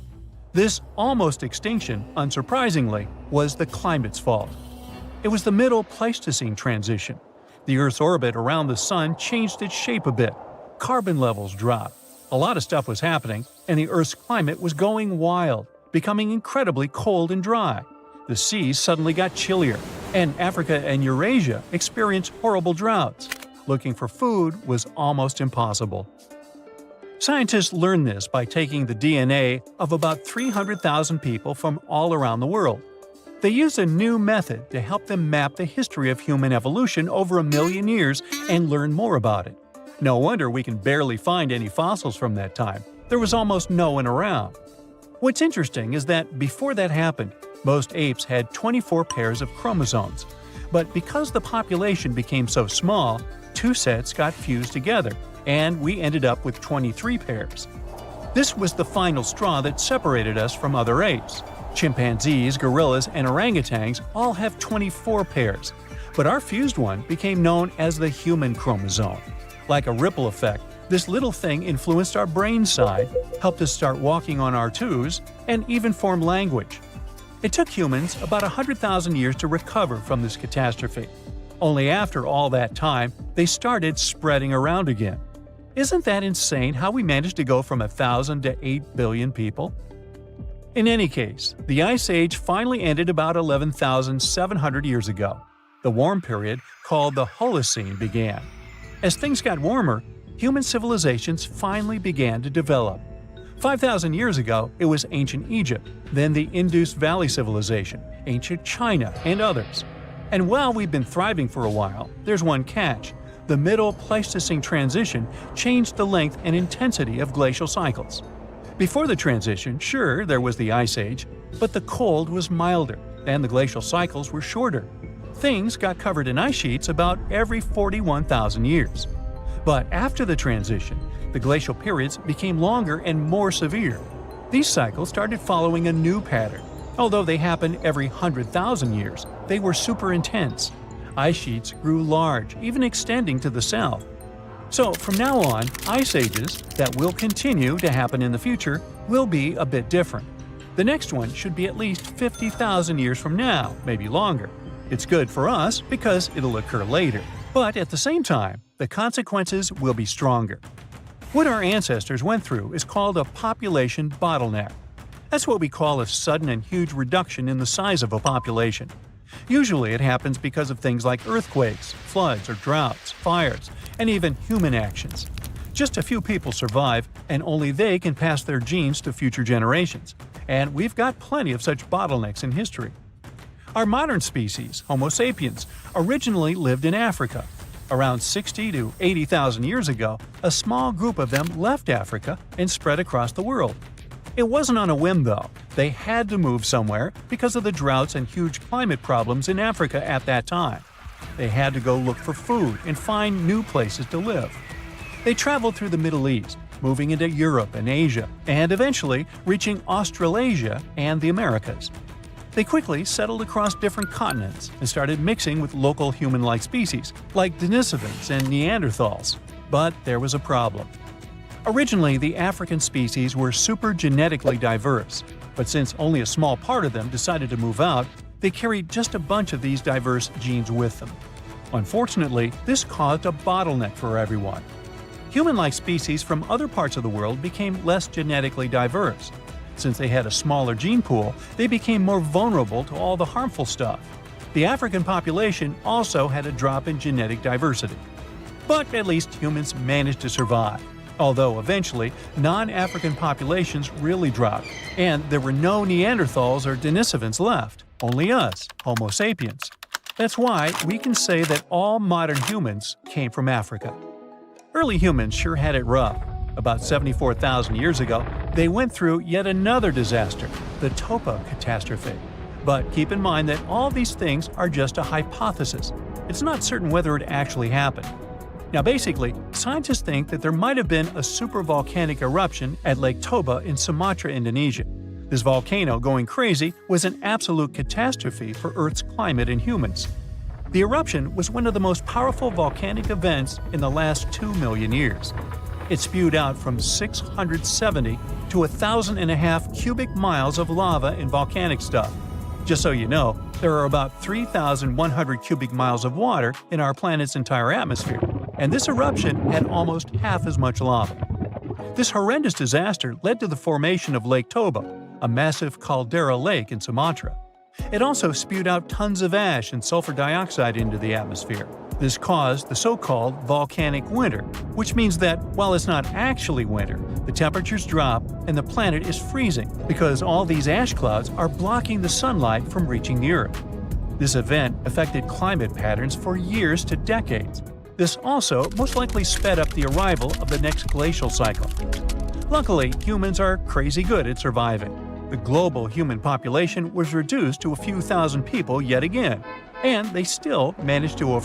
This almost extinction, unsurprisingly, was the climate's fault. It was the Middle Pleistocene transition. The Earth's orbit around the Sun changed its shape a bit. Carbon levels dropped. A lot of stuff was happening, and the Earth's climate was going wild, becoming incredibly cold and dry. The seas suddenly got chillier, and Africa and Eurasia experienced horrible droughts. Looking for food was almost impossible. Scientists learned this by taking the DNA of about 300,000 people from all around the world. They used a new method to help them map the history of human evolution over 1 million years and learn more about it. No wonder we can barely find any fossils from that time. There was almost no one around. What's interesting is that before that happened, most apes had 24 pairs of chromosomes. But because the population became so small, 2 sets got fused together, and we ended up with 23 pairs. This was the final straw that separated us from other apes. Chimpanzees, gorillas, and orangutans all have 24 pairs, but our fused one became known as the human chromosome. Like a ripple effect, this little thing influenced our brain side, helped us start walking on our toes, and even form language. It took humans about 100,000 years to recover from this catastrophe. Only after all that time, they started spreading around again. Isn't that insane how we managed to go from 1,000 to 8 billion people? In any case, the Ice Age finally ended about 11,700 years ago. The warm period, called the Holocene, began. As things got warmer, human civilizations finally began to develop. 5,000 years ago, it was ancient Egypt, then the Indus Valley Civilization, ancient China, and others. And while we've been thriving for a while, there's one catch. The Middle Pleistocene transition changed the length and intensity of glacial cycles. Before the transition, sure, there was the Ice Age, but the cold was milder, and the glacial cycles were shorter. Things got covered in ice sheets about every 41,000 years. But after the transition, the glacial periods became longer and more severe. These cycles started following a new pattern. Although they happened every 100,000 years, they were super intense. Ice sheets grew large, even extending to the south. So from now on, ice ages that will continue to happen in the future will be a bit different. The next one should be at least 50,000 years from now, maybe longer. It's good for us because it'll occur later. But at the same time, the consequences will be stronger. What our ancestors went through is called a population bottleneck. That's what we call a sudden and huge reduction in the size of a population. Usually it happens because of things like earthquakes, floods or droughts, fires, and even human actions. Just a few people survive, and only they can pass their genes to future generations. And we've got plenty of such bottlenecks in history. Our modern species, Homo sapiens, originally lived in Africa. Around 60 to 80,000 years ago, a small group of them left Africa and spread across the world. It wasn't on a whim, though. They had to move somewhere because of the droughts and huge climate problems in Africa at that time. They had to go look for food and find new places to live. They traveled through the Middle East, moving into Europe and Asia, and eventually reaching Australasia and the Americas. They quickly settled across different continents and started mixing with local human-like species, like Denisovans and Neanderthals. But there was a problem. Originally, the African species were super genetically diverse, but since only a small part of them decided to move out, they carried just a bunch of these diverse genes with them. Unfortunately, this caused a bottleneck for everyone. Human-like species from other parts of the world became less genetically diverse. Since they had a smaller gene pool, they became more vulnerable to all the harmful stuff. The African population also had a drop in genetic diversity. But at least humans managed to survive. Although eventually, non-African populations really dropped, and there were no Neanderthals or Denisovans left, only us, Homo sapiens. That's why we can say that all modern humans came from Africa. Early humans sure had it rough. About 74,000 years ago, they went through yet another disaster, the Topa catastrophe. But keep in mind that all these things are just a hypothesis. It's not certain whether it actually happened. Now basically, scientists think that there might have been a supervolcanic eruption at Lake Toba in Sumatra, Indonesia. This volcano going crazy was an absolute catastrophe for Earth's climate and humans. The eruption was one of the most powerful volcanic events in the last 2 million years. It spewed out from 670 to 1,500 cubic miles of lava and volcanic stuff. Just so you know, there are about 3,100 cubic miles of water in our planet's entire atmosphere, and this eruption had almost half as much lava. This horrendous disaster led to the formation of Lake Toba, a massive caldera lake in Sumatra. It also spewed out tons of ash and sulfur dioxide into the atmosphere. This caused the so-called volcanic winter, which means that while it's not actually winter, the temperatures drop and the planet is freezing because all these ash clouds are blocking the sunlight from reaching the Earth. This event affected climate patterns for years to decades. This also most likely sped up the arrival of the next glacial cycle. Luckily, humans are crazy good at surviving. The global human population was reduced to a few thousand people yet again, and they still managed to overcome